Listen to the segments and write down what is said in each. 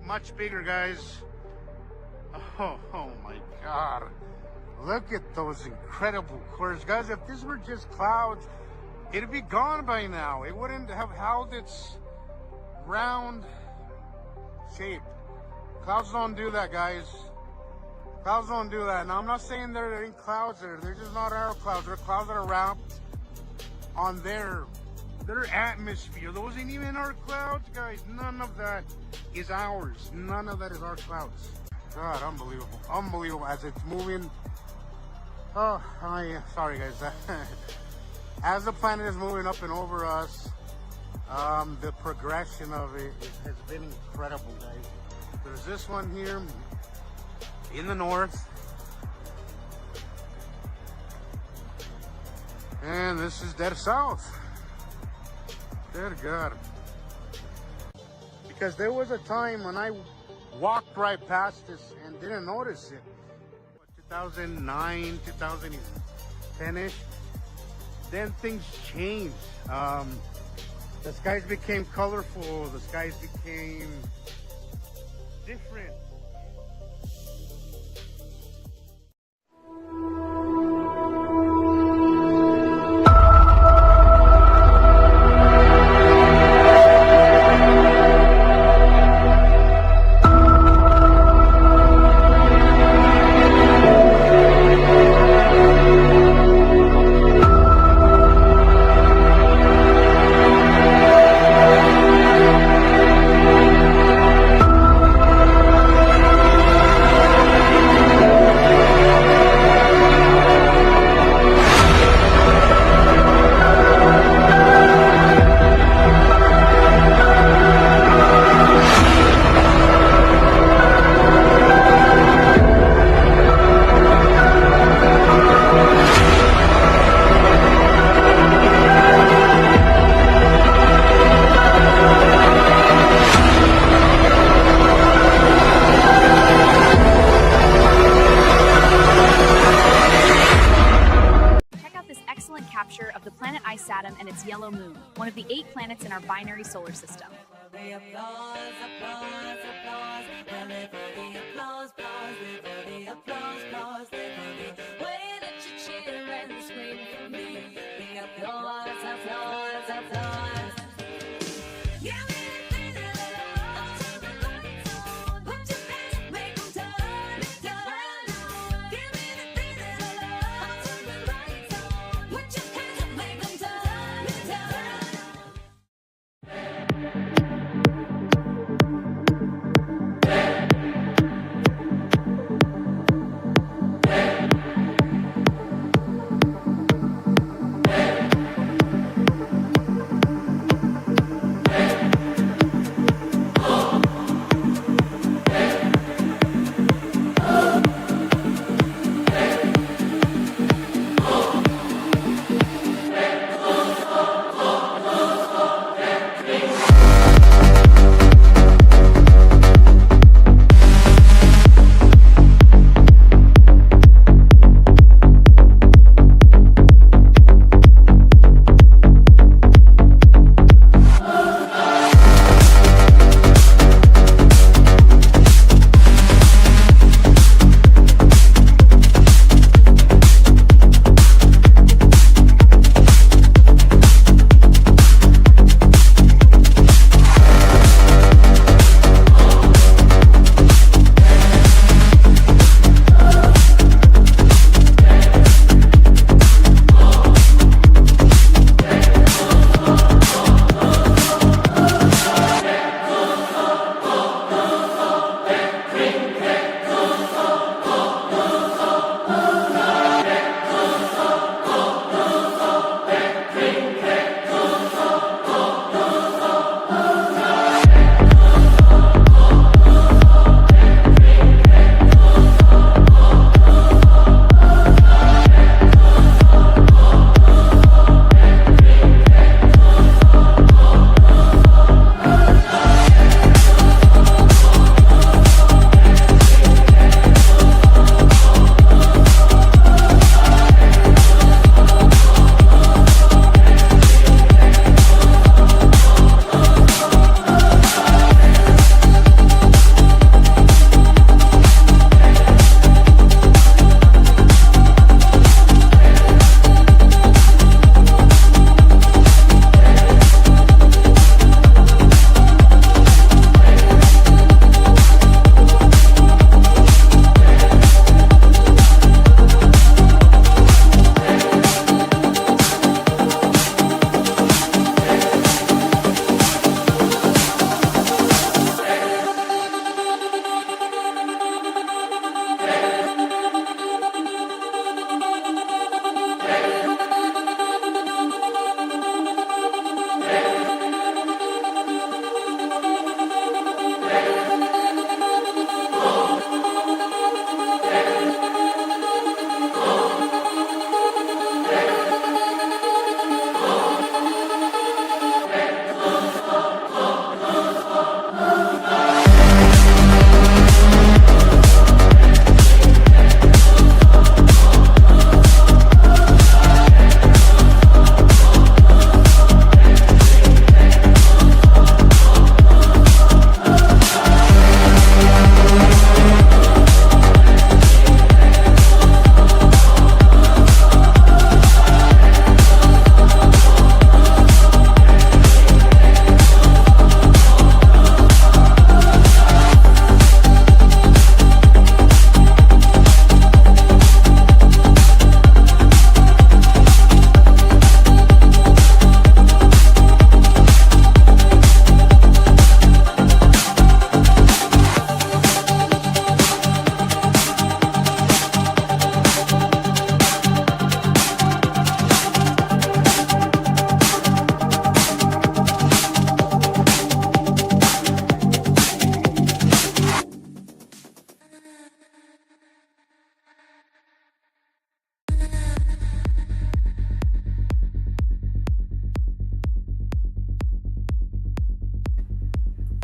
much bigger, guys. Oh my God. Look at those incredible cores. Guys, if this were just clouds, it'd be gone by now. It wouldn't have held its round shape. Clouds don't do that, guys. Clouds don't do that. Now, I'm not saying there ain't clouds there. They're just not our clouds. They're clouds that are wrapped on their atmosphere. Those ain't even our clouds, guys. None of that is ours. None of that is our clouds. God, unbelievable. Unbelievable as it's moving. Oh, sorry, guys. As the planet is moving up and over us, the progression of it has been incredible, guys. There's this one here in the north, and this is dead south. Dead God. Because there was a time when I walked right past this and didn't notice it. 2009, 2010-ish. Then things changed. The skies became colorful. The skies became different. Capture of the planet Saturn and its yellow moon, one of the 8 planets in our binary solar system.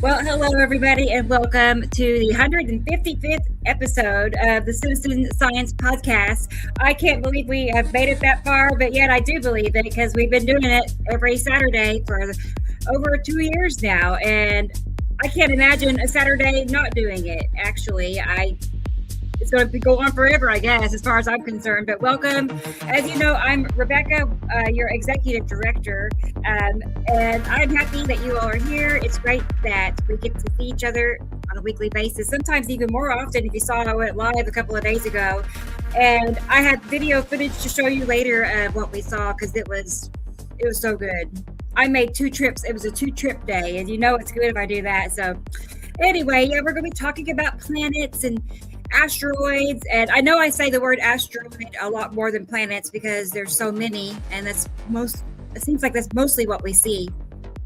Well, hello, everybody, and welcome to the 155th episode of the Citizen Science Podcast. I can't believe we have made it that far, but yet I do believe it because we've been doing it every Saturday for over 2 years now, and I can't imagine a Saturday not doing it. Actually, it's going to go on forever, I guess, as far as I'm concerned. But welcome. As you know, I'm Rebecca, your executive director, and I'm happy that you all are here. It's great that we get to see each other on a weekly basis, sometimes even more often. If you saw, I went live a couple of days ago, and I had video footage to show you later of what we saw because it was so good. I made 2 trips. It was a 2-trip day, and you know it's good if I do that. So anyway, yeah, we're going to be talking about planets and asteroids, and I know I say the word asteroid a lot more than planets because there's so many, and it seems like that's mostly what we see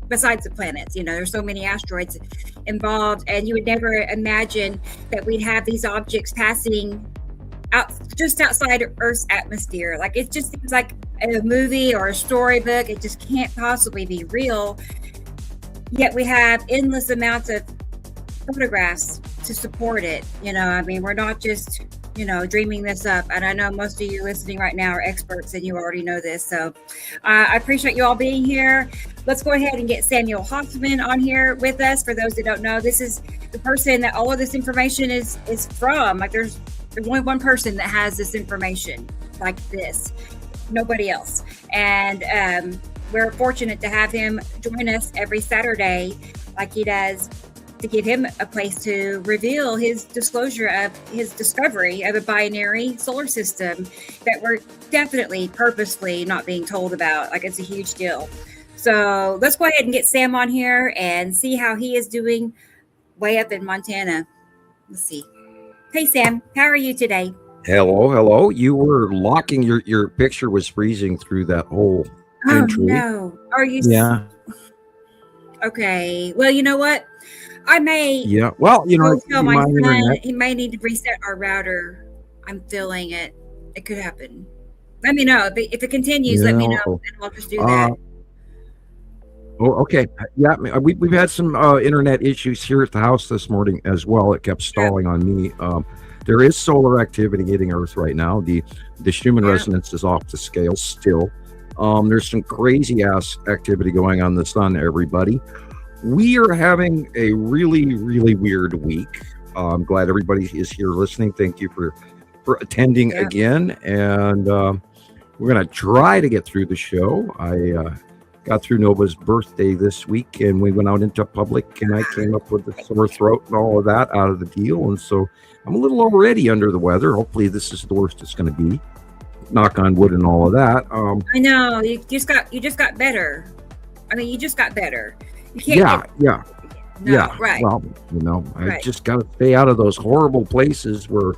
besides the planets. There's so many asteroids involved, and you would never imagine that we'd have these objects passing out just outside of Earth's atmosphere. Like, it just seems like a movie or a storybook. It just can't possibly be real, yet we have endless amounts of photographs to support it. We're not just dreaming this up, and I know most of you listening right now are experts and you already know this, so I appreciate you all being here. Let's go ahead and get Samuel Hofman on here with us. For those that don't know, this is the person that all of this information is from. Like, there's only one person that has this information like this, nobody else, and we're fortunate to have him join us every Saturday like he does, to give him a place to reveal his disclosure of his discovery of a binary solar system that we're definitely purposely not being told about. Like, it's a huge deal. So let's go ahead and get Sam on here and see how he is doing way up in Montana. Let's see. Hey, Sam, how are you today? Hello. You were locking your picture was freezing through that whole entry. Oh, no. Are you? Yeah. Okay. Well, you know what? I may. Yeah. Well, tell my son he may need to reset our router. I'm feeling it. It could happen. Let me know if it continues. Let me know, and I'll just do that. Okay. Yeah, we've had some internet issues here at the house this morning as well. It kept stalling on me. There is solar activity hitting Earth right now. The Schumann resonance is off the scale still. There's some crazy ass activity going on in the sun, everybody. We are having a really, really weird week. I'm glad everybody is here listening. Thank you for attending again. And we're going to try to get through the show. I got through Nova's birthday this week, and we went out into public, and I came up with a sore throat and all of that out of the deal. And so I'm a little already under the weather. Hopefully this is the worst it's going to be. Knock on wood and all of that. I know. You just got better. You just got better. Yeah. Right. Well, I just got to stay out of those horrible places where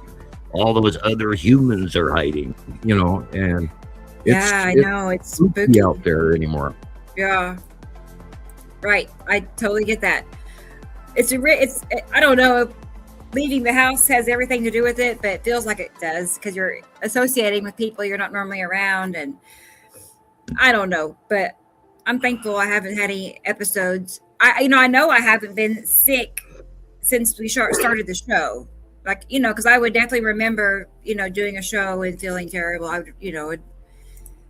all those other humans are hiding, and I know it's spooky out there anymore. Yeah. Right. I totally get that. I don't know if leaving the house has everything to do with it, but it feels like it does because you're associating with people you're not normally around, and I don't know, but I'm thankful I haven't had any episodes. I know I haven't been sick since we started the show. Like, because I would definitely remember, doing a show and feeling terrible. I would,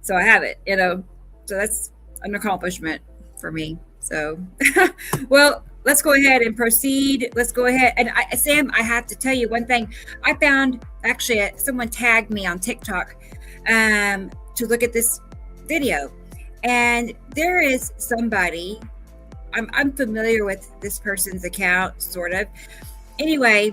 so I haven't, so that's an accomplishment for me. So, well, let's go ahead and proceed. Let's go ahead. And Sam, I have to tell you one thing. I found, actually, someone tagged me on TikTok to look at this video. And there is somebody, I'm familiar with this person's account, sort of. Anyway,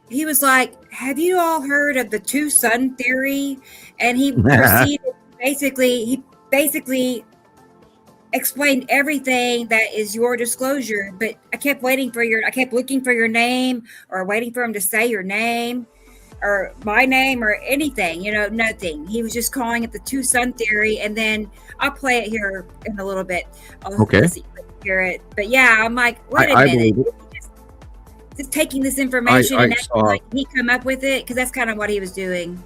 he was like, have you all heard of the two sun theory? And he proceeded, he basically explained everything that is your disclosure, but I kept looking for your name, or waiting for him to say your name or my name or anything, nothing. He was just calling it the two sun theory. And then I'll play it here in a little bit. Okay. Hear it. But yeah, I'm like, wait a minute. Just taking this information and acting like he come up with it, because that's kind of what he was doing.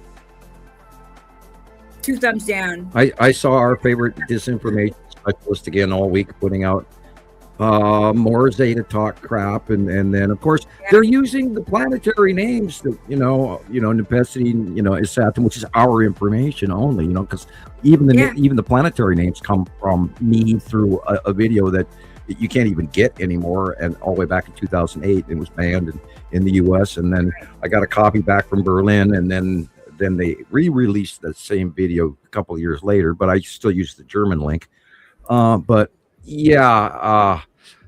2 thumbs down. I saw our favorite disinformation specialist again all week putting out more Zeta talk crap, and then of course they're using the planetary names that Nepesity, is Saturn, which is our information only, because even the planetary names come from me through a video that you can't even get anymore, and all the way back in 2008 it was banned in the US, and then I got a copy back from Berlin, and then they re-released the same video a couple of years later, but I still use the German link. But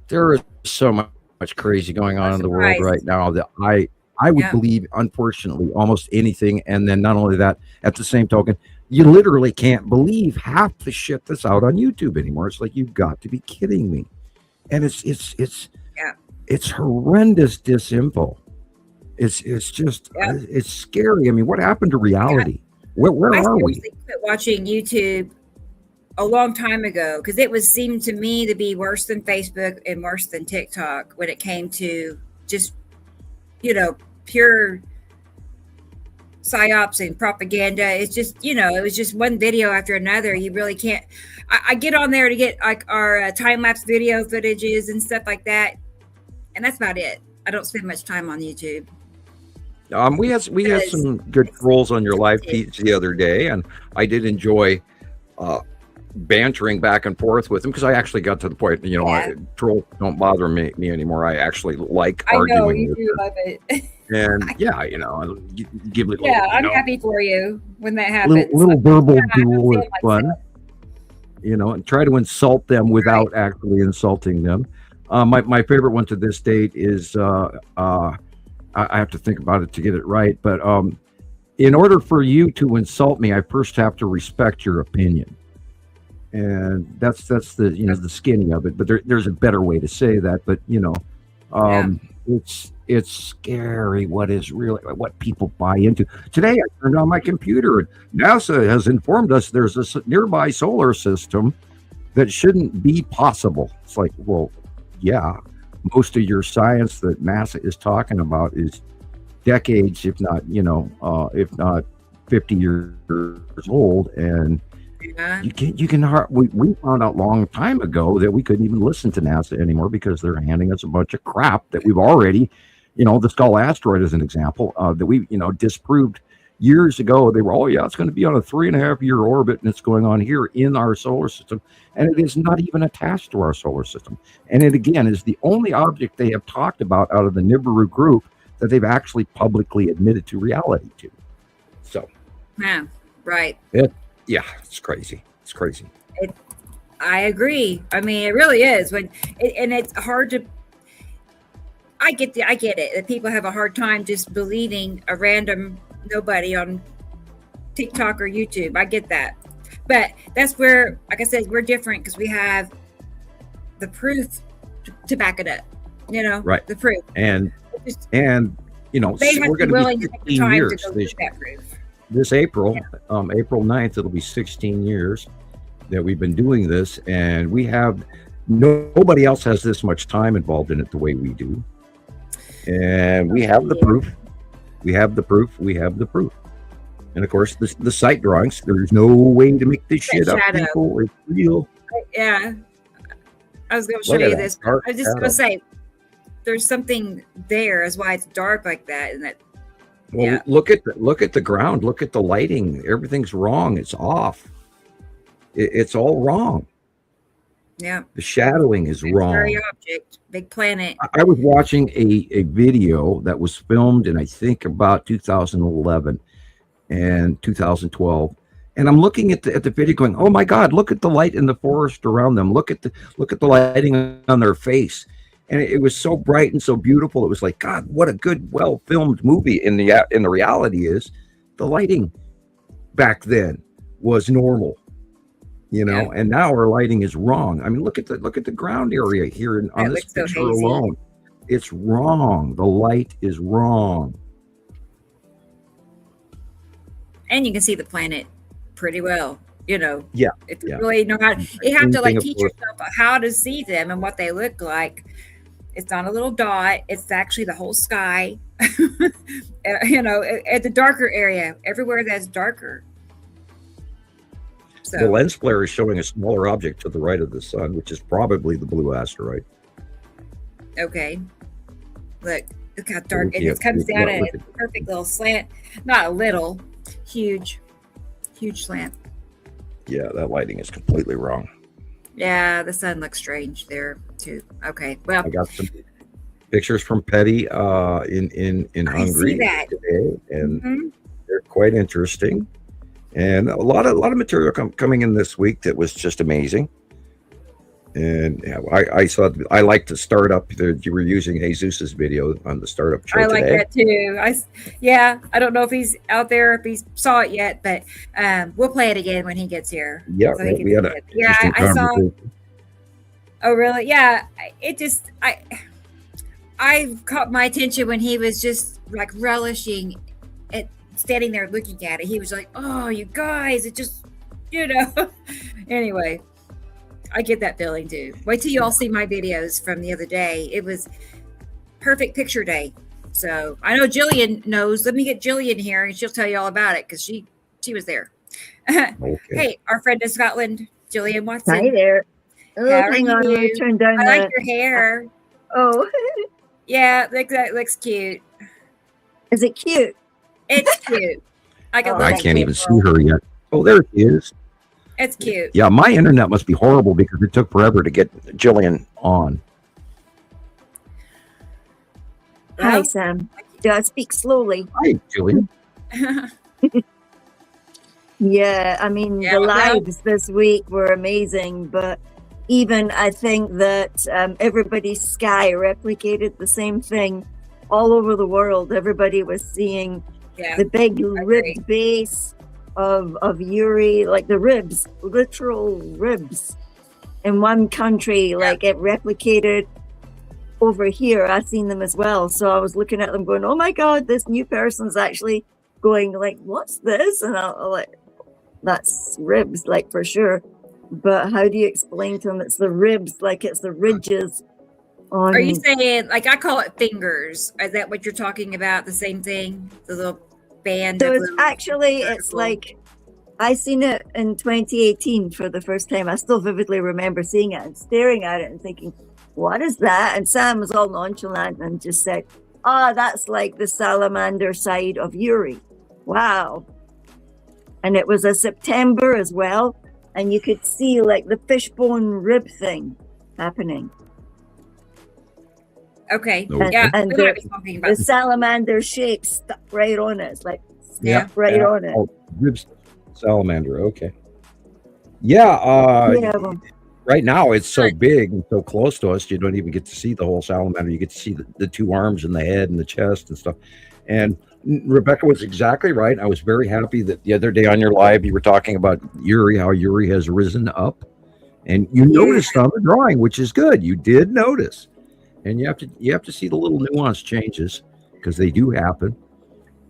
there is so much crazy going on in the world right now that I would believe, unfortunately, almost anything. And then not only that, at the same token, you literally can't believe half the shit that's out on YouTube anymore. It's like, you've got to be kidding me. And it's horrendous disinfo. It's just it's scary. I mean, what happened to reality? Where are we? I quit watching YouTube a long time ago, because it seemed to me to be worse than Facebook and worse than TikTok when it came to just pure psyops and propaganda. It's just it was just one video after another. You really can't. I get on there to get like our time-lapse video footages and stuff like that, and that's about it. I don't spend much time on YouTube. We had some good trolls on your live feeds the other day, and I did enjoy bantering back and forth with them, because I actually got to the point, trolls don't bother me anymore. I actually like arguing. I know you do love it. And give it. I'm happy for you when that happens. Little verbal duel is fun. And try to insult them without actually insulting them. My favorite one to this date is I have to think about it to get it right, but in order for you to insult me, I first have to respect your opinion. And that's the the skinny of it, but there's a better way to say that. But it's scary what people buy into. Today I turned on my computer and NASA has informed us there's a nearby solar system that shouldn't be possible. It's like, well, yeah, most of your science that NASA is talking about is decades, if not 50 years old, and we found out a long time ago that we couldn't even listen to NASA anymore because they're handing us a bunch of crap that we've already, the Skull asteroid is an example that we, disproved years ago. They were, it's going to be on a 3.5-year orbit, and it's going on here in our solar system, and it is not even attached to our solar system. And it again is the only object they have talked about out of the Nibiru group that they've actually publicly admitted to reality to. So, yeah, right. It's crazy. It's crazy. I agree. I mean, it really is. And it's hard to. I get it. That people have a hard time just believing a random nobody on TikTok or YouTube. I get that, but that's where, like I said, we're different because we have the proof to back it up. Right? The proof, and they have we're going to be 16 years to go get that proof. This April, April 9th, it'll be 16 years that we've been doing this, and nobody else has this much time involved in it the way we do. And we have the proof. We have the proof. And of course, the site drawings, there's no way to make this shit up, people. It's real. Yeah. I was going to show you this. I was just going to say, there's something there is why it's dark like that. And that. Well, look at the ground. Look at the lighting. Everything's wrong. It's off. It's all wrong. Yeah. The shadowing is wrong. Object, big planet. I was watching a video that was filmed in, I think, about 2011 and 2012. And I'm looking at the video going, oh my God, look at the light in the forest around them. Look at the lighting on their face. And it was so bright and so beautiful. It was like, God, what a good, well-filmed movie. And the reality is the lighting back then was normal, and now our lighting is wrong. I mean, look at the ground area here on this picture alone. It's wrong. The light is wrong. And you can see the planet pretty well, Yeah. If you really know how, you have to teach yourself how to see them and what they look like. It's not a little dot. It's actually the whole sky, at the darker area, everywhere that's darker. So the lens flare is showing a smaller object to the right of the sun, which is probably the blue asteroid. Okay. Look how dark. And it comes down at a perfect little slant. Not a little. Huge slant. Yeah, that lighting is completely wrong. Yeah, the sun looks strange there too. Okay. Well, I got some pictures from Petty in Hungary today, and they're quite interesting. And a lot of material coming in this week that was just amazing. And yeah, I saw. I like the startup that you were using Jesus's video on the startup show. I like that too. I don't know if he's out there, if he saw it yet, but we'll play it again when he gets here. Yeah, so we had I saw. Oh really? Yeah. I caught my attention when he was just like relishing it, standing there looking at it. He was like, "Oh, you guys, it just, Anyway. I get that feeling too. Wait till you all see my videos from the other day. It was perfect picture day. So I know Gillian knows. Let me get Gillian here and she'll tell you all about it because she was there. Okay. Hey, our friend in Scotland, Gillian Watson. Hi there. Oh, hang on, let me turn down. I like your hair. Oh. Yeah, that looks cute. Is it cute? It's cute. I can't even see her yet. Oh, there she is. It's cute. Yeah, my internet must be horrible because it took forever to get Gillian on. Hi, Sam. Do I speak slowly? Hi, Gillian. Yeah, I mean, the lives this week were amazing, but even I think that everybody's sky replicated the same thing all over the world. Everybody was seeing the big ribbed base of Yuri, like the ribs, literal ribs. In one country, like it replicated over here. I've seen them as well. So I was looking at them going, oh my God, this new person's actually going like, what's this? And I'll like, that's ribs, like for sure. But how do you explain to them it's the ribs, like it's the ridges on... Are you saying, like I call it fingers? Is that what you're talking about? The same thing? The little band? So it's actually, it's like, I seen it in 2018 for the first time. I still vividly remember seeing it and staring at it and thinking, what is that? And Sam was all nonchalant and just said, oh, that's like the salamander side of Yuri. Wow. And it was a September as well. And you could see like the fishbone rib thing happening. Okay. And the salamander shape stuck right on it. It's like right on it. Oh, ribs, salamander. Okay. Yeah. Right now it's so big and so close to us, you don't even get to see the whole salamander. You get to see the two arms and the head and the chest and stuff. And Rebecca was exactly right. I was very happy that the other day on your live, you were talking about Yuri, how Yuri has risen up. And you noticed on the drawing, which is good. You did notice. And you have to see the little nuance changes because they do happen.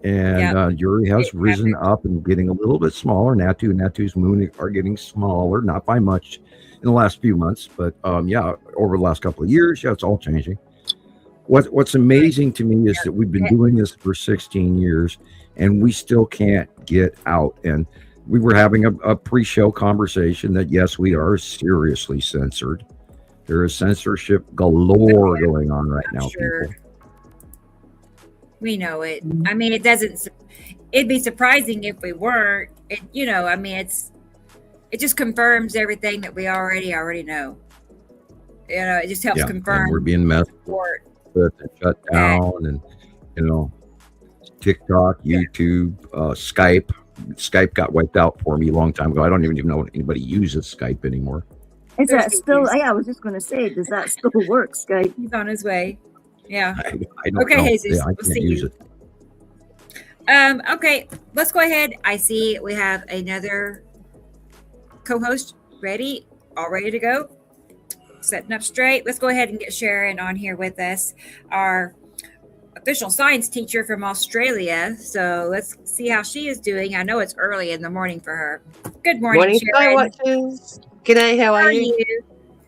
And Yuri has risen up and getting a little bit smaller. Natu's moon are getting smaller, not by much in the last few months, but over the last couple of years, it's all changing. What's amazing to me is that we've been doing this for 16 years and we still can't get out. And we were having a pre-show conversation that, yes, we are seriously censored. There is censorship galore going on right now, people. We know it. I mean, it'd be surprising if we weren't. It just confirms everything that we already know. It just helps confirm. We're being messed with and shut down, and TikTok, YouTube, Skype. Skype got wiped out for me a long time ago. I don't even know if anybody uses Skype anymore. Is that still? I was just going to say, does that still work, Skype? He's on his way. Yeah. I don't know. Jesus. I can't use it. Okay, let's go ahead. I see we have another co-host ready, all ready to go. Setting up straight. Let's go ahead and get Sharon on here with us, our official science teacher from Australia. So let's see how she is doing. I know it's early in the morning for her. Good morning, Sharon. Watchers. G'day, how are you?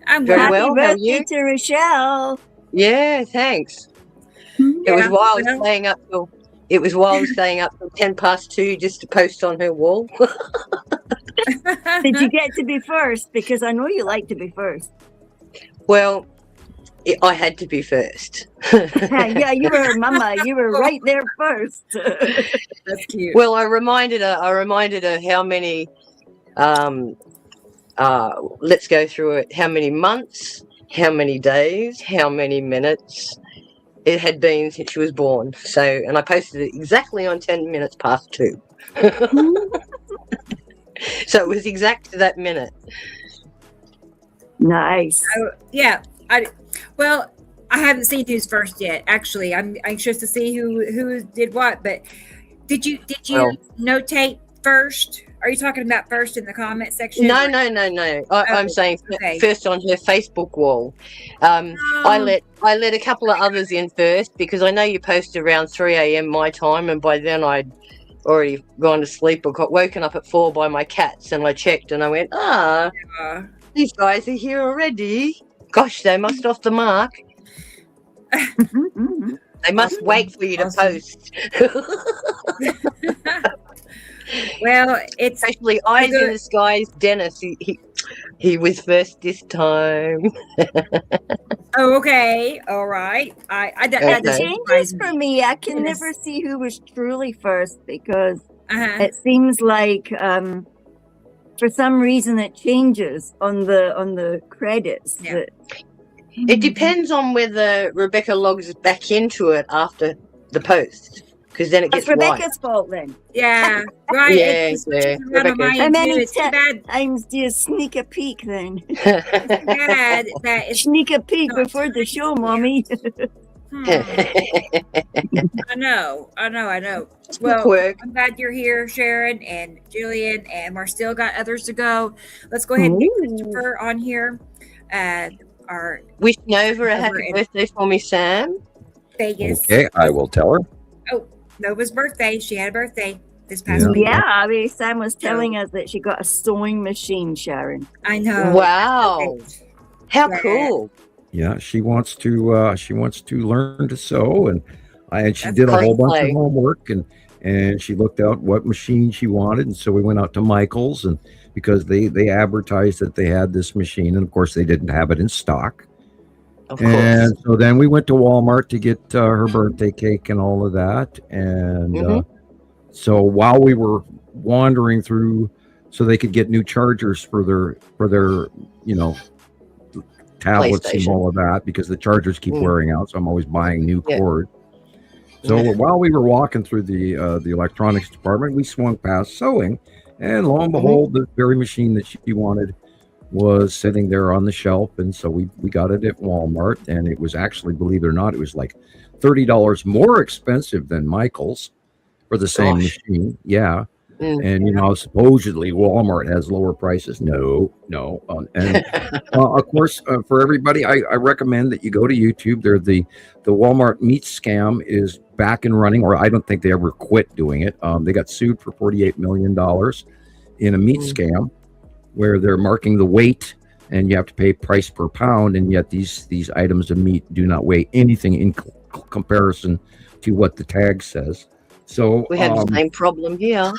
I'm very good. well. How are you? To Rochelle. Yeah, thanks. It was wild staying up till 2:10 just to post on her wall. Did you get to be first? Because I know you like to be first. Well, I had to be first. Yeah, you were her mama. You were right there first. That's cute. Well, I reminded her how many. Let's go through it. How many months? How many days? How many minutes? It had been since she was born. So, and I posted it exactly on 10 minutes past 2. So it was exact to that minute. Nice. Yeah. I haven't seen who's first yet. Actually, I'm anxious to see who did what. But did you notate first? Are you talking about first in the comment section? No. I'm saying first on her Facebook wall. I let a couple of others in first because I know you post around 3 a.m. my time, and by then I'd already gone to sleep or got woken up at 4 by my cats, and I checked and I went, these guys are here already. Gosh, they must off the mark. They must wait for you to post. Well, it's especially Eyes in the Skies. Dennis, he was first this time. Oh, okay, all right. It changes for me. I can never see who was truly first because it seems like for some reason it changes on the credits. Yeah. It depends on whether Rebecca logs back into it after the post. Because then it gets Rebecca's fault then. Yeah, right. Yeah. How many bad. times do you sneak a peek then? It's too bad that it's Sneak a peek before the show, Mommy. I know. Well, I'm glad you're here, Sharon and Gillian, and we're still got others to go. Let's go ahead and get Christopher on here. Wish Nova a happy birthday for me, Sam. Vegas. Okay, I will tell her. Oh, Nova's birthday. She had a birthday this past week. Yeah, I mean, Sam was telling us that she got a sewing machine, Sharon. I know. Wow. How cool. Yeah, she wants to learn to sew, and she did a whole bunch of homework, and she looked out what machine she wanted, and so we went out to Michael's, and because they advertised that they had this machine, and of course they didn't have it in stock. Of course. And so then we went to Walmart to get her birthday cake and all of that, and so while we were wandering through, so they could get new chargers for their tablets and all of that, because the chargers keep wearing out, so I'm always buying new cord. So while we were walking through the electronics department, we swung past sewing, and lo and behold, the very machine that she wanted was sitting there on the shelf. And so we got it at Walmart, and it was actually, believe it or not, it was like $30 more expensive than Michael's for the same machine. Yeah. And supposedly Walmart has lower prices. No. And of course, for everybody, I recommend that you go to YouTube. The Walmart meat scam is back and running, or I don't think they ever quit doing it. They got sued for $48 million in a meat scam, where they're marking the weight, and you have to pay price per pound, and yet these items of meat do not weigh anything in comparison to what the tag says. So we have the same problem here.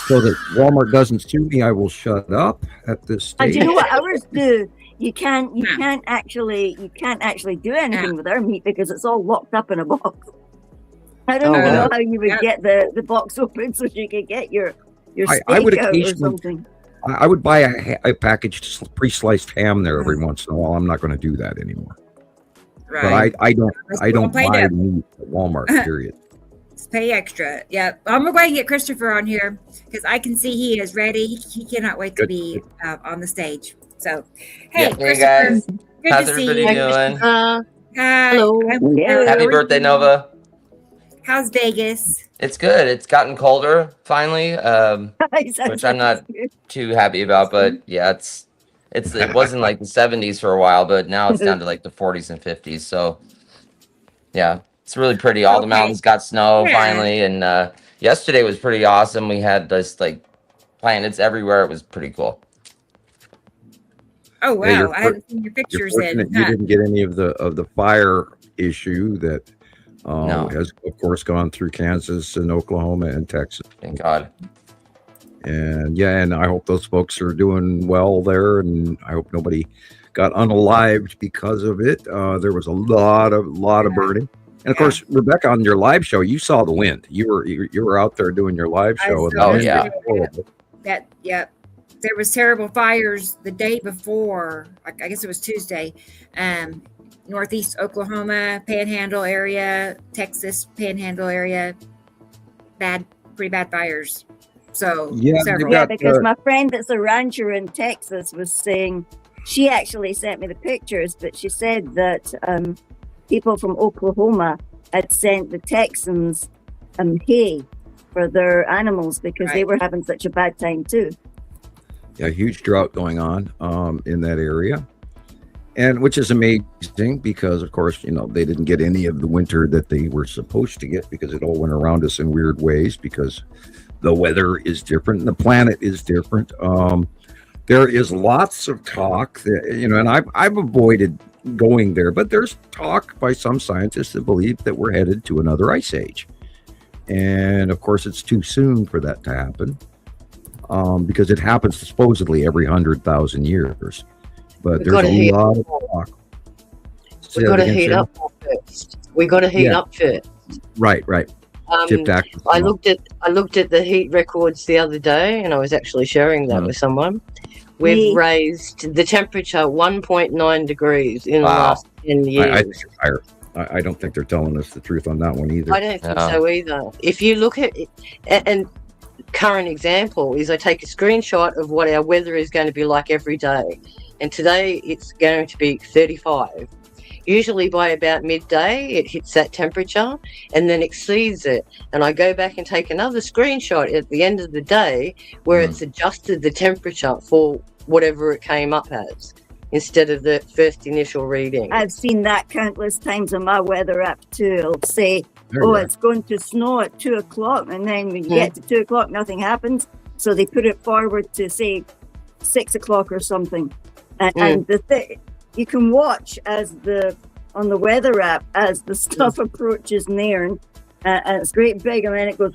So that Walmart doesn't sue me, I will shut up at this stage. And do you know what ours do? You can't actually do anything with our meat because it's all locked up in a box. I don't know how you would get the box open so you could get your steak I would out or something. I would buy a packaged pre-sliced ham there every once in a while. I'm not going to do that anymore. Right. But I don't buy meat at Walmart, period. Just pay extra. Yeah. I'm going to go ahead and get Christopher on here because I can see he is ready. He cannot wait to be on the stage. So, hey, Christopher. Guys. Good How's to see everybody you. doing? Hi. Hello. Happy birthday, Nova. How's Vegas? It's good. It's gotten colder finally, which I'm not too happy about. But yeah, it wasn't like the 70s for a while, but now it's down to like the 40s and 50s. So yeah, it's really pretty. All the mountains got snow finally, and yesterday was pretty awesome. We had this like planets everywhere. It was pretty cool. Oh wow! I haven't seen your pictures in. You didn't get any of the fire issue that has of course gone through Kansas and Oklahoma and Texas. Thank God. And I hope those folks are doing well there, and I hope nobody got unalived because of it. There was a lot of burning. And of course, Rebecca, on your live show, you saw the wind. You were out there doing your live show. There was terrible fires the day before. I guess it was Tuesday. Northeast Oklahoma, Panhandle area, Texas Panhandle area. Pretty bad fires. So because my friend that's a rancher in Texas was saying, she actually sent me the pictures, but she said that people from Oklahoma had sent the Texans hay for their animals because they were having such a bad time too. Yeah, huge drought going on in that area, and which is amazing because, of course, they didn't get any of the winter that they were supposed to get because it all went around us in weird ways because the weather is different and the planet is different. There is lots of talk that, and I've avoided going there, but there's talk by some scientists that believe that we're headed to another ice age. And of course, it's too soon for that to happen because it happens supposedly every 100,000 years. But there's a lot of talk. We've got to heat up first. We got to heat up first. Right. I looked at the heat records the other day, and I was actually sharing that with someone. We've raised the temperature 1.9 degrees in the last 10 years. I think it's higher. I don't think they're telling us the truth on that one either. I don't think so either. If you look at it, and current example is I take a screenshot of what our weather is going to be like every day. And today it's going to be 35. Usually by about midday, it hits that temperature and then exceeds it. And I go back and take another screenshot at the end of the day where it's adjusted the temperature for whatever it came up as instead of the first initial reading. I've seen that countless times on my weather app too. It'll say, it's going to snow at 2 o'clock. And then when you get to 2 o'clock, nothing happens. So they put it forward to, say, 6 o'clock or something. And the thing, you can watch on the weather app as the stuff approaches near, and it's great big, and then it goes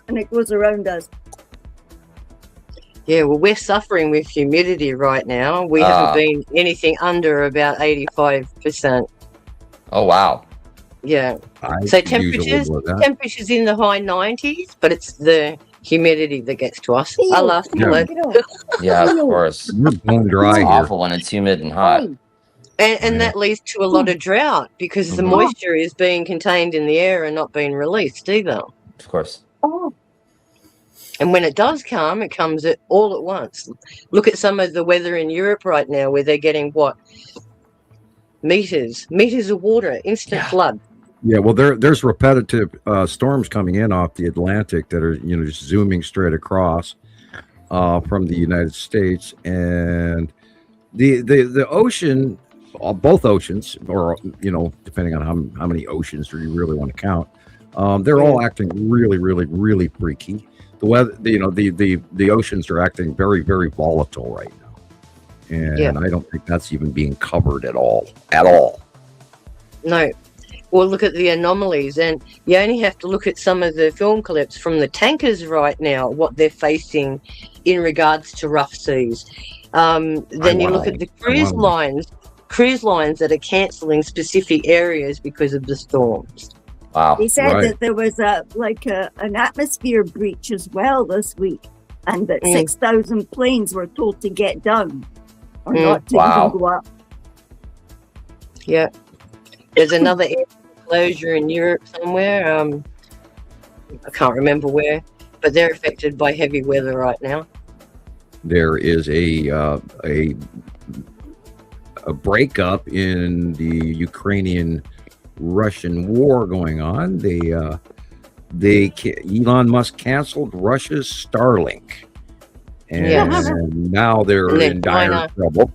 and it goes around us. Yeah, well, we're suffering with humidity right now. We haven't been anything under about 85%. Oh wow! Yeah, so temperatures in the high 90s, but it's the humidity that gets to us. Yeah, of course. It's dry. It's awful when it's humid and hot. And that leads to a lot of drought because the moisture is being contained in the air and not being released either. Of course. And when it does come, it comes all at once. Look at some of the weather in Europe right now where they're getting meters of water, instant flood. Yeah, well, there's repetitive storms coming in off the Atlantic that are, just zooming straight across from the United States, and the ocean, both oceans, or depending on how many oceans you really want to count, they're all acting really, really, really freaky. The weather, the oceans are acting very, very volatile right now, and I don't think that's even being covered at all. No. Well, look at the anomalies, and you only have to look at some of the film clips from the tankers right now, what they're facing in regards to rough seas. Then you look at the cruise lines that are cancelling specific areas because of the storms. Wow. They said that there was an atmosphere breach as well this week, and that 6,000 planes were told to get down or not to even go up. Yeah. There's another closure in Europe somewhere. I can't remember where, but they're affected by heavy weather right now. There is a breakup in the Ukrainian-Russian war going on. Elon Musk canceled Russia's Starlink, and now they're in dire trouble.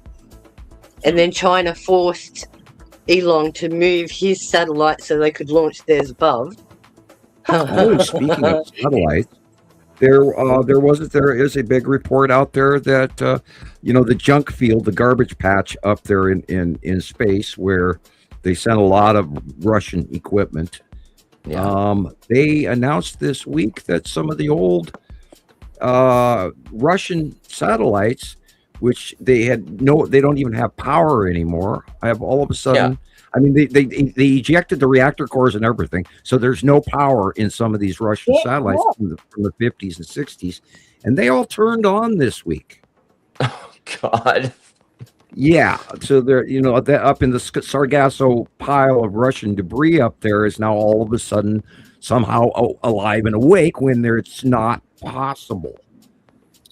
And then China forced Elon to move his satellite so they could launch theirs above. Speaking of satellites, there is a big report out there that the junk field, the garbage patch up there in space where they sent a lot of Russian equipment. They announced this week that some of the old Russian satellites which they don't even have power anymore. I have all of a sudden, I mean, they ejected the reactor cores and everything, so there's no power in some of these Russian satellites from the 50s and 60s, and they all turned on this week. Oh God. Yeah, so they're up in the Sargasso pile of Russian debris up there is now all of a sudden somehow alive and awake when it's not possible.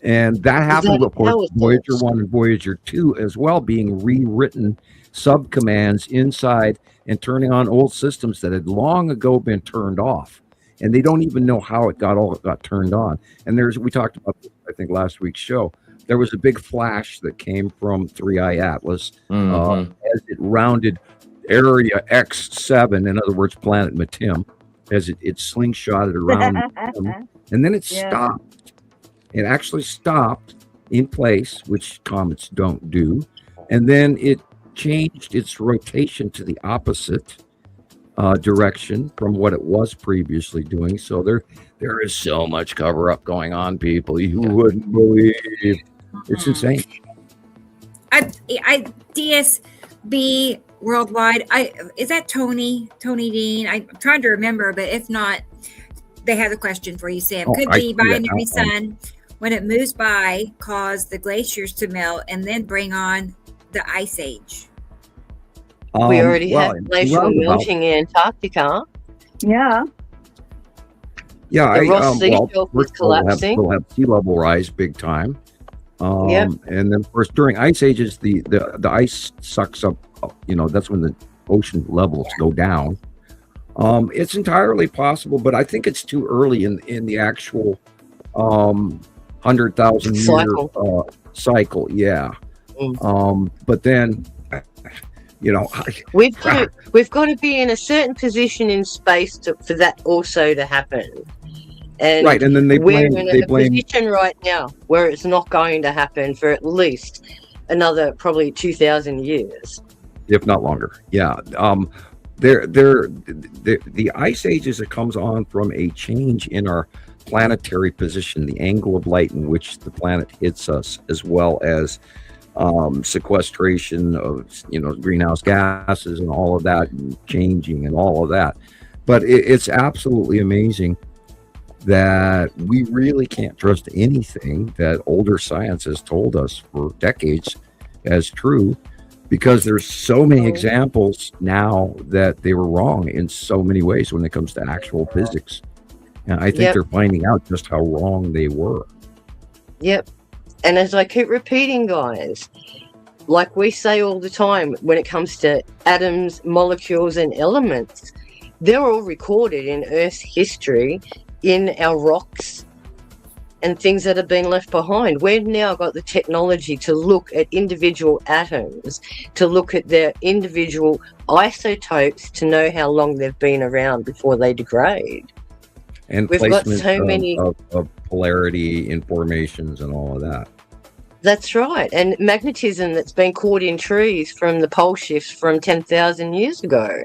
And that happened, of course, Voyager 1 and Voyager 2 as well, being rewritten subcommands inside and turning on old systems that had long ago been turned off. And they don't even know how it got turned on. And we talked about this, I think, last week's show. There was a big flash that came from 3i Atlas as it rounded Area X7, in other words, Planet Matim, as it slingshotted around. And then it stopped. It actually stopped in place, which comets don't do. And then it changed its rotation to the opposite direction from what it was previously doing. So there is so much cover up going on, people. You wouldn't believe. It's insane. DSB Worldwide. Is that Tony Dean? I'm trying to remember, but if not, they have a question for you, Sam. Could the binary sun, when it moves by, cause the glaciers to melt and then bring on the ice age? We already have glacial melting in Antarctica. Yeah. Yeah, the Ross Sea shelf is collapsing. We'll have sea level rise big time. And then, of course, during ice ages, the ice sucks up. That's when the ocean levels go down. It's entirely possible, but I think it's too early in the actual 100,000 year cycle. Yeah. But then, we've got to be in a certain position in space for that also to happen. And right, and then we're in a position right now where it's not going to happen for at least another probably 2,000 years, if not longer. Yeah, the ice ages, it comes on from a change in our planetary position, the angle of light in which the planet hits us, as well as sequestration of greenhouse gases and all of that, and changing and all of that. But it's absolutely amazing that we really can't trust anything that older science has told us for decades as true, because there's so many examples now that they were wrong in so many ways when it comes to actual physics. And I think they're finding out just how wrong they were. Yep. And as I keep repeating, guys, like we say all the time, when it comes to atoms, molecules, and elements, they're all recorded in Earth's history, in our rocks and things that have been left behind. We've now got the technology to look at individual atoms, to look at their individual isotopes, to know how long they've been around before they degrade. And we've got so many of polarity informations and all of that. That's right. And magnetism that's been caught in trees from the pole shifts from 10,000 years ago,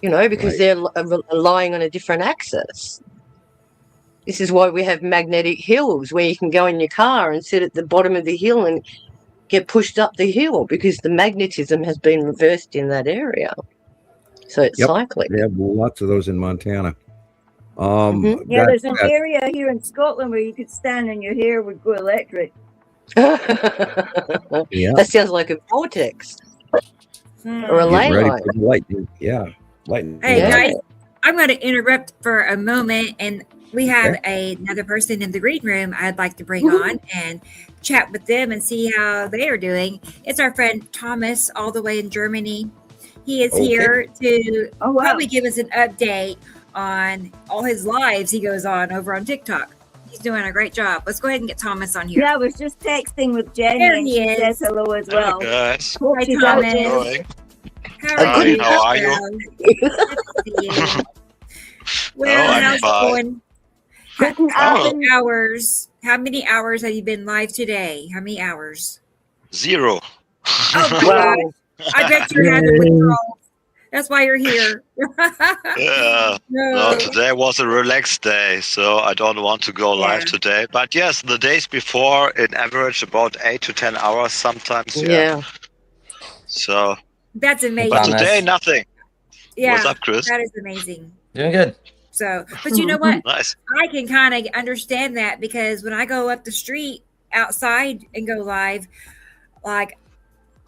because they're lying on a different axis. This is why we have magnetic hills, where you can go in your car and sit at the bottom of the hill and get pushed up the hill, because the magnetism has been reversed in that area. So it's cyclic. They have lots of those in Montana. There's an area here in Scotland where you could stand and your hair would go electric. That sounds like a vortex or a ley line. Lightning. Yeah. Lightning. Hey, guys, I'm going to interrupt for a moment, and we have another person in the green room I'd like to bring on and chat with them and see how they are doing. It's our friend Thomas, all the way in Germany. He is here to probably give us an update on all his lives he goes on over on TikTok. He's doing a great job. Let's go ahead and get Thomas on here. Yeah, I was just texting with Jenny. There and he she is. says hello as well. Hi, guys. Hi, Thomas. How are you? Well, how's it going? How many hours have you been live today? How many hours? 0. Oh, my God. I bet you're having withdrawals. That's why you're here. Yeah. No, today was a relaxed day, so I don't want to go live today. But yes, the days before, in average, about 8 to 10 hours sometimes. Yeah. So. That's amazing. But today, nothing. Yeah. What's up, Chris? That is amazing. Doing good. So, but you know what? Nice. I can kind of understand that because when I go up the street outside and go live, like,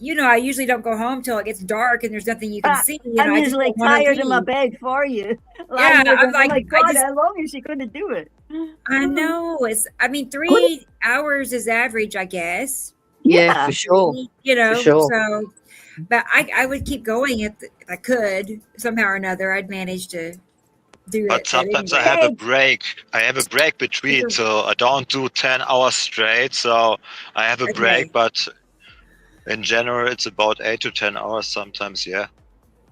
I usually don't go home till it gets dark and there's nothing you can see. I'm usually tired in my bed for you. Yeah, I'm like, God, how long is she going to do it? I know. 3 hours is average, I guess. Yeah, for sure. For sure. So, but I would keep going if I could somehow or another. I'd manage to do it. But sometimes I have a break. I have a break between, so I don't do 10 hours straight. So I have a break, but in general, it's about 8 to 10 hours sometimes. Yeah.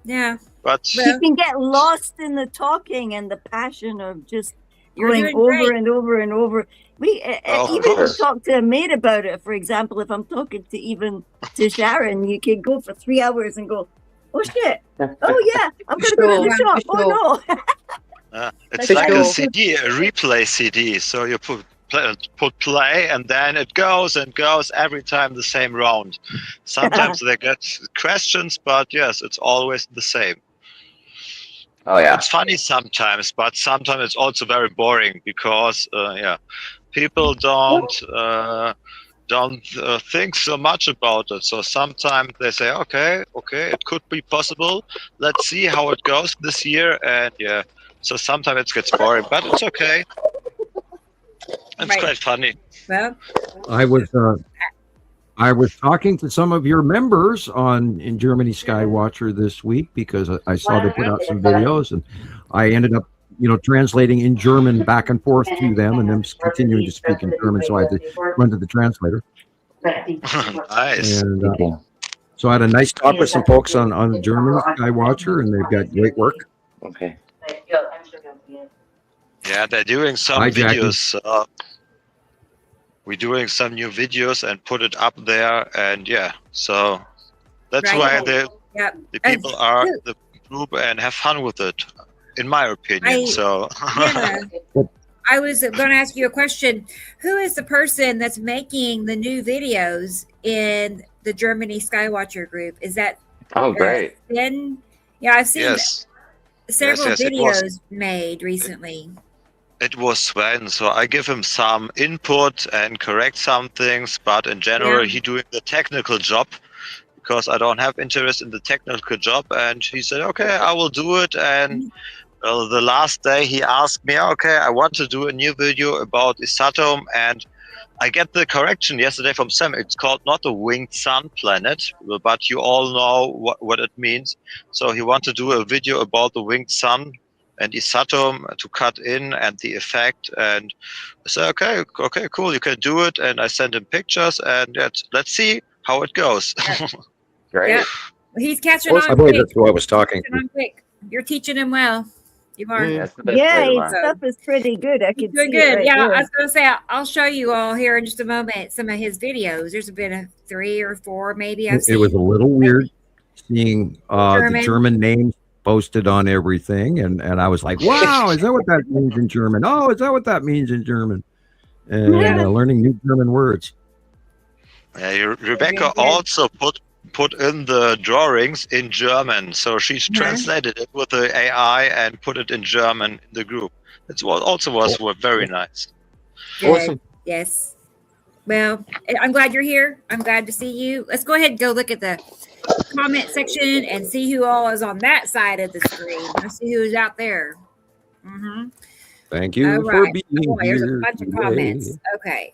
Yeah. But you can get lost in the talking and the passion of just going over and over and over. We even talk to a mate about it. For example, if I'm talking to Sharon, you can go for 3 hours and go, oh shit, oh yeah, I'm gonna go to the shop. Oh no. It's like a CD, a replay CD. So you put play and then it goes and goes every time the same round. Sometimes they get questions, but yes, it's always the same. Oh yeah. It's funny sometimes, but sometimes it's also very boring because people don't think so much about it. So sometimes they say, okay, it could be possible. Let's see how it goes this year. And so sometimes it gets boring, but it's okay. It's quite funny. Well, I was talking to some of your members in Germany Skywatcher this week because I saw they put out some videos, and I ended up, translating in German back and forth to them, and them continuing to speak in German, so I had to run to the translator. Nice. And, so I had a nice talk with some folks on German Skywatcher, and they've got great work. Okay. Yeah, they're doing some videos. We're doing some new videos and put it up there, and so that's why the people are the group and have fun with it, in my opinion. I was going to ask you a question. Who is the person that's making the new videos in the Germany Skywatcher group? Is that great. Sven? Yeah, I've seen several videos made recently. It was Sven, so I give him some input and correct some things, but in general, he doing the technical job because I don't have interest in the technical job. And he said, okay, I will do it. And the last day he asked me, okay, I want to do a new video about Isatom, and I get the correction yesterday from Sam. It's called not a winged sun planet, but you all know what it means. So he wanted to do a video about the winged sun and Isatom to cut in and the effect. And I said, okay, cool, you can do it. And I sent him pictures, and let's see how it goes. Great. Yeah. He's catching on. I believe that's who I was talking to. You're teaching him well. You are. His stuff is pretty good. I can see good. it I was going to say, I'll show you all here in just a moment some of his videos. There's been 3 or 4 maybe. It was a little weird seeing the German names posted on everything, and I was like, wow, is that what that means in German? Oh, is that what that means in German? And learning new German words. Rebecca also put in the drawings in German, so she's translated it with the AI and put it in German in the group. It was very nice. Good. Awesome. Yes. Well, I'm glad you're here. I'm glad to see you. Let's go ahead and go look at the comment section and see who all is on that side of the screen. Let's see who's out there. Thank you for being here. There's a bunch of comments. Okay.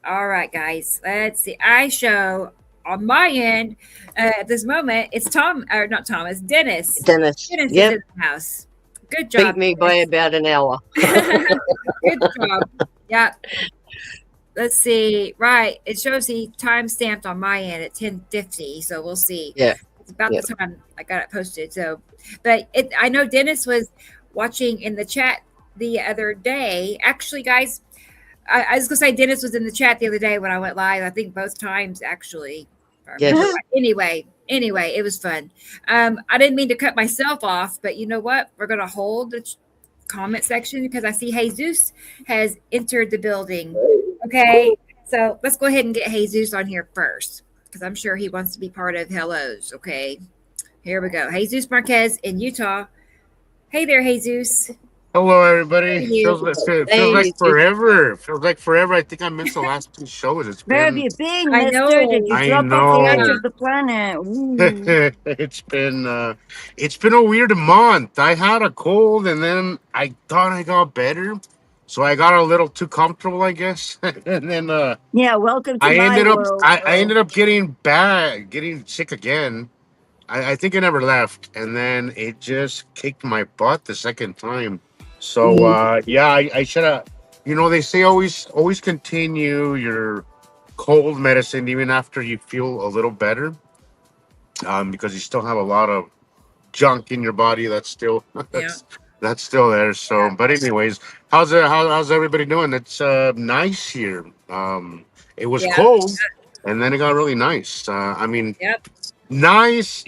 All right, guys. Let's see. I show on my end at this moment, it's Tom, or not Tom, it's Dennis. Dennis is in the house. Good job. Beat me by about an hour. Good job. Yeah. Let's see. Right. It shows he time stamped on my end at 10:50. So we'll see. Yeah. It's about the time I got it posted. So, but I know Dennis was watching in the chat the other day. Actually, guys, I was going to say Dennis was in the chat the other day when I went live. I think both times, actually. Yes. Anyway, Anyway, it was fun. I didn't mean to cut myself off, but you know what? We're going to hold the comment section because I see Jesus has entered the building. Okay, so let's go ahead and get Jesus on here first because I'm sure he wants to be part of Hellos. Okay, here we go. Jesus Marquez in Utah. Hey there, Jesus. Hello, everybody. Feels like forever. Feels like forever. I think I missed the last 2 shows. Where have you been, I mister? know. Did you drop off the edge of the planet? It's been a weird month. I had a cold, and then I thought I got better, so I got a little too comfortable, I guess. And then welcome to my world. I ended up getting sick again. I think I never left, and then it just kicked my butt the second time. So I should have. They say always continue your cold medicine even after you feel a little better, because you still have a lot of junk in your body that's still that's still there. So, but anyways, how's everybody doing? It's nice here. It was cold, and then it got really nice. Nice,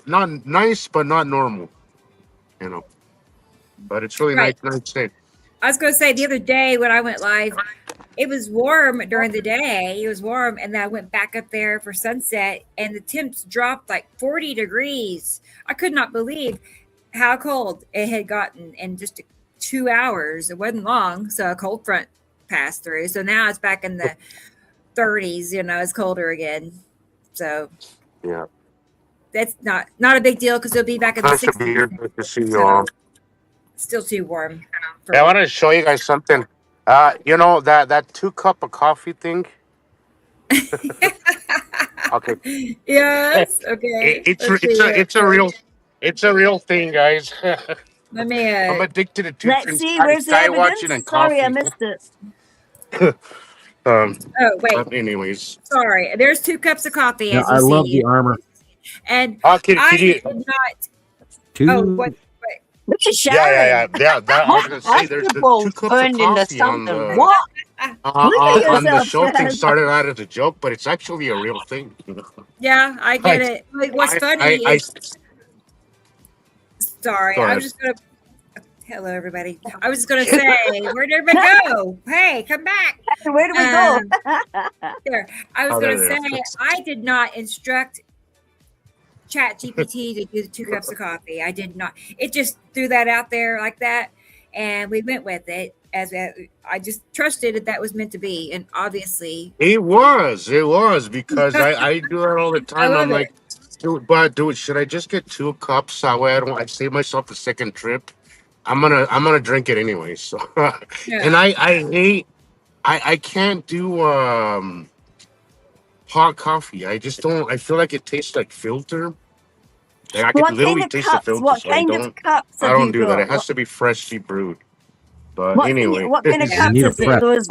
not nice, but not normal, but it's really nice day. I was going to say the other day when I went live, it was warm during the day. It was warm. And then I went back up there for sunset and the temps dropped like 40 degrees. I could not believe how cold it had gotten in just 2 hours. It wasn't long. So a cold front passed through. So now it's back in the 30s, it's colder again. So yeah, that's not a big deal because it'll be back in the 60s. Good to see you all. Still too warm. I want to show you guys something. That 2 cup of coffee thing. Okay. Yes. Okay. It's a real thing, guys. Let me. I'm addicted to 2 Let's things: see. Where's the sky evidence? watching and coffee. Sorry, I missed it. Oh wait. But anyways, sorry. There's 2 cups of coffee. As you I see. love the armor. And I did not. 2. Oh, what? Look at Sharon. Yeah. That, I was gonna say there's the 2 cups of coffee on the What? on the yourself, show thing. Fred. Started out as a joke, but it's actually a real thing. Yeah, I get it. Like, what's funny is. Sorry, I was just gonna. Hello, everybody. I was just gonna say, where'd everybody go? Hey, come back. Where do we go? There. I was gonna say I did not instruct ChatGPT to do the 2 cups of coffee. I did not. It just threw that out there like that, and we went with it as I just trusted that was meant to be, and obviously it was because I do that all the time. I'm like, dude, should I just get 2 cups? That way I save myself the second trip. I'm gonna drink it anyway. So, and I hate. I can't do hot coffee. I just don't. I feel like it tastes like filter. Like I can literally taste the filter. What kind of cups? I don't do that. It has to be freshly brewed. But anyway, what kind of cups is it? Those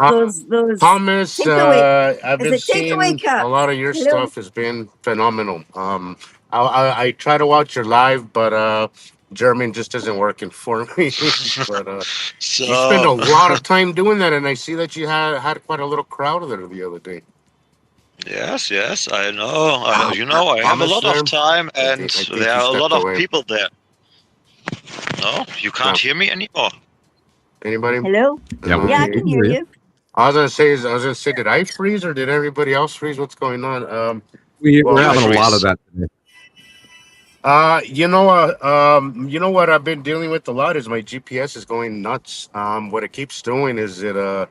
Thomas, I've been seeing cups? A lot of your stuff has been phenomenal. I try to watch your live, but German just isn't working for me. But you spend a lot of time doing that, and I see that you had quite a little crowd there the other day. Yes, I know. I have a lot of time, and there are a lot of people there. No, you can't hear me anymore. Anybody? Hello? Yeah, I can hear you. I was gonna say, did I freeze or did everybody else freeze? What's going on? We're having a lot of that today. You know what I've been dealing with a lot is my GPS is going nuts. What it keeps doing is and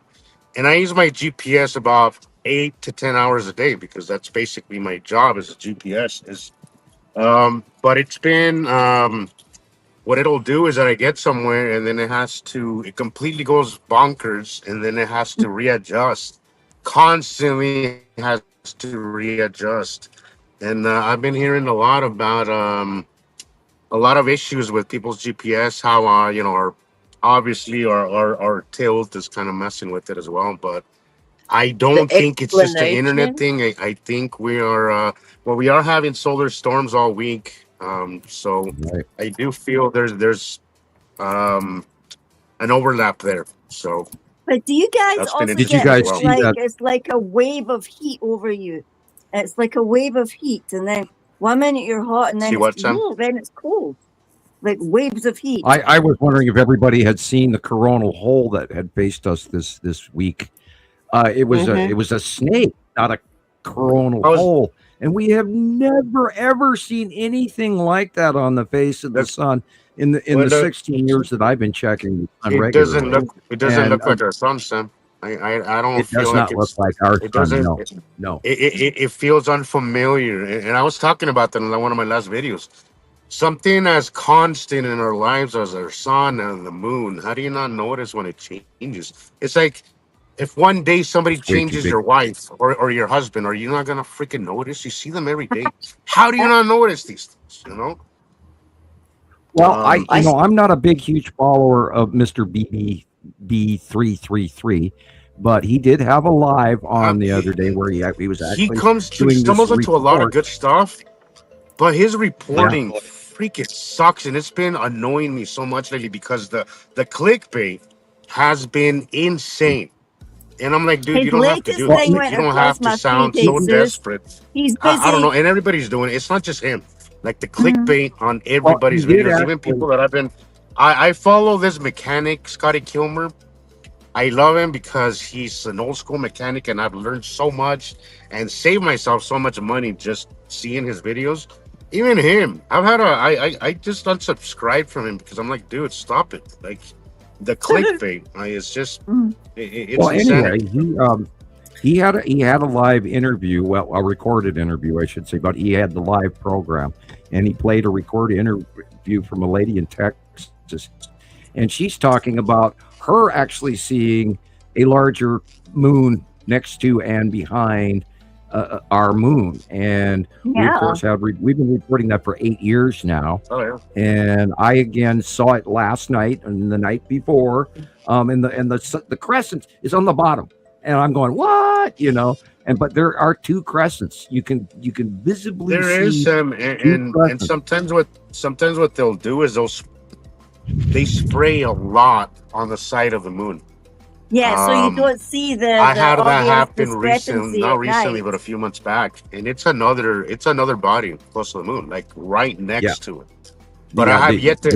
I use my GPS about 8 to 10 hours a day because that's basically my job as a GPS. But it's been what it'll do is that I get somewhere and then it completely goes bonkers and then it has to readjust. Constantly has to readjust. And I've been hearing a lot about a lot of issues with people's GPS, how our tilt is kind of messing with it as well. But I don't think it's just an internet thing. I think we are having solar storms all week. So I do feel there's an overlap there. So, but do you guys also did you guys see that? It's like a wave of heat over you. It's like a wave of heat, and then 1 minute you're hot, and See then what, it's Sam? then it's cold, like waves of heat. I was wondering if everybody had seen the coronal hole that had faced us this week. It was a snake, not a coronal hole, and we have never ever seen anything like that on the face of the sun in the 16 years that I've been checking on regularly. It doesn't look like our sun, Sam. I don't feel does like not look like our it sun. doesn't. No. It feels unfamiliar, and I was talking about that in one of my last videos. Something as constant in our lives as our sun and the moon. How do you not notice when it changes? It's like if one day somebody changes your wife or your husband, are you not gonna freaking notice? You see them every day. How do you not notice these things? You know. Well, I'm not a huge follower of Mr. BB333, but he did have a live on the other day where he was actually stumbles into a lot of good stuff, but his reporting freaking sucks, and it's been annoying me so much lately because the clickbait has been insane. And I'm like, dude, you don't have to do it. You don't have to sound so desperate. He's busy. I don't know, and everybody's doing it. It's not just him. Like the clickbait on everybody's videos, even people that I've been. I follow this mechanic, Scotty Kilmer. I love him because he's an old school mechanic, and I've learned so much and saved myself so much money just seeing his videos. Even him, I just unsubscribed from him because I'm like, dude, stop it. Like the clickbait, it's just it's insanity. Anyway, he had a live interview, well, a recorded interview, I should say, but he had the live program, and he played a recorded interview from a lady in Texas, and she's talking about her actually seeing a larger moon next to and behind our moon, and we of course we've been reporting that for 8 years now. And I again saw it last night and the night before, and the crescent is on the bottom. And I'm going, what? But there are two crescents. You can visibly see. There is some, and sometimes what they'll do is they spray a lot on the side of the moon. Yeah, so you don't see I had that happen not recently, but a few months back, and it's another body close to the moon, like right next to it. But I have yet to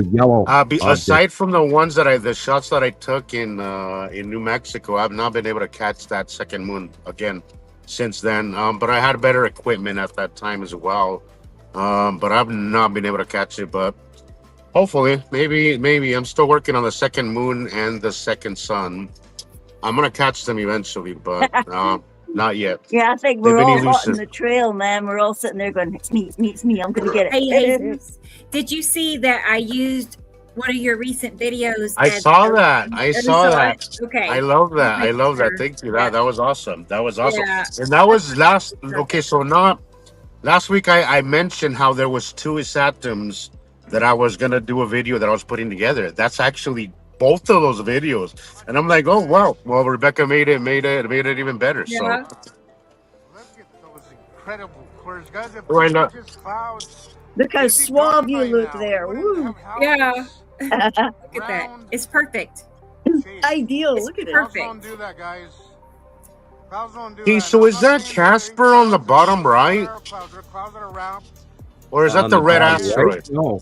aside from the shots that I took in New Mexico, I've not been able to catch that second moon again since then. But I had better equipment at that time as well. But I've not been able to catch it. But hopefully, maybe I'm still working on the second moon and the second sun. I'm gonna catch them eventually, but not yet. Yeah, I think we're all hot on the trail, man. We're all sitting there going, it's me, I'm gonna get it. Hey, did you see that I used one of your recent videos? I saw that. Okay. I love that. Thank you. That was awesome. Yeah. And that was last week I mentioned how there was two isatoms that I was gonna do a video that I was putting together. That's actually both of those videos, and I'm like, oh wow, well, Rebecca made it even better. So look at those incredible cores, guys. Look how suave you look there. Woo. Yeah. Look at that. It's perfect. Ideal. Look at it. Perfect. Okay, so is that Casper on the bottom right? Or is that the red asteroid? Right? No.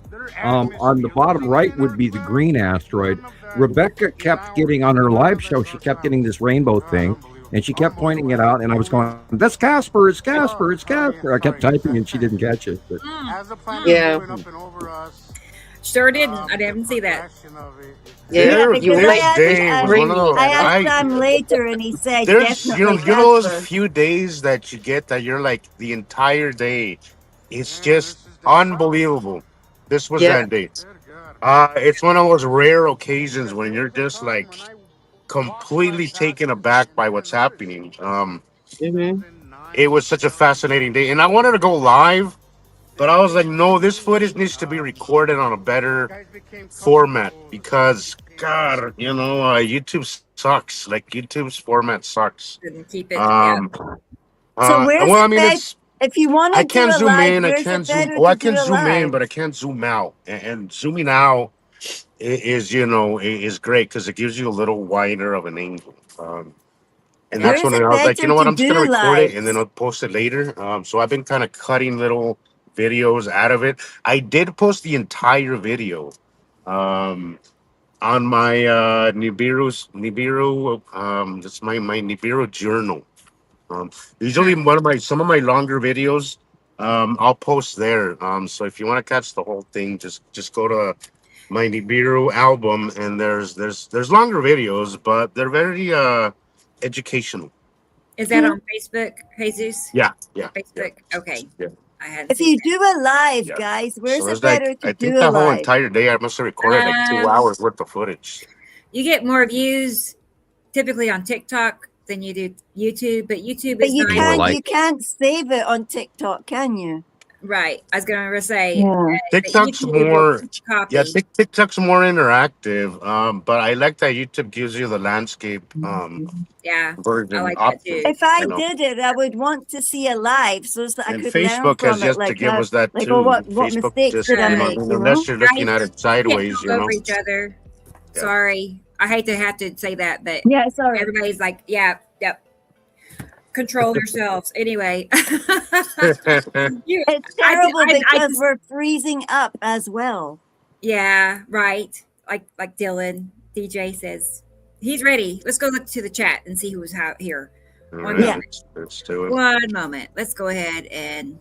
On the bottom right would be the green asteroid. Rebecca kept getting on her live show, she kept getting this rainbow thing, and she kept pointing it out, and I was going, that's Casper, it's Casper, it's Casper. I kept typing and she didn't catch it. But. Yeah. Sure didn't. I didn't see that. Yeah, I asked him later, and he said, "There's, you know those few days that you get that you're like the entire day. It's just unbelievable. This was that day. It's one of those rare occasions when you're just like completely taken aback by what's happening. It was such a fascinating day, and I wanted to go live, but I was like, no, this footage needs to be recorded on a better format because, God, YouTube sucks. Like YouTube's format sucks. Keep it. So where's if you want to I can't zoom in, I can't zoom. Oh, I can zoom in, but I can't zoom out. And zooming out is great because it gives you a little wider of an angle. And that's when I was like, you know what, I'm just gonna record it and then I'll post it later. So I've been kind of cutting little videos out of it. I did post the entire video on my Nibiru. That's my Nibiru journal. Usually some of my longer videos, I'll post there. So if you want to catch the whole thing, just go to my Nibiru album, and there's longer videos, but they're very educational. Is that on Facebook, Jesus? Yeah. Facebook. Yeah. Okay. Yeah. I hadn't If seen you that. do a live, guys, where's it better to I do think a that whole live? entire day I must have recorded like 2 hours worth of footage. You get more views typically on TikTok than you do YouTube, but YouTube But is you nice. can't save it on TikTok, can you? Right. I was going to say Yeah. TikTok's more TikTok's more interactive. But I like that YouTube gives you the landscape yeah, version I like that too. If I did it, I would want to see a live so that I And could learn Facebook from has it. yet to Like, give us that like, too. oh, what Facebook mistakes just, did I make? unless you're looking at it sideways, Can't talk over each other. Yeah. Sorry. I hate to have to say that, but yeah, sorry. Everybody's like, yep. Control yourselves. Anyway. It's terrible because we're freezing up as well. Yeah, right. Like Dylan, DJ says. He's ready. Let's go look to the chat and see who's here. One moment. Let's do it. One moment. Let's go ahead and.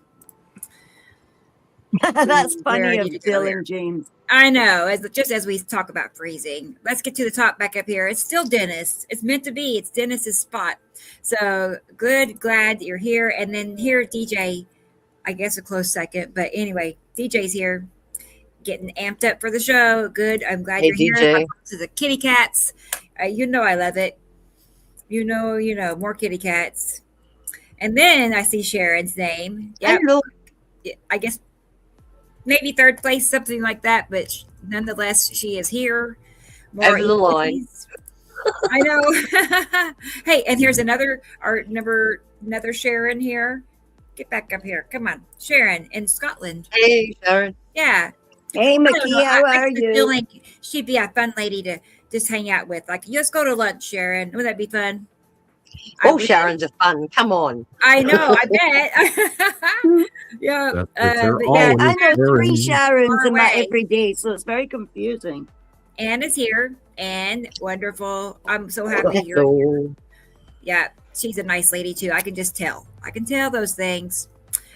That's funny of Dylan James. I know. Just as we talk about freezing, let's get to the top back up here. It's still Dennis. It's meant to be. It's Dennis's spot. So good. Glad that you're here. And then here, DJ. I guess a close second, but anyway, DJ's here. Getting amped up for the show. Good. I'm glad you're DJ. here. To the kitty cats. You know I love it. You know, more kitty cats. And then I see Sharon's name. Yep. Hello. I guess maybe third place, something like that. But nonetheless, she is here. More over the line. I know. Hey, and here's another Sharon here. Get back up here. Come on. Sharon in Scotland. Hey, Sharon. Yeah. Hey, Mickey, how are you? Feeling she'd be a fun lady to just hang out with. Like, let's go to lunch, Sharon. Would that be fun? Oh, Sharon's a fun. Come on. I know. I bet. Yeah. I know 3 Sharons in my everyday, so it's very confusing. Anne is here and wonderful. I'm so happy you're here. Yeah, she's a nice lady too. I can just tell. I can tell those things.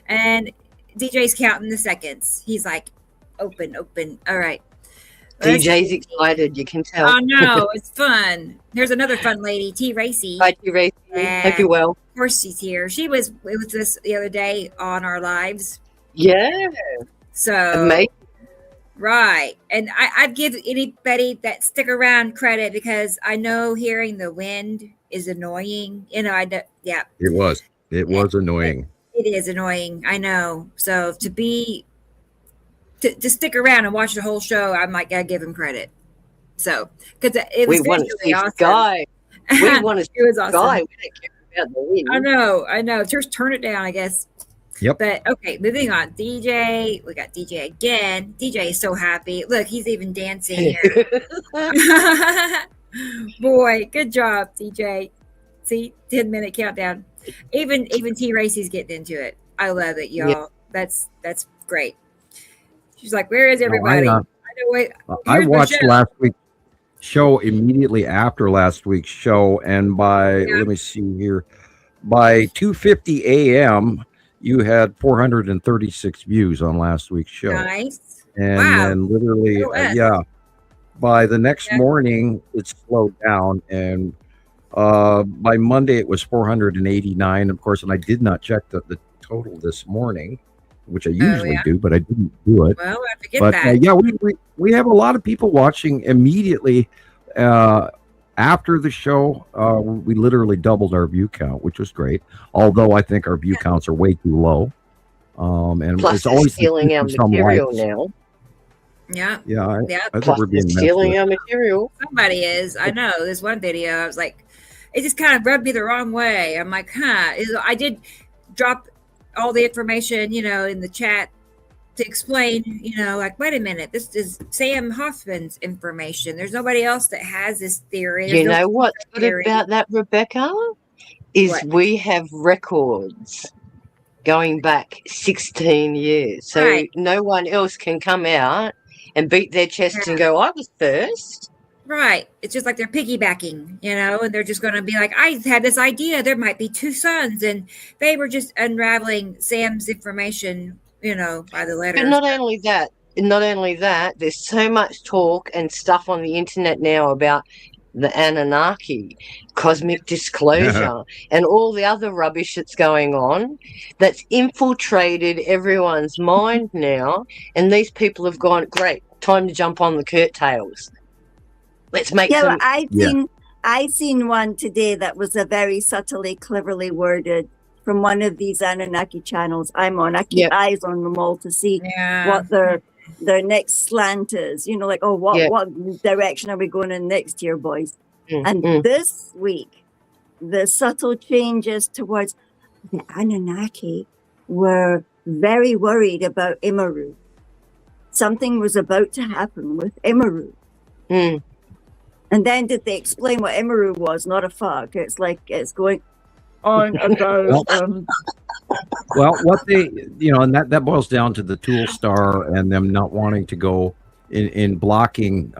And DJ's counting the seconds. He's like, open. All right. DJ's excited. You can tell. Oh no, it's fun. Here's another fun lady, T. Racy. Hi, T. Racy. Hope you're well. Of course she's here. She was with us the other day on our lives. Yeah. So amazing. Right. And I'd give anybody that stick around credit because I know hearing the wind is annoying. Yeah. It was annoying. It is annoying. I know. So to stick around and watch the whole show, I might gotta give him credit. So because it was awesome. Sky. We want to see it was awesome. Sky. We don't care about the wind. I know. Just turn it down, I guess. Yep. But okay, moving on. DJ, we got DJ again. DJ is so happy. Look, he's even dancing here. Boy, good job, DJ. See, 10-minute countdown. Even T Racy's getting into it. I love it, y'all. Yeah. That's great. She's like, where is everybody? I watched last week's show immediately after last week's show, and let me see here, by 2:50 a.m. you had 436 views on last week's show. Nice. And then literally, by the next morning, it slowed down, and by Monday it was 489. Of course, and I did not check the total this morning, which I usually do, but I didn't do it. Well, I forget that. Yeah, we have a lot of people watching immediately after the show. We literally doubled our view count, which was great. Although I think our view counts are way too low. And plus it's always stealing our material now. Yeah. I think we're being stealing our material. Somebody is. I know. There's one video. I was like, it just kind of rubbed me the wrong way. I'm like, I did drop all the information, in the chat to explain, like, wait a minute, this is Sam Hofman's information. There's nobody else that has this theory. You know what's good about that, Rebecca? We have records. going back 16 years. So no one else can come out and beat their chest and go, I was first. Right. It's just like they're piggybacking, and they're just going to be like, I had this idea. There might be two suns. And they were just unraveling Sam's information, by the letter. But not only that, there's so much talk and stuff on the internet now about the Anunnaki, cosmic disclosure, and all the other rubbish that's going on that's infiltrated everyone's mind now. And these people have gone, great, time to jump on the curtails. Let's make some. I seen one today that was a very subtly, cleverly worded from one of these Anunnaki channels I'm on. I keep eyes on them all to see what their next slant is. What direction are we going in next year, boys? And this week, the subtle changes towards the Anunnaki were very worried about Imaru. Something was about to happen with Imaru. And then did they explain what Imaru was? Not a fuck. It's like it's going on about. Well, what they, and that boils down to the Tool Star and them not wanting to go in blocking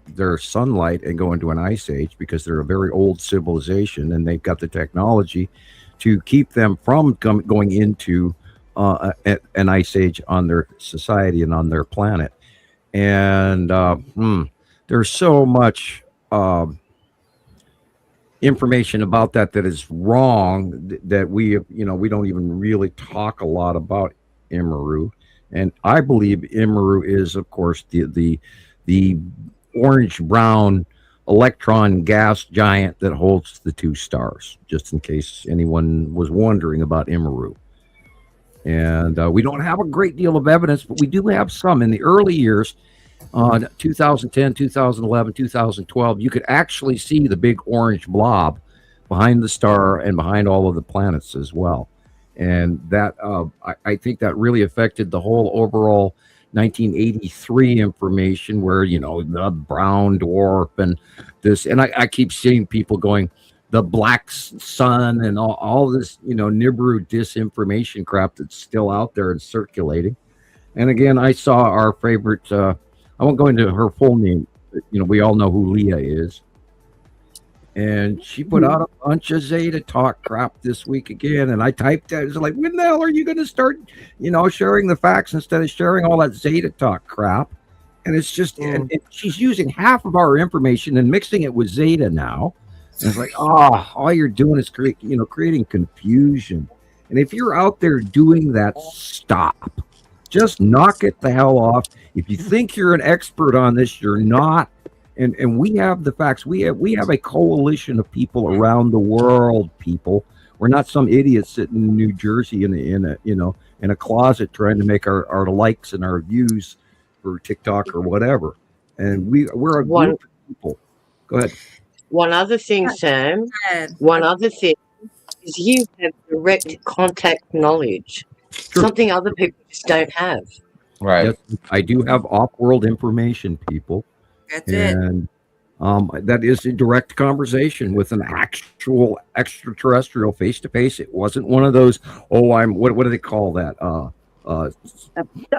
their sunlight and go into an ice age because they're a very old civilization and they've got the technology to keep them from going into an ice age on their society and on their planet. And there's so much information about that is wrong that we don't even really talk a lot about Imaru. And I believe Imaru is, of course, the orange brown electron gas giant that holds the two stars, just in case anyone was wondering about Imaru. And we don't have a great deal of evidence, but we do have some. In the early years, 2010, 2011, 2012, you could actually see the big orange blob behind the star and behind all of the planets as well. And that I think that really affected the whole overall 1983 information where, the brown dwarf and this. And I keep seeing people going, the black sun and all this, Nibiru disinformation crap that's still out there and circulating. And again, I saw our favorite, I won't go into her full name. We all know who Leah is. And she put out a bunch of Zeta talk crap this week again. And I typed that. It's like, when the hell are you going to start, sharing the facts instead of sharing all that Zeta talk crap? And it's just, and she's using half of our information and mixing it with Zeta now. And it's like, all you're doing is creating confusion. And if you're out there doing that, stop. Just knock it the hell off. If you think you're an expert on this, you're not. And we have the facts. We have a coalition of people around the world. People, we're not some idiot sitting in New Jersey in a closet trying to make our likes and our views for TikTok or whatever. And we're a group of people. Go ahead. One other thing, Sam. One other thing is you have direct contact knowledge. Sure. Something other people just don't have. Right. Yes, I do have off-world information, people. That's it. And that is a direct conversation with an actual extraterrestrial face-to-face. It wasn't one of those, what do they call that? I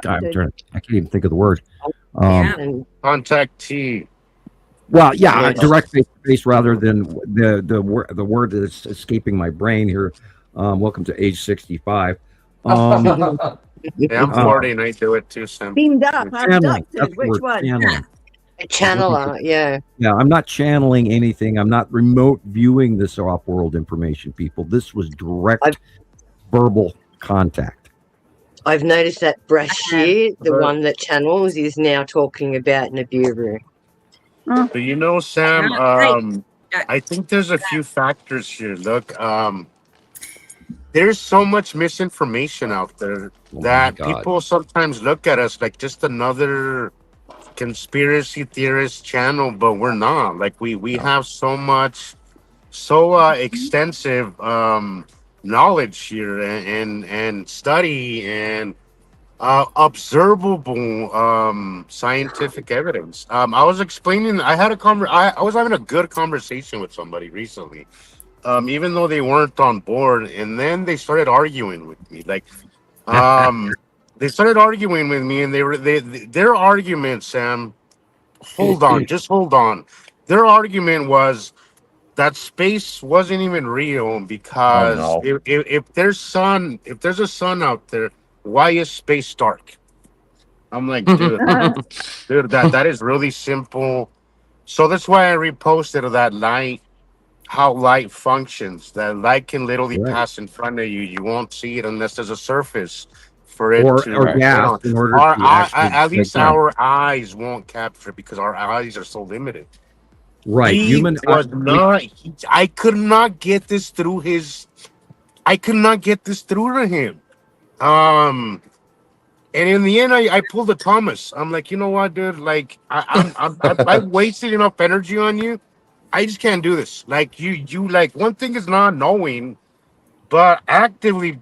can't even think of the word. Contactee. Well, yeah, direct face-to-face rather than the word that's escaping my brain here. Welcome to age 65. Yeah, I'm 40 and I do it too, Sam. Beamed up, abducted. Which one? Channeling. A channeler, yeah. Yeah, I'm not channeling anything. I'm not remote viewing this off-world information, people. This was direct verbal contact. I've noticed that Brashear, the one that channels, is now talking about Nibiru. But Sam, I think there's a few factors here. Look, there's so much misinformation out there that people sometimes look at us like just another conspiracy theorist channel, but we're not. Like we have so much, extensive knowledge here and study and observable scientific evidence. I was explaining. I was having a good conversation with somebody recently. even though they weren't on board. And then they started arguing with me. Like, they started arguing with me, and their argument, Sam. Hold on, just hold on. Their argument was that space wasn't even real Oh because no. if there's a sun out there, why is space dark? I'm like, dude, that is really simple. So that's why I reposted that light, how light functions. That light can literally Right. pass in front of you. You won't see it unless there's a surface for it Or to. Right. gas in order Our to actually at make least sense. our eyes won't capture it because our eyes are so limited. Right. He Human was not. I could not get this through his. I could not get this through to him. And in the end, I pulled a Thomas. I'm like, you know what, dude? Like, I wasted enough energy on you. I just can't do this. Like, you like one thing is not knowing, but actively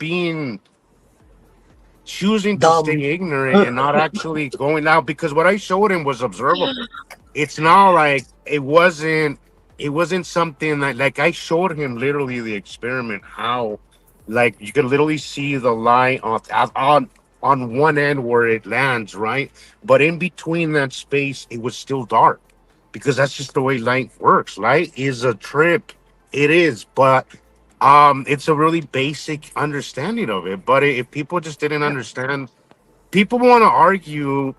choosing to Dumb. stay ignorant and not actually going out, because what I showed him was observable. It's not like it wasn't something that, like, I showed him literally the experiment, how like you could literally see the light on one end where it lands, right? But in between that space, it was still dark, because that's just the way light works. Light is a trip. It is, but it's a really basic understanding of it. But if people just didn't understand, people want to argue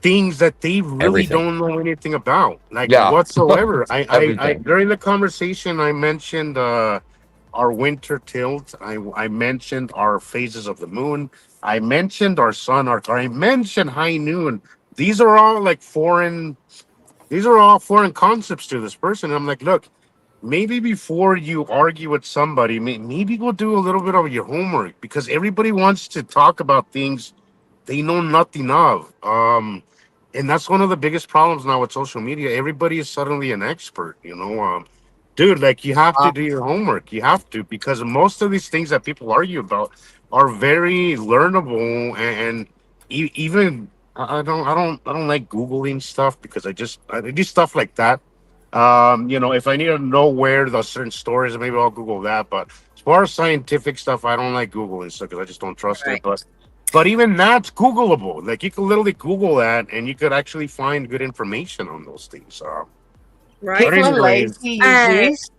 things that they really Everything. don't know anything about, like, Yeah. whatsoever. I Everything. during the conversation, I mentioned our winter tilt. I mentioned our phases of the moon. I mentioned our sun, I mentioned high noon. These are all like foreign. These are all foreign concepts to this person. I'm like, look, maybe before you argue with somebody, maybe go do a little bit of your homework, because everybody wants to talk about things they know nothing of. And that's one of the biggest problems now with social media. Everybody is suddenly an expert, you know. Dude, like, you have to do your homework. You have to, because most of these things that people argue about are very learnable, and even I don't like Googling stuff, because I do stuff like that. You know, if I need to know where the certain stories, maybe I'll Google that. But as far as scientific stuff, I don't like Googling stuff because I just don't trust it. But even that's Googleable. Like, you can literally Google that, and you could actually find good information on those things. Right. People are anyways, lazy. Yazis.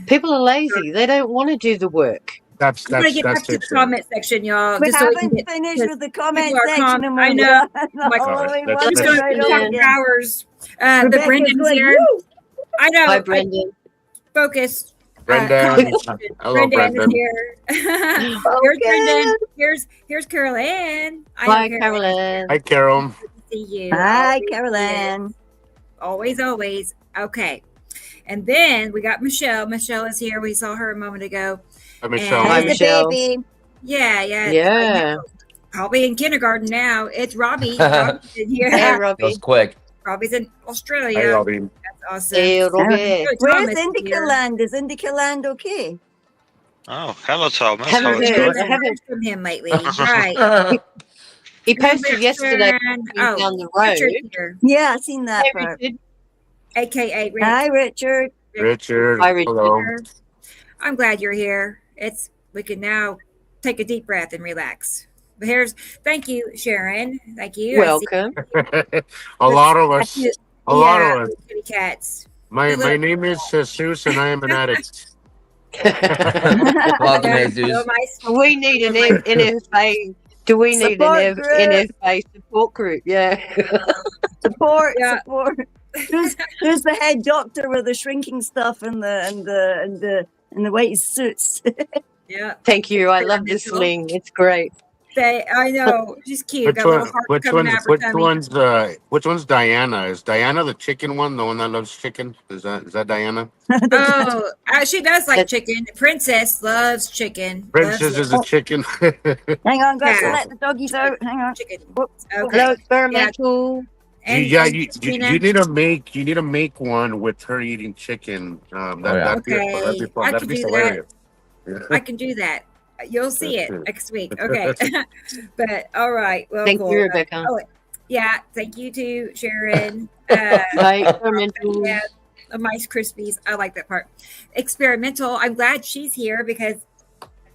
People are lazy. They don't want to do the work. That's I'm gonna get back to it. the comment section, y'all. We just so haven't can finished because with the comment people are section. And I we're know. like, Alright, we let's- want Just to let's- going right to on talk again. hours. The Rebecca's Brendan's going, here. "Woo!" I know. Hi, Brendan. Focus. Brendan. Comment section. Hello, Brendan is Brendan. here. Here's Brendan. Here's Carol Ann. Hi, Carolyn. Hi, Carol. Good to see you. Hi, Always Carolyn. Always. Okay. And then we got Michelle. Michelle is here. We saw her a moment ago. Hi, Michelle. Hi, There's the Michelle. baby. Yeah. Yeah. Probably in kindergarten now. It's Robbie. Robbie's in here. Hey, That Robbie. was quick. Robbie's in Australia. Hi, Robin. That's awesome. Hey, Robbie. Good, Where's Thomas is Indica here. Land? Is Indica Land okay? Oh, hello, Thomas. Haven't How is it heard. going? I haven't. From him lately. Right. He posted yesterday Oh, down the road. Richard here, Yeah, I seen that Hey, part. Richard. aka Rick. Hi, Richard. Richard. Hi, Richard. Hello. I'm glad you're here. We can now take a deep breath and relax. But thank you, Sharon. Thank you. Welcome. A lot of us. A lot of us. Kitty cats. My name is Jesus, and I am an addict. Welcome, Yeah, Jesus. so nice. We need an NFA. Do we need Support an group. NFA support group? Yeah. Support. Yeah. Who's the head doctor with the shrinking stuff and the white suits? Yeah. Thank you. I love this sling. It's great. I know. She's cute. Which Got a little one? heart Which coming one? out her tummy. Which one's Diana? Is Diana the chicken one? The one that loves chicken? Is that Diana? Oh, she does like That's- chicken. Princess loves chicken. Princess is a chicken. Hang on, got to Yeah. let the doggies out. Hang on. chicken. Whoops. Okay. Hello, experimental. And, you Tina? need to make one with her eating chicken. That'd be Okay. fun. I That'd can be do hilarious. I can do that. You'll see it That's it. next week. Okay. But all right. Well, Thank cool. you, Rebecca. Oh, yeah. Thank you too, Sharon. Hi, experimental. Yeah, Rice Krispies. I like that part. Experimental. I'm glad she's here because,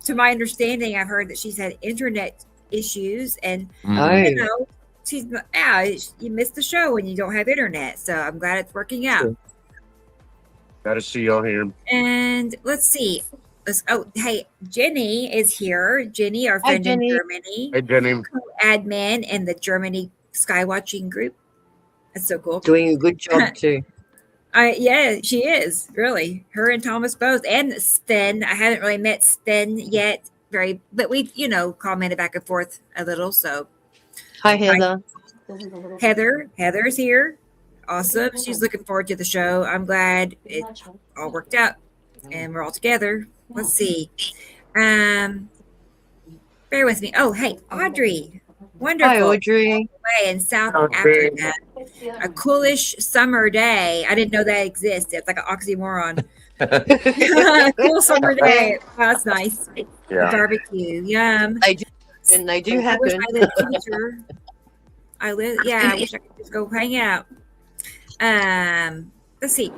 to my understanding, I've heard that she's had internet issues, and you know, you miss the show when you don't have internet. So I'm glad it's working out. Got to see y'all here. And let's see. Hey, Jenny is here. Jenny, our friend in Germany. Hey, Jenny. Admin in the Germany Skywatching group. That's so cool. Doing a good job too. Yeah, she is really. Her and Thomas both, and Sten. I haven't really met Sten yet, but we've commented back and forth a little. So, hi Heather. Heather's here. Awesome. She's looking forward to the show. I'm glad it all worked out, and we're all together. Let's see. Bear with me. Oh, hey, Audrey. Wonderful. Hi, Audrey. In South Africa. A coolish summer day. I didn't know that existed. It's like an oxymoron. Cool summer day. Oh, that's nice. Yeah. Barbecue. Yum. They do happen. I wish I could just go hang out. Let's see.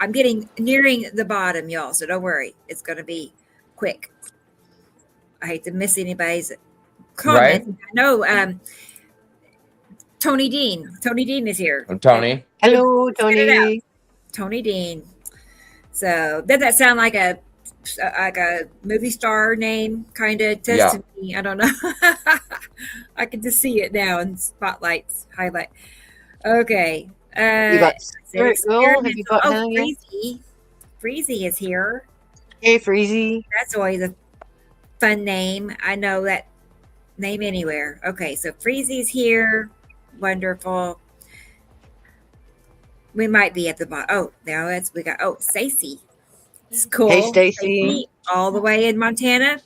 I'm nearing the bottom, y'all, so don't worry. It's going to be quick. I hate to miss anybody's comments. Right. No, Tony Dean. Tony Dean is here. I'm Tony. Hello, Tony. Tony Dean. So, does that sound like a movie star name kind of to me? I don't know. I can just see it now in spotlights, highlight. Okay. You got Spirit Girl. Have you got Freezy. Freezy is here. Hey, Freezy. That's always a fun name. I know that name anywhere. Okay, so Freezy's here. Wonderful. We might be at the bottom. Oh, now we got Stacy. It's cool. Hey, Stacy. All the way in Montana.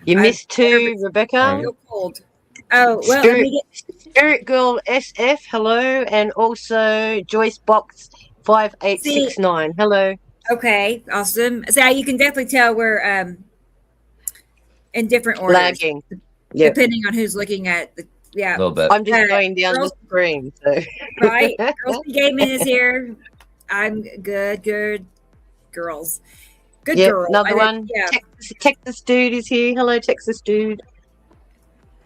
You missed two, Rebecca. So cold. Oh, well, Spirit Girl SF, hello, and also Joyce Box 5869. Hello. Okay, awesome. So you can definitely tell we're in different orders. Lagging. Depending on who's looking at the a little bit. I'm just going down the screen. So. Right. Girls Gaming is here. I'm good girls. Good girl. Another one. Yeah. Texas Dude is here. Hello, Texas Dude.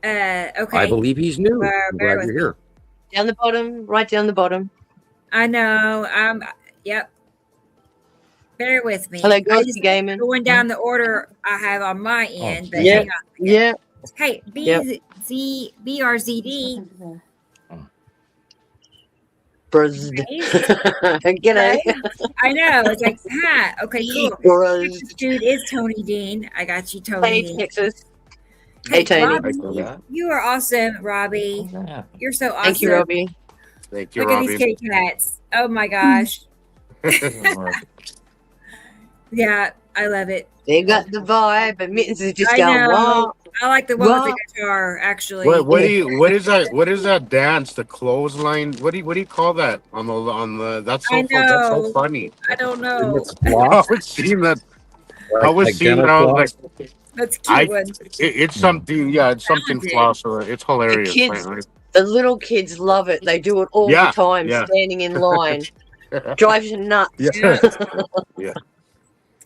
Okay. I believe he's new. I'm glad you're here. Down the bottom, right down the bottom. I know. Yep. Bear with me. Hello, Girls Gaming. Going down the order I have on my end. But hang on. Yeah. Hey, BRZD. G'day. I know. It's like, okay, cool. Dude is Tony Dean. I got you, Tony Dean. Texas. Hey, Tony. You are awesome, Robbie. You're so awesome. Thank you, Robbie. Thank you, Look at these kitty cats. Oh, my gosh. Yeah, I love it. They got the vibe, but Mittens is just going, wow. I like the one with the guitar, actually. What is that dance? The clothesline? What do you call that on the? That's so funny. I don't know. I was seeing that. I was like, that's cute. It's something. Yeah, it's something floss. It's hilarious. The little kids love it. They do it all the time, standing in line. Drives you nuts. Yeah.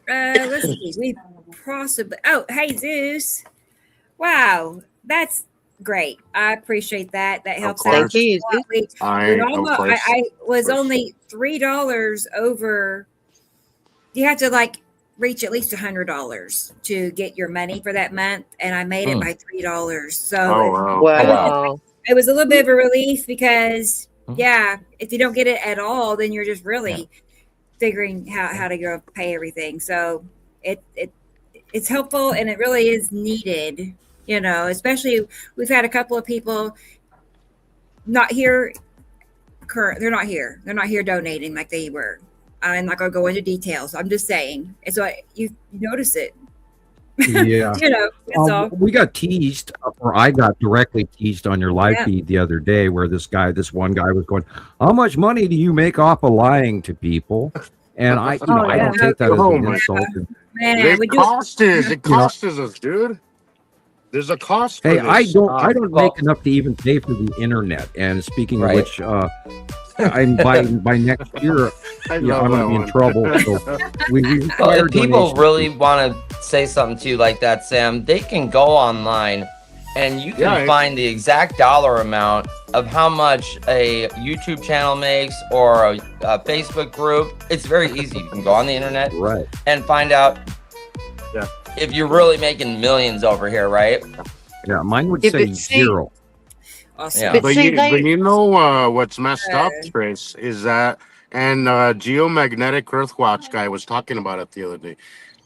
Let's see. We possibly. Oh, hey Zeus! Wow, that's great. I appreciate that. That helps out. Thank you. I was only $3 over. You have to reach at least $100 to get your money for that month, and I made it by $3. So wow. It was a little bit of a relief because if you don't get it at all, then you're just really figuring how to go pay everything. So it's helpful, and it really is needed, especially we've had a couple of people not here. They're not here donating like they were. I'm not going to go into details. I'm just saying. And so you notice it. Yeah. That's all. We got teased, or I got directly teased on your live feed the other day where this one guy was going, how much money do you make off of lying to people? And I don't take that as an insult. Man, it costs us, dude. There's a cost. Hey, I don't make enough to even pay for the internet. And speaking of which, by next year, I'm going to be in trouble. So we well, if people really want to say something to you like that, Sam, they can go online and you can find the exact dollar amount of how much a YouTube channel makes or a Facebook group. It's very easy. You can go on the internet and find out if you're really making millions over here, right? Yeah, mine would say zero. Awesome. Yeah. But you know what's messed up, Chris, is that, and Geomagnetic Earthwatch guy was talking about it the other day.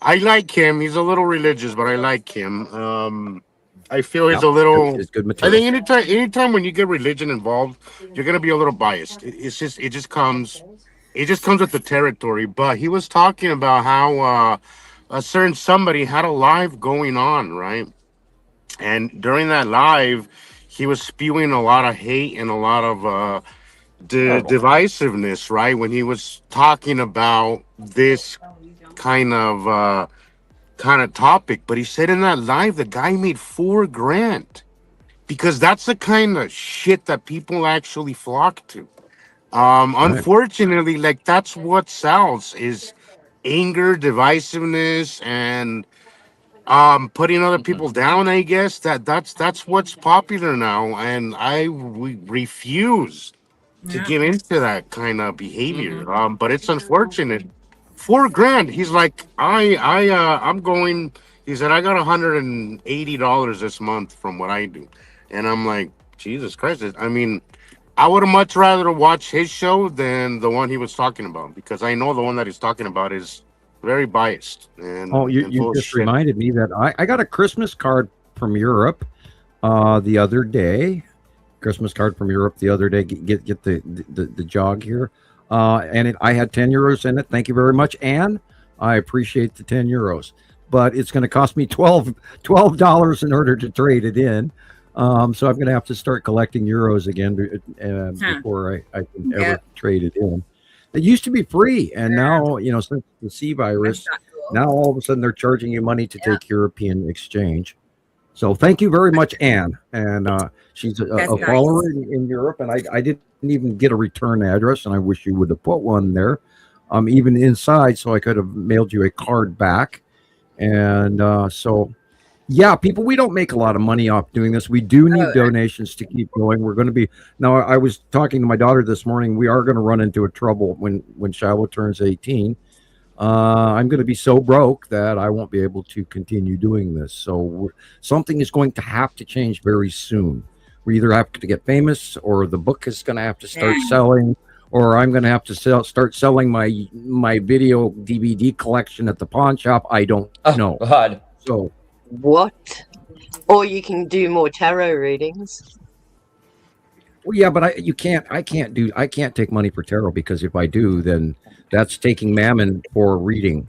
I like him. He's a little religious, but I like him. I feel he's a little. It's good I material. think anytime when you get religion involved, you're gonna be a little biased. It just comes with the territory. But he was talking about how a certain somebody had a live going on, right? And during that live, he was spewing a lot of hate and a lot of divisiveness, right? When he was talking about this kind of topic. But he said in that live, the guy made $4,000 because that's the kind of shit that people actually flock to. Unfortunately, like that's what sells is anger, divisiveness, and putting other people down. I guess that's what's popular now, and we refuse to get into that kind of behavior. But it's unfortunate. $4,000. He's like, I'm going. He said, I got $180 this month from what I do, and I'm like, Jesus Christ. I mean, I would have much rather watch his show than the one he was talking about, because I know the one that he's talking about is very biased. And you just reminded me that I got a Christmas card from Europe the other day. Christmas card from Europe the other day. Get the jog here. And I had 10 euros in it. Thank you very much, Anne. I appreciate the 10 euros. But it's going to cost me $12 in order to trade it in. So I'm going to have to start collecting euros again before I can ever trade it in. It used to be free, and now, since the C virus, now all of a sudden they're charging you money to take European exchange. So thank you very much, Anne. And she's a follower in Europe, and I didn't even get a return address, and I wish you would have put one there, even inside, so I could have mailed you a card back. And people, we don't make a lot of money off doing this. We do need donations to keep going. We're going to be now. I was talking to my daughter this morning. We are going to run into a trouble when Shiloh turns 18. I'm going to be so broke that I won't be able to continue doing this. So something is going to have to change very soon. We either have to get famous, or the book is going to have to start selling, or I'm going to have to start selling my video DVD collection at the pawn shop. I don't know. God. So what? Or you can do more tarot readings. Well, yeah, but I can't take money for tarot, because if I do, then that's taking mammon for reading.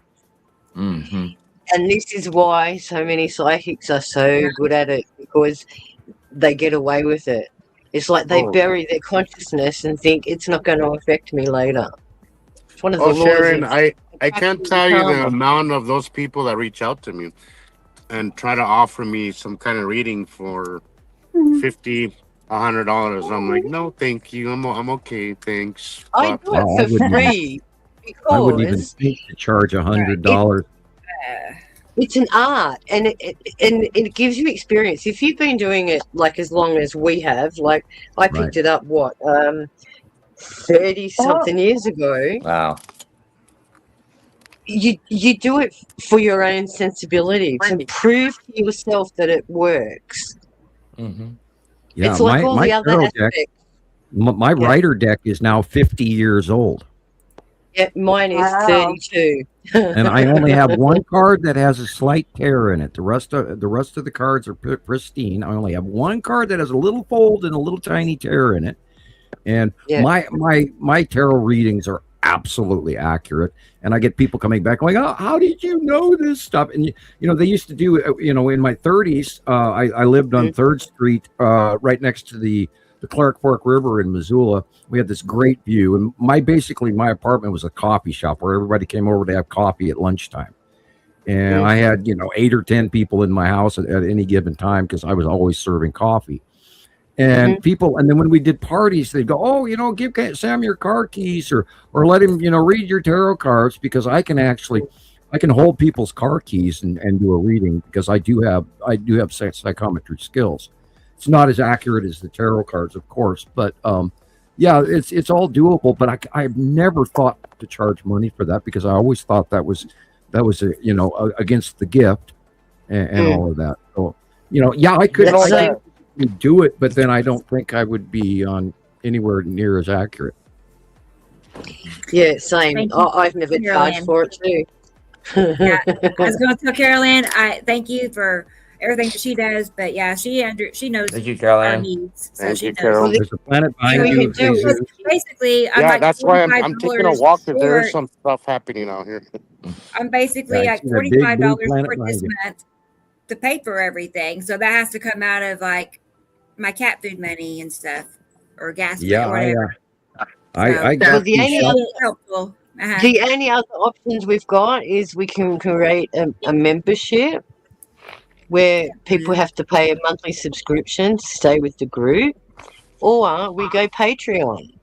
Mm-hmm. And this is why so many psychics are so good at it, because they get away with it. It's like they bury their consciousness and think it's not going to affect me later. It's one of the laws. Sharon, I can't tell you the amount of those people that reach out to me and try to offer me some kind of reading for $50, $100. I'm like, no, thank you. I'm okay, thanks. I do it for free. I wouldn't even think to charge $100. It's an art, and it gives you experience. If you've been doing it like as long as we have, like I picked it up 30 something years ago. Wow. You do it for your own sensibility, to prove to yourself that it works. Mm-hmm. Yeah, it's like all the other aspects. My writer deck is now 50 years old. Yeah, mine is 32. And I only have one card that has a slight tear in it. The rest of the cards are pristine. I only have one card that has a little fold and a little tiny tear in it. And my tarot readings are absolutely accurate. And I get people coming back going, "Oh, how did you know this stuff?" And they used to do, in my 30s, I lived on 3rd Street, right next to the Clark Fork River in Missoula. We had this great view, and my apartment was a coffee shop where everybody came over to have coffee at lunchtime. And I had 8 or 10 people in my house at any given time, because I was always serving coffee. And people, and then when we did parties, they'd go, "Oh, give Sam your car keys, or let him, read your tarot cards, because I can hold people's car keys and do a reading, because I do have psychometry skills. It's not as accurate as the tarot cards, of course, but yeah, it's all doable. But I've never thought to charge money for that, because I always thought that was against the gift and all of that. So yeah, I could do it, but then I don't think I would be on anywhere near as accurate. Yeah, same. I've never charged for it too. Yeah, I was going to tell Carolyn, I thank you for everything that she does, but yeah, she knows Thank you, Caroline. our needs, so Thank she you, knows. Carol. There's a planet behind you. Basically, I'm Yeah, like that's why I'm taking a $45 walk, because short. there's some stuff happening out here. I'm basically Yeah, I like see that big blue $45 planet short behind this you. month to pay for everything, so that has to come out of like my cat food money and stuff, or gas money, or whatever. I So got the only other, helpful. the only other options we've got is we can create a membership where people have to pay a monthly subscription to stay with the group, or we go Patreon.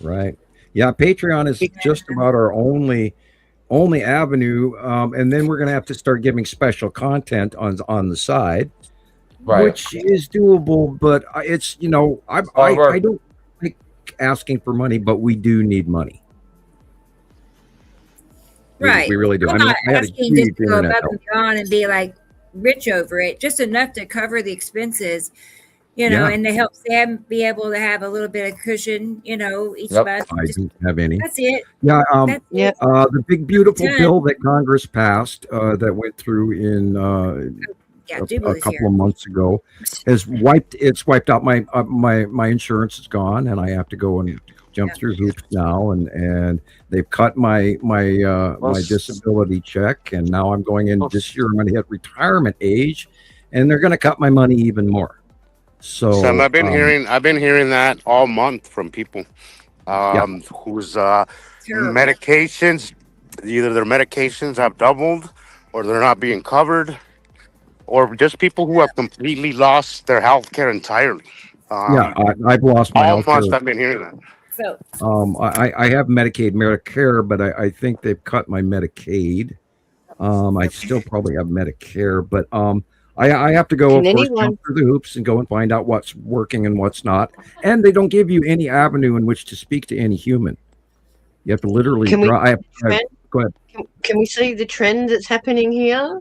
Right. Yeah, Patreon is just about our only avenue, and then we're going to have to start giving special content on the side, which is doable. But it's I don't like asking for money, but we do need money. Right. We really do. I'm I mean, not I had a asking just huge to go internet above and beyond and be like rich over it, just enough to cover the expenses, Yeah. and to help Sam be able to have a little bit of cushion, each Yep. month. I don't have any. That's it. Yeah. That's it. The big beautiful Done. bill that Congress passed that went through in a couple of months ago has wiped out my insurance is gone, and I have to go and jump through hoops now, and they've cut my disability check, and now I'm going in this year. I'm going to hit retirement age, and they're going to cut my money even more. So Sam, I've been hearing that all month from people whose medications, either their medications have doubled, or they're not being covered, or just people who have completely lost their health care entirely. I've lost my all health care. months. I've been hearing that. So I have Medicaid, Medicare, but I think they've cut my Medicaid. I still probably have Medicare, but I have to go, of course, jump through the hoops and go and find out what's working and what's not. And they don't give you any avenue in which to speak to any human. You have to literally go ahead. Can we see the trend that's happening here?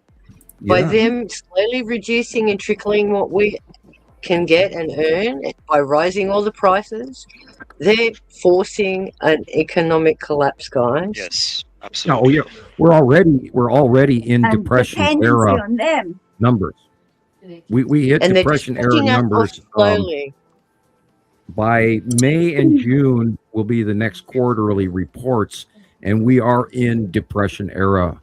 By them slowly reducing and trickling what we can get and earn by rising all the prices, they're forcing an economic collapse, guys. Yes, absolutely. No, we're already in depression era on them. numbers. We hit And depression they're era picking up numbers slowly. by May and June will be the next quarterly reports, and we are in depression era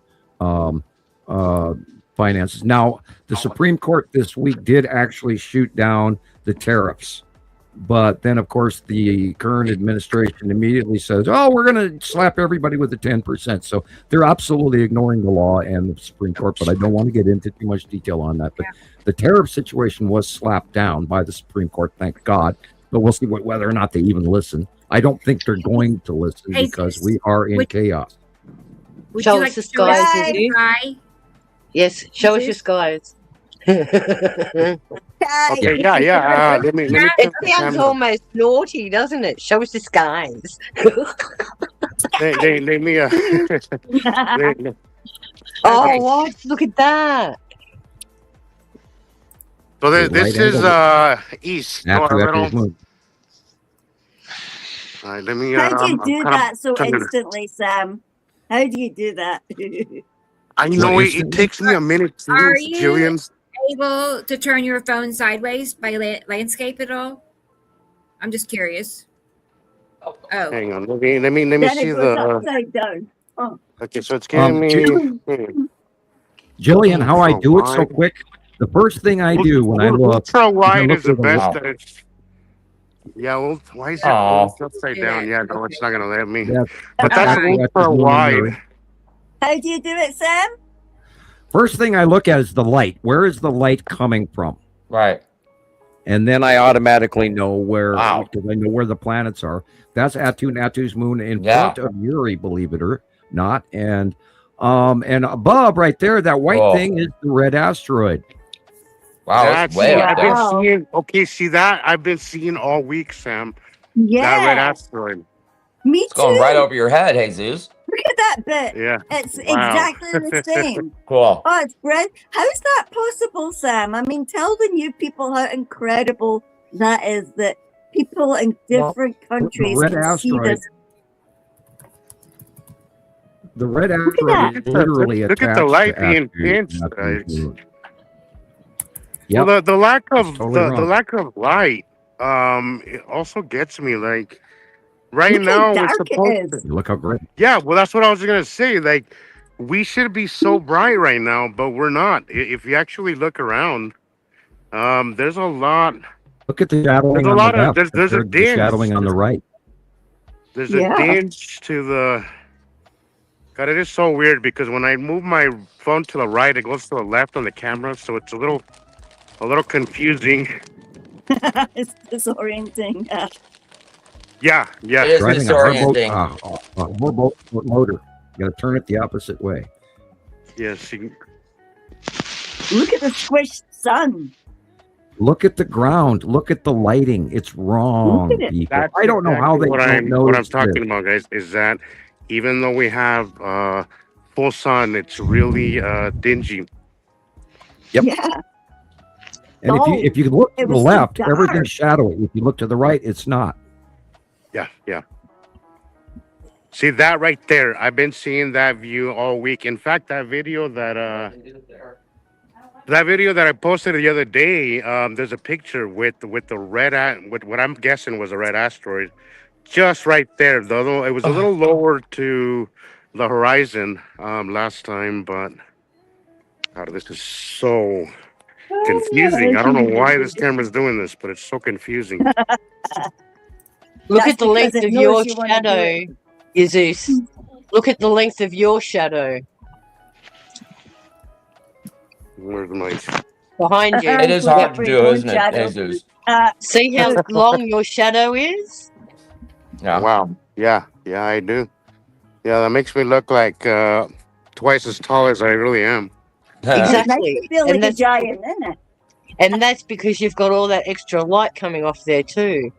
finances. Now, the Supreme Court this week did actually shoot down the tariffs, but then, of course, the current administration immediately says, "Oh, we're going to slap everybody with the 10%." So they're absolutely ignoring the law and the Supreme Court. But I don't want to get into too much detail on that. But the tariff situation was slapped down by the Supreme Court, thank God. But we'll see whether or not they even listen. I don't think they're going to listen because we are in chaos. Show us the skies, yes, show us your skies. Okay, let me it sounds almost naughty, doesn't it? Show us the skies. Oh, what? Look at that. So this is east. All right, let me. How do you do that so instantly, Sam? How do you do that? I know it takes me a minute too, Gillian. Able to turn your phone sideways by landscape at all? I'm just curious. Oh, hang on. Let me see the upside down. Oh. Okay, so it's giving me. Jillian, how I do it so quick? The first thing I do when I look, ultra wide is the best. Yeah, well, why is it upside down? Yeah, no, it's not gonna let me. But that's ultra wide. How do you do it, Sam? First thing I look at is the light. Where is the light coming from? Right. and then I automatically know where, Wow. because I know where the planets are. That's Natu's moon in front of Uri, believe it or not, and above right there, that white thing is the red asteroid. Wow, that's way up there. See that I've been seeing all week, Sam. Yeah. That red asteroid. Me It's going too. right over your head, Jesus. Look at that bit. Yeah. It's exactly the same. Cool. Oh, it's red. How's that possible, Sam? I mean, tell the new people how incredible that is, that people in different countries can see this. The red asteroid is literally look at the light being pinched. Yep. Well, the lack of totally the lack of light it also gets me. Like right Look now, how dark we're supposed it is. Look how great. Yeah, well, that's what I was gonna say. Like we should be so bright right now, but we're not. If you actually look around, there's a lot. Look at the shadowing There's a on lot the of left. there's a The dinge. shadowing on the right. There's a dinge to the. God, it is so weird because when I move my phone to the right, it goes to the left on the camera, so it's a little confusing. It's disorienting. Yeah. It is Driving disorienting. a motorboat motor. You got to turn it the opposite way. Yes. Look at the squished sun. Look at the ground. Look at the lighting. It's wrong. Look at it. People. That's I don't know how they don't know what I'm talking about, guys. Is that even though we have full sun, it's really dingy. Yep. Yeah. And if you look to it the was so left, dark. everything's shadowy. If you look to the right, it's not. Yeah. See that right there? I've been seeing that view all week. In fact, that video that I posted the other day, there's a picture with the with what I'm guessing was a red asteroid, just right there. Though it was a little lower to the horizon last time, but God, this is so confusing. I don't know why this camera's doing this, but it's so confusing. Look That's at the because length it of knows your you wanna do shadow, Jesus. Look at the length of your shadow Where's my? behind you. It is hard to do, isn't it, Jesus? See how long your shadow is? Yeah. Wow. Yeah, I do. Yeah, that makes me look like twice as tall as I really am. Exactly. Makes you feel like a giant, isn't it? And that's because you've got all that extra light coming off there too.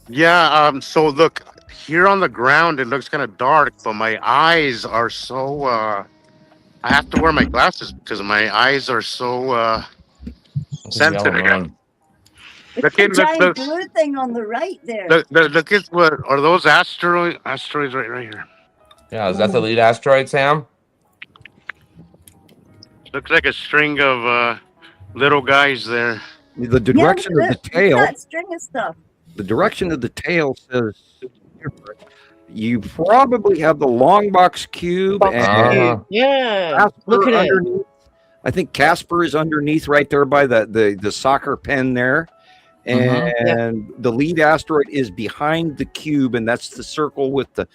Yeah, so look, here on the ground it looks kind of dark, but my eyes are so I have to wear my glasses because my eyes are so sensitive. Look at the giant blue thing on the right there. Look at what are those asteroids right here. Yeah, is that the lead asteroid, Sam? Looks like a string of little guys there. The direction of the tail. That string of stuff. The direction of the tail says you probably have the long box cube and yeah. Look at it. I think Casper is underneath right there by the soccer pen there. And the lead asteroid is behind the cube, and that's the circle with the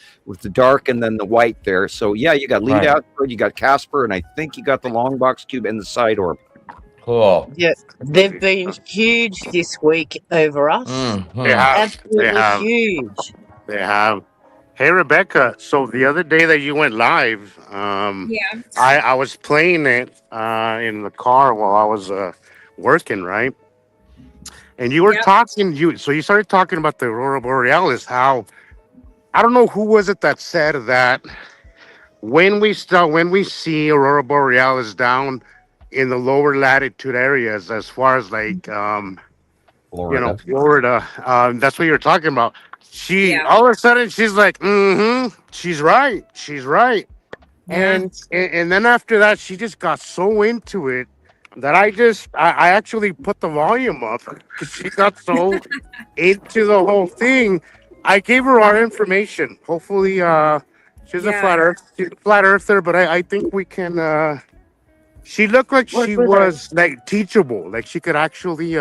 dark and then the white there. So yeah, you got lead asteroid, you got Casper, and I think you got the long box cube and the side orb. Cool. Yeah, they've been huge this week over us. They have. Absolutely huge. They have. Hey Rebecca, so the other day that you went live, I was playing it in the car while I was working, right? And you were talking, you started talking about the Aurora Borealis, how, I don't know who was it that said that when we see Aurora Borealis down in the lower latitude areas, as far as like, Florida, that's what you're talking about. All of a sudden she's like, she's right. And then after that, she just got so into it that I actually put the volume up because she got so into the whole thing. I gave her our information. Hopefully, she's a flat earther, but I think we can. She looked like she was like teachable, like she could actually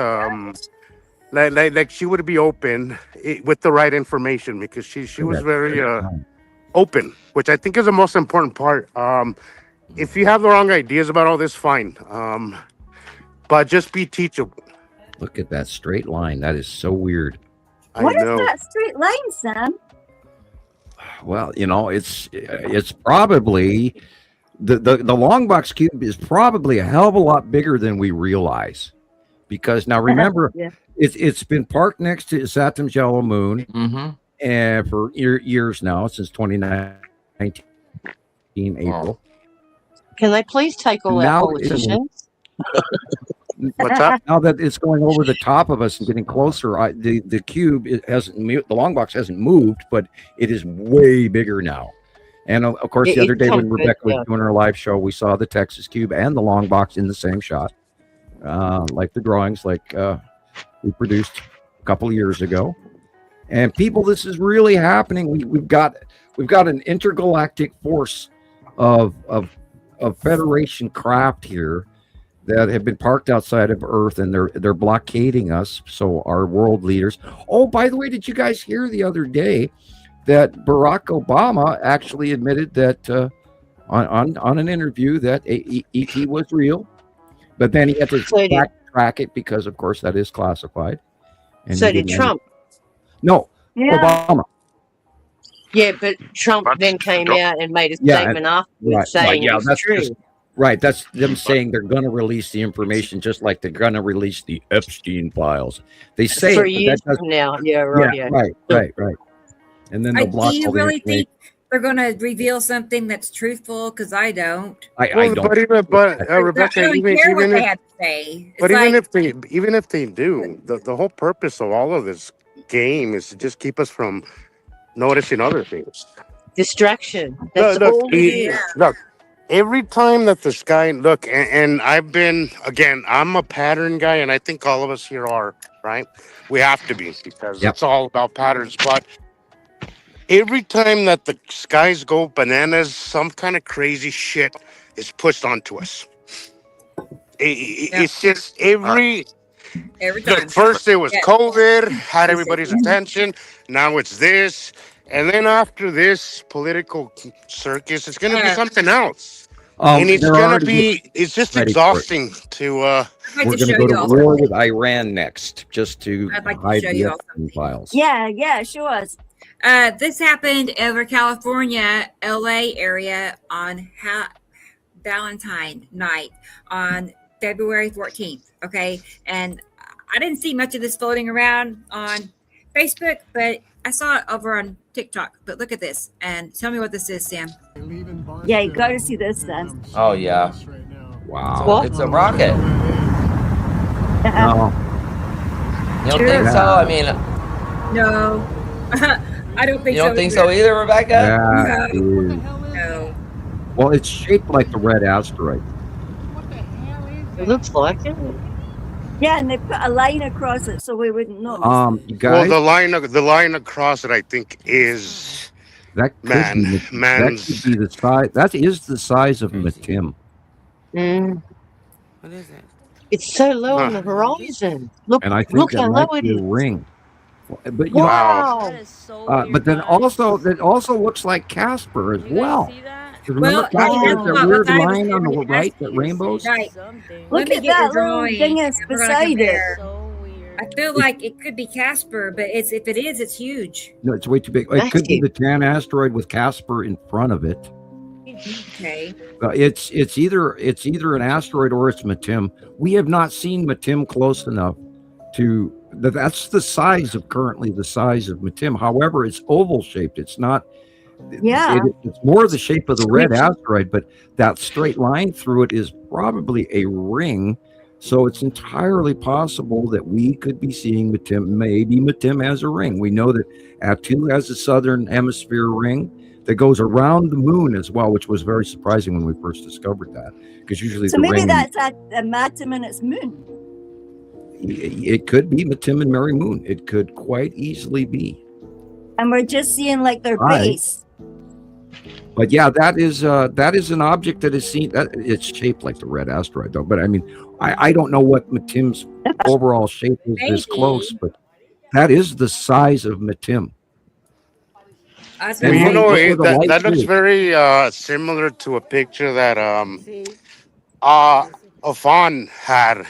like she would be open with the right information because she was very open, which I think is the most important part. If you have the wrong ideas about all this, fine. But just be teachable. Look at that straight line. That is so weird. What is that straight line, Sam? Well, it's probably the long box cube is probably a hell of a lot bigger than we realize, because now remember, it's been parked next to Saturn's yellow moon and for years now, since 2019 April. Can they please take all our politicians? What's up? Now that it's going over the top of us and getting closer, the cube the long box hasn't moved, but it is way bigger now. And of course, the other day when Rebecca was doing her live show, we saw the Texas cube and the long box in the same shot, like the drawings, we produced a couple of years ago. And people, this is really happening. We've got an intergalactic force of Federation craft here that have been parked outside of Earth, and they're blockading us. So our world leaders. Oh, by the way, did you guys hear the other day that Barack Obama actually admitted that on an interview that ET was real, but then he had to backtrack it because, of course, that is classified. And so did Trump? No, Obama. Yeah, but Trump then came out and made a statement afterwards saying it was true. Right, that's them saying they're going to release the information, just like they're going to release the Epstein files. They say for years from now. Right. And then they'll block. Do you really think they're going to reveal something that's truthful? Because I don't. I don't. But Rebecca, even if they do, the whole purpose of all of this game is to just keep us from noticing other things. Distraction. That's all it is. Look. Every time that the sky, and I've been, again, I'm a pattern guy, and I think all of us here are, right? We have to be, because it's all about patterns. But every time that the skies go bananas, some kind of crazy shit is pushed onto us. It's just every time. Look, first it was COVID, had everybody's attention. Now it's this. And then after this political circus, it's going to be something else. And it's going to be, it's just exhausting to... We're going to go to war with Iran next, just to hide the Epstein files. Yeah, sure. This happened over California, LA area on Valentine night on February 14th, okay? And I didn't see much of this floating around on Facebook, but I saw it over on TikTok. But look at this and tell me what this is, Sam. Yeah, you got to see this, Sam. Oh yeah! Wow, what? It's a rocket. No. You don't think so? I mean, no, I don't think. You don't think so either, Rebecca? No. Well, it's shaped like the red asteroid. It looks like it. Yeah, and they put a line across it so we wouldn't know. You guys, well, the line across it, I think, is that could be the size. That is the size of Matim. What is it? It's so low on the horizon. Look, and I think that might be a ring. But you know, but then also that also looks like Casper as well. Remember that weird line on the right that rainbows? Right. Look at that little thing beside it. I feel like it could be Casper, but if it is, it's huge. No, it's way too big. It could be the Tan asteroid with Casper in front of it. Okay. It's either an asteroid or it's Matim. We have not seen Matim close enough to that's the size of Matim. However, it's oval shaped. It's not. It's more the shape of the red asteroid, but that straight line through it is probably a ring. So it's entirely possible that we could be seeing Matim. Maybe Matim has a ring. We know that Atu has a southern hemisphere ring that goes around the moon as well, which was very surprising when we first discovered that. Because usually that's at Matim and its moon. It could be Matim and Mary Moon. It could quite easily be. And we're just seeing like their base. But yeah, that is an object that is seen. That it's shaped like the red asteroid, though. But I mean, I don't know what Matim's overall shape is this close, but that is the size of Matim. And you know, that looks very similar to a picture that Afan had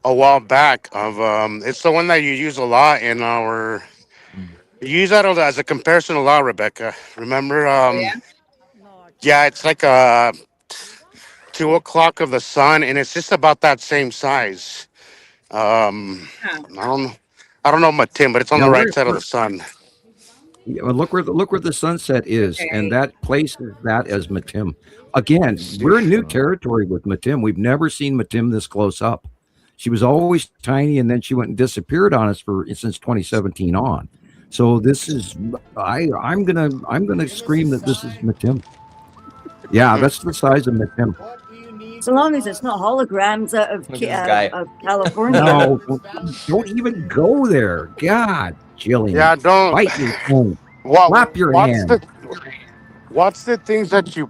a while back of it's the one that you use a lot in our. You use that as a comparison a lot, Rebecca. Remember? Yeah, it's like 2 o'clock of the sun, and it's just about that same size. Huh. I don't know my Tim, but it's on Yeah, the right side of the sun. yeah, well, look where the sunset is, and Okay. that places that as Matim. Again, Let's we're in see. new territory with Matim. We've never seen Matim this close up. She was always tiny, and then she went and disappeared on us since 2017 on. So this is I'm gonna scream that this is Matim. Yeah, that's the size of Matim. So long as it's not holograms out of, Look at this guy. of California. No, don't even go there. God, Gillian, Yeah, don't. bite your tongue, What? flap your hand. What's the things that you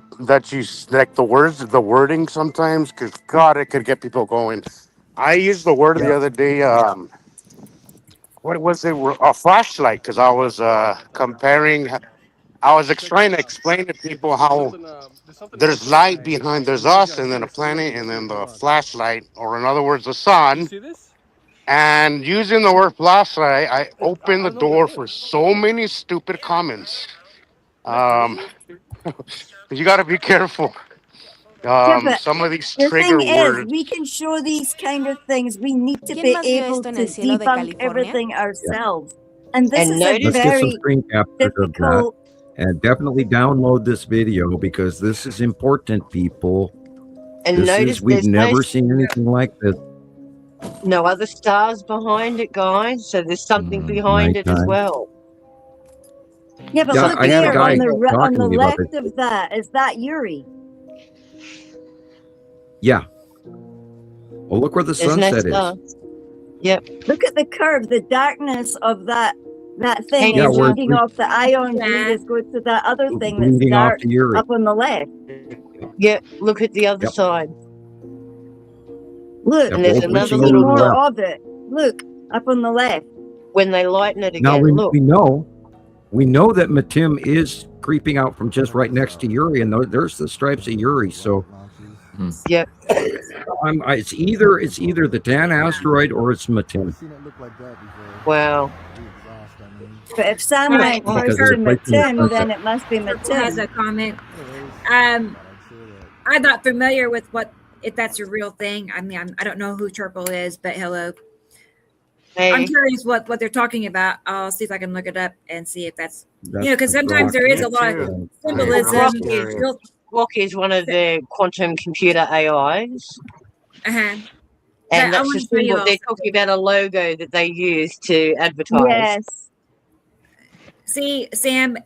like the words, the wording sometimes? Because God, it could get people going. I used the word the Yeah. other day. What was it? A flashlight. Because I was comparing. I was trying to explain to people how there's light behind, there's us, and then a planet, and then the flashlight, or in other words, the sun. And using the word flashlight, I opened the door for so many stupid comments. You got to be careful. Yeah, but Some of these the trigger thing is, words. we can show these kind of things. We need to ¿Quién be más vio able esto en to el cielo de debunk California? everything ourselves. And this And is a notice- Let's get some very screen captures of that, difficult. and definitely download this video because this is important, people. And This notice is we've there's never seen anything like this. no other stars behind it, guys. So there's something behind it as Nighttime. well. Yeah, but Yeah, look I had a there guy on talking to the me about left it. of that. Is that Yuri? Yeah. Well, look where the There's no sunset is. star. Yep. Look at the curve, the darkness of that thing Yeah, is we're- leading off the ion Yeah. leaders go to that other thing that's Leading off dark to Yuri. up on the left. Yep. Look at the other Yep. side. Look, And there's both another reaching see little over the more dot. left. of it. Look, up on the left. When they lighten it Now again, look. we know that Matim is creeping out from just right next to Yuri, and there's the stripes of Yuri. So Yep. it's either the Tan asteroid or it's Matim. Wow. But if Sam Right. went first Because to they're placing the Matin, sunset. then it must be Purple has Matin. a comment. I'm not familiar with if that's a real thing. I mean, I don't know who Churple is, but hello. I'm Hey. curious what they're talking about. I'll see if I can look it up and see if that's That's because the sometimes there is a Me lot of too. symbolism. Yeah. Real- Quark is one of the quantum computer AIs. uh-huh. But And I that's wanna the tell you symbol. They're also- talking about a logo that they use to advertise. Yes. See, Sam,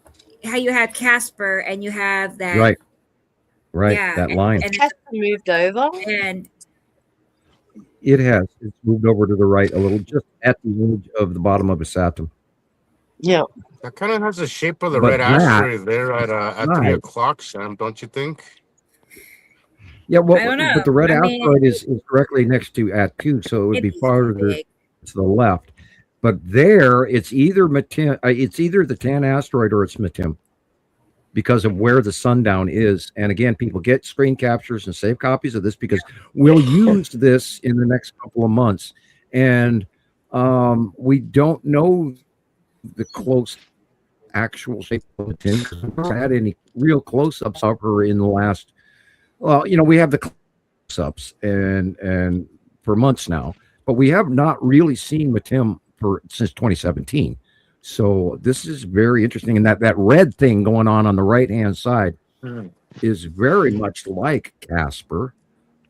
how you have Casper and you have that. Right. Yeah, That line. and Casper moved over. and It has. It's moved over to the right a little, just at the edge of the bottom of a Saturn. Yeah. That kind of has the shape of the But red that- asteroid there at Right. 3 o'clock, Sam. Don't you think? Yeah, well, I don't know. but the red I mean, asteroid is directly next to at 2, so it would be it's farther big. to the left. But there, it's either the Tan asteroid or it's Matim because of where the sundown is. And again, people get screen captures and save copies of this because we'll use this in the next couple of months. And we don't know the close actual shape of Matim because we've never had any real close-ups of her in the last. Well, we have the close-ups and for months now, but we have not really seen Matim since 2017. So this is very interesting, and that red thing going on the right-hand side is very much like Casper,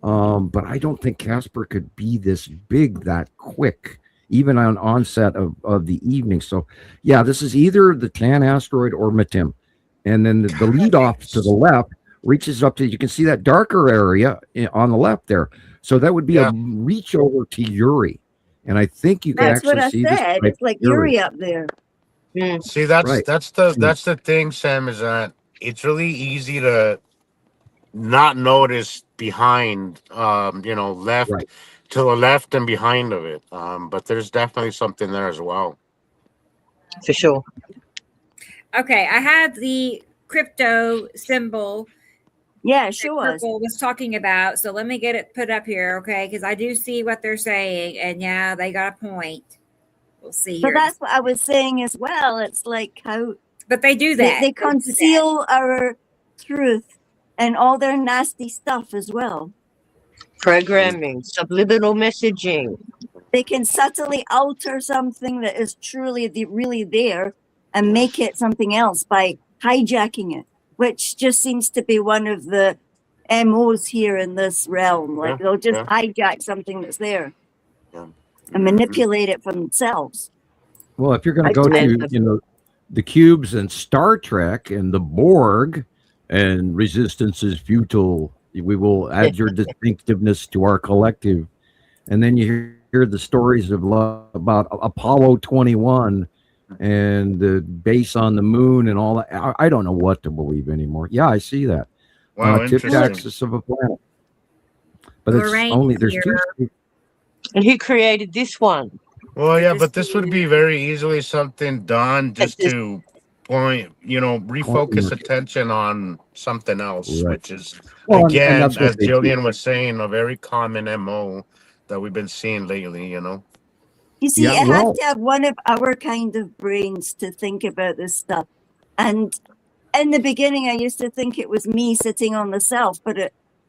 but I don't think Casper could be this big that quick, even on onset of the evening. So, yeah, this is either the Tan asteroid or Matim, and then the lead off to the left reaches up to, you can see that darker area on the left there. So that would be a reach over to Yuri. And I think you can That's what actually I see said. this It's like Yuri up there. See, that's Right. that's the thing, Sam, is that it's really easy to not notice behind, left Right. to the left and behind of it. But there's definitely something there as well. For sure. Okay, I have the crypto symbol Yeah, show us. Purple was talking about. So let me get it put up here, okay? Because I do see what they're saying, and yeah, they got a point. We'll see here. But that's what I was saying as well. It's like how. But they do that. They conceal our truth and all their nasty stuff as well. Programming, subliminal messaging. They can subtly alter something that is truly really there and make it something else by hijacking it, which just seems to be one of the MOs here in this realm. Like they'll just hijack something that's there and manipulate it for themselves. Well, if you're going to go to, the cubes and Star Trek and the Borg and resistance is futile, we will add your distinctiveness to our collective. And then you hear the stories of about Apollo 21 and the base on the moon and all that. I don't know what to believe anymore. Yeah, I see that. Wow, tip axis of a planet. But it's only there's two. And who created this one? Well, yeah, but this would be very easily something done just to refocus attention on something else, which is, again, as Gillian was saying, a very common MO that we've been seeing lately, You see, it has to have one of our kind of brains to think about this stuff. And in the beginning, I used to think it was me sitting on the shelf,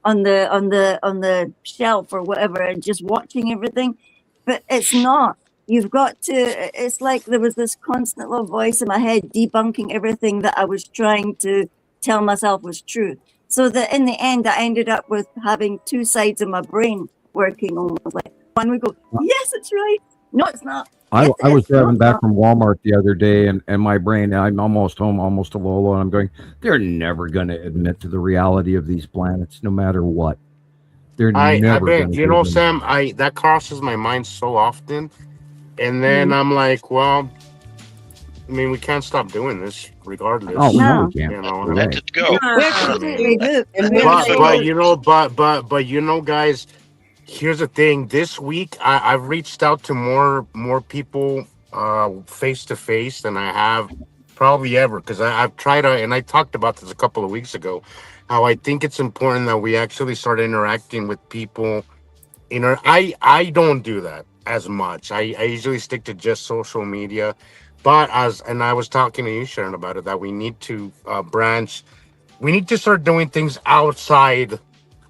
on the shelf or whatever, and just watching everything. But it's not. You've got to. It's like there was this constant little voice in my head debunking everything that I was trying to tell myself was true. So that in the end, I ended up with having two sides of my brain working almost like one would go, yes, it's right. No, it's not. I was driving back from Walmart the other day, and my brain, I'm almost home, almost to Lolo, and I'm going, they're never going to admit to the reality of these planets, no matter what. They're never going to. Sam, that crosses my mind so often. And then I'm like, well, I mean, we can't stop doing this regardless. Oh, no, we can't. Let it go. But guys, here's the thing. This week, I've reached out to more people face to face than I have probably ever, because I've tried and I talked about this a couple of weeks ago, how I think it's important that we actually start interacting with people. I don't do that as much. I usually stick to just social media, but I was talking to you, Sharon, about it, that we need to branch. We need to start doing things outside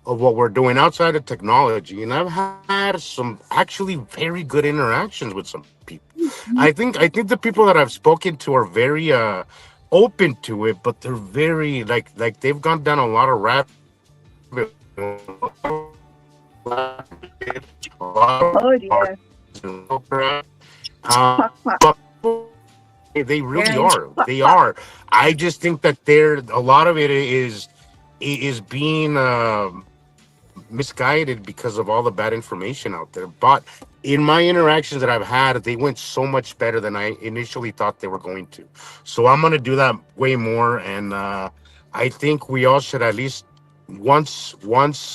of what we're doing, outside of technology. And I've had some actually very good interactions with some people. I think the people that I've spoken to are very open to it, but they're very like they've gone down a lot of rabbit. They really are. They are. I just think that a lot of it is being misguided because of all the bad information out there. But in my interactions that I've had, they went so much better than I initially thought they were going to. So I'm going to do that way more. And I think we all should at least once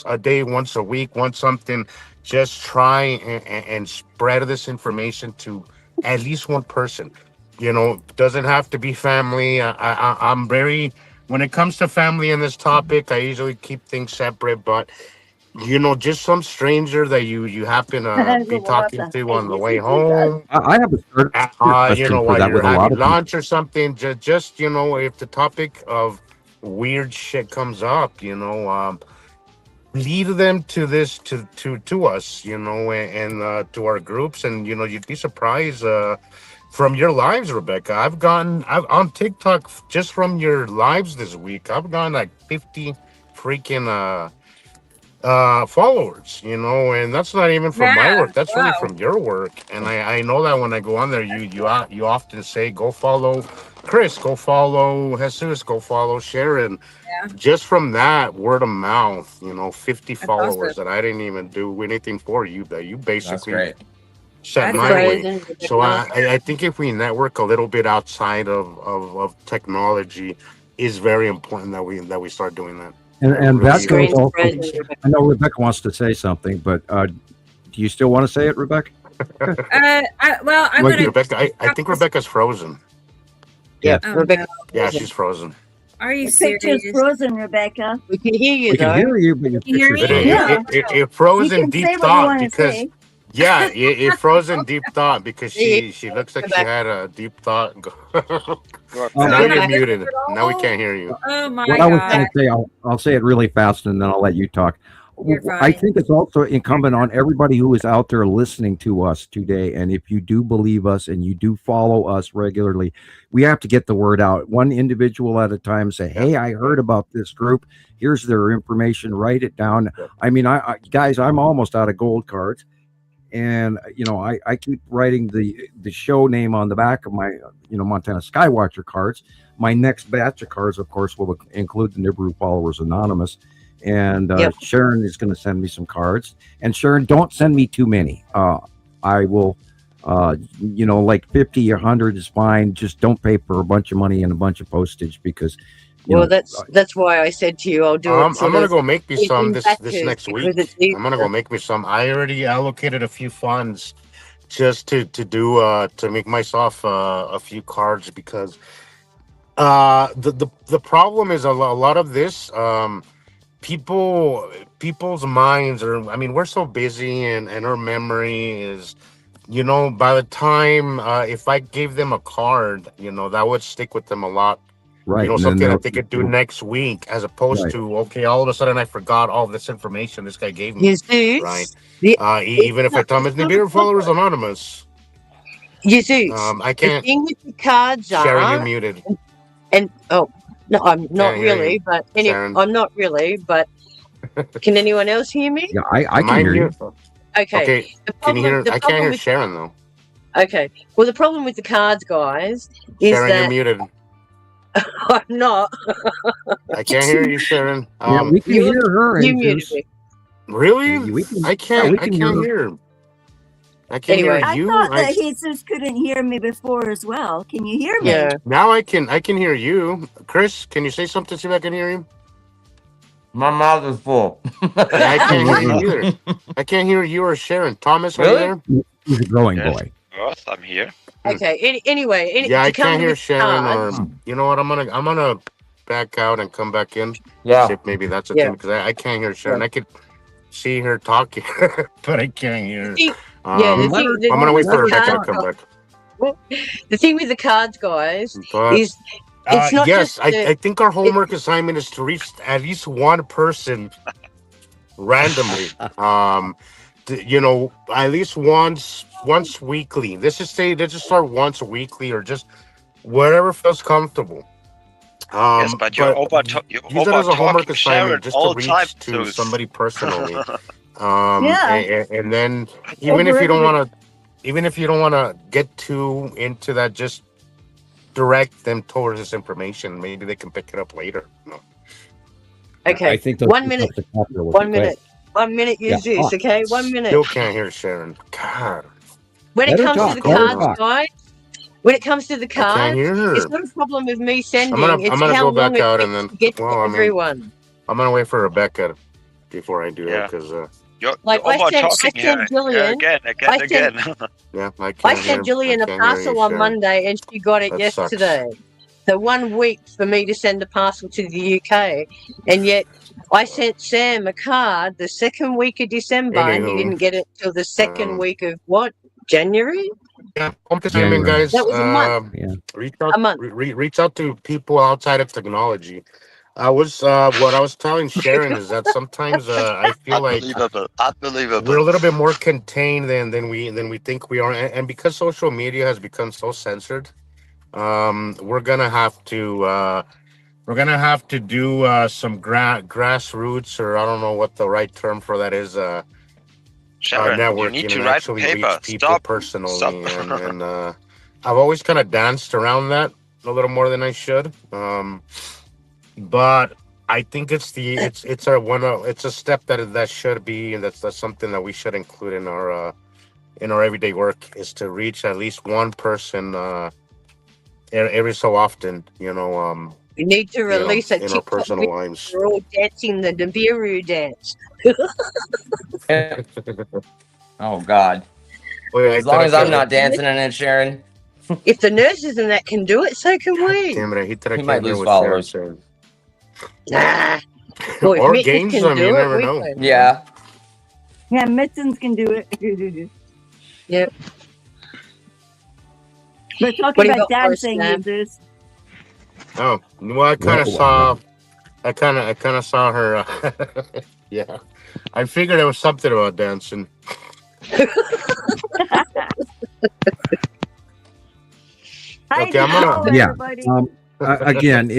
a day, once a week, once something, just try and spread this information to at least one person. Doesn't have to be family. I'm very, when it comes to family in this topic, I usually keep things separate, but just some stranger that you happen to be talking to on the way home. I have a third question for while that you're with a lot having of lunch or something, just if the topic of weird shit comes up, lead them to this to us, and to our groups, and you'd be surprised from your lives, Rebecca. I've on TikTok, just from your lives this week, I've gotten like 50 freaking followers, and that's not even from my work, that's really from your work. And I know that when I go on there, you often say, go follow Chris, go follow Jesus, go follow Sharon. Just from that word of mouth, 50 followers that I didn't even do anything for you, that you basically set my way. So I think if we network a little bit outside of technology, is very important that we start doing that. And that goes also, I know Rebecca wants to say something, but do you still want to say it, Rebecca? Rebecca, I think Rebecca's frozen. Yeah, Rebecca. Yeah, she's frozen. Are you The serious? picture's frozen, Rebecca. We can hear you We can though. hear you, but your Can you hear picture's me? frozen. It froze You in can deep say what you thought want to because say. it froze in deep thought because Yeah, she looks like go she back. had a deep thought. You're Um, Now Go you're back. muted. Now we can't hear you. Oh my What I was God. going to say, I'll say it really fast, and then I'll let you talk. You're I fine. think it's also incumbent on everybody who is out there listening to us today. And if you do believe us and you do follow us regularly, we have to get the word out one individual at a time. Say, hey, I heard about this group. Here's their information. Write it down. I mean, guys, I'm almost out of gold cards. And, I keep writing the show name on the back of my, Montana Skywatcher cards. My next batch of cards, of course, will include the Nibiru Followers Anonymous. And Yep. Sharon is going to send me some cards. And Sharon, don't send me too many. I will, like 50 or 100 is fine. Just don't pay for a bunch of money and a bunch of postage because, That's why I said to you, I'll do it. I'm gonna go make me some this batches next week. because it's I'm gonna go easier. make me some. I already allocated a few funds just to do to make myself a few cards because the problem is a lot of this people's minds are, I mean, we're so busy and our memory is, by the time if I gave them a card, that would stick with them a lot. right. And Something then that they could do next week as opposed Right. to, okay, all of a sudden I forgot all this information this guy gave me. You see, Right. The- Even if I tell him it's Nibiru Followers Anonymous. you see, I the can't. thing with the cards Sharon, you're are, muted. and oh no, I'm not Can't hear really, you, but Sharon. I'm not really, but can anyone else hear me? Yeah, I Am can hear you. Okay. Okay. The Can you hear? the I can't problem hear with Sharon though. okay. Well, the problem with the cards, guys, is Sharon, you're that muted. I'm not. I can't hear you, Sharon. Yeah, we can hear her. You And muted just, me. Really? we can, I can't. we I can can't hear her. hear. I can't Anyway. hear I you. thought that Jesus couldn't hear me before as well. Can you hear me? Yeah. Now I can. I can hear you. Chris, can you say something? See if I can hear you. My mouth is full. Yeah, I can't hear you either. I can't hear you or Sharon. Thomas, are you Really? there? He's a growing Yes. boy. Yes, I'm here. Okay. Anyway, Yeah, I to come can't hear with Sharon. cards, Or you know what? I'm gonna back out and come back in. See Yeah. if maybe that's a Yeah. thing because I can't hear Sharon. I could see her talking, but I can't hear. the thing- yeah, the Um, thing, I'm gonna wait for the Rebecca to cards, come back. the thing with the cards, guys, But is it's not yes, just I think our homework assignment is to reach at least one person randomly. At least once weekly. Let's just start once weekly or just whatever feels comfortable. Yes, but you're use it as a homework talking Sharon assignment just to all time. reach to somebody personally. Yeah. And then even if you don't want to get too into that, just direct them towards this information. Maybe they can pick it up later. No. okay. I think 1 minute. 1 minute. 1 minute, Yeah. Jesus. Okay, 1 minute. Still can't hear Sharon. God, When it Let her comes talk, to the let her cards, talk. guys, when it comes to the I can't cards, hear her. it's not a problem with me sending. I'm It's gonna how go long back it out takes and then. to get to Well, I mean, everyone. I'm gonna wait for Rebecca before I do that because You're Like, over I talking sent here. Gillian- Again. yeah, I can't I hear. sent Gillian I a can't hear parcel you, on Sharon. Monday, and she got it That sucks. yesterday. So 1 week for me to send a parcel to the UK, and yet I sent Sam a card the second week of December, and he Anywho, didn't get it till the second um, week of what? January? Yeah, homework assignment, January. guys. That was a month. Yeah. Reach out. A month. Reach out to people outside of technology. What I was telling Sharon is that sometimes I feel like Unbelievable. we're a little bit more contained than we think we are, and because social media has become so censored, we're gonna have to do some grassroots, or I don't know what the right term for that is. Sharon, you Networking need to and write a actually paper. reach people Stop. personally, Stop. and I've always kind of danced around that a little more than I should. But I think it's a step that should be, and that's something that we should include in our everyday work, is to reach at least one person every so often. We need to release a in our TikTok personal video. lives. We're all dancing the Nibiru dance. Oh God. Wait, As long as I'm not dancing in it, Sharon. If the nurses and that can do it, so can we. Damn it, I hate that I He might can't hear lose what followers. Sharon Nah. said. Boy, if Or Mitchell gain can some, do you it, never we know. can. Yeah. Yeah, Mittens can do it. Yep. We're What talking do you about got for us, dancing, Sam? users. Oh, well, I kind of saw. I kind of saw her. Yeah, I figured it was something about dancing. Okay, I'm gonna. Yeah. Everybody. Again,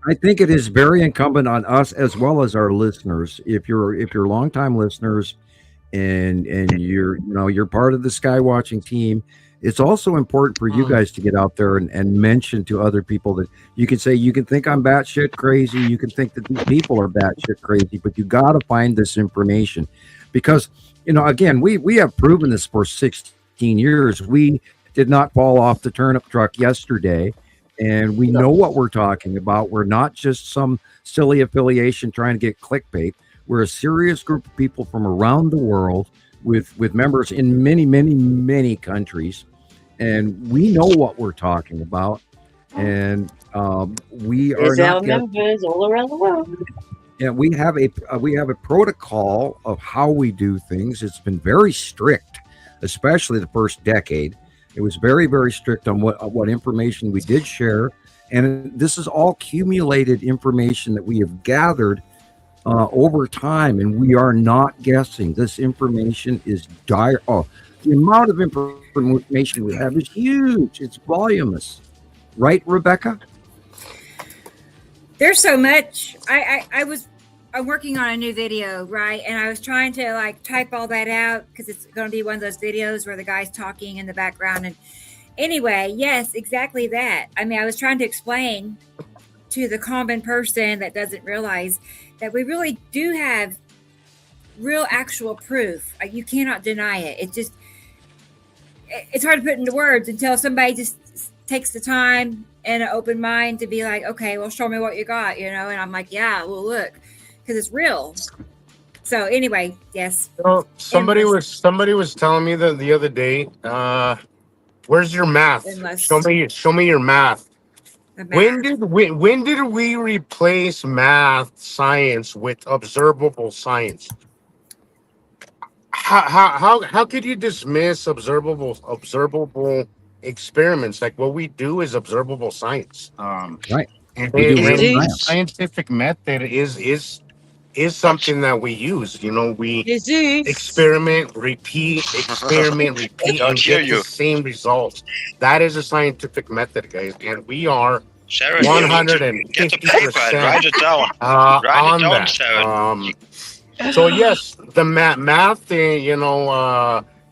I think it is very incumbent on us as well as our listeners. If you're longtime listeners, and you're part of the Sky Watching team, it's also important for you guys to get out there and mention to other people that you can say, you can think I'm batshit crazy, you can think that these people are batshit crazy, but you got to find this information, because again, we have proven this for 16 years. We did not fall off the turnip truck yesterday. And we know what we're talking about. We're not just some silly affiliation trying to get clickbait. We're a serious group of people from around the world with members in many, many, many countries. And we know what we're talking about. And we are There's our members all around the world. Yeah, we have a protocol of how we do things. It's been very strict, especially the first decade. It was very, very strict on what information we did share. And this is all accumulated information that we have gathered over time, and we are not guessing. This information is dire. Oh, the amount of information we have is huge. It's voluminous. Right, Rebecca? There's so much. I'm working on a new video, right? And I was trying to type all that out because it's going to be one of those videos where the guy's talking in the background. And anyway, yes, exactly that. I mean, I was trying to explain to the common person that doesn't realize that we really do have real actual proof. You cannot deny it. It's hard to put into words until somebody just takes the time and an open mind to be like, okay, well, show me what you got, And I'm like, yeah, well, look. Because it's real. So anyway, yes. Well, somebody was telling me that the other day. Where's your math? Show me your math. When did we replace math science with observable science? How could you dismiss observable experiments? Like, what we do is observable science. Right. And the scientific method is something that we use. We experiment, repeat, and get the same results. That is a scientific method, guys, and we are Sharon, 150% get the paper and write it down. on down, that. Sharon. So yes, the math,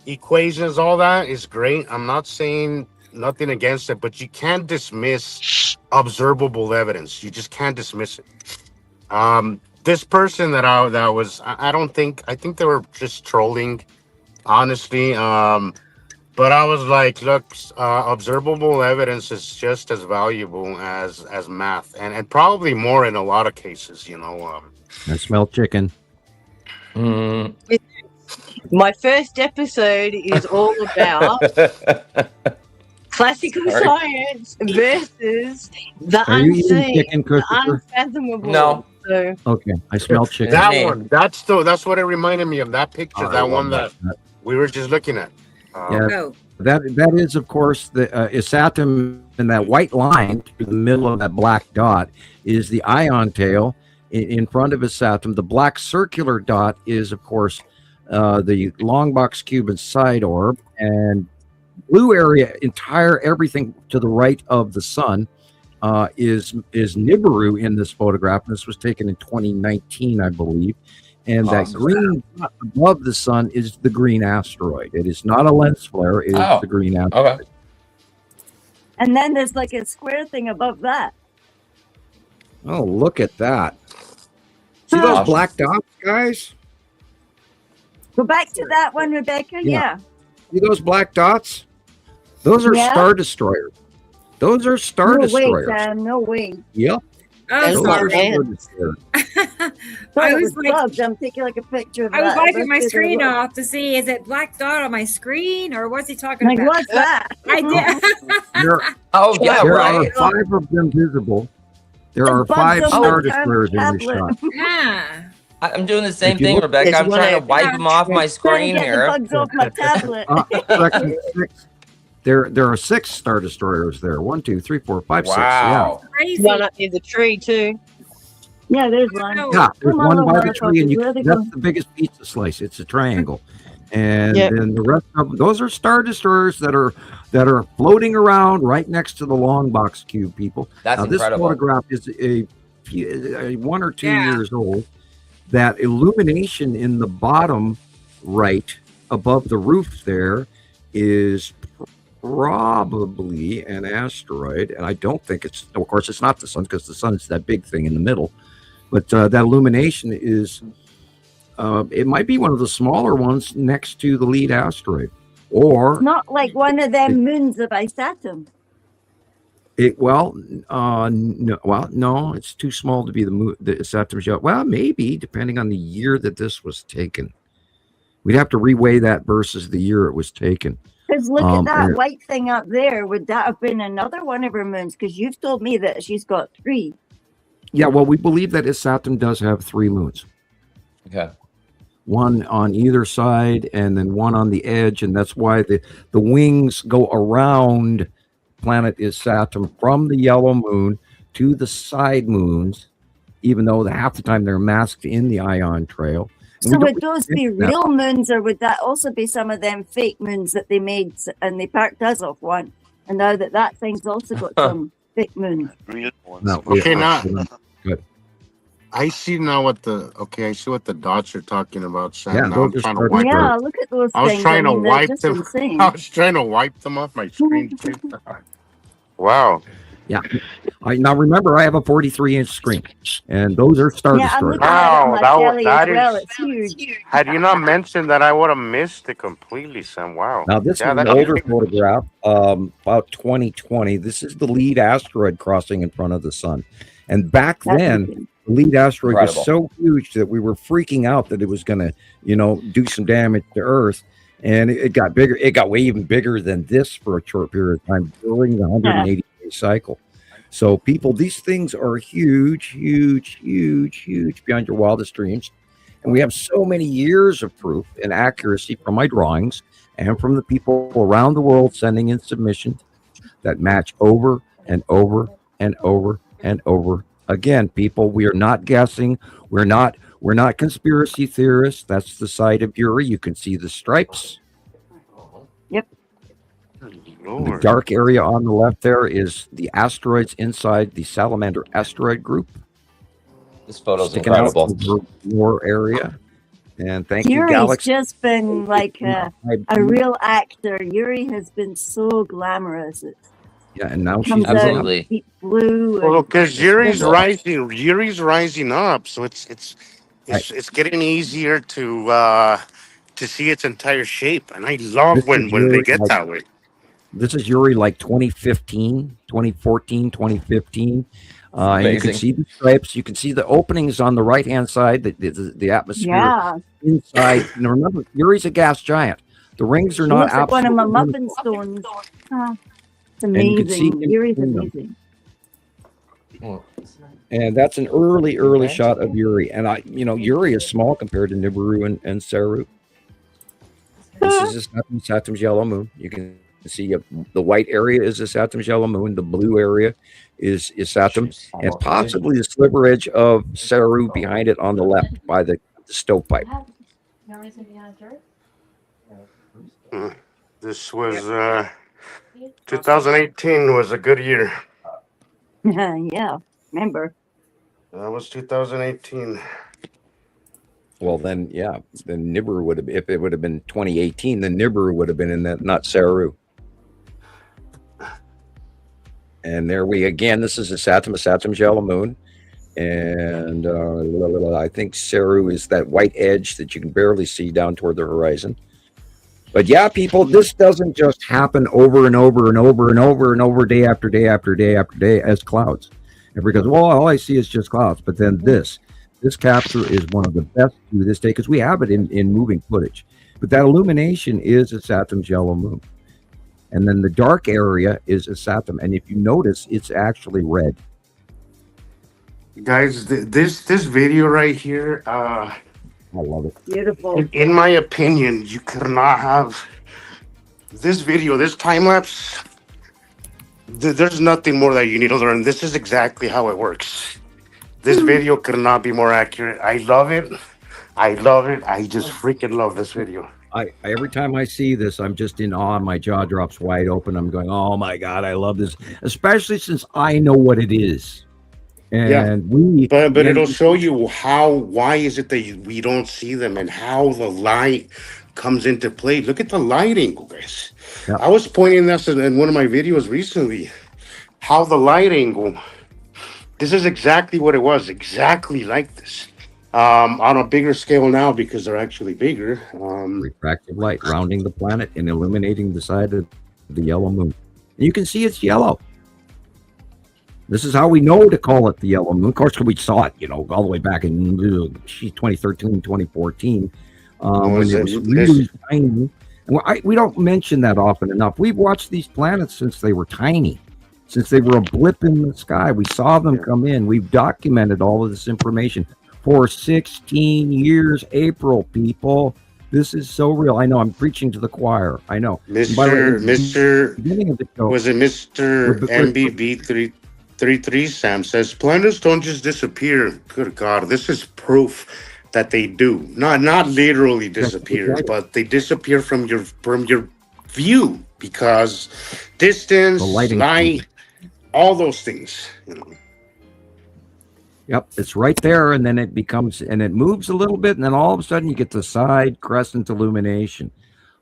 equations, all that is great. I'm not saying nothing against it, but you can't dismiss observable evidence. You just can't dismiss it. This person I think they were just trolling, honestly. But I was like, look, observable evidence is just as valuable as math, and probably more in a lot of cases. I smell chicken. My first episode is all about classical science versus the unseen, the unfathomable. No. So, okay, I smell chicken. That one. That's what it reminded me of. That picture. That one that we were just looking at. That is, of course, the isatum, and that white line through the middle of that black dot is the ion tail. In front of isatum, the black circular dot is, of course, the long box Cuban side orb, and blue area, everything to the right of the sun is Nibiru in this photograph. This was taken in 2019, I believe. And that green dot above the sun is the green asteroid. It is not a lens flare. It is the green asteroid. Okay. And then there's like a square thing above that. Oh, look at that. See those black dots, guys? Go back to that one, Rebecca. Yeah. See those black dots? Those are Star Destroyers. Those are Star Destroyers. No way. Yep. That's Those not are bad. star-destroyers. I was like, I'm taking like a picture of I was that. wiping my Let's do screen the- off to see, is it black dot on my screen or what's he talking Like, about? what's that? I did. Oh yeah, There right. are 5 of them visible. There are bugs 5 on star the destroyers in this tablet. shot. Yeah. I'm doing the same If you thing, look- Rebecca. There's I'm one trying to out wipe there. them off my Trying to screen get the here. bugs off my tablet. Section 6. There are 6 star destroyers there. 1, 2, 3, 4, 5, 6. Wow. Crazy. One up near the tree too. Yeah, there's one. No. Yeah, there's Come on, one by the motherfuckers, tree, and where they that's go? the biggest pizza slice. It's a triangle, and Yep. then the rest of them, those are star destroyers that are floating around right next to the long box cube. People, That's now, this incredible. photograph is a 1 or 2 Yeah. years old. That illumination in the bottom right above the roof there is probably an asteroid, and I don't think it's. Of course, it's not the sun because the sun's that big thing in the middle. But that illumination is, it might be one of the smaller ones next to the lead asteroid. Or, Not like one of them moons of Isatum. no, it's too small to be the Saturn's yacht. Well, maybe, depending on the year that this was taken. We'd have to reweigh that versus the year it was taken. Because look at that and- white thing up there. Would that have been another one of her moons? Because you've told me that she's got 3. Yeah, well, we believe that Saturn does have 3 moons. Okay. One on either side and then one on the edge, and that's why the wings go around planet is Saturn from the yellow moon to the side moons, even though half the time they're masked in the ion trail. And So we don't would those be think that- real moons, or would that also be some of them fake moons that they made and they parked us off one? And now that thing's also got some fake moons. Real ones. No, Okay, we- now Good. I see now what the dots are talking about, Sam. Yeah, now those I'm are trying to star wipe Yeah, them. look at those I was things. trying to they're wipe just them. insane. I was trying to wipe them off my screen too. Wow. Yeah. Now remember, I have a 43-inch screen, and those are star Yeah, I'm destroyers. looking at it on Wow, my that telly that as well. is- It's huge. Had you not mentioned that, I would have missed it completely, Sam. Wow. Now, this Yeah, is an that's older big. photograph, about 2020. This is the lead asteroid crossing in front of the sun. And back That's then, insane. the lead asteroid Incredible. was so huge that we were freaking out that it was going to, do some damage to Earth. And it got bigger. It got way even bigger than this for a short period of time during the 180-day cycle. So, people, these things are huge, huge, huge, huge beyond your wildest dreams. And we have so many years of proof and accuracy from my drawings and from the people around the world sending in submissions that match over and over and over and over again. People, we are not guessing. We're not conspiracy theorists. That's the side of Uri. You can see the stripes. The Lord. dark area on the left there is the asteroids inside the Salamander asteroid group. This photo's Sticking out incredible. over your area. And thank you, Yuri's Galaxy. just been like a I- real actor. Yuri has been so glamorous. It Yeah, and now she's comes out Absolutely. deep blue. Well, and- because Yuri's Well- rising up, so it's getting easier to see its entire shape, and I love This when is they Yuri, get like- that way. This is Uri like 2015, 2014, 2015. And you can Amazing. see the stripes. You can see the openings on the right-hand side, the atmosphere Yeah, inside. Now remember, Uri's a gas giant. The rings are he not looks like one of my absolutely muffin stones. Ah, it's And you can see amazing. him Yuri's between them. amazing. And that's an early shot of Uri. And Uri is small compared to Nibiru and Saru. This is Saturn's yellow moon. You can see the white area is the Saturn's yellow moon. The blue area is Saturn, and possibly the sliver edge of Saru behind it on the left by the stovepipe. This was 2018 was a good year. Yeah, remember? That was 2018. Well, then Nibiru would have, if it would have been 2018, then Nibiru would have been in that, not Saru. And there this is a Saturn's yellow moon. And I think Saru is that white edge that you can barely see down toward the horizon. But yeah, people, this doesn't just happen over and over and over and over and over, day after day after day after day as clouds. Everybody goes, well, all I see is just clouds. But then this capture is one of the best to this day because we have it in moving footage. But that illumination is a Saturn's yellow moon. And then the dark area is a Saturn. And if you notice, it's actually red. Guys, this video right here, I love it. Beautiful. In my opinion, you could not have this video, this time lapse. There's nothing more that you need to learn. This is exactly how it works. This video could not be more accurate. I love it. I just freaking love this video. Every time I see this, I'm just in awe. My jaw drops wide open. I'm going, oh my God, I love this, especially since I know what it is. And but it'll show you why is it that we don't see them and how the light comes into play. Look at the light angle, guys. Yeah. I was pointing this in one of my videos recently, how the light angle, this is exactly what it was, exactly like this. On a bigger scale now because they're actually bigger. Refractive light rounding the planet and illuminating the side of the yellow moon. And you can see it's yellow. This is how we know to call it the yellow moon. Of course, we saw it, all the way back in 2013, 2014, when it was really tiny. And we don't mention that often enough. We've watched these planets since they were tiny, since they were a blip in the sky. We saw them come in. We've documented all of this information for 16 years, April, people. This is so real. I know I'm preaching to the choir. I know. Mr. MBB33 Sam says planets don't just disappear. Good God, this is proof that they do. Not literally disappear, but they disappear from your view because distance, light, all those things. Yep, it's right there, and then it moves a little bit, and then all of a sudden you get the side crescent illumination.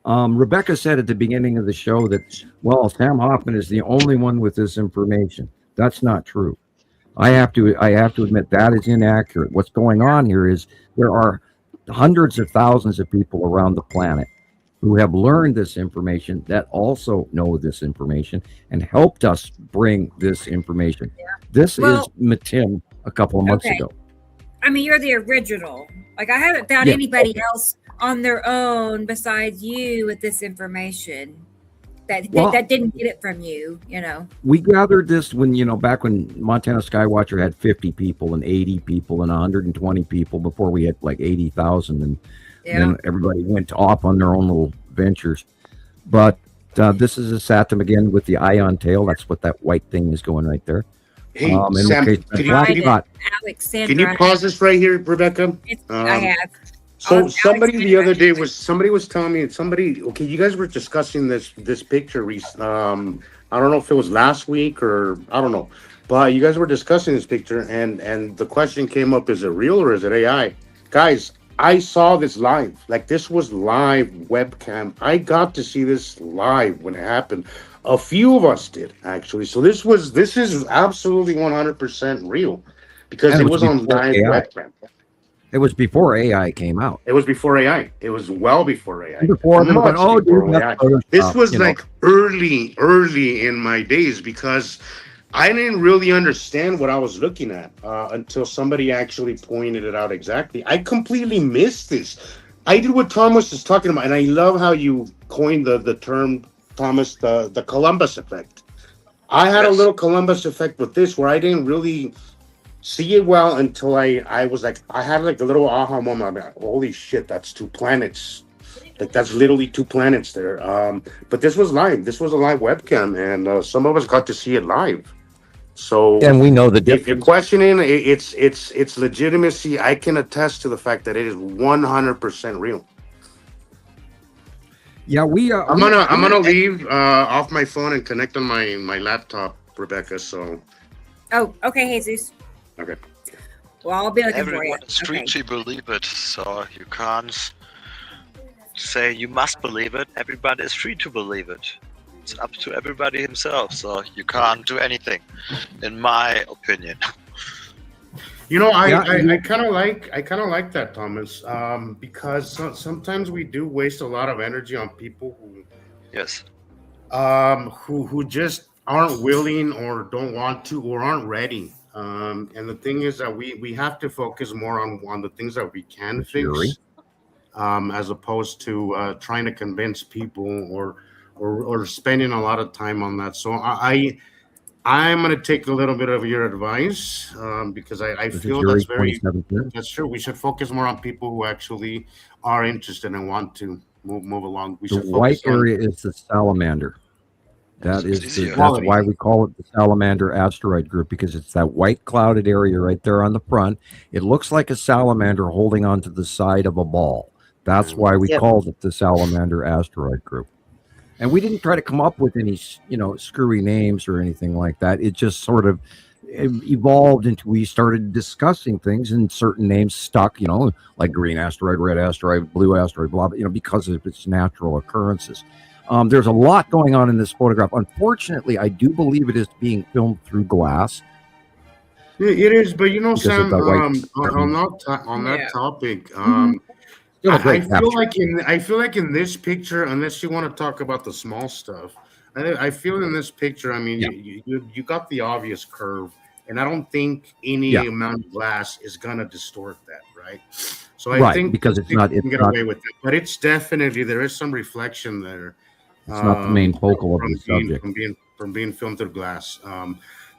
Rebecca said at the beginning of the show that, well, Sam Hofman is the only one with this information. That's not true. I have to admit that is inaccurate. What's going on here is there are hundreds of thousands of people around the planet who have learned this information that also know this information and helped us bring this information. Yeah. This is Matim a couple of months ago. I mean, you're the original. Like, I haven't found anybody else on their own besides you with this information that didn't get it from you, We gathered this when, back when Montana Skywatcher had 50 people and 80 people and 120 people before we had like 80,000. And then everybody went off on their own little ventures. But this is a Saturn again with the ion tail. That's what that white thing is going right there. Hey, Sam, can you pause this right here, Rebecca? I have. So somebody the other day was telling me okay, you guys were discussing this picture. I don't know if it was last week or I don't know, but you guys were discussing this picture and the question came up: is it real or is it AI? Guys, I saw this live. Like, this was live webcam. I got to see this live when it happened. A few of us did actually. So this is absolutely 100% real because it was on live webcam. It was before AI came out. It was before AI. It was well before AI. Before AI. This was like early in my days because I didn't really understand what I was looking at until somebody actually pointed it out exactly. I completely missed this. I did what Thomas is talking about, and I love how you coined the term, Thomas, the Columbus effect. I had a little Columbus effect with this where I didn't really see it well until I was like, I had like a little aha moment. I'm like, holy shit, that's two planets. Like, that's literally two planets there. But this was live. This was a live webcam, and some of us got to see it live. So, and we know the difference. If you're questioning its legitimacy, I can attest to the fact that it is 100% real. Yeah, I'm gonna leave off my phone and connect on my laptop, Rebecca. So. Oh, okay, Jesus. Okay. Well, I'll be looking for you. Everyone is free to believe it, so you can't say you must believe it. Everybody is free to believe it. It's up to everybody himself, so you can't do anything, in my opinion. I kind of like that, Thomas, because sometimes we do waste a lot of energy on people who just aren't willing or don't want to or aren't ready And the thing is that we have to focus more on the things that we can Yuri. fix, as opposed to trying to convince people or spending a lot of time on that. So I'm going to take a little bit of your advice, because I This is feel Yuri that's that's true. We should focus more on people who actually are interested and want to move along. We The should white focus on area is the salamander. That is easier. that's why we call it the salamander asteroid group, because it's that white clouded area right there on the front. It looks like a salamander holding onto the side of a ball. That's why we called it the salamander asteroid group. And we didn't try to come up with any, screwy names or anything like that. It just sort of evolved into, we started discussing things and certain names stuck, like green asteroid, red asteroid, blue asteroid, blah, blah, because of its natural occurrences. There's a lot going on in this photograph. Unfortunately, I do believe it is being filmed through glass. It is, but Sam, on that topic, I feel like in this picture, unless you want to talk about the small stuff, I feel in this picture, I mean, you got the obvious curve, and I don't think any amount of glass is gonna distort that, right? So I think because it's not, get away with it, but it's definitely, there is some reflection there. It's not the main focal of the subject from being filmed through glass.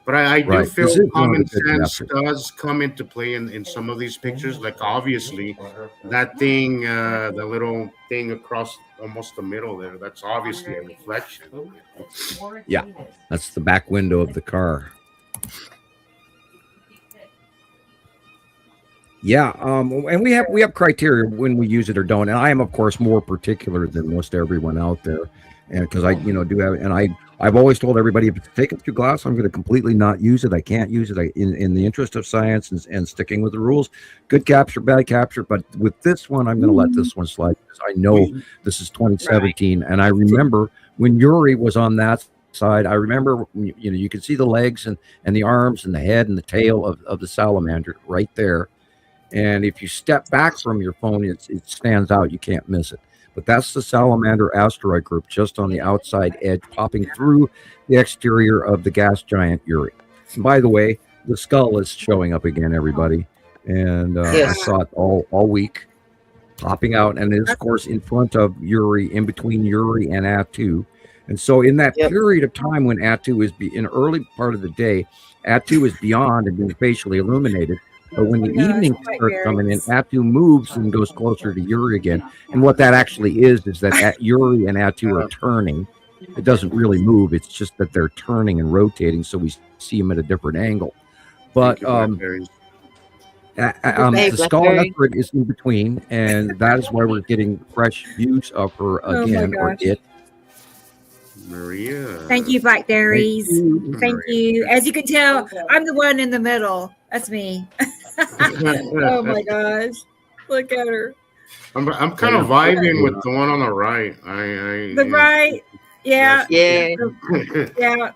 But I do feel common sense does come into play in some of these pictures. Like obviously that thing, the little thing across almost the middle there, that's obviously a reflection. Yeah, that's the back window of the car. Yeah, and we have criteria when we use it or don't. And I am, of course, more particular than most everyone out there. And because I, do have, and I've always told everybody, if it's taken through glass, I'm going to completely not use it. I can't use it in the interest of science and sticking with the rules. Good capture, bad capture. But with this one, I'm going to let this one slide because I know this is 2017. And I remember when Yuri was on that side, I remember, you could see the legs and the arms and the head and the tail of the salamander right there. And if you step back from your phone, it stands out. You can't miss it. But that's the salamander asteroid group just on the outside edge, popping through the exterior of the gas giant Yuri. And by the way, the skull is showing up again, everybody. And I saw it all week, popping out. And it is, of course, in front of Yuri, in between Yuri and Atu. And so in that period of time when Atu is in early part of the day, Atu is beyond and being facially illuminated. But when the evening starts coming in, Atu moves and goes closer to Yuri again. And what that actually is that Yuri and Atu are turning. It doesn't really move. It's just that they're turning and rotating, so we see them at a different angle. But the skull effort is in between, and that is why we're getting fresh views of her again, or it. Maria. Thank you, Blackberries. Thank you. As you can tell, I'm the one in the middle. That's me. Oh my gosh. Look at her. I'm kind of vibing with the one on the right. The right. Yeah. Yeah. Yeah.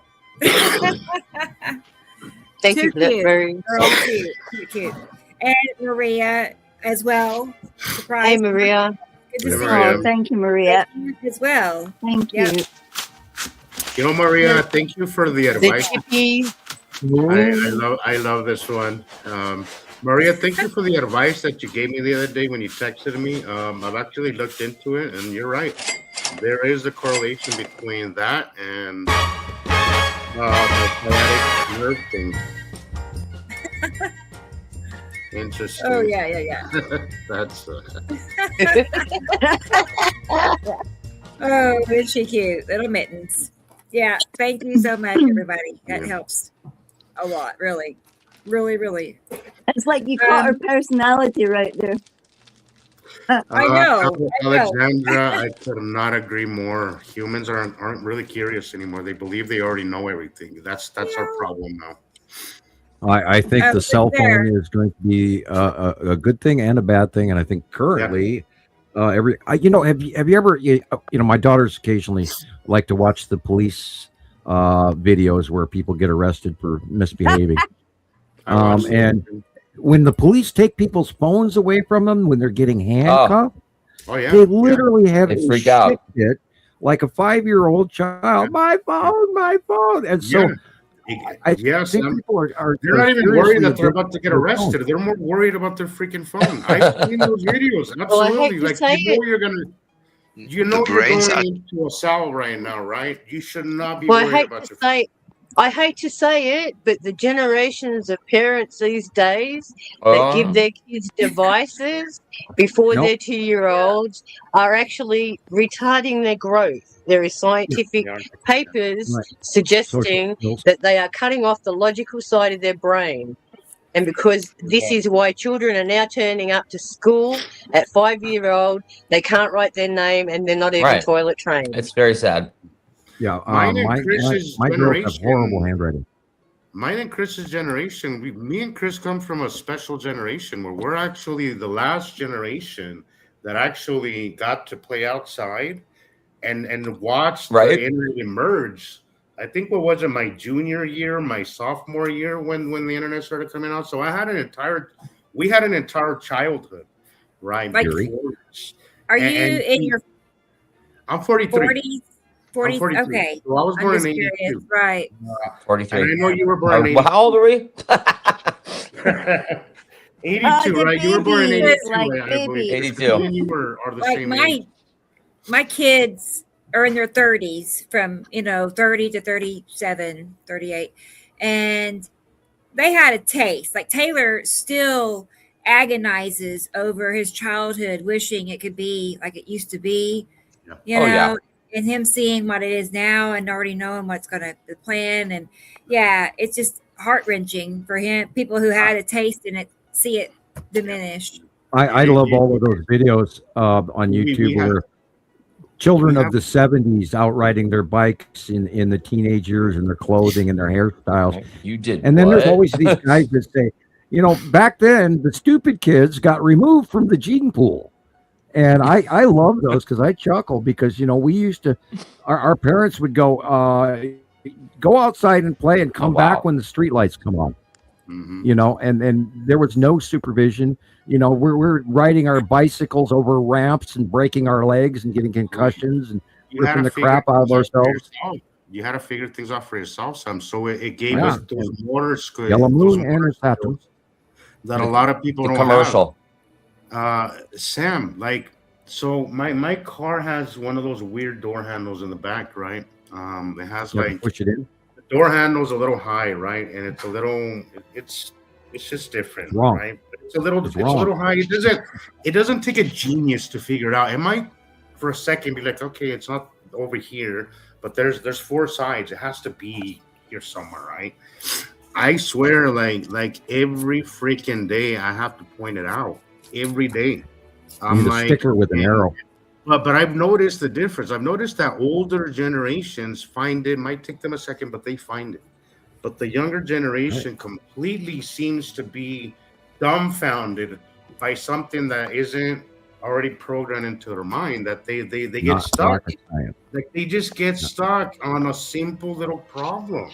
Thank you, Blackberry. Cute. And Maria as well. Surprise. Hey, Maria. Good to see Maria. you. Thank you, Maria. Thank you as well. Thank you. Maria, thank you for the advice. I love this one. Maria, thank you for the advice that you gave me the other day when you texted me. I've actually looked into it, and you're right. There is a correlation between that and the kinetic nerve thing. Interesting. Oh, yeah. That's oh, is she cute? Little mittens. Yeah, thank you so much, everybody. That helps a lot, really. Really. It's like you caught her personality right there. I know. Alexandra, I could not agree more. Humans aren't really curious anymore. They believe they already know everything. That's our problem now. I think the cell phone is going to be a good thing and a bad thing, and I think currently, have you ever, my daughters occasionally like to watch the police videos where people get arrested for misbehaving, and when the police take people's phones away from them when they're getting handcuffed, they literally have they freak out like a 5-year-old child. My phone, and so. Yes, think people are they're not even worried that they're about to get their arrested. They're more worried about their freaking phone. I've seen those videos. Well, I hate Absolutely. to Like, say you know, it. you're gonna, you know, The you're brains going are into a cell right now, right? You should not be Well, worried about your I hate to say it, but the generations of parents these days that give Oh, their kids devices before Nope. they're 2-year-olds are actually retarding their growth. There is scientific papers Right. suggesting that they are cutting off the logical side of their brain. And because this is why children are now turning up to school at 5-year-old, they can't write their name and they're not even right. toilet trained. It's very sad. Yeah, Mine and Chris's my girls have horrible generation. handwriting. Mine and Chris's generation, me and Chris come from a special generation where we're actually the last generation that actually got to play outside and watch Right. the internet emerge. I think what was it, my junior year, my sophomore year when the internet started coming out. So we had an entire childhood, right? Like, before us. Are you in your I'm 43. 40s? 40s? I'm 43. Okay. So I was I'm born just in curious. 82. Right. 43. And I know you were born in Well, how old are we? 82, right? You were born in 82, like right? I believe. 82. You and you are the Like same age. my kids are in their 30s, from 30 to 37, 38, and they had a taste. Like, Taylor still agonizes over his childhood, wishing it could be like it used to be. Yeah. You Oh, know, yeah. and him seeing what it is now and already knowing what's gonna the plan. And yeah, it's just heart-wrenching for him, people who had a taste in it, see it diminish. I love all of those videos on YouTube where children of the 70s out riding their bikes in the teenage years and their clothing and their hairstyles. You did. And then there's what? always these guys that say, back then the stupid kids got removed from the gene pool. And I love those because I chuckle because, we used to, our parents would go outside and play and come back when the street lights come on. Mm-hmm. And there was no supervision. We're riding our bicycles over ramps and breaking our legs and getting concussions and ripping the crap out of ourselves. You had to figure things out for yourself, Sam. So it gave us those motor skills. Yellow Moon and Saturn. That a lot of people The don't commercial. have. Sam, so my car has one of those weird door handles in the back, right? It has Push it in. door handle's a little high, right? And it's a little, it's just different, right? It's a little high. It doesn't take a genius to figure it out. It might, for a second, be like, okay, it's not over here, but there's four sides. It has to be here somewhere, right? I swear, like every freaking day, I have to point it out every day. I'm like, sticker with an arrow. But I've noticed the difference. I've noticed that older generations find it, might take them a second, but they find it. But the younger generation completely seems to be dumbfounded by something that isn't already programmed into their mind, that they get stuck. Like they just get stuck on a simple little problem.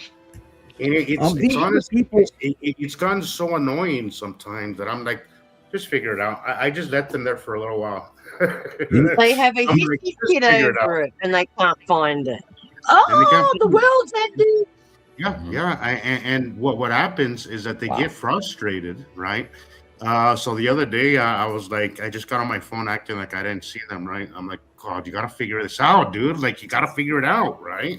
And it's honestly, it's gotten so annoying sometimes that I'm like, just figure it out. I just let them there for a little while. They have a hippie kid over it and they can't find it. Oh, the world's ending. Yeah. And what happens is that they get frustrated, right? So the other day I was like, I just got on my phone acting like I didn't see them, right? I'm like, God, you got to figure this out, dude. Like, you got to figure it out, right?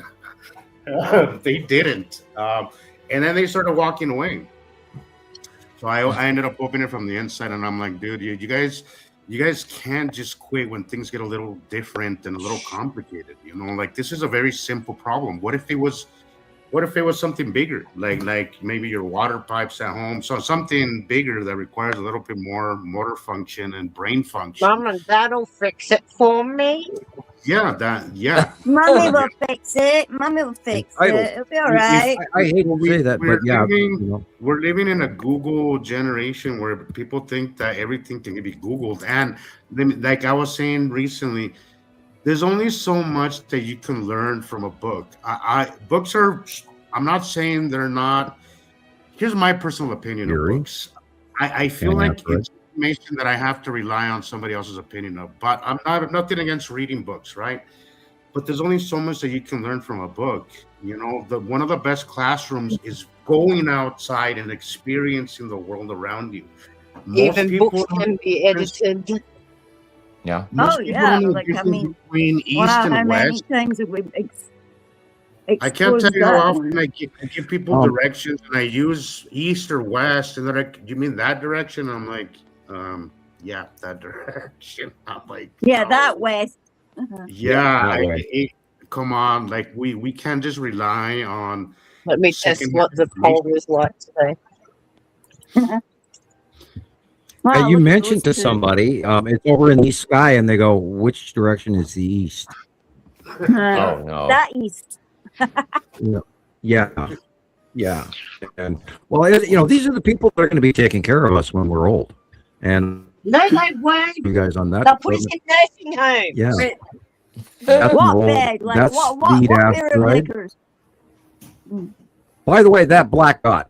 They didn't. And then they started walking away. So I ended up opening it from the inside, and I'm like, dude, you guys can't just quit when things get a little different and a little complicated. Like, this is a very simple problem. What if it was something bigger, like maybe your water pipes at home, so something bigger that requires a little bit more motor function and brain function? Mama, that'll fix it for me. Yeah. Mommy will fix it. Mommy will fix it. It'll be all right. I hate to say that, but yeah. We're living in a Google generation where people think that everything can be Googled. And like I was saying recently, there's only so much that you can learn from a book. Books are, I'm not saying they're not. Here's my personal opinion of books. I feel like it's information that I have to rely on somebody else's opinion of, but I'm nothing against reading books, right? but there's only so much that you can learn from a book. You know, one of the best classrooms is going outside and experiencing the world around you. Most even books can be edited. Yeah. Oh yeah, like I mean, between East and West. How many times have we I can't tell you how often I give people directions, and I use East or West, and they're like, "Do you mean that direction?" I'm like, "Yeah, that direction." I'm like, "Yeah, that West." Yeah, come on, like we can't just rely on. Let me test what the pole is like today. Wow, you mentioned to somebody, it's over in the sky, and they go, "Which direction is the east?" Oh no, that east. Yeah, and well, these are the people that are going to be taking care of us when we're old, and no, they won't. You guys on that? They'll put us in nursing homes. Yeah. What bed? Like what asteroid? By the way, that black dot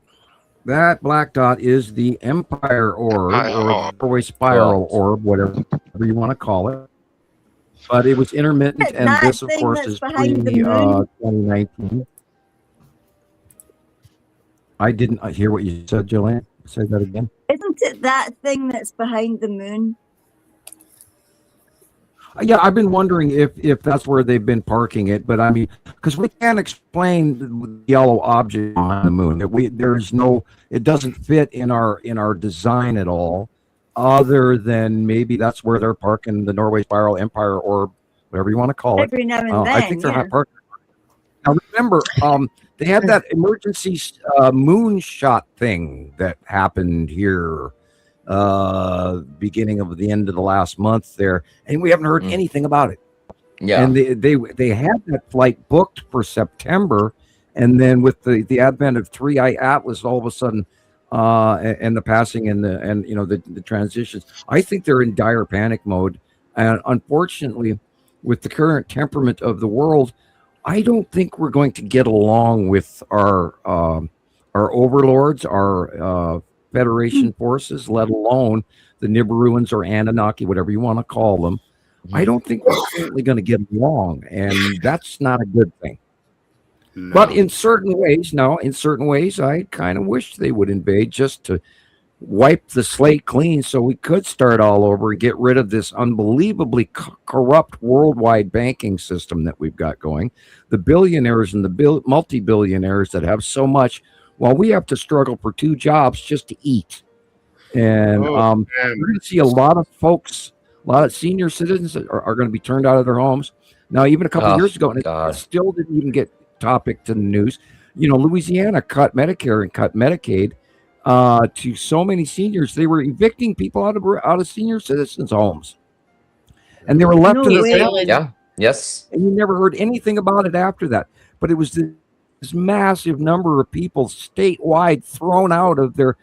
is the Empire orb, or Norway spiral orb, whatever you want to call it. But it was intermittent, and this, of course, is pre-2019. I didn't hear what you said, Gillian. Say that again. Isn't it that thing that's behind the moon? Yeah, I've been wondering if that's where they've been parking it, but I mean, because we can't explain the yellow object on the moon. It doesn't fit in our design at all, other than maybe that's where they're parking the Norway spiral, Empire, or whatever you want to call it. Every now and then, I think they're not parking. Now remember, they had that emergency moonshot thing that happened here. Beginning of the end of the last month there, and we haven't heard anything about it. Yeah, and they had that flight booked for September, and then with the advent of 3i Atlas, all of a sudden, and the passing and the transitions, I think they're in dire panic mode. And unfortunately, with the current temperament of the world, I don't think we're going to get along with our overlords, our Federation forces, let alone the Nibiruans or Anunnaki, whatever you want to call them. I don't think we're certainly going to get along, and that's not a good thing. No. But in certain ways, I kind of wish they would invade just to wipe the slate clean so we could start all over and get rid of this unbelievably corrupt worldwide banking system that we've got going. The billionaires and the multi-billionaires that have so much, while we have to struggle for 2 jobs just to eat. And we're going to see a lot of folks, a lot of senior citizens that are going to be turned out of their homes. Now, even a couple of years ago, and it still didn't even get topic to the news, Louisiana cut Medicare and cut Medicaid to so many seniors. They were evicting people out of senior citizens' homes. And they were left to their families. Yeah, yes. And you never heard anything about it after that. But it was this massive number of people statewide thrown out of their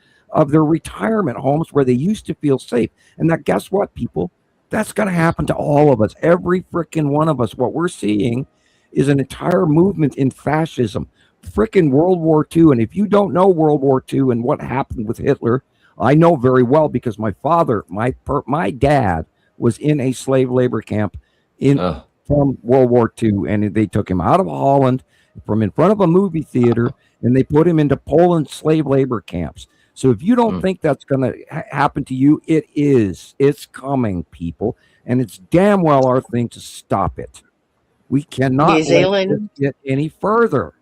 retirement homes where they used to feel safe. And that, guess what, people? That's going to happen to all of us. Every freaking one of us. What we're seeing is an entire movement in fascism. Freaking World War II. And if you don't know World War II and what happened with Hitler, I know very well, because my father, my dad was in a slave labor camp from World War II, and they took him out of Holland from in front of a movie theater, and they put him into Poland slave labor camps. So if you don't think that's going to happen to you, it is. It's coming, people, and it's damn well our thing to stop it. We cannot let it get any further.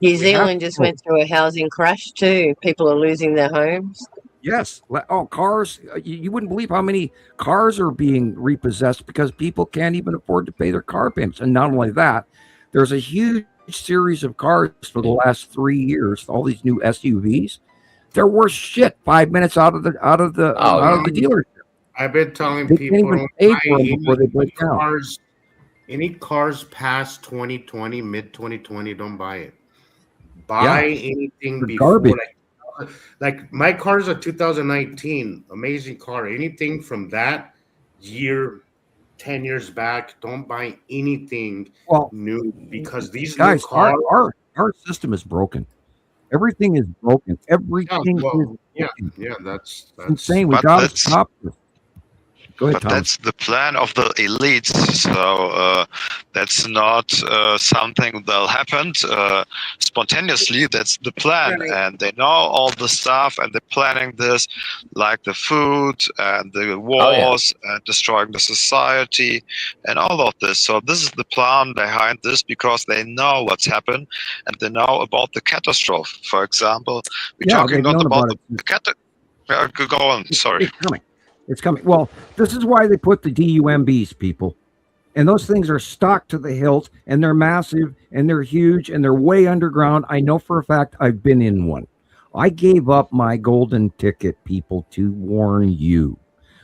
New Zealand just went through a housing crash too. People are losing their homes. Yes. Oh, cars. You wouldn't believe how many cars are being repossessed because people can't even afford to pay their car payments. And not only that, there's a huge series of cars for the last 3 years. All these new SUVs, they're worth shit 5 minutes out of the dealership. I've been telling people before they break down. Any cars past 2020, mid 2020, don't buy it. Buy anything before like my car's a 2019, amazing car. Anything from that year, 10 years back, don't buy anything new, because these guys, new cars, our system is broken. Everything is broken. Everything is broken. Yeah, that's insane. We got to stop this. Go ahead, But Thomas. that's the plan of the elites. So that's not something that'll happen spontaneously. That's the plan. Right. And they know all the stuff, and they're planning this, like the food and the wars and destroying the society and all of this. So this is the plan behind this, because they know what's happened and they know about the catastrophe. For example, we're talking not about the catastrophe. Go on, sorry. It's coming. Well, this is why they put the DUMBs, people. And those things are stocked to the hilt, and they're massive, and they're huge, and they're way underground. I know for a fact I've been in one. I gave up my golden ticket, people, to warn you.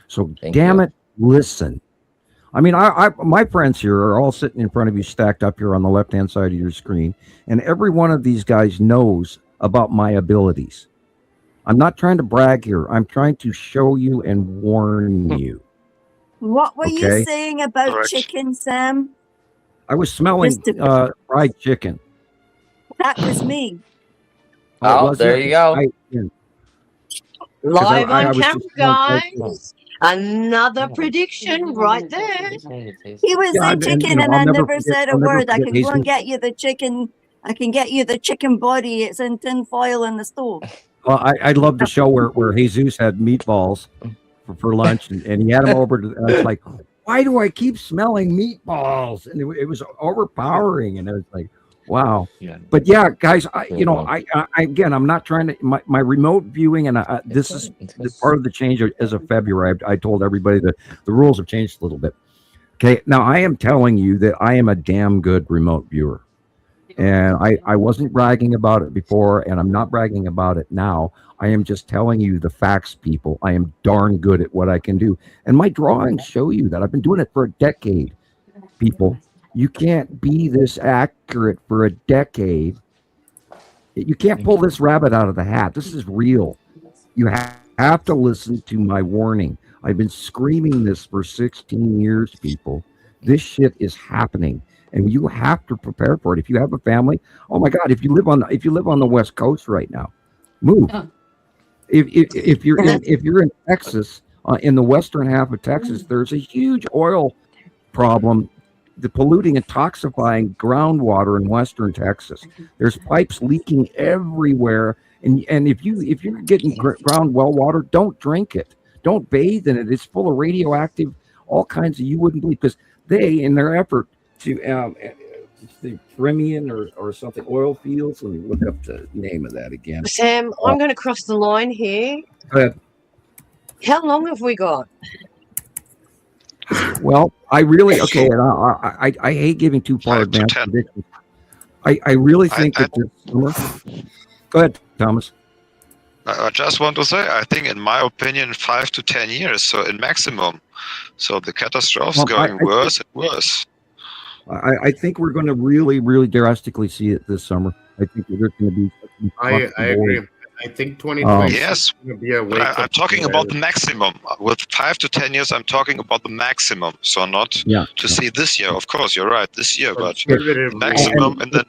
So, damn it, listen. I mean, my friends here are all sitting in front of you, stacked up here on the left-hand side of your screen, and every one of these guys knows about my abilities. I'm not trying to brag here. I'm trying to show you and warn you. What were you saying about chicken, Sam? I was smelling fried chicken. That was me. Oh, there you go. Live on camera, guys. Another prediction right there. He was saying chicken, and I never said a word. I can go and get you the chicken. I can get you the chicken body. It's in tin foil in the stove. Well, I love the show where Jesus had meatballs for lunch, and he had them over. And I was like, why do I keep smelling meatballs? And it was overpowering, and I was like, wow. Yeah. But yeah, guys, I again, I'm not trying to my remote viewing, and this is part of the change as of February. I told everybody that the rules have changed a little bit. Okay, now I am telling you that I am a damn good remote viewer. And I wasn't bragging about it before, and I'm not bragging about it now. I am just telling you the facts, people. I am darn good at what I can do. And my drawings show you that. I've been doing it for a decade, people. You can't be this accurate for a decade. You can't pull this rabbit out of the hat. This is real. You have to listen to my warning. I've been screaming this for 16 years, people. This shit is happening. And you have to prepare for it. If you have a family, oh my God! If you live on the West Coast right now, move. If you're in Texas, in the western half of Texas, there's a huge oil problem, the polluting and toxifying groundwater in western Texas. There's pipes leaking everywhere, and if you're getting ground well water, don't drink it. Don't bathe in it. It's full of radioactive, all kinds of you wouldn't believe, because they, in their effort to the Permian or something, oil fields. Let me look up the name of that again. Sam, I'm going to cross the line here. Go ahead. How long have we got? Well, I really and I hate giving too far advance predictions. I really think that this summer. Go ahead, Thomas. I just want to say, I think, in my opinion, 5 to 10 years, so in maximum. So the catastrophe is going worse and worse. I think we're going to really, really drastically see it this summer. I think there's going to be. I agree. I think 2020 yes, going to be a wake up. I'm talking about the maximum. With 5 to 10 years, I'm talking about the maximum. So not to see this year. Of course, you're right. This year, but the maximum, and then.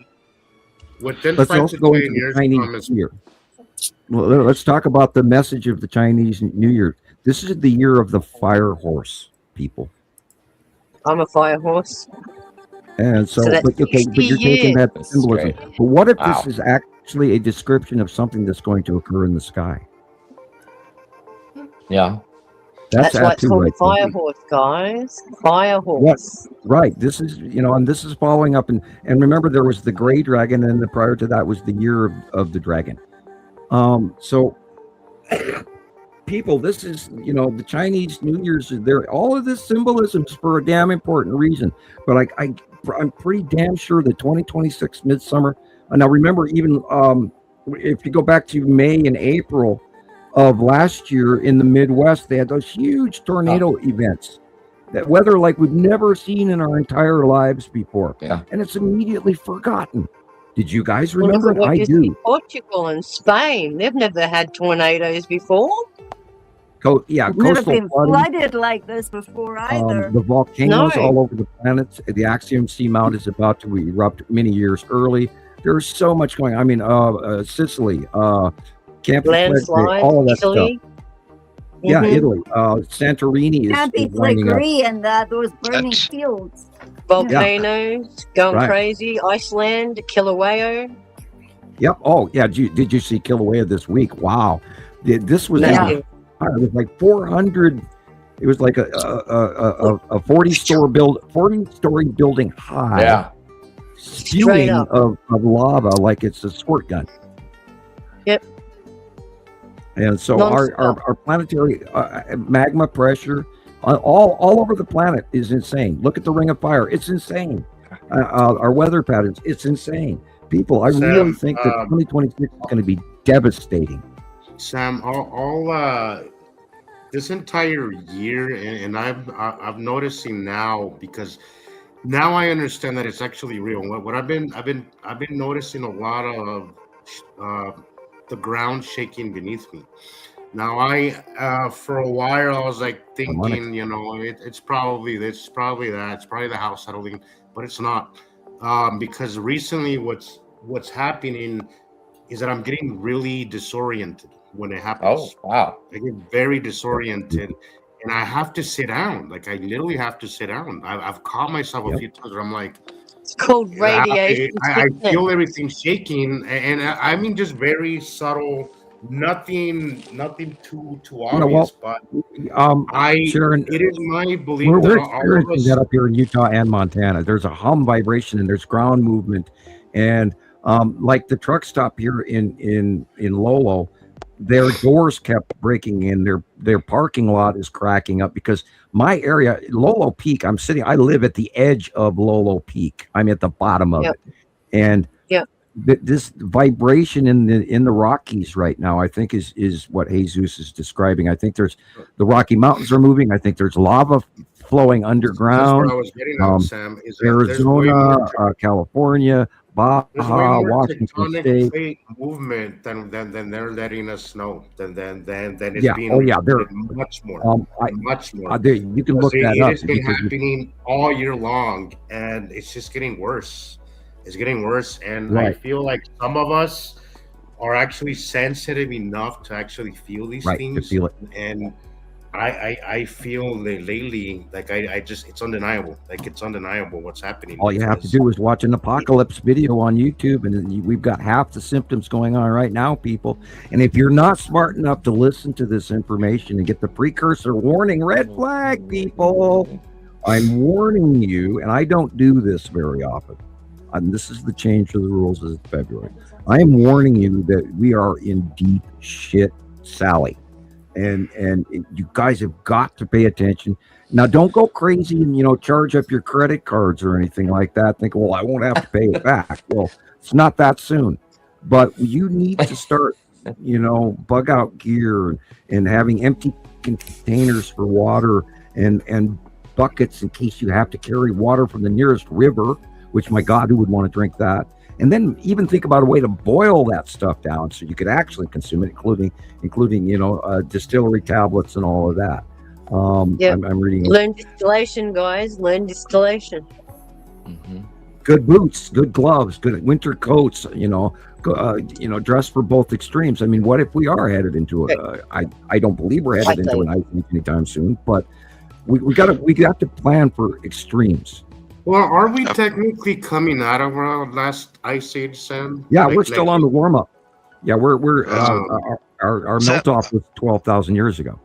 Let's also go into the Chinese New Year. Well, let's talk about the message of the Chinese New Year. This is the year of the fire horse, people. I'm a fire horse. And so but you're taking that symbolism. But what if this is actually a description of something that's going to occur in the sky? Yeah. That's why it's called fire horse, guys. Fire horse. Right. This is, and this is following up. And remember, there was the gray dragon, and then prior to that was the year of the dragon. So people, this is, the Chinese New Year's, all of this symbolism is for a damn important reason. But I'm pretty damn sure that 2026 midsummer. Now, remember, even if you go back to May and April of last year in the Midwest, they had those huge tornado events, that weather like we've never seen in our entire lives before. Yeah. And it's immediately forgotten. Did you guys remember? I do. Portugal and Spain, they've never had tornadoes before. Never been flooded like this before either. The volcanoes all over the planet. The Axiom Seamount is about to erupt many years early. There's so much going on. I mean, Sicily, Camp landslide, all of that Italy. stuff. Yeah, Italy. Santorini is winding up. and those burning fields. Volcanoes going crazy. Iceland, Kilauea. Yep. Oh, yeah. Did you see Kilauea this week? Wow. This was it was like 400. It was like a 40-story building high. Yeah. Spewing of lava like it's a squirt gun. Yep. And so our planetary magma pressure all over the planet is insane. Look at the Ring of Fire. It's insane. Our weather patterns. It's insane. People, I really think that 2026 is going to be devastating. Sam, all this entire year, and I'm noticing now, because now I understand that it's actually real. What I've been noticing a lot of the ground shaking beneath me. Now for a while I was like thinking, it's probably that, it's probably the house settling, but it's not. Because recently what's happening is that I'm getting really disoriented when it happens. Oh, wow. I get very disoriented and I have to sit down. Like I literally have to sit down. I've caught myself a few times where I'm like, it's called radiation. I feel everything shaking, and I mean just very subtle, nothing too obvious. But Sharon, it is my belief we're experiencing that up here in Utah and Montana. There's a hum vibration and there's ground movement, and like the truck stop here in Lolo, their doors kept breaking in. Their parking lot is cracking up because my area, Lolo Peak, I live at the edge of Lolo Peak. I'm at the bottom of it. And this vibration in the Rockies right now, I think is what Jesus is describing. I think the Rocky Mountains are moving. I think there's lava flowing underground. That's what I was getting at, Sam. Is Arizona, California, Baja, Washington State. Plate movement than they're letting us know. Than it's being much more. Much more. You can look that up. It has been happening all year long, and it's just getting worse. It's getting worse, and I feel like some of us are actually sensitive enough to actually feel these things. To feel it. And I feel lately like I just, it's undeniable. Like it's undeniable what's happening. All you have to do is watch an apocalypse video on YouTube, and we've got half the symptoms going on right now, people. And if you're not smart enough to listen to this information and get the precursor warning, red flag, people, I'm warning you, and I don't do this very often. And this is the change to the rules as of February. I am warning you that we are in deep shit, Sally. And you guys have got to pay attention. Now, don't go crazy and, charge up your credit cards or anything like that. Think, well, I won't have to pay it back. Well, it's not that soon. But you need to start, bug out gear and having empty containers for water and buckets in case you have to carry water from the nearest river, which, my God, who would want to drink that? And then even think about a way to boil that stuff down so you could actually consume it, including distillery tablets and all of that. I'm reading. Learn distillation, guys. Learn distillation. Mm-hmm. Good boots, good gloves, good winter coats. Dress for both extremes. I mean, what if we are headed into I don't believe we're headed into an ice age anytime soon, but we got to plan for extremes. Well, are we technically coming out of our last ice age, Sam? Yeah, we're still on the warm up. Yeah, we're our melt off was 12,000 years ago.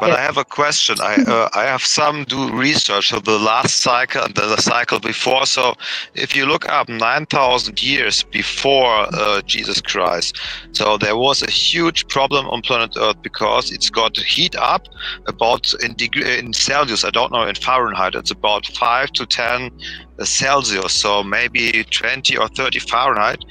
But I have a question. I have some do research of the last cycle and the cycle before. So if you look up 9,000 years before Jesus Christ, so there was a huge problem on planet Earth because it's got heat up about in Celsius. I don't know in Fahrenheit. It's about 5 to 10 Celsius, so maybe 20 or 30 Fahrenheit.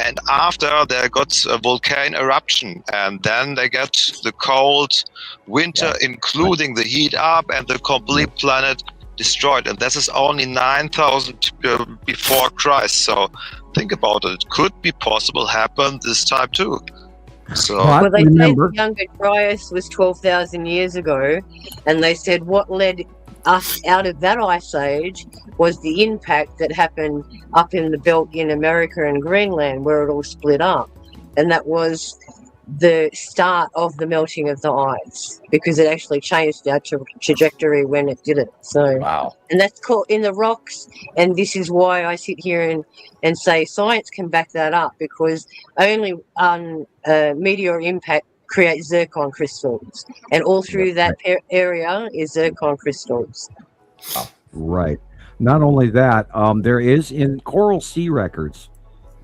And after they got a volcano eruption, and then they get the cold winter, including the heat up and the complete planet destroyed. And this is only 9,000 before Christ. So think about it. It could be possible happen this time too. So well, they say the Younger Dryas was 12,000 years ago, and they said what led us out of that ice age was the impact that happened up in the belt in America and Greenland, where it all split up. And that was the start of the melting of the ice, because it actually changed our trajectory when it did it. So, Wow. and that's called in the rocks. And this is why I sit here and say science can back that up, because only meteor impact creates zircon crystals, and all through that area is zircon crystals. Right. Not only that, there is in Coral Sea records,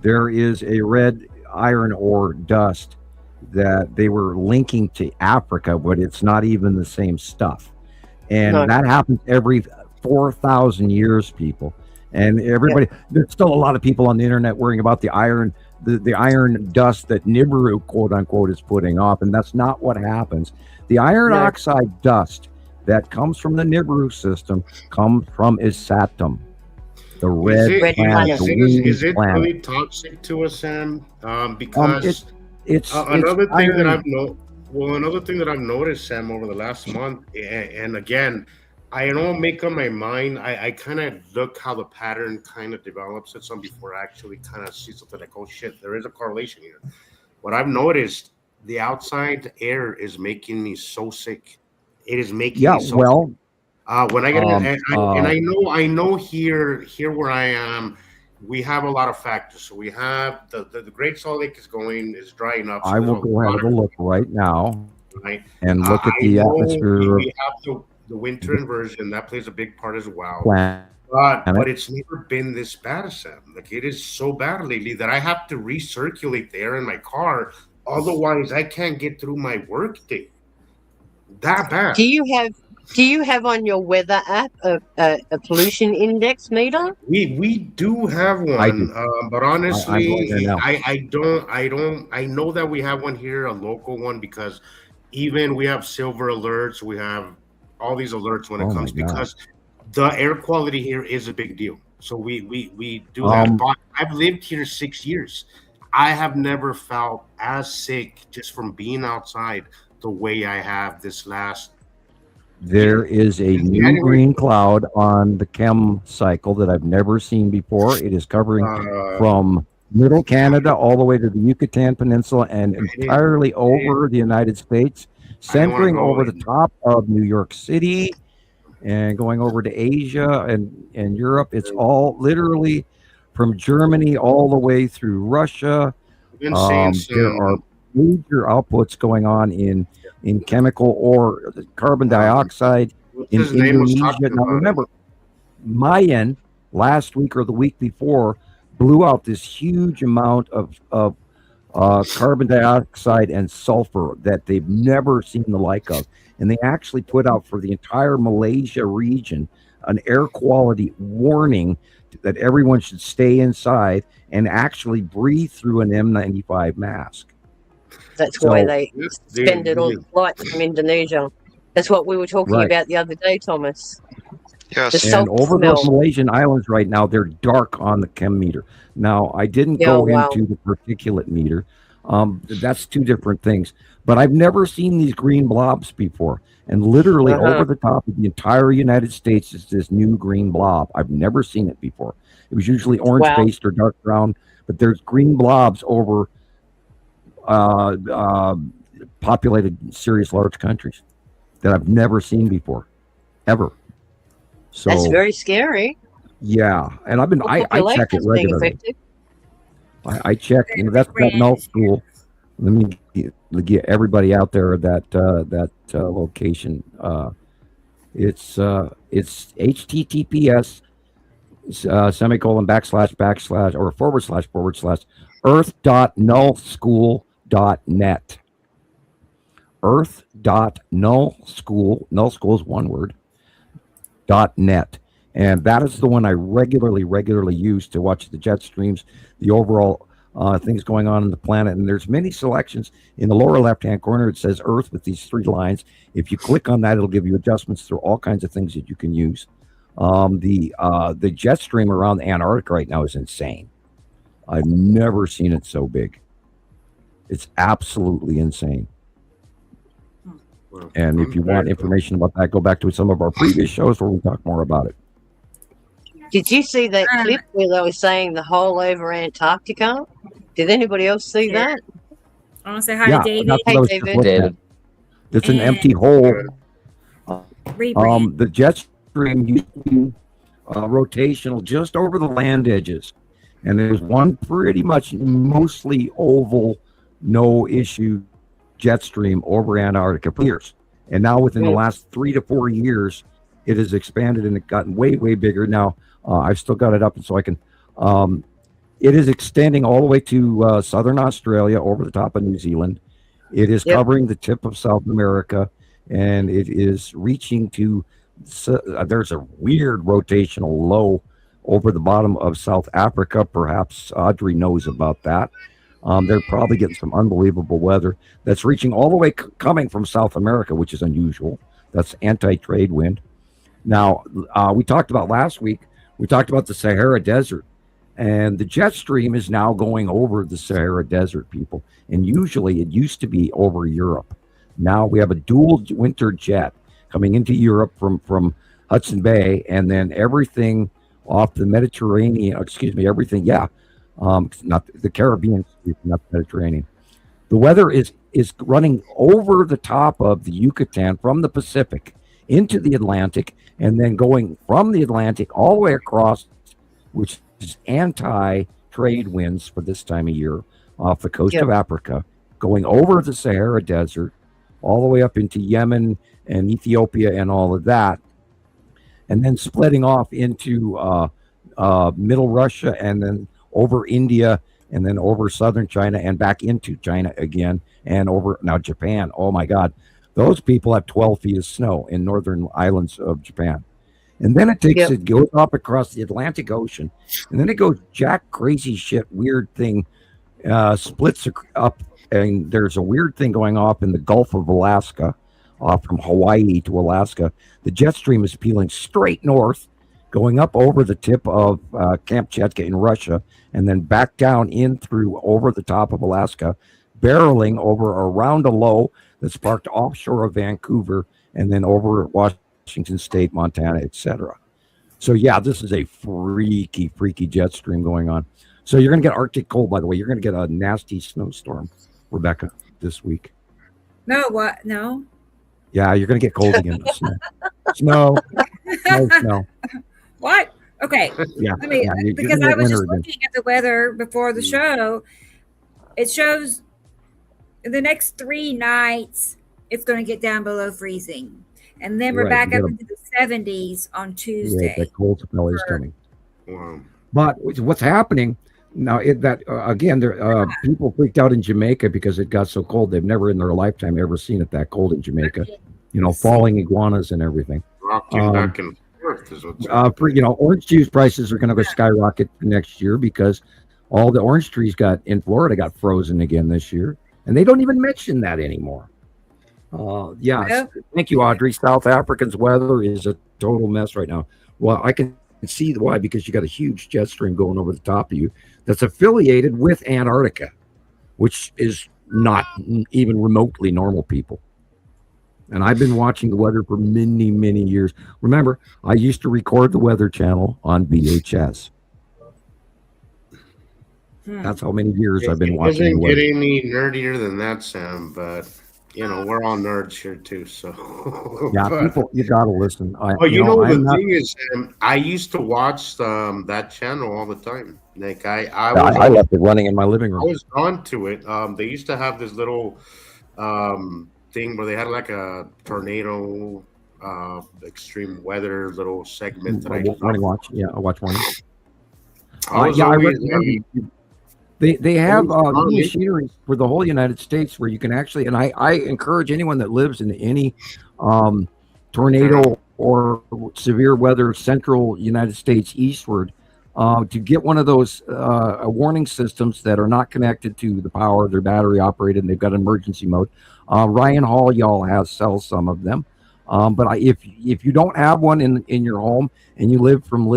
there is a red iron ore dust that they were linking to Africa, but it's not even the same stuff. And that happens every 4,000 years, people. And everybody, there's still a lot of people on the internet worrying about the iron, the iron dust that Nibiru, quote unquote, is putting off. And that's not what happens. The iron oxide dust that comes from the Nibiru system comes from Isatum, the red planet. Is it really toxic to us, Sam? Because another thing that I've noticed, Sam, over the last month, and again, I don't make up my mind. I kind of look how the pattern kind of develops at some before I actually kind of see something like, oh shit, there is a correlation here. What I've noticed, the outside air is making me so sick. It is making me so sick. When I get I know here where I am, we have a lot of factors. So we have the Great Salt Lake is drying up. So I will go ahead and look right now, and look at the atmosphere. We have the winter inversion that plays a big part as well. But it's never been this bad, Sam. Like, it is so bad lately that I have to recirculate the air in my car. Otherwise, I can't get through my work day. That bad. Do you have on your weather app a pollution index meter? We do have one, but honestly, I don't. I know that we have one here, a local one, because even we have silver alerts. We have all these alerts when it comes, because the air quality here is a big deal. So we do that. But I've lived here 6 years. I have never felt as sick just from being outside the way I have this last. There is a new green cloud on the chem cycle that I've never seen before. It is covering from middle Canada all the way to the Yucatan Peninsula and entirely over the United States, centering over the top of New York City and going over to Asia and Europe. It's all literally from Germany all the way through Russia. There are major outputs going on in chemical or carbon dioxide in Indonesia. Now remember, Mayan last week or the week before blew out this huge amount of carbon dioxide and sulfur that they've never seen the like of. And they actually put out for the entire Malaysia region an air quality warning that everyone should stay inside and actually breathe through an N95 mask. That's why they suspended all the flights from Indonesia. That's what we were talking about the other day, Thomas. Yes. And over those Malaysian islands right now, they're dark on the chem meter. Now, I didn't go into the particulate meter. That's two different things. But I've never seen these green blobs before. And literally over the top of the entire United States is this new green blob. I've never seen it before. It was usually orange-based or dark brown, but there's green blobs over populated, serious, large countries that I've never seen before, ever. So that's very scary. Yeah, and I check it regularly. I check. That's that null school. Let me get everybody out there that location. It's HTTPS semicolon / or / earth.nullschool.net. Earth.nullschool, null school is one word, .net. And that is the one I regularly use to watch the jet streams, the overall things going on in the planet. And there's many selections. In the lower left-hand corner, it says Earth with these 3 lines. If you click on that, it'll give you adjustments through all kinds of things that you can use. The jet stream around Antarctica right now is insane. I've never seen it so big. It's absolutely insane. And if you want information about that, go back to some of our previous shows where we talk more about it. Did you see that clip where they were saying the whole over Antarctica? Did anybody else see that? I want to say hi to David. That's what I was just looking at. It's an empty hole. The jet stream used to be rotational just over the land edges, and there's one pretty much mostly oval, no issue jet stream over Antarctica for years. And now within the last 3 to 4 years, it has expanded and it gotten way, way bigger. Now I've still got it up, and so I can. It is extending all the way to southern Australia, over the top of New Zealand. It is covering the tip of South America, and it is reaching to. There's a weird rotational low over the bottom of South Africa. Perhaps Audrey knows about that. They're probably getting some unbelievable weather that's reaching all the way coming from South America, which is unusual. That's anti-trade wind. Now, we talked about last week, we talked about the Sahara Desert, and the jet stream is now going over the Sahara Desert, people. And usually it used to be over Europe. Now we have a dual winter jet coming into Europe from Hudson Bay, and then everything off the Mediterranean, everything, not the Caribbean, not the Mediterranean. The weather is running over the top of the Yucatan from the Pacific into the Atlantic, and then going from the Atlantic all the way across, which is anti-trade winds for this time of year, off the coast of Africa, going over the Sahara Desert, all the way up into Yemen and Ethiopia and all of that, and then splitting off into middle Russia, and then over India, and then over southern China, and back into China again, and over now Japan. Oh my God, those people have 12 feet of snow in northern islands of Japan. And then it goes up across the Atlantic Ocean, and then it goes jack crazy shit, weird thing, splits up, and there's a weird thing going off in the Gulf of Alaska, from Hawaii to Alaska. The jet stream is peeling straight north, going up over the tip of Kamchatka in Russia, and then back down in through over the top of Alaska, barreling over around a low that's parked offshore of Vancouver, and then over Washington State, Montana, etc. So this is a freaky jet stream going on. So you're going to get Arctic cold, by the way. You're going to get a nasty snowstorm, Rebecca, this week. No, what? No. Yeah, you're going to get cold again. Snow. What? Okay. Yeah. Because I was just looking at the weather before the show. It shows the next 3 nights it's going to get down below freezing, and then we're back up into the 70s on Tuesday. The cold spell is coming. Wow. But what's happening now? People freaked out in Jamaica because it got so cold. They've never in their lifetime ever seen it that cold in Jamaica. Falling iguanas and everything. Rocking back and forth is what's orange juice prices are going to go skyrocket next year because all the orange trees in Florida got frozen again this year, and they don't even mention that anymore. Thank you, Audrey. South Africa's weather is a total mess right now. Well, I can see why, because you got a huge jet stream going over the top of you that's affiliated with Antarctica, which is not even remotely normal, people. And I've been watching the weather for many, many years. Remember, I used to record the Weather Channel on VHS. That's how many years I've been watching the weather. It doesn't get any nerdier than that, Sam, but we're all nerds here too. So people, you gotta listen. The thing is, I used to watch that channel all the time. Like I left it running in my living room. I was on to it. They used to have this little thing where they had like a tornado, extreme weather little segment. Morning watch. Yeah, I watch morning. They have machinery for the whole United States where you can actually, and I encourage anyone that lives in any tornado or severe weather central United States eastward to get one of those warning systems that are not connected to the power. They're battery operated and they've got emergency mode. Ryan Hall, sells some of them. But if you don't have one in your home and you live from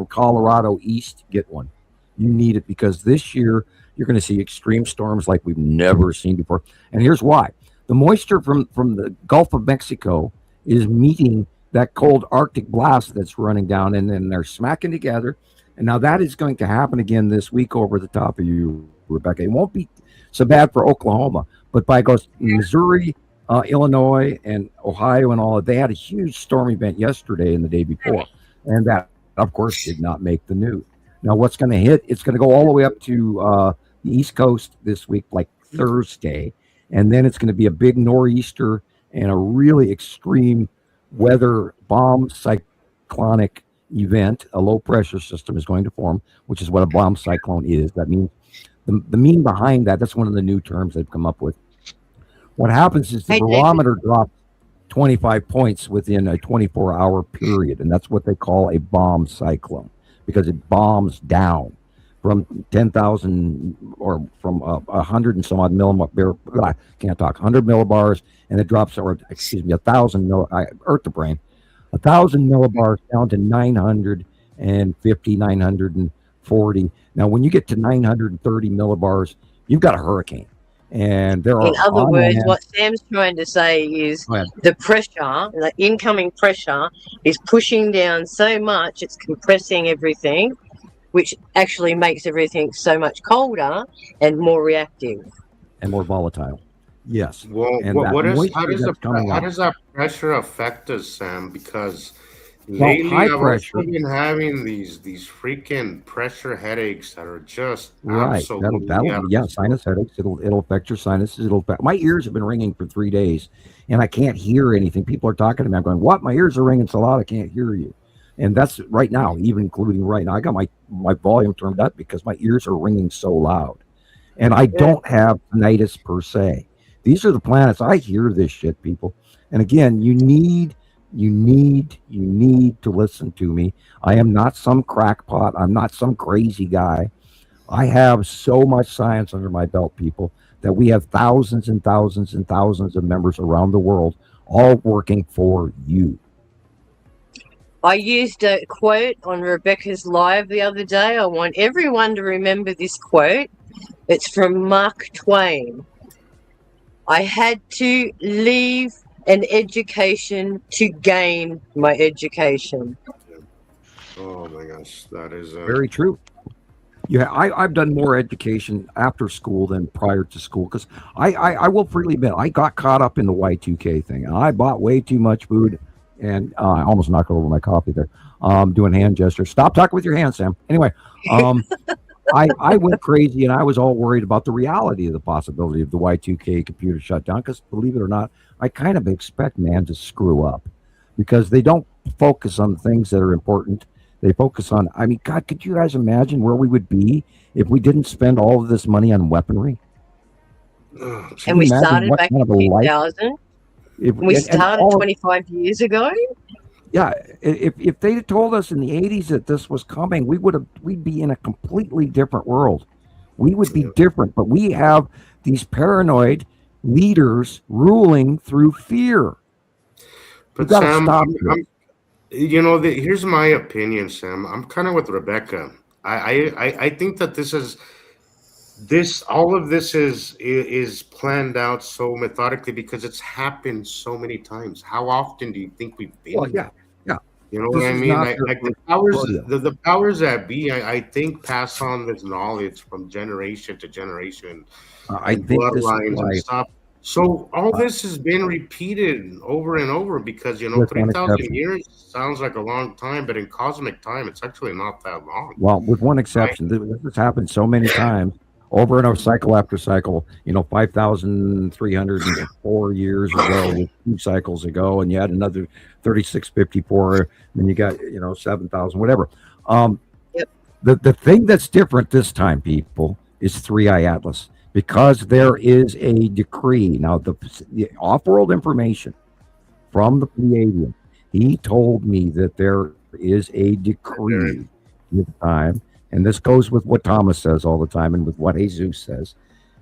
Colorado east, get one. You need it because this year you're going to see extreme storms like we've never seen before. And here's why. The moisture from the Gulf of Mexico is meeting that cold Arctic blast that's running down, and then they're smacking together. And now that is going to happen again this week over the top of you, Rebecca. It won't be So bad for Oklahoma. But by goes Missouri, Illinois, and Ohio and all that, they had a huge storm event yesterday and the day before. And that, of course, did not make the news. Now, what's going to hit? It's going to go all the way up to the East Coast this week, like Thursday. And then it's going to be a big nor'easter and a really extreme weather bomb cyclonic event. A low pressure system is going to form, which is what a bomb cyclone is. That means the mean behind that, that's one of the new terms they've come up with. What happens is the barometer drops 25 points within a 24-hour period, and that's what they call a bomb cyclone, because it bombs down from 10,000 or from 100 and some odd millibars. I can't talk. 100 millibars, and it drops, or excuse me, 1,000 I hurt the brain. 1,000 millibars down to 950, 940. Now, when you get to 930 millibars, you've got a hurricane. And there are, in other words, what Sam's trying to say is the pressure, the incoming pressure, is pushing down so much it's compressing everything, which actually makes everything so much colder and more reactive and more volatile. Yes. Well, and how does that pressure affect us, Sam? Because lately high I've pressure, also been having these freaking pressure headaches that are just right. Absolutely That'll sinus headaches. It'll affect your sinuses. My ears have been ringing for 3 days, and I can't hear anything. People are talking to me. I'm going, "What? My ears are ringing so loud I can't hear you." And that's right now, even including right now. I got my volume turned up because my ears are ringing so loud, and I don't have tinnitus per se. These are the planets. I hear this shit, people. And again, you need to listen to me. I am not some crackpot. I'm not some crazy guy. I have so much science under my belt, people, that we have thousands and thousands and thousands of members around the world, all working for you. I used a quote on Rebecca's live the other day. I want everyone to remember this quote. It's from Mark Twain. I had to leave an education to gain my education. Oh my gosh, that is very true. Yeah, I've done more education after school than prior to school, because I will freely admit I got caught up in the Y2K thing, and I bought way too much food, and I almost knocked over my coffee there. Doing hand gestures. Stop talking with your hands, Sam. Anyway, I went crazy, and I was all worried about the reality of the possibility of the Y2K computer shutdown, because believe it or not, I kind of expect man to screw up, because they don't focus on things that are important. They focus on, I mean, God, could you guys imagine where we would be if we didn't spend all of this money on weapponed? And we started back in 2000. We started 25 years ago. Yeah, if they had told us in the 80s that this was coming, we'd be in a completely different world. We would be different, but we have these paranoid leaders ruling through fear. But Sam, here's my opinion, Sam. I'm kind of with Rebecca. I think that all of this is planned out so methodically because it's happened so many times. How often do you think we've been? Well, yeah. You know what I mean? Like the powers that be, I think, pass on this knowledge from generation to generation. I think bloodlines and stuff. So all this has been repeated over and over because 3,000 years sounds like a long time, but in cosmic time, it's actually not that long. Well, with one exception, this has happened so many times, over and over, cycle after cycle. 5,304 years ago, with 2 cycles ago, and you had another 3,654, and you got 7,000, whatever. The thing that's different this time, people, is 3i Atlas. Because there is a decree. Now, the off-world information from the Pleiadian, he told me that there is a decree this time, and this goes with what Thomas says all the time and with what Jesus says,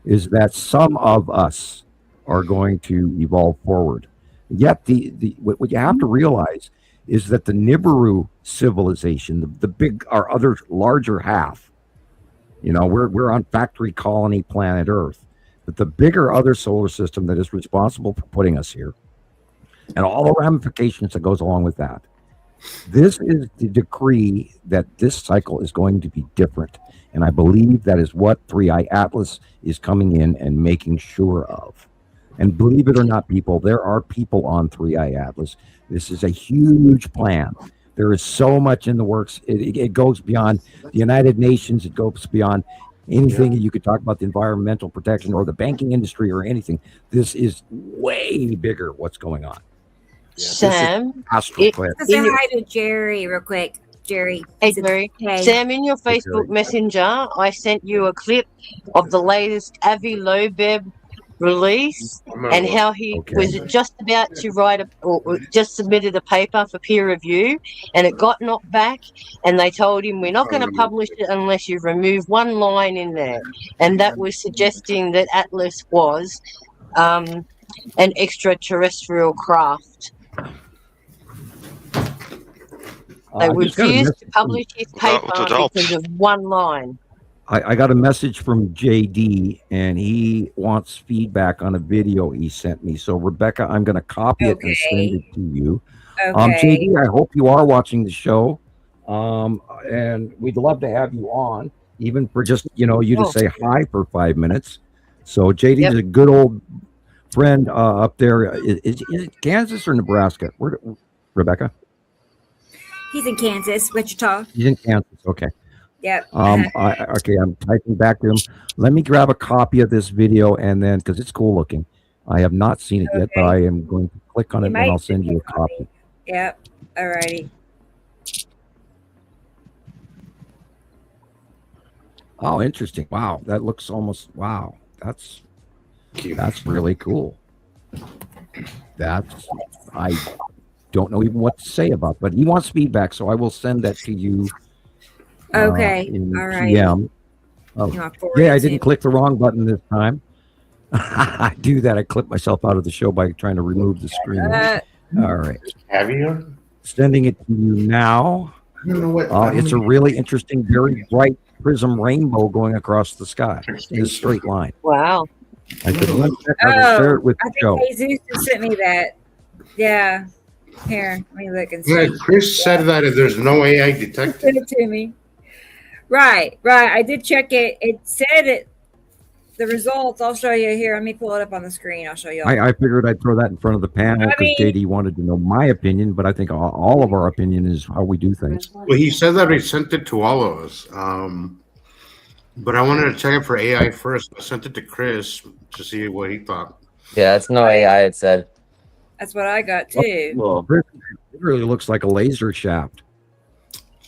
is that some of us are going to evolve forward. Yet, what you have to realize is that the Nibiru civilization, our other larger half, we're on factory colony planet Earth, but the bigger other solar system that is responsible for putting us here and all the ramifications that goes along with that This is the decree that this cycle is going to be different. And I believe that is what 3i Atlas is coming in and making sure of. And believe it or not, people, there are people on 3i Atlas. This is a huge plan. There is so much in the works. It goes beyond the United Nations. It goes beyond anything you could talk about, the environmental protection or the banking industry or anything. This is way bigger what's going on. Sam, say hi to Jerry real quick. Jerry. Hey, Jerry. Hey. Sam, in your Facebook Messenger, I sent you a clip of the latest Avi Loeb release and how he was just about to write or just submitted a paper for peer review, and it got knocked back, and they told him, we're not going to publish it unless you remove one line in there, and that was suggesting that Atlas was an extraterrestrial craft. They refused to publish his paper because of one line. I got a message from JD, and he wants feedback on a video he sent me. So, Rebecca, I'm going to copy it and send it to you. JD, I hope you are watching the show, and we'd love to have you on, even for just, you to say hi for 5 minutes. So, JD is a good old friend up there. Is it Kansas or Nebraska? Rebecca? He's in Kansas, Wichita. He's in Kansas, okay. Yep. I'm typing back to him. Let me grab a copy of this video, and then, because it's cool looking. I have not seen it yet, but I am going to click on it, and I'll send you a copy. Yep. All righty. Oh, interesting. Wow. That looks almost, wow. That's really cool. I don't know even what to say about it, but he wants feedback, so I will send that to you. Okay. All right. PM. I didn't click the wrong button this time. I do that. I clip myself out of the show by trying to remove the screen. All right. Have you? Sending it to you now. I don't know what. It's a really interesting, very bright prism rainbow going across the sky in a straight line. Wow. I could share it with the show. I think Jesus sent me that. Yeah. Here, let me look and see. Yeah, Chris said that if there's no AI detected. Send it to me. Right. I did check it. It said it. The results, I'll show you here. Let me pull it up on the screen. I'll show you. I figured I'd throw that in front of the panel because JD wanted to know my opinion, but I think all of our opinion is how we do things. Well, he said that he sent it to all of us. But I wanted to check it for AI first. I sent it to Chris to see what he thought. Yeah, it's no AI, it said. That's what I got too. Well, it really looks like a laser shaft.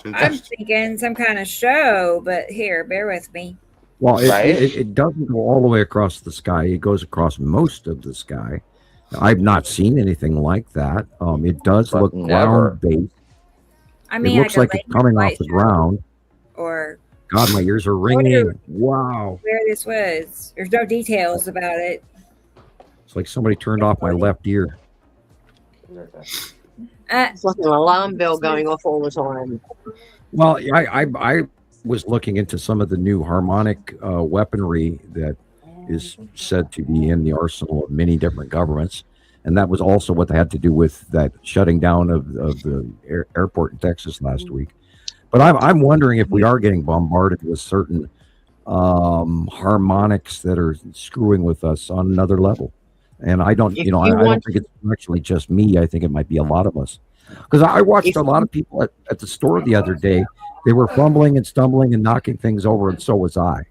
I'm thinking some kind of show, but here, bear with me. Well, it doesn't go all the way across the sky. It goes across most of the sky. I've not seen anything like that. It does look ground-based. I mean, it looks like it's coming off the ground. Or God, my ears are ringing. Wow. Where this was. There's no details about it. It's like somebody turned off my left ear. It's like an alarm bell going off all the time. Well, I was looking into some of the new harmonic weaponry that is said to be in the arsenal of many different governments, and that was also what they had to do with that shutting down of the airport in Texas last week. But I'm wondering if we are getting bombarded with certain harmonics that are screwing with us on another level. And I don't, I don't think it's actually just me. I think it might be a lot of us. Because I watched a lot of people at the store the other day. They were fumbling and stumbling and knocking things over, and so was I.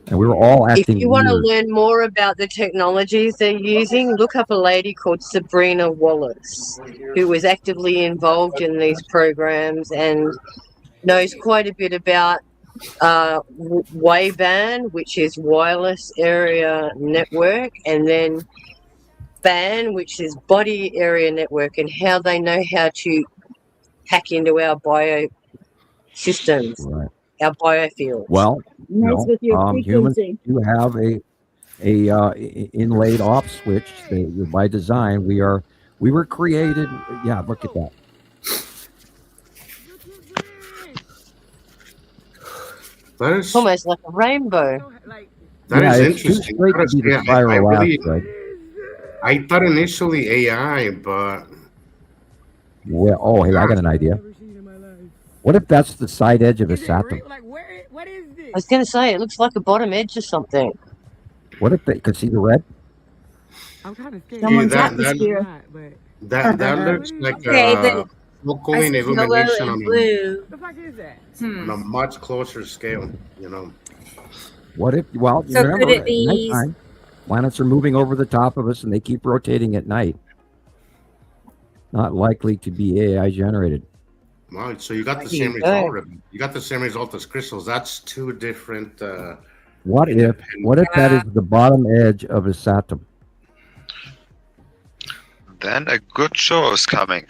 And we were all acting If you want to learn more about the technologies they're using, look up a lady called Sabrina Wallace, who was actively involved in these programs and knows quite a bit about WABAN, which is Wireless Area Network, and then BAN, which is Body Area Network, and how they know how to hack into our biosystems, our biofields. Well, humans do have a inlaid off switch. By design, we were created. Yeah, look at that. That is almost like a rainbow. That is interesting. I thought initially AI, but Well, oh, hey, I got an idea. What if that's the side edge of a Saturn? I was going to say, it looks like a bottom edge or something. What if they could see the red? Someone's atmosphere. That looks like local illumination on a much closer scale, you know. What if, well, So remember, could it be- at nighttime, planets are moving over the top of us and they keep rotating at night. Not likely to be AI generated. Wow, so you got the same result. You got the same result as crystals. That's two different. What if that is the bottom edge of a Saturn? Then a good show is coming.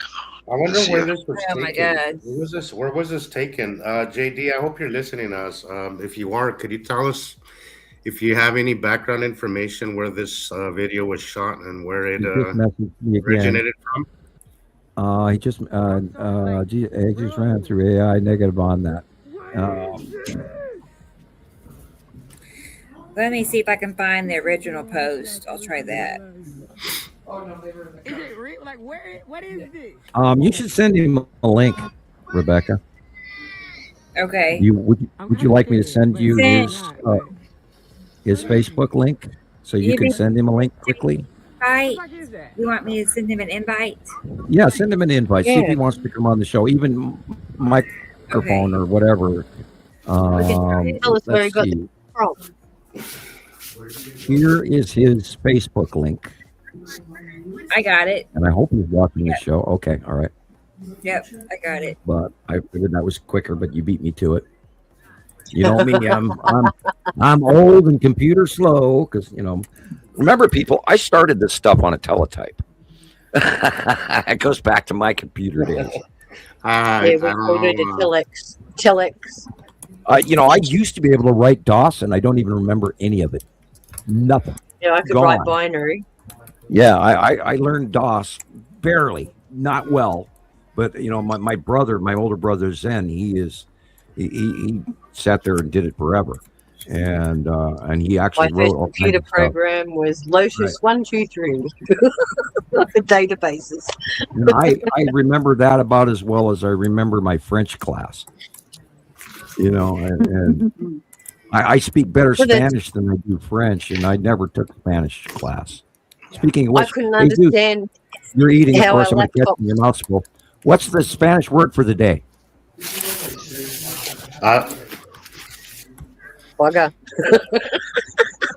I wonder this where year. this was Oh my taken. God. Where was this taken? JD, I hope you're listening to us. If you are, could you tell us if you have any background information where this video was shot and where it He just messaged me again. originated from? He just ran through AI negative on that. Let me see if I can find the original post. I'll try that. You should send him a link, Rebecca. Okay. Would you like me to send you his Facebook link so you can send him a link quickly? Invite? You want me to send him an invite? Yeah, send him an invite. See if he wants to come on the show, even microphone or whatever. Tell us where he got see. from. Here is his Facebook link, I got it. and I hope he's watching the show. Okay, all right. Yep, I got it. But I figured that was quicker, but you beat me to it. You know me, I'm old and computer slow because remember, people, I started this stuff on a teletype. It goes back to my computer days. We called it a telex. Telex. I used to be able to write DOS, and I don't even remember any of it. Nothing. Yeah, I could Gone. write binary. Yeah, I learned DOS barely, not well, but my brother, my older brother Zen, he sat there and did it forever, and he actually My wrote first all computer kinds of stuff. program was Lotus 123 for databases. And I remember that about as well as I remember my French class. And I speak better Spanish than I do French, and I never took Spanish class. Speaking of which, I couldn't understand. You're eating, of how course. a I'm going to catch laptop- in your mouth full. What's the Spanish word for the day? Bugger.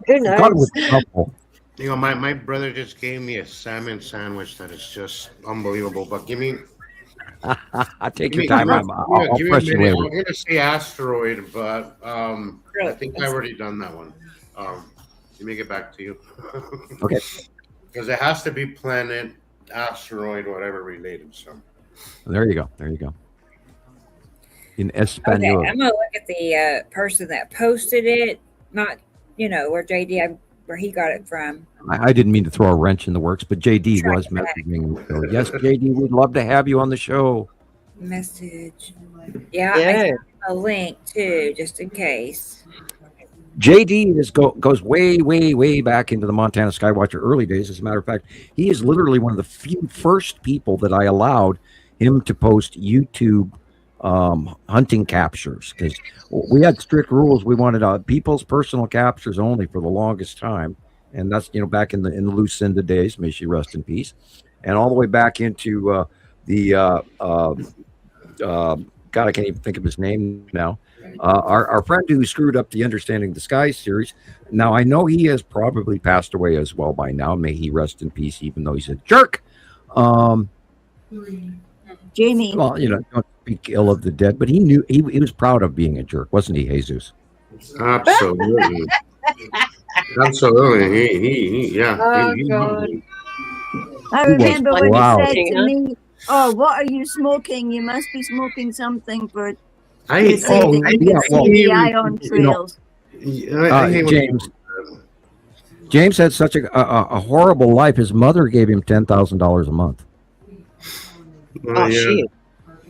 Who I thought it knows? was helpful. My brother just gave me a salmon sandwich that is just unbelievable. But give me. I'll take your time. I'll give me a press you minute. later. I'm going to say asteroid, but I think I've already done that one. Let me get back to you. Okay. Because it has to be planet, asteroid, whatever related. So There you go. In Okay, Espanol. I'm gonna look at the person that posted it, not where JD where he got it from. I didn't mean to throw a wrench in the works, but JD Try was that. messaging. So, yes, JD, we'd love to have you on the show. Message. Yeah, I sent him a link too, just in case. JD goes way, way, way back into the Montana Skywatcher early days. As a matter of fact, he is literally one of the few first people that I allowed him to post YouTube hunting captures, because we had strict rules. We wanted people's personal captures only for the longest time, and that's back in the Lucinda days. May she rest in peace, and all the way back into God, I can't even think of his name now. Our friend who screwed up the Understanding the Skies series. Now, I know he has probably passed away as well by now. May he rest in peace, even though he's a jerk. Jamie. Well, don't speak ill of the dead, but he knew he was proud of being a jerk, wasn't he, Jesus? absolutely, absolutely. He yeah. Oh, he God. I remember when Wow. he said to me, "Oh, what are you smoking? You must be smoking something for I to say that you can see the ion trails." James had such a horrible life. His mother gave him $10,000 a month Shit.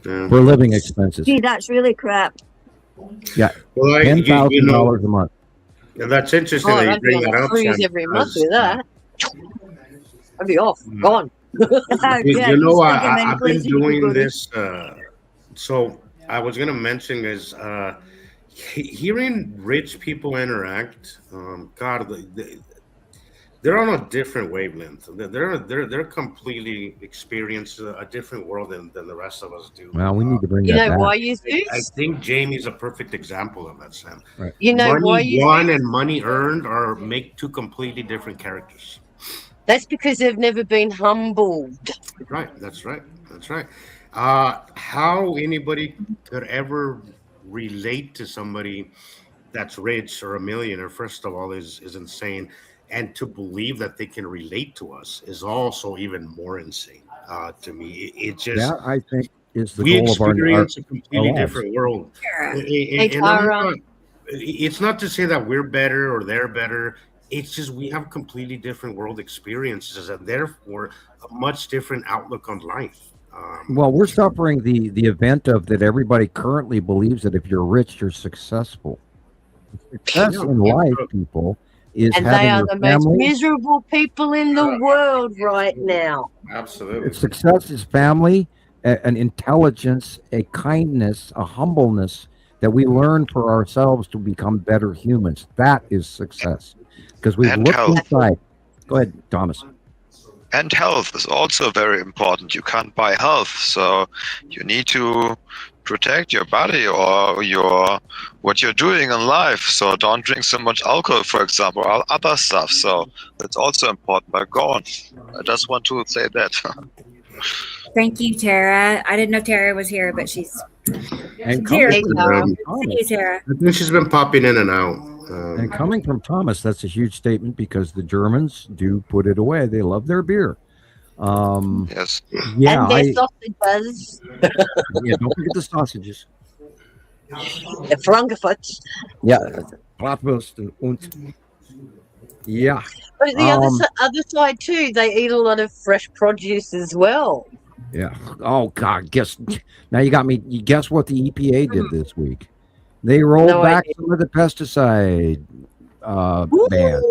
for living expenses. Gee, that's really crap. Yeah, Well, $10,000 a month. that's interesting Oh, that you I'd be bring on that a up, cruise Sam, every month because, with that. I'd be off. Gone. You know, I've been doing this. So I was gonna mention is hearing rich people interact. God, they're on a different wavelength. They're completely experience a different world than the rest of us do. Well, we need to bring You that know back. why you I think Jamie's a perfect example of that, Sam. Right. You know why Money you won and money earned are make two completely different characters. That's because they've never been humbled. That's right. How anybody could ever relate to somebody that's rich or a millionaire, first of all, is insane. And to believe that they can relate to us is also even more insane to me. It just That, I think, is the we goal of our experience a completely lives. different world. Hey, And I'm Tara. not, it's not to say that we're better or they're better. It's just we have completely different world experiences and therefore a much different outlook on life. Well, we're suffering the event of that everybody currently believes that if you're rich, you're successful. Success in life, people, is And they having are your the most family. miserable people in the world right now. Absolutely. Success is family, an intelligence, a kindness, a humbleness that we learn for ourselves to become better humans. That is success. Because we've And looked health. inside. Go ahead, Thomas. And health is also very important. You can't buy health, so you need to protect your body or what you're doing in life. So don't drink so much alcohol, for example, or other stuff. So that's also important. But go on. I just want to say that. Thank you, Tara. I didn't know Tara was here, but she's And here. coming from See you, Tara. I think she's been popping in and out. And coming from Thomas, that's a huge statement because the Germans do put it away. They love their beer. Yes. Yeah, And their sausages. yeah, don't forget the sausages. The Frankfurts. Yeah, Bratwurst und yeah. But the other side too, they eat a lot of fresh produce as well. Yeah. Oh God. Now you got me. You guess what the EPA did this week? They rolled back some of the pesticide ban.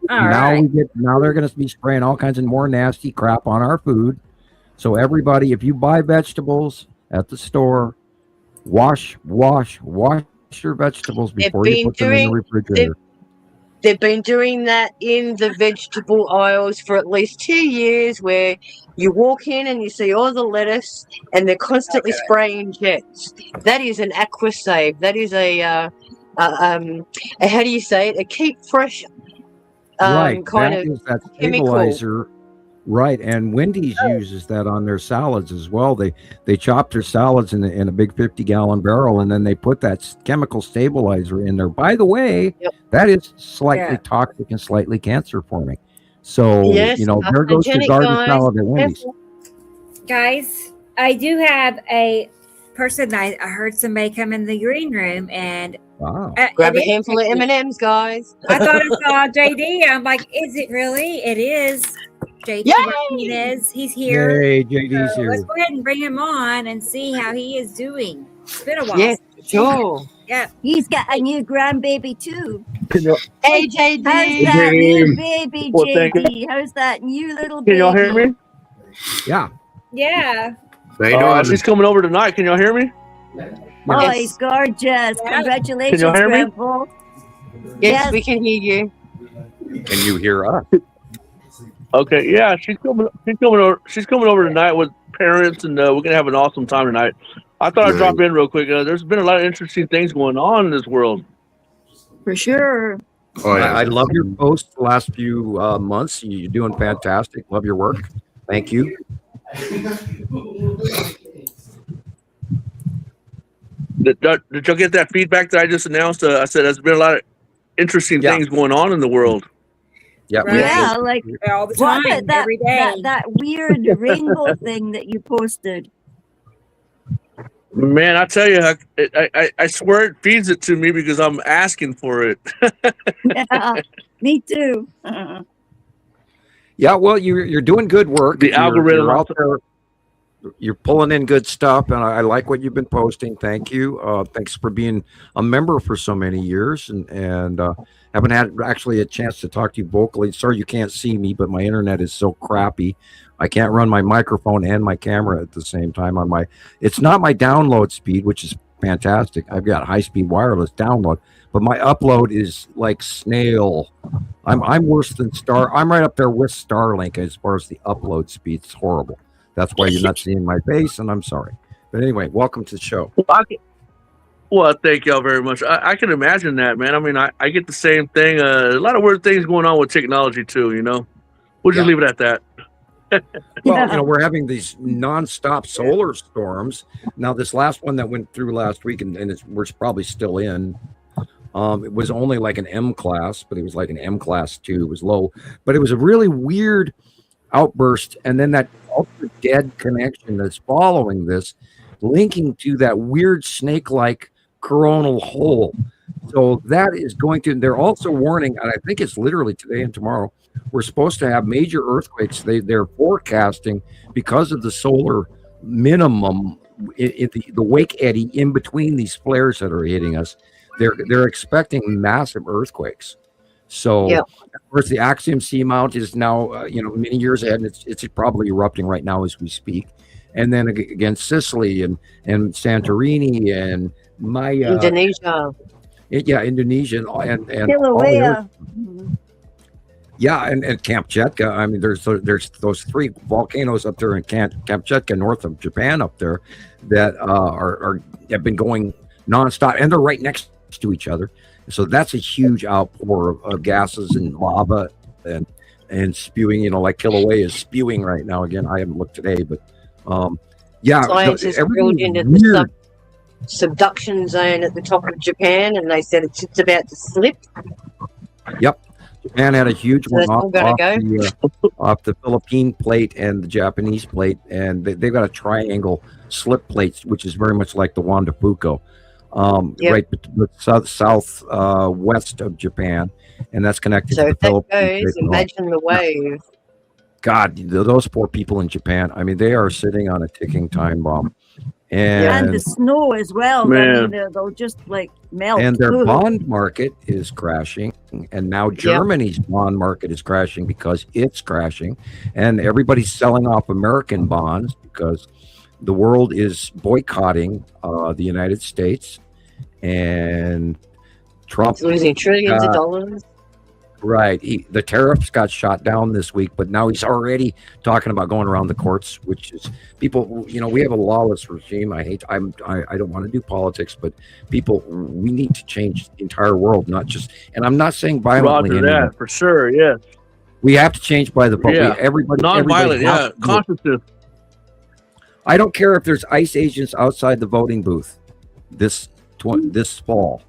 Now they're going to be spraying all kinds of more nasty crap on our food. So everybody, if you buy vegetables at the store, wash your vegetables before you put them in the refrigerator. They've been doing that in the vegetable aisles for at least 2 years, where you walk in and you see all the lettuce and they're constantly spraying jets. That is an aqua save. That is a how do you say it? A keep fresh Right, kind that of is that chemical. stabilizer. Right, and Wendy's uses that on their salads as well. They chop their salads in a big 50-gallon barrel, and then they put that chemical stabilizer in there. By the way, that is slightly toxic and slightly cancer forming. So there goes your garden salad at Wendy's. Guys, I do have a person. I heard somebody come in the green room and grab a handful of M&Ms, guys. I thought I saw JD. I'm like, is it really? It is. JD Martinez. He's here. Hey, JD's here. Let's go ahead and bring him on and see how he is doing. It's been a while. Yes, sure. Yeah. He's got a new grandbaby too. Hey, JD. How's that new baby, JD? How's that new little baby? Can y'all hear me? Yeah. Yeah. She's coming over tonight. Can y'all hear me? Oh, he's gorgeous. Congratulations, Can y'all hear me? Grandpa. Yes, we can hear you. Can you hear us? Okay, yeah, she's coming over tonight with parents, and we're gonna have an awesome time tonight. I thought I'd drop in real quick. There's been a lot of interesting things going on in this world. For sure. Oh, yeah. I love your posts the last few months. You're doing fantastic. Love your work. Thank you. Did y'all get that feedback that I just announced? I said there's been a lot of interesting things going on in the world. Yeah, Yeah, like all the time, every day. That weird rainbow thing that you posted. Man, I tell you, I swear it feeds it to me because I'm asking for it. Yeah, me too. Yeah, well, you're doing good work. The algorithm you're out there. You're pulling in good stuff, and I like what you've been posting. Thank you. Thanks for being a member for so many years, and haven't had actually a chance to talk to you vocally. Sorry you can't see me, but my internet is so crappy. I can't run my microphone and my camera at the same time on my. It's not my download speed, which is fantastic. I've got high-speed wireless download, but my upload is like snail. I'm worse than Star. I'm right up there with Starlink as far as the upload speed. It's horrible. That's why you're not seeing my face, and I'm sorry. But anyway, welcome to the show. Well, thank y'all very much. I can imagine that, man. I mean, I get the same thing. A lot of weird things going on with technology, too, you know? We'll just leave it at that. Well, we're having these nonstop solar storms. Now, this last one that went through last week, and we're probably still in, it was only like an M class, but it was like an M class 2. It was low. But it was a really weird outburst, and then that ultra dead connection that's following this, linking to that weird snake-like coronal hole. So that is going to, they're also warning, and I think it's literally today and tomorrow, we're supposed to have major earthquakes. They're forecasting because of the solar minimum, the wake eddy in between these flares that are hitting us. They're expecting massive earthquakes. So, of course, the Axiom Seamount is now, many years ahead, and it's probably erupting right now as we speak. And then again, Sicily and Santorini and Maya, Indonesia. Indonesia and Kilauea. And Kamchatka. I mean, there's those 3 volcanoes up there in Kamchatka, north of Japan, up there that have been going nonstop, and they're right next to each other. So that's a huge outpour of gases and lava and spewing. Like Kilauea is spewing right now. Again, I haven't looked today, but scientists drilled into the subduction zone at the top of Japan, and they said it's just about to slip. Yep. Japan had a huge one off the Philippine plate and the Japanese plate, and they've got a triangle slip plate, which is very much like the Wanda Fuko, right south west of Japan, and that's connected to the Philippines. Imagine the wave. God, those poor people in Japan. I mean, they are sitting on a ticking time bomb. And the snow as well. Man. I mean, they'll just like melt. And their bond market is crashing. And now Germany's bond market is crashing because it's crashing. And everybody's selling off American bonds because the world is boycotting the United States. And Trump losing trillions of dollars. Right. The tariffs got shot down this week, but now he's already talking about going around the courts, which is people, we have a lawless regime. I don't want to do politics, but people, we need to change the entire world, not just, and I'm not saying violently. Roger that, for sure, yes. We have to change by the vote. Yeah. Everybody, non-violent, conscious. I don't care if there's ICE agents outside the voting booth this fall.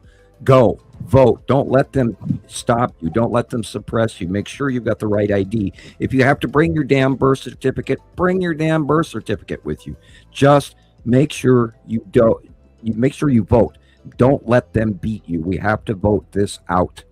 Go. Vote. Don't let them stop you. Don't let them suppress you. Make sure you've got the right ID. If you have to bring your damn birth certificate, bring your damn birth certificate with you. Just make sure you vote. Don't let them beat you. We have to vote this out.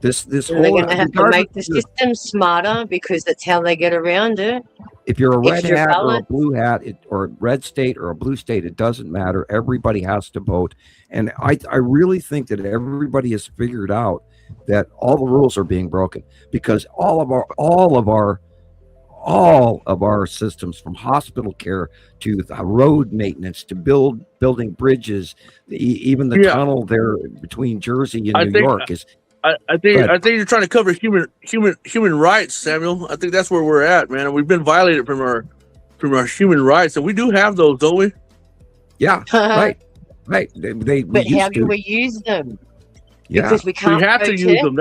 They're going to have to make the system smarter because that's how they get around it. If you're a red hat or a blue hat, or a red state or a blue state, it doesn't matter. Everybody has to vote. And I really think that everybody has figured out that all the rules are being broken because all of our systems, from hospital care to the road maintenance to building bridges, even the tunnel there between Jersey and New York is. I think you're trying to cover human rights, Samuel. I think that's where we're at, man. We've been violated from our human rights, and we do have those, don't we? Yeah, right. But how do we use them? Yeah. Because we can't. We have to use them.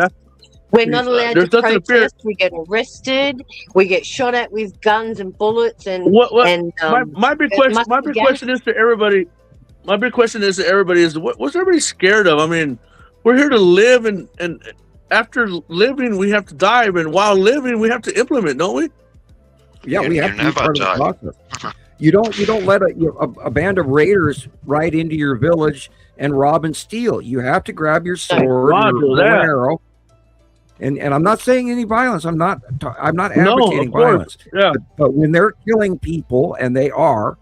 We're not allowed to protest. We get arrested. We get shot at with guns and bullets. And my big question is to everybody. My big question is to everybody is what's everybody scared of? I mean, we're here to live, and after living, we have to die. And while living, we have to implement, don't we? Yeah, we have to be part of the process. You don't let a band of raiders ride into your village and rob and steal. You have to grab your sword, your arrow, And I'm not saying any violence. I'm not advocating violence. Yeah. But when they're killing people, and they are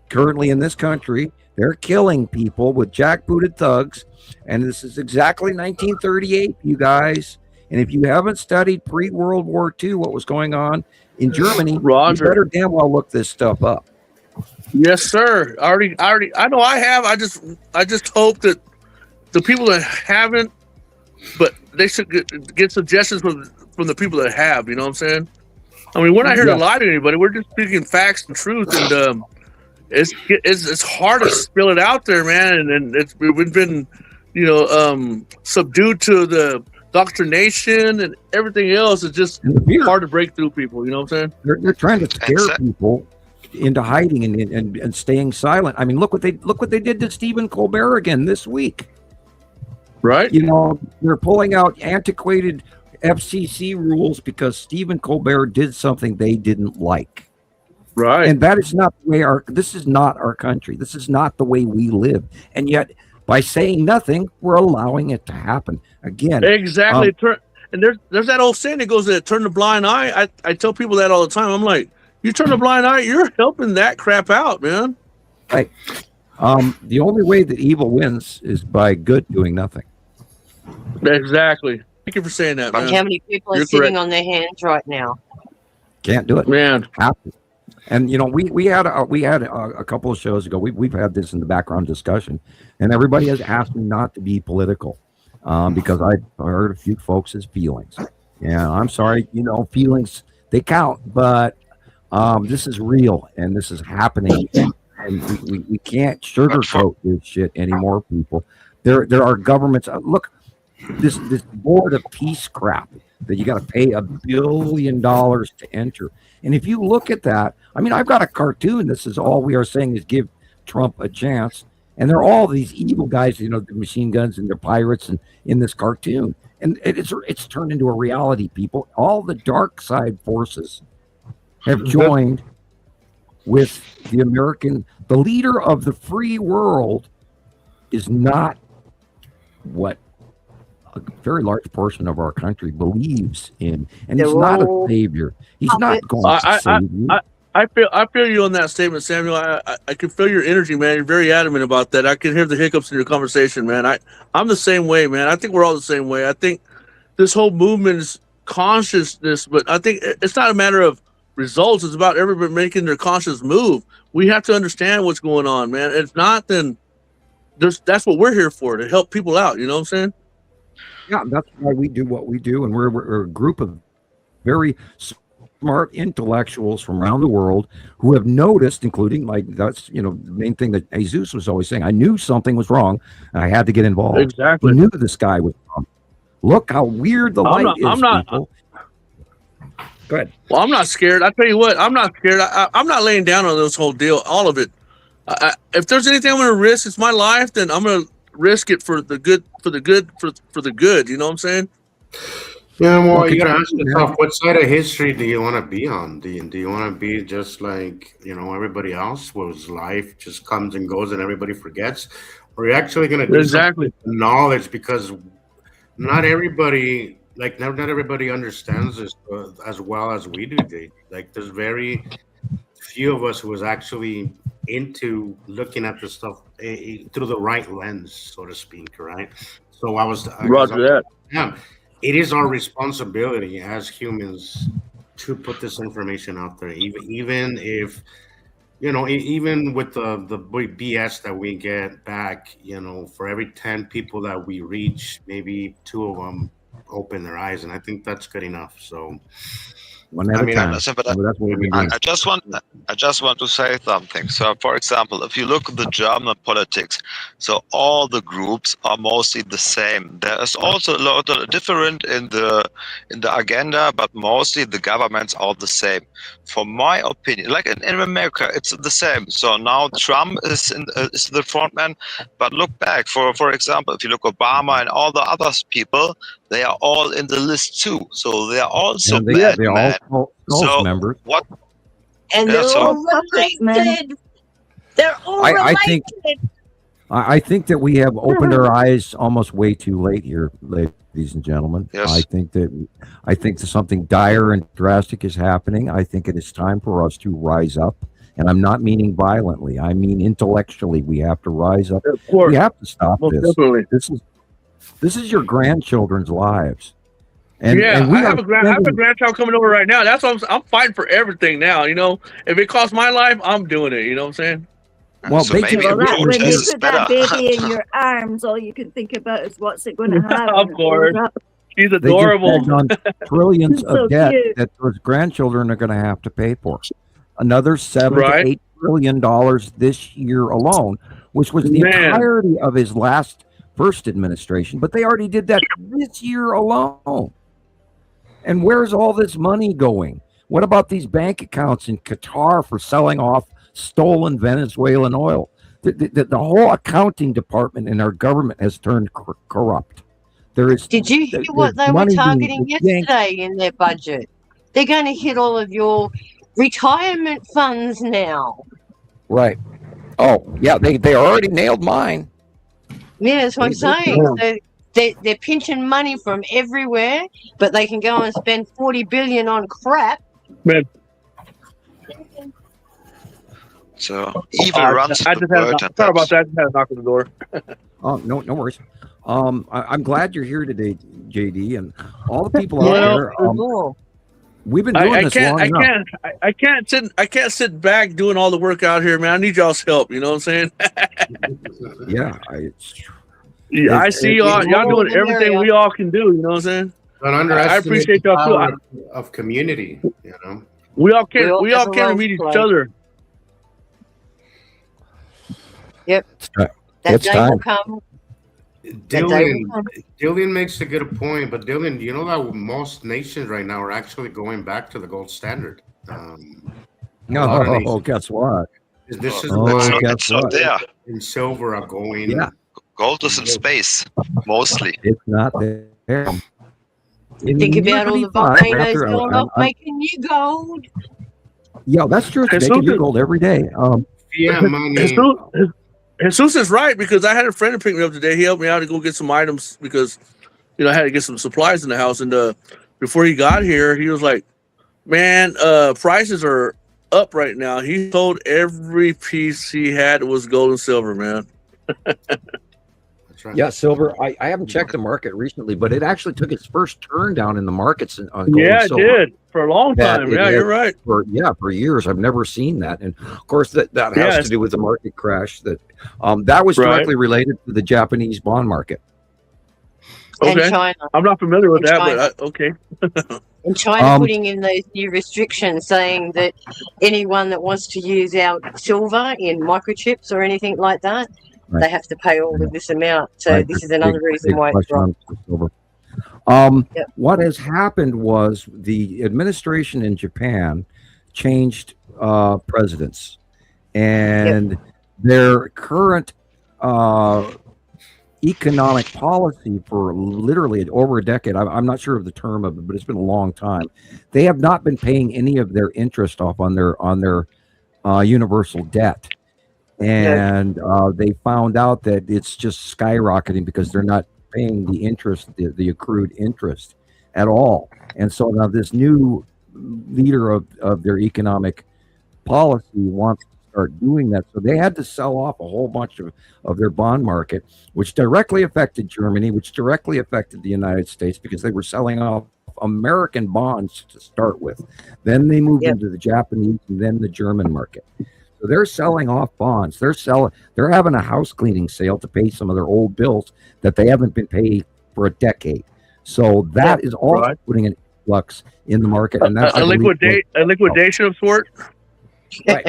currently in this country, they're killing people with jackbooted thugs. And this is exactly 1938, you guys. And if you haven't studied pre-World War II, what was going on in Germany, Roger, you better damn well look this stuff up. Yes, sir. I know I have. I just hope that the people that haven't, but they should get suggestions from the people that have. You know what I'm saying? I mean, we're not here to lie to anybody. We're just speaking facts and truth, and it's hard to spill it out there, man. And we've been, subdued to the doctrination and everything else. It's just hard to break through people. You know what I'm saying? They're trying to scare people into hiding and staying silent. I mean, look what they did to Stephen Colbert again this week. Right. They're pulling out antiquated FCC rules because Stephen Colbert did something they didn't like. Right. And that is not the way this is not our country. This is not the way we live. And yet, by saying nothing, we're allowing it to happen again. Exactly. And there's that old saying that goes that turn the blind eye. I tell people that all the time. I'm like, you turn a blind eye, you're helping that crap out, man. Right. The only way that evil wins is by good doing nothing. Exactly. Thank you for saying that, man. How many people are sitting on their hands right now? Can't do it, man. Happen. And we had a couple of shows ago. We've had this in the background discussion, and everybody has asked me not to be political because I heard a few folks' feelings. Yeah, I'm sorry. Feelings, they count, but this is real and this is happening, and we can't sugarcoat this shit anymore, people. There are governments. Look, this board of peace crap that you got to pay $1 billion to enter. And if you look at that, I mean, I've got a cartoon. This is all we are saying is give Trump a chance. And they're all these evil guys, the machine guns and the pirates and in this cartoon. And it's turned into a reality, people. All the dark side forces have joined with the leader of the free world is not what a very large portion of our country believes in, and he's not a savior. He's not going to save you. I feel you on that statement, Samuel. I can feel your energy, man. You're very adamant about that. I can hear the hiccups in your conversation, man. I'm the same way, man. I think we're all the same way. I think this whole movement is consciousness, but I think it's not a matter of results. It's about everybody making their conscious move. We have to understand what's going on, man. If not, then that's what we're here for, to help people out. You know what I'm saying? Yeah, that's why we do what we do, and we're a group of very smart intellectuals from around the world who have noticed, including that's the main thing that Jesus was always saying. I knew something was wrong, and I had to get involved. Exactly. He knew the sky was wrong. Look how weird the light is, people. Go ahead. Well, I'm not scared. I tell you what, I'm not scared. I'm not laying down on this whole deal, all of it. If there's anything I'm going to risk, it's my life. Then I'm going to risk it for the good. For the good. You know what I'm saying? Yeah, well, you gotta ask yourself, what side of history do you want to be on? Do you want to be just like everybody else, whose life just comes and goes and everybody forgets, or are you actually going to do exactly knowledge? Because not everybody, not everybody understands this as well as we do. There's very few of us who is actually into looking at this stuff through the right lens, so to speak, right? So Roger that. Yeah, it is our responsibility as humans to put this information out there, even if even with the BS that we get back, for every 10 people that we reach, maybe 2 of them open their eyes, and I think that's good enough. So I just want to say something. So, for example, if you look at the German politics, so all the groups are mostly the same. There is also a lot of different in the agenda, but mostly the governments are the same. For my opinion, like in America, it's the same. So now Trump is the frontman, but look back. For example, if you look at Obama and all the other people, they are all in the list too. So they are also bad men. So members. What? And they're all related. They're all related. I think that we have opened our eyes almost way too late here, ladies ladies and gentlemen. Yes. I think that something dire and drastic is happening. I think it is time for us to rise up. And I'm not meaning violently. I mean intellectually. We have to rise up. Of course. We have to stop Most this. definitely. This is your grandchildren's lives. And yeah, and we I have are a grandchild coming over right now. That's why I'm fighting for everything now. You know, if it costs my life, I'm doing it. You know what I'm saying? Well, So they maybe can- Well, when you is put that better. baby in your arms, all you can think about is what's it going to have. Of when it course. grows up. She's they just adorable. spend on trillions So of debt cute. that those grandchildren are going to have to pay for. Another $7 Right. to $8 trillion this year alone, which was the Man. entirety of his first administration. But they already did that this year alone. And where's all this money going? What about these bank accounts in Qatar for selling off stolen Venezuelan oil? The whole accounting department in our government has turned corrupt. Did you hear what they were targeting yesterday in their budget? They're going to hit all of your retirement funds now. Right. Oh, yeah, they already nailed mine. Yeah, that's what I'm saying. So they're pinching money from everywhere, but they can go and spend $40 billion on crap. Man. So evil runs the world. Sorry about that. I just had a knock on the door. Oh, no worries. I'm glad you're here today, JD, and all the people out there. We've been doing this long enough. I can't sit back doing all the work out here, man. I need y'all's help. You know what I'm saying? Yeah, I see y'all doing everything we all can do. You know what I'm saying? Don't underestimate I appreciate the y'all power too. of community. You know, We all can meet each other. Yep. That day time. will come. Gillian makes a good point, but Gillian, you know that most nations right now are actually going back to the gold standard. No, guess what? This is it's not there. In silver are going. Yeah. Gold is in space, mostly. It's not there. Think about all the volcanoes going off making new gold. Yeah, that's true. It's making new gold every day. Yeah, money. Jesus is right, because I had a friend to pick me up today. He helped me out to go get some items because, I had to get some supplies in the house. And before he got here, he was like, "Man, prices are up right now." He told every piece he had was gold and silver, man. That's right. Yeah, silver. I haven't checked the market recently, but it actually took its first turn down in the markets on gold and silver. It did for a long time. Yeah, you're right. For years, I've never seen that, and of course that has to do with the market crash. That was directly related to the Japanese bond market. Okay, And China. I'm not familiar with that, China. but okay. And China putting in those new restrictions saying that anyone that wants to use our silver in microchips or anything like that, they have to pay all of this amount. So this is another reason why it's dropped. What has happened was the administration in Japan changed presidents, and their current economic policy for literally over a decade, I'm not sure of the term of it, but it's been a long time. They have not been paying any of their interest off on their universal debt. And they found out that it's just skyrocketing because they're not paying the interest, the accrued interest at all. And so now this new leader of their economic policy wants to start doing that. So they had to sell off a whole bunch of their bond market, which directly affected Germany, which directly affected the United States, because they were selling off American bonds to start with. Then they moved into the Japanese and then the German market. So they're selling off bonds. They're having a house cleaning sale to pay some of their old bills that they haven't been paid for a decade. So that is also putting an influx in the market, and that's a liquidation of sort. Right.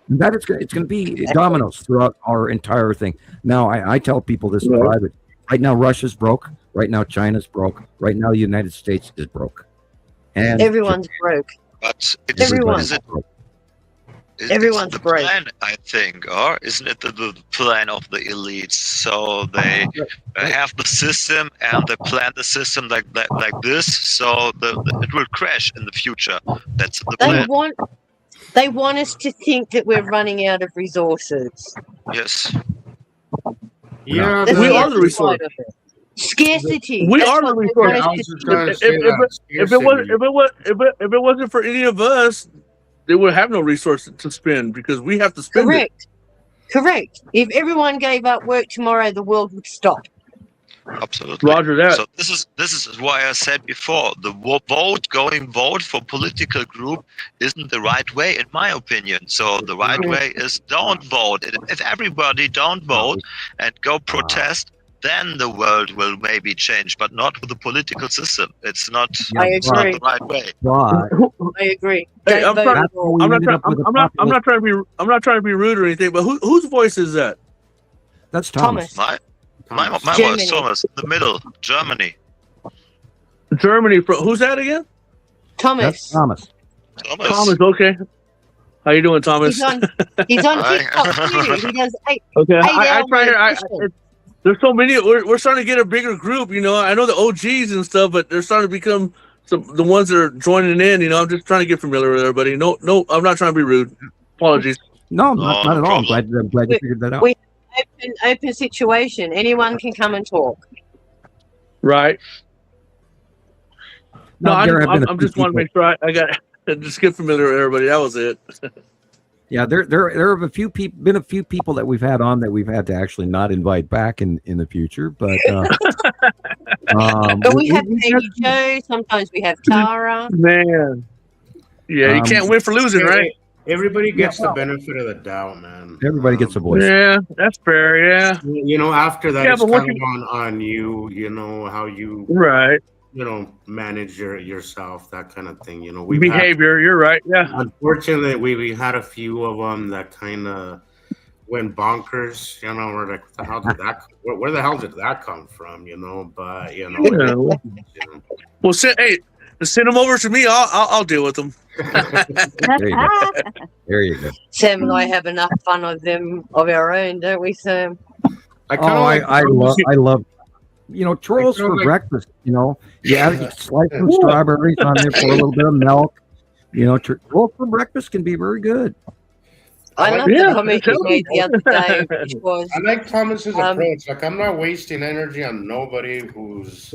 And that it's going to be dominoes throughout our entire thing. Now, I tell people this in private. Right now, Russia's broke. Right now, China's broke. Right now, the United States is broke. And everyone's broke. But everyone's broke. Everyone's the broke. Plan, I think, or isn't it the plan of the elites? So they have the system and they plan the system like this, so it will crash in the future. That's the plan. They want us to think that we're running out of resources. Yes. Yeah, we are the resource. Scarcity. We That's are the what they resource. want I us was to just see. gonna say that. If it wasn't for any of us, they would have no resource to spend because we have to spend it. Correct. If everyone gave up work tomorrow, the world would stop. Absolutely. Roger that. So this is why I said before, the vote for political group isn't the right way, in my opinion. So the right way is don't vote. If everybody don't vote and go protest, then the world will maybe change, but not with the political system. It's not, it's not the right way. I agree. Hey, I'm not trying to be rude or anything, but whose voice is that? That's Thomas. My voice, Thomas, in the middle, Germany. Germany, who's that again? Thomas. That's Thomas. Thomas, okay. How you doing, Thomas? He's on TikTok too. He does 8 I try here. There's so many. We're starting to get a bigger group. You know, I know the OGs and stuff, but they're starting to become the ones that are joining in. You know, I'm just trying to get familiar with everybody. No, I'm not trying to be rude. Apologies. No, not at all. I'm glad you figured that out. We have an open situation. Anyone can come and talk. Right. No, I'm just want to make sure I got just get familiar with everybody. That was it. Yeah, there have been a few people that we've had on that we've had to actually not invite back in the future, but but we have Baby Joe. Sometimes we have Tara. Man, yeah, you can't win for losing, right? Everybody gets the benefit of the doubt, man. Everybody gets a voice. Yeah, that's fair. Yeah, you know, after that, it's kind of on you. You know how you manage yourself, that kind of thing. You know, behavior. You're right. Yeah. Unfortunately, we had a few of them that kind of went bonkers. You know, we're like, where the hell did that come from? You know, but you know. Well, send them over to me. I'll deal with them. There you go. Sam and I have enough fun of our own, don't we, Sam? I love. You know, trolls for breakfast. You know, slice some strawberries on there, pour a little bit of milk. You know, trolls for breakfast can be very good. I love the comment you made the other day, which was I like Thomas's approach. Like, I'm not wasting energy on nobody because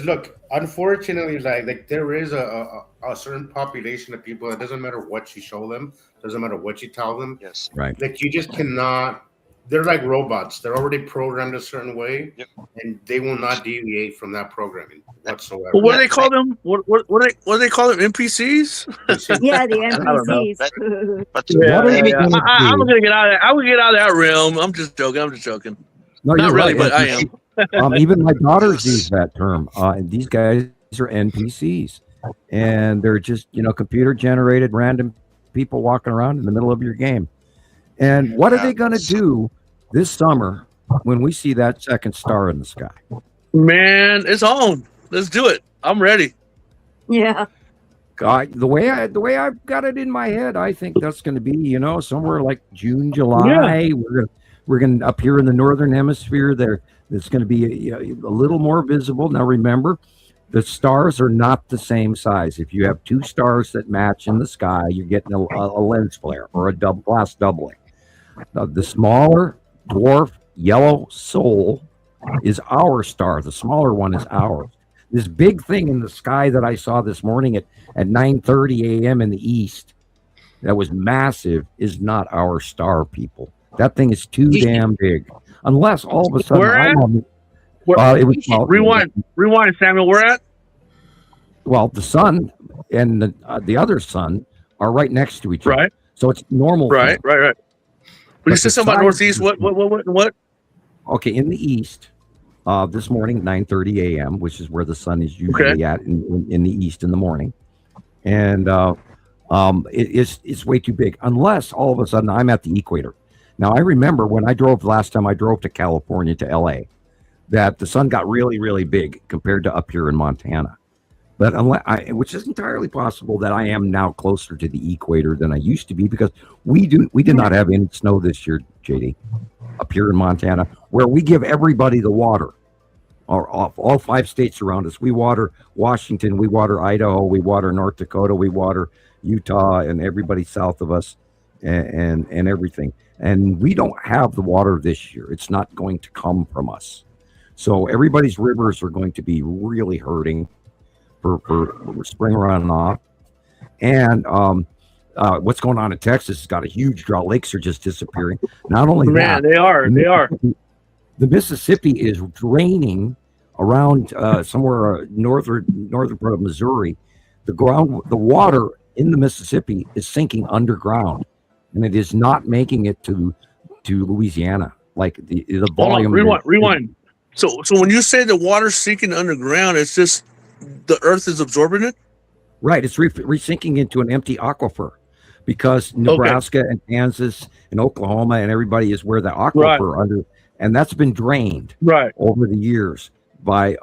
look, unfortunately, like there is a certain population of people that doesn't matter what you show them, doesn't matter what you tell them. Yes, right. Like you just cannot. They're like robots. They're already programmed a certain way, and they will not deviate from that programming whatsoever. Well, what do they call them? What do they call them? NPCs? Yeah, the NPCs. I'm gonna get out of that. I would get out of that realm. I'm just joking. No, not really, right. but I am. Even my daughters use that term. And these guys are NPCs, and they're just computer generated random people walking around in the middle of your game. And what are they going to do this summer when we see that second star in the sky? Man, it's on. Let's do it. I'm ready. Yeah. God, the way I've got it in my head, I think that's going to be somewhere like June, July. Yeah. We're going to up here in the northern hemisphere. It's going to be a little more visible. Now remember, the stars are not the same size. If you have two stars that match in the sky, you're getting a lens flare or a glass doubling. The smaller dwarf yellow soul is our star. The smaller one is ours. This big thing in the sky that I saw this morning at 9:30 a.m. in the east, that was massive, is not our star, people. That thing is too damn big. Unless all of a sudden rewind, Samuel. Where at? Well, the sun and the other sun are right next to each other. Right. So it's normal. Right. But you said something about northeast. What? Okay, in the east, this morning at 9:30 a.m., which is where the sun is usually at in the east in the morning, and it's way too big. Unless all of a sudden I'm at the equator. Now I remember when last time I drove to California to LA, that the sun got really, really big compared to up here in Montana. But which is entirely possible that I am now closer to the equator than I used to be, because we did not have any snow this year, JD, up here in Montana, where we give everybody the water. All 5 states around us. We water Washington, we water Idaho, we water North Dakota, we water Utah, and everybody south of us, and everything. And we don't have the water this year. It's not going to come from us. So everybody's rivers are going to be really hurting for spring runoff. And what's going on in Texas has got a huge drought. Lakes are just disappearing. Not only that, they are. The Mississippi is draining around somewhere northern part of Missouri. The water in the Mississippi is sinking underground, and it is not making it to Louisiana. Like the volume. Rewind. So when you say the water's sinking underground, it's just the earth is absorbing it? Right. It's re-sinking into an empty aquifer, because Nebraska and Kansas and Oklahoma and everybody is where the aquifer under, and that's been drained over the years by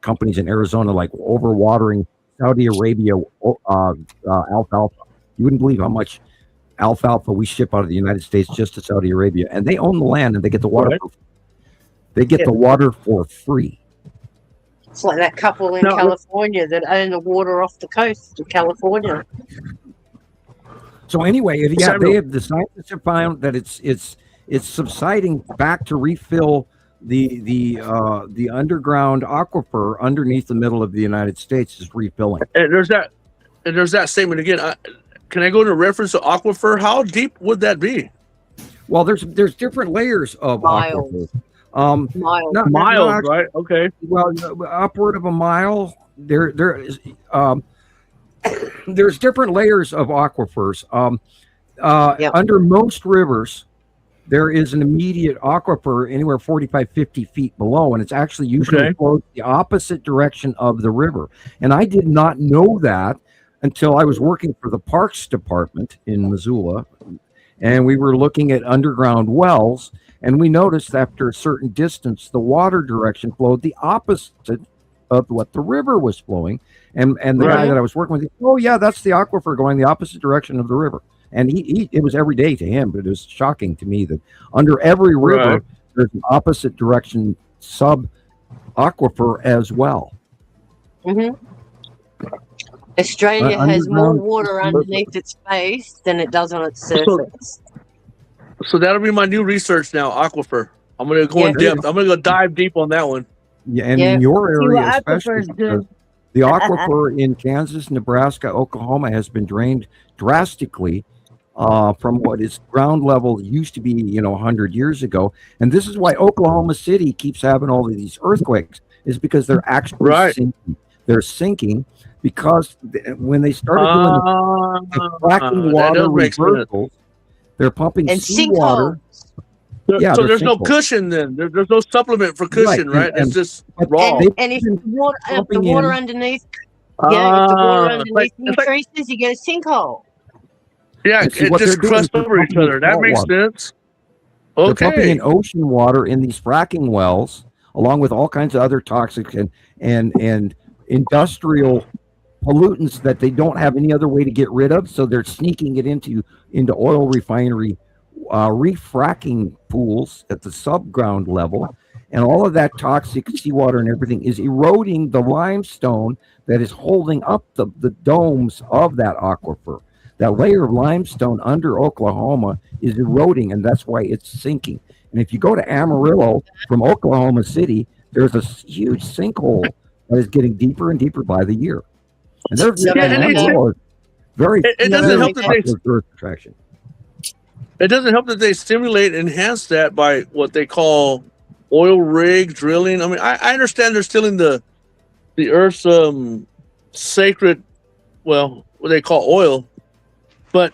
companies in Arizona, like overwatering Saudi Arabia alfalfa. You wouldn't believe how much alfalfa we ship out of the United States just to Saudi Arabia, and they own the land and they get the water. They get the water for free. It's like that couple in California that own the water off the coast of California. So anyway, the scientists have found that it's subsiding back to refill the underground aquifer underneath the middle of the United States is refilling. And there's that statement again. Can I go to reference to aquifer? How deep would that be? Well, there's different layers of aquifer. Miles, right? Okay. Well, upward of a mile. There's different layers of aquifers. Under most rivers, there is an immediate aquifer anywhere 45, 50 feet below, and it's actually usually flows the opposite direction of the river. And I did not know that until I was working for the Parks Department in Missoula, and we were looking at underground wells, and we noticed after a certain distance, the water direction flowed the opposite of what the river was flowing. And the guy that I was working with, oh yeah, that's the aquifer going the opposite direction of the river. And it was every day to him, but it was shocking to me that under every river, there's an opposite direction sub aquifer as well. Mm-hmm. Australia has more water underneath its base than it does on its surface. So that'll be my new research now, aquifer. I'm going to go in depth. I'm going to go dive deep on that one. Yeah, and in your area especially, the aquifer in Kansas, Nebraska, Oklahoma has been drained drastically from what its ground level used to be, 100 years ago. And this is why Oklahoma City keeps having all of these earthquakes, is because they're actually sinking. They're sinking because when they started doing the fracking water reversals, they're pumping seawater. So there's no cushion then. There's no supplement for cushion, right? It's just raw. And if the water underneath, increases, you get a sinkhole. Yeah, it just crusts over each other. That makes sense. Okay. They're pumping in ocean water in these fracking wells, along with all kinds of other toxic and industrial pollutants that they don't have any other way to get rid of. So they're sneaking it into oil refinery refracking pools at the subground level, and all of that toxic seawater and everything is eroding the limestone that is holding up the domes of that aquifer. That layer of limestone under Oklahoma is eroding, and that's why it's sinking. And if you go to Amarillo from Oklahoma City, there's a huge sinkhole that is getting deeper and deeper by the year. And there's it doesn't help that earth attraction. It doesn't help that they stimulate and enhance that by what they call oil rig drilling. I mean, I understand they're stealing the Earth's sacred, what they call oil, but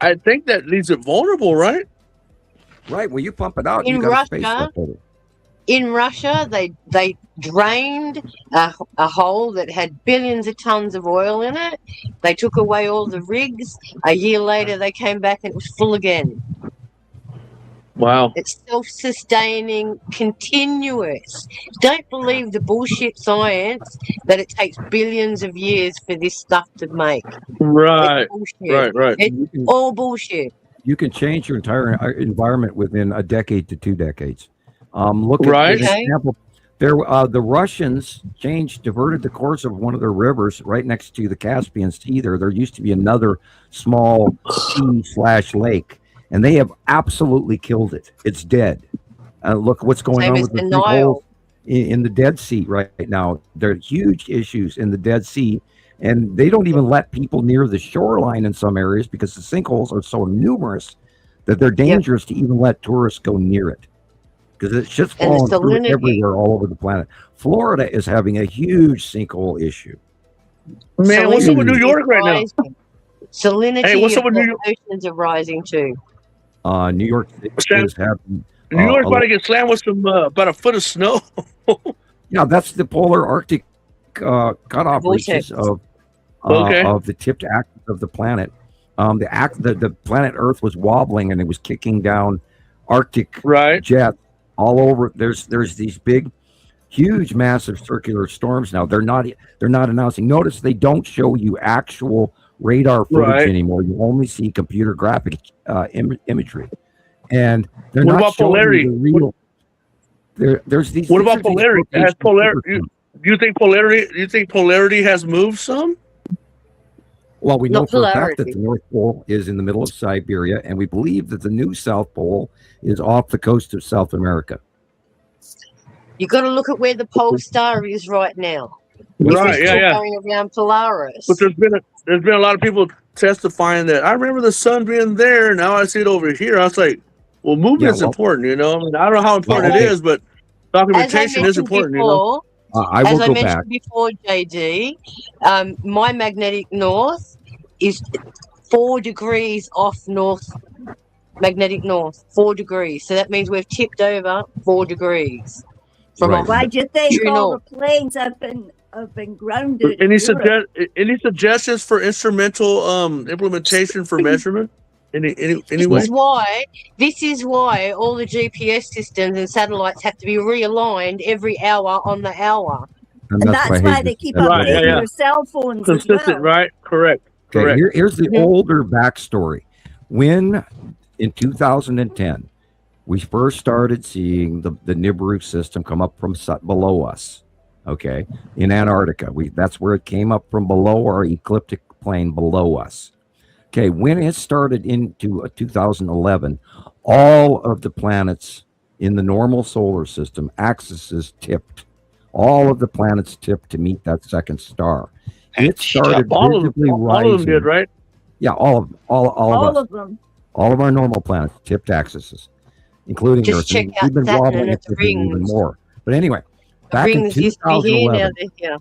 I think that leaves it vulnerable, right? Right. When you pump it out, you got space left over. In Russia, they drained a hole that had billions of tons of oil in it. They took away all the rigs. A year later, they came back and it was full again. Wow. It's self-sustaining, continuous. Don't believe the bullshit science that it takes billions of years for this stuff to make. Right. Right. It's all bullshit. You can change your entire environment within a decade to 2 decades. Look at an example. The Russians diverted the course of one of their rivers right next to the Caspian Sea. There used to be another small sea/lake, and they have absolutely killed it. It's dead. Look what's going Same on as with the the sinkholes Nile. in the Dead Sea right now. There are huge issues in the Dead Sea, and they don't even let people near the shoreline in some areas because the sinkholes are so numerous that they're dangerous to even let tourists go near it, because it's just falling through everywhere all over the planet. Florida is having a huge sinkhole issue. Man, what's up with New York right now? Salinity what's up of with New the York? oceans are rising too. New York City is having. New York's about to get slammed with some about a foot of snow. Yeah, that's the polar Arctic cutoff reaches of the tipped axis of the planet. The planet Earth was wobbling and it was kicking down Arctic jets all over. There's these big, huge, massive circular storms now. They're not announcing. Notice they don't show you actual radar footage anymore. You only see computer graphic imagery, and they're not showing polarity? you the real. There's these. What about polarity? Has polarity? Do you think polarity has moved some? Well, we know for a fact that the North Pole is in the middle of Siberia, and we believe that the new South Pole is off the coast of South America. You got to look at where the pole star is right now. Right, going around Polaris. But there's been a lot of people testifying that I remember the sun being there. Now I see it over here. I was like, well, movement's important, you know. I mean, I don't know how important it is, but documentation is important, you know. As I mentioned before, JD, my magnetic north is 4 degrees off north, magnetic north, 4 degrees. So that means we've tipped over 4 degrees. Why do you think all the planes have been grounded? Any suggestions for instrumental implementation for measurement? Any way? This is why all the GPS systems and satellites have to be realigned every hour on the hour. And that's why they keep updating their cell phones consistent, as well. Right? Correct. Okay, here's the older backstory. When in 2010 we first started seeing the Nibiru system come up from below us, okay, in Antarctica. That's where it came up from, below our ecliptic plane below us. Okay, when it started into 2011, all of the planets in the normal solar system axes tipped. All of the planets tipped to meet that second star. It started visibly rising. All of them did, right? Yeah, all of them. All of our normal planets tipped axes, including Earth. Check out We've been Saturn wobbling and it even more. But anyway, back in rings used to be here, now they're here.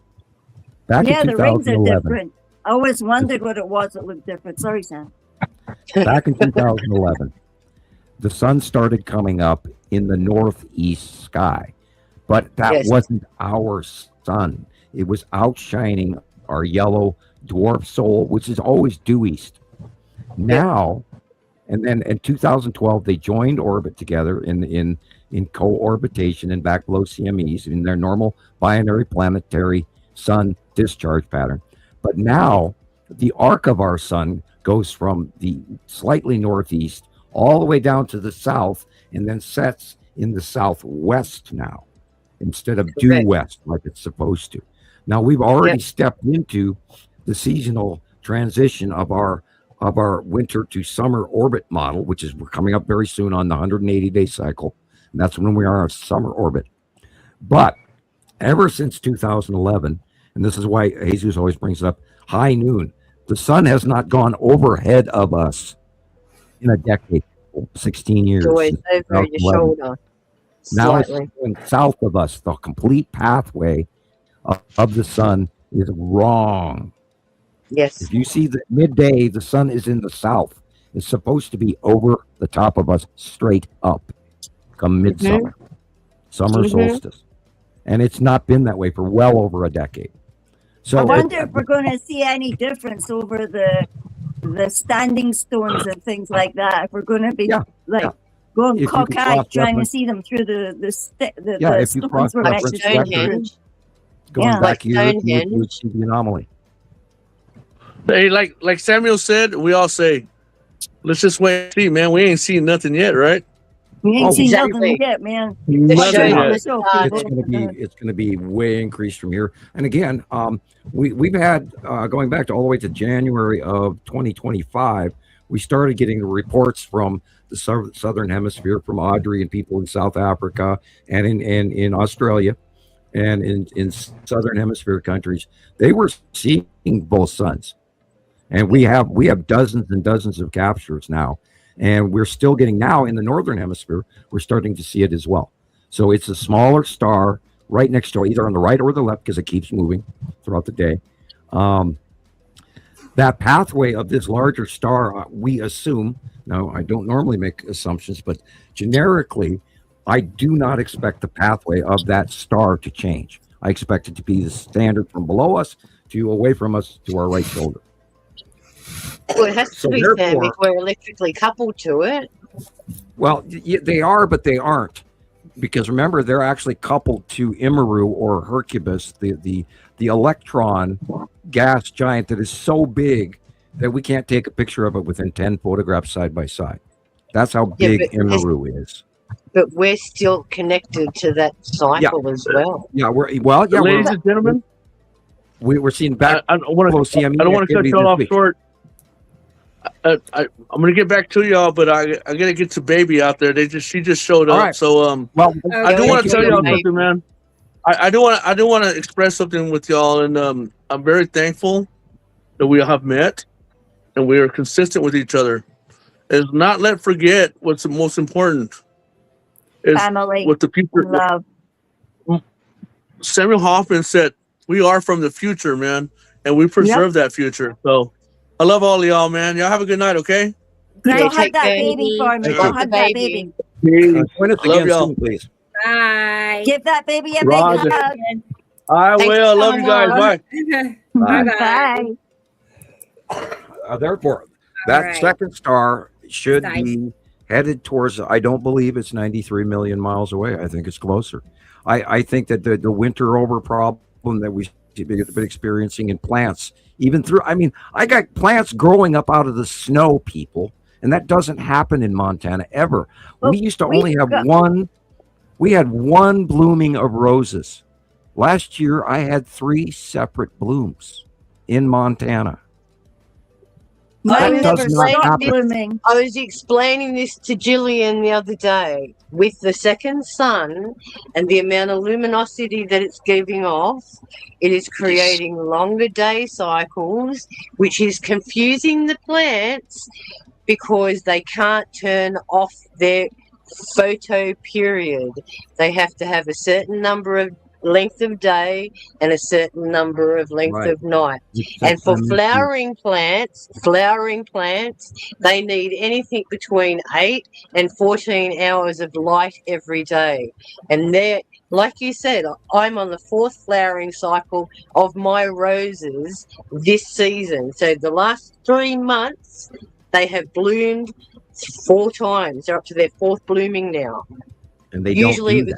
Back in the rings are 2011. different. I always wondered what it was that looked different. Sorry, Sam. Back in 2011, the sun started coming up in the northeast sky, but that wasn't our sun. It was outshining our yellow dwarf soul, which is always due east. Now, and then in 2012, they joined orbit together in co-orbitation and back below CMEs in their normal binary planetary sun discharge pattern. But now the arc of our sun goes from the slightly northeast all the way down to the south and then sets in the southwest now instead of due west like it's supposed to. Now we've already stepped into the seasonal transition of our winter to summer orbit model, which is we're coming up very soon on the 180-day cycle. And that's when we are in summer orbit. But ever since 2011, and this is why Jesus always brings it up, high noon, the sun has not gone overhead of us in a decade, 16 years. It's always over your shoulder. Now it's going south of us. The complete pathway of the sun is wrong. Yes. If you see the midday, the sun is in the south. It's supposed to be over the top of us, straight up, come midsummer, summer solstice. And it's not been that way for well over a decade. So I wonder if we're going to see any difference over the standing stones and things like that. If we're going to be going cockeyed trying to see them through the stones we're meant to see. Going back here, you would see the anomaly. Hey, like Samuel said, we all say, let's just wait and see, man. We ain't seen nothing yet, right? We ain't seen nothing yet, man. It's going to be way increased from here. And again, we've had, going back to all the way to January of 2025, we started getting the reports from the southern hemisphere, from Audrey and people in South Africa and in Australia and in southern hemisphere countries. They were seeing both suns, and we have dozens and dozens of captures now, and we're still getting now in the northern hemisphere. We're starting to see it as well. So it's a smaller star right next door, either on the right or the left, because it keeps moving throughout the day. That pathway of this larger star, we assume, now I don't normally make assumptions, but generically, I do not expect the pathway of that star to change. I expect it to be the standard from below us to away from us to our right shoulder. Well, it has to be, Sam, if we're electrically coupled to it. Well, they are, but they aren't. Because remember, they're actually coupled to Nibiru or Hercubus, the electron gas giant that is so big that we can't take a picture of it within 10 photographs side by side. That's how big Nibiru is. But we're still connected to that cycle as well. Yeah, ladies and gentlemen, we're seeing back. I don't want to cut y'all off short. I'm gonna get back to y'all, but I gotta get the baby out there. She just showed up. Right. So I do want to tell y'all something, man. I do want to express something with y'all, and I'm very thankful that we have met and we are consistent with each other. Is not let forget what's the most important. Is family, what the people love. Samuel Hofman said, "We are from the future, man, and we preserve that future." So. I love all of y'all, man. Y'all have a good night, okay? Go hug that baby for me. Go hug that baby. Join us again soon, please. Bye. Give that baby a big Roger. hug. I will. Love you guys. Bye. Bye. Therefore, that second star should be headed towards, I don't believe it's 93 million miles away. I think it's closer. I think that the winter over problem that we've been experiencing in plants, even through, I got plants growing up out of the snow, people, and that doesn't happen in Montana ever. Well, we used to only have we had one blooming of roses. Last year, I had 3 separate blooms in Montana. I was explaining this to Gillian the other day. With the second sun and the amount of luminosity that it's giving off, it is creating longer day cycles, which is confusing the plants because they can't turn off their photo period. They have to have a certain number of length of day and a certain number of length of night. And for flowering plants, they need anything between 8 and 14 hours of light every day. And they're, like you said, I'm on the 4th flowering cycle of my roses this season. So the last 3 months, they have bloomed 4 times. They're up to their 4th blooming now. And they usually it was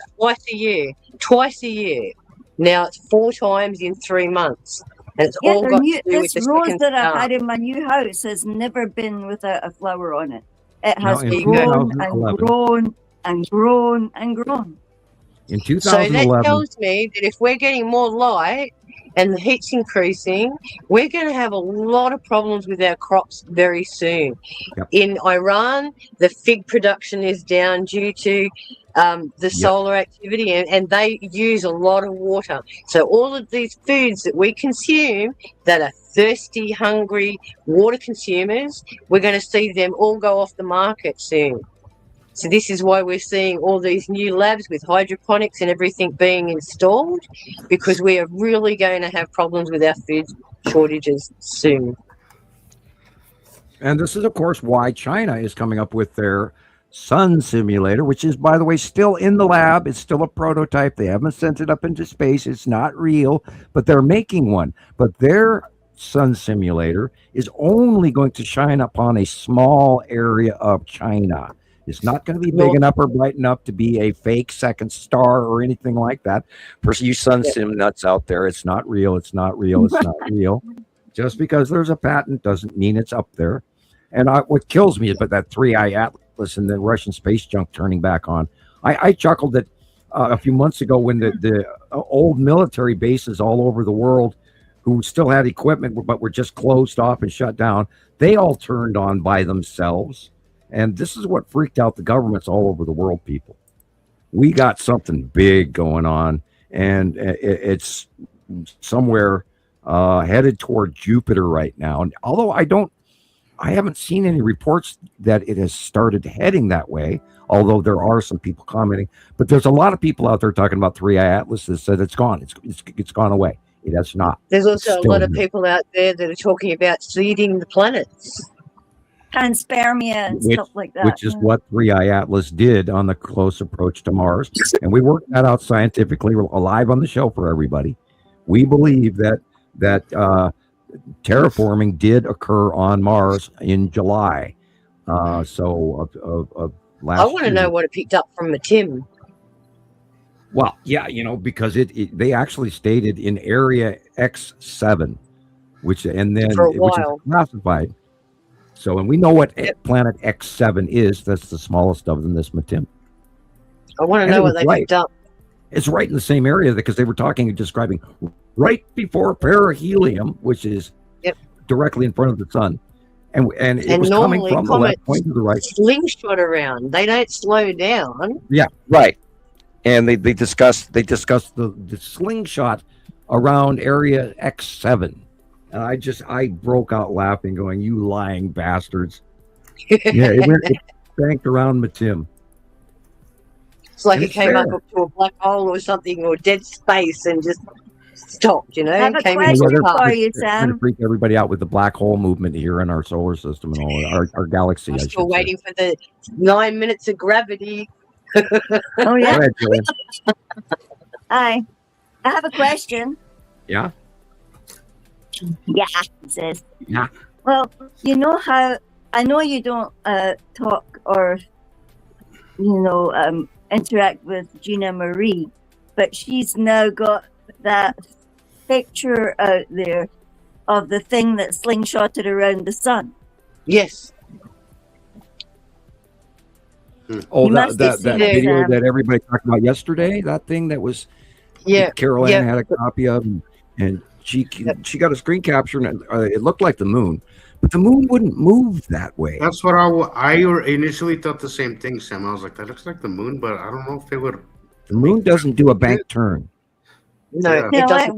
twice a year. Now it's 4 times in 3 months. And it's all got to do with this rose that I've had in my new house has never been without a flower on it. It has grown and grown and grown and grown. In 2011. So that tells me that if we're getting more light and the heat's increasing, we're going to have a lot of problems with our crops very soon. Yep. In Iran, the fig production is down due to the solar activity, and they use a lot of water. So all of these foods that we consume that are thirsty, hungry water consumers, we're going to see them all go off the market soon. So this is why we're seeing all these new labs with hydroponics and everything being installed, because we are really going to have problems with our food shortages soon. And this is, of course, why China is coming up with their sun simulator, which is, by the way, still in the lab. It's still a prototype. They haven't sent it up into space. It's not real, but they're making one. But their sun simulator is only going to shine upon a small area of China. It's not going to be big enough or bright enough to be a fake second star or anything like that. For you sun sim nuts out there, it's not real. It's not real. It's not real. Just because there's a patent doesn't mean it's up there. And what kills me is that 3-eye atlas and the Russian space junk turning back on. I chuckled that a few months ago when the old military bases all over the world who still had equipment but were just closed off and shut down. They all turned on by themselves. And this is what freaked out the governments all over the world, people. We got something big going on, and it's somewhere headed toward Jupiter right now. And although I haven't seen any reports that it has started heading that way, although there are some people commenting. But there's a lot of people out there talking about 3i Atlas that said it's gone. It's gone away. It has not. There's also a lot of people out there that are talking about seeding the planets. Panspermia and stuff like that. Which is what 3i Atlas did on the close approach to Mars. And we worked that out scientifically live on the show for everybody. We believe that terraforming did occur on Mars in July. Of last I want to year. know what it picked up from Matim. Well, yeah, because they actually stated in area X7, which is classified. So, and we know what planet X7 is. That's the smallest of them, this Matim. I want to know what they picked up. It's right in the same area because they were describing right before perihelium, which is directly in front of the sun. And it was coming from the left, point to the right. Slingshot around. They don't slow down. Yeah, right. And they discussed the slingshot around area X7. And I broke out laughing, going, "You lying bastards!" Yeah, it banked around Matim. It's like it came up to a black hole or something, or dead space, and just stopped. I have a question for you, Sam. Trying to freak everybody out with the black hole movement here in our solar system and all our galaxy. I'm still waiting for the 9 minutes of gravity. Oh yeah. Go ahead, Gillian. Hi, I have a question. Yeah. Yeah, it says. Yeah. Well, you know how I know you don't talk or interact with Gina Marie, but she's now got that picture out there of the thing that slingshotted around the sun. Yes. Oh, that video that everybody talked about yesterday. That thing that was. Yeah. Carol Ann had a copy of, and she got a screen capture, and it looked like the moon, but the moon wouldn't move that way. That's what I initially thought the same thing, Sam. I was like, that looks like the moon, but I don't know if it would. The moon doesn't do a bank turn. No, it doesn't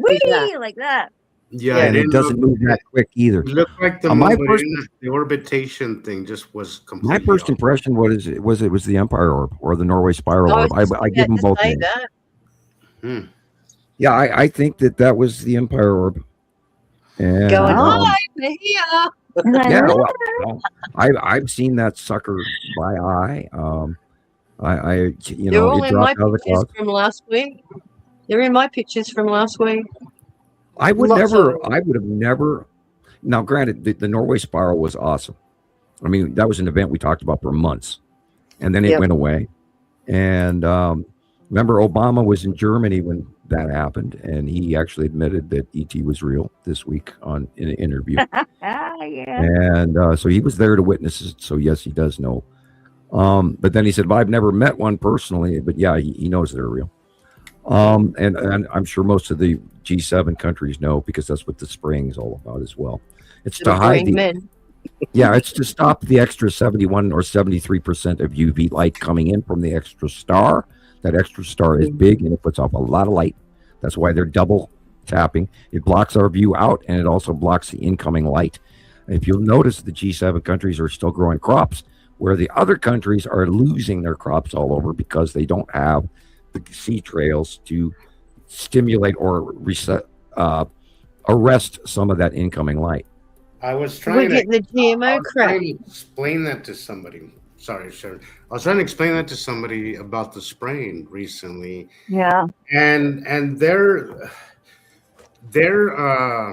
like that. Yeah, and it doesn't move that quick either. It looked like the moon, the orbitation thing just was completely. My first impression was it was the Empire Orb or the Norway Spiral Orb. I give them both names. Yeah, I think that was the Empire Orb. And, going on here. Yeah, well, I've seen that sucker by eye. They're all it in my dropped out of the pictures cloud. from last week. They're in my pictures from last week. I would have never. Now, granted, the Norway Spiral was awesome. I mean, that was an event we talked about for months, and then it went away. And remember, Obama was in Germany when that happened, and he actually admitted that ET was real this week in an interview. And so he was there to witness it. So yes, he does know. But then he said, "Well, I've never met one personally, but yeah, he knows they're real." And I'm sure most of the G7 countries know, because that's what the spraying is all about as well. It's to hide it's to stop the extra 71 or 73% of UV light coming in from the extra star. That extra star is big and it puts off a lot of light. That's why they're double tapping. It blocks our view out, and it also blocks the incoming light. If you'll notice, the G7 countries are still growing crops, where the other countries are losing their crops all over because they don't have the sea trails to stimulate or arrest some of that incoming light. I was trying to the GMO crap. Explain that to somebody. Sorry, Sharon. I was trying to explain that to somebody about the spraying recently. Yeah. And their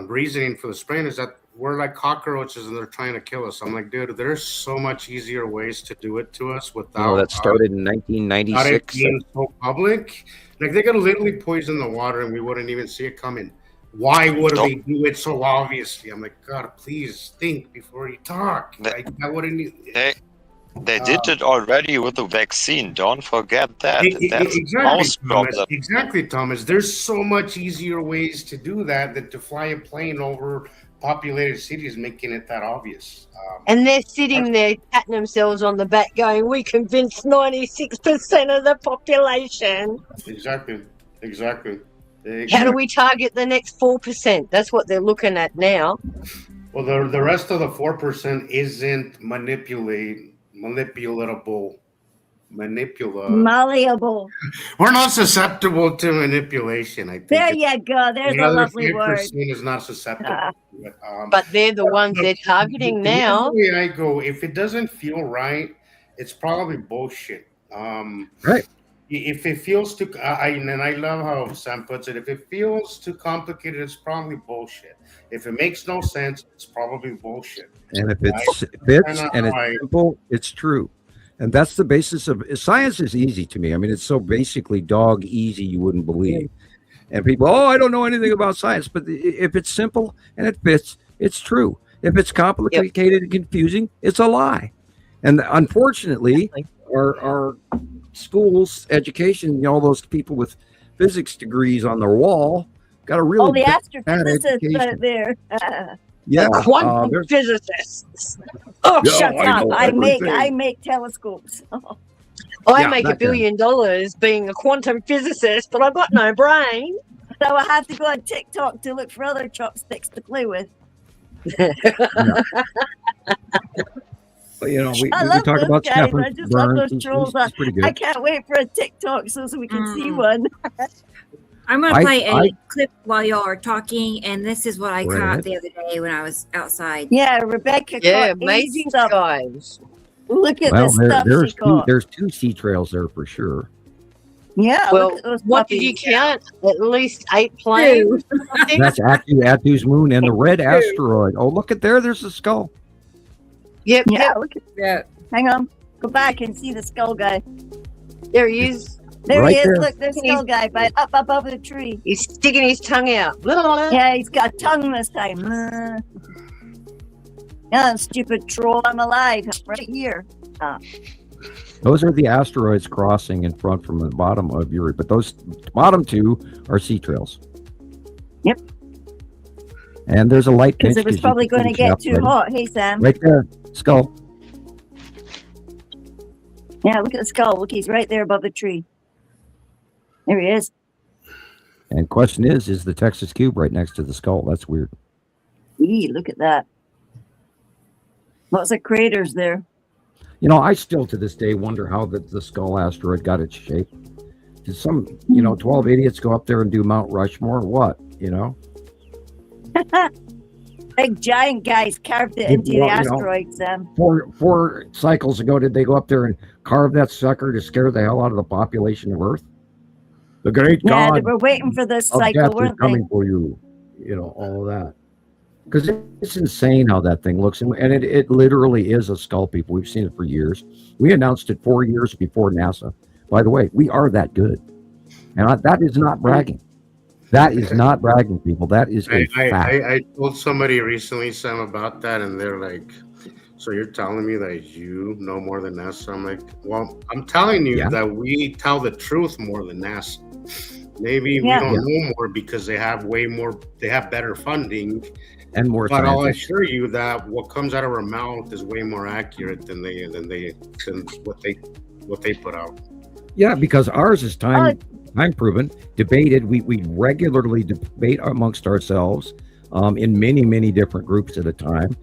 reasoning for the spraying is that we're like cockroaches and they're trying to kill us. I'm like, dude, there's so much easier ways to do it to us without. That started in 1996. Being so public. Like, they could literally poison the water and we wouldn't even see it coming. Why would they do it so obviously? I'm like, God, please think before you talk. Like, that wouldn't. They did it already with the vaccine. Don't forget that. That's most problem. Exactly, Thomas. There's so much easier ways to do that than to fly a plane over populated cities, making it that obvious. And they're sitting there patting themselves on the back going, we convinced 96% of the population. Exactly. How do we target the next 4%? That's what they're looking at now. Well, the rest of the 4% isn't manipulable. Malleable. We're not susceptible to manipulation, I think. There you go. There's a lovely word. Is not susceptible. But they're the ones they're targeting now. The way I go, if it doesn't feel right, it's probably bullshit. Right. If it feels too, and I love how Sam puts it, if it feels too complicated, it's probably bullshit. If it makes no sense, it's probably bullshit. And if it fits and it's simple, it's true. And that's the basis of science. Is easy to me. I mean, it's so basically dog easy you wouldn't believe. And people, I don't know anything about science. But if it's simple and it fits, it's true. If it's complicated and confusing, it's a lie. And unfortunately, our schools, education, all those people with physics degrees on their wall got a really the astrophysicists out there. Yeah, quantum physicists. Shut up! I make telescopes. I make $1 billion being a quantum physicist, but I've got no brain. So I have to go on TikTok to look for other chopsticks to play with. But, we talk about guys. I just love those trolls. I can't wait for a TikTok so we can see one. I'm going to play a clip while y'all are talking, and this is what I caught the other day when I was outside. Yeah, Rebecca caught amazing guys. Look at the stuff she caught. There's 2 sea trails there for sure. Yeah, well, what did you count? At least 8 planes? That's Atu's moon and the red asteroid. Oh, look at there's a skull. Yep. Look at that. Hang on. Go back and see the skull guy. There he is. There he is. Look, there's the skull guy, but up above the tree. He's sticking his tongue out. Yeah, he's got tongue this time. Yeah, stupid troll, I'm alive. Right here. Those are the asteroids crossing in front from the bottom of Uri, but those bottom 2 are sea trails. Yep. And there's a light pinch. Because it was probably going to get too hot. Hey, Sam. Right there. Skull. Yeah, look at the skull. Look, he's right there above the tree. There he is. And question is the Texas cube right next to the skull? That's weird. Look at that. Lots of craters there. I still to this day wonder how the skull asteroid got its shape. Did some, 12 idiots go up there and do Mount Rushmore? What, Big giant guys carved it into the asteroid, Sam. 4 cycles ago, did they go up there and carve that sucker to scare the hell out of the population of Earth? The great God. Yeah, they were waiting for this cycle, weren't they? Coming for you, all of that. Because it's insane how that thing looks. And it literally is a skull, people. We've seen it for years. We announced it 4 years before NASA. By the way, we are that good. And that is not bragging. That is not bragging, people. That is a fact. I told somebody recently, Sam, about that, and they're like, so you're telling me that you know more than NASA? I'm like, well, I'm telling you that we tell the truth more than NASA. Maybe we don't know more because they have better funding and more. But I'll assure you that what comes out of our mouth is way more accurate than what they put out. Yeah, because ours is time proven, debated. We regularly debate amongst ourselves in many different groups at a time.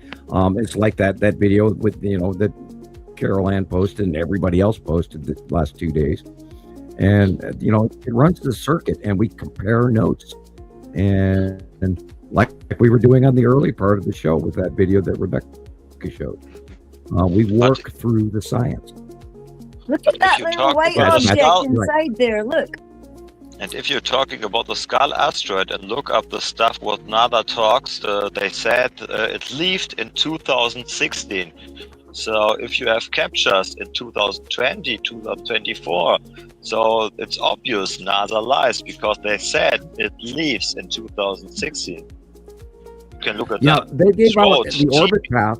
It's like that video with that Carol Ann posted and everybody else posted the last 2 days. And it runs the circuit, and we compare notes, and like we were doing on the early part of the show with that video that Rebecca showed, we work through the science. Look at that little white object inside there. Look. And if you're talking about the Skull asteroid and look up the stuff what NASA talks, they said it left in 2016. So if you have captures in 2020, 2024, so it's obvious NASA lies because they said it leaves in 2016. You can look at that. They gave out the orbit path.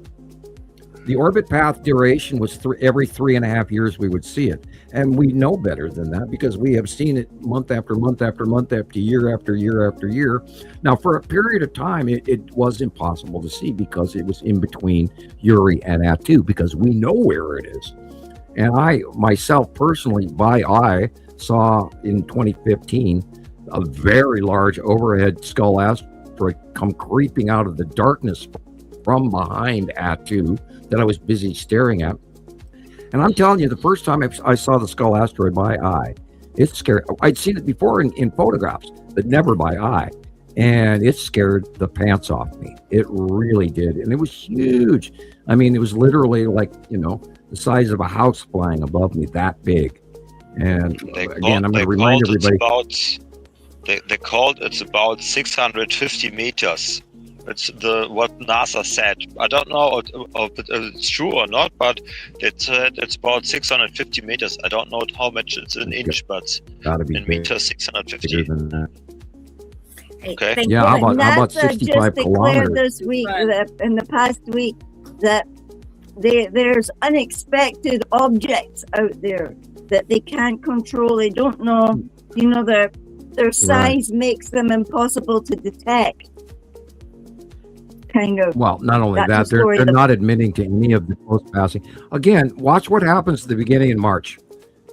The orbit path duration was every 3.5 years we would see it. And we know better than that because we have seen it month after month after month after year after year after year. Now, for a period of time, it was impossible to see because it was in between Uri and Atu because we know where it is. And I, myself, personally, by eye, saw in 2015 a very large overhead skull asteroid come creeping out of the darkness from behind Atu that I was busy staring at. And I'm telling you, the first time I saw the skull asteroid by eye, it scared. I'd seen it before in photographs, but never by eye. And it scared the pants off me. It really did. And it was huge. I mean, it was literally like, the size of a house flying above me, that big. And again, I'm going to remind everybody. They called it's about 650 meters. It's what NASA said. I don't know if it's true or not, but it said it's about 650 meters. I don't know how much it's in inch, but in meters, 650. Than that. Okay. Yeah, how about 65 just kilometers? This week, in the past week, that there's unexpected objects out there that they can't control. They don't know, their size makes them impossible to detect. Kind of. Well, not only that, they're not admitting to any of the close passing. Again, watch what happens at the beginning in March.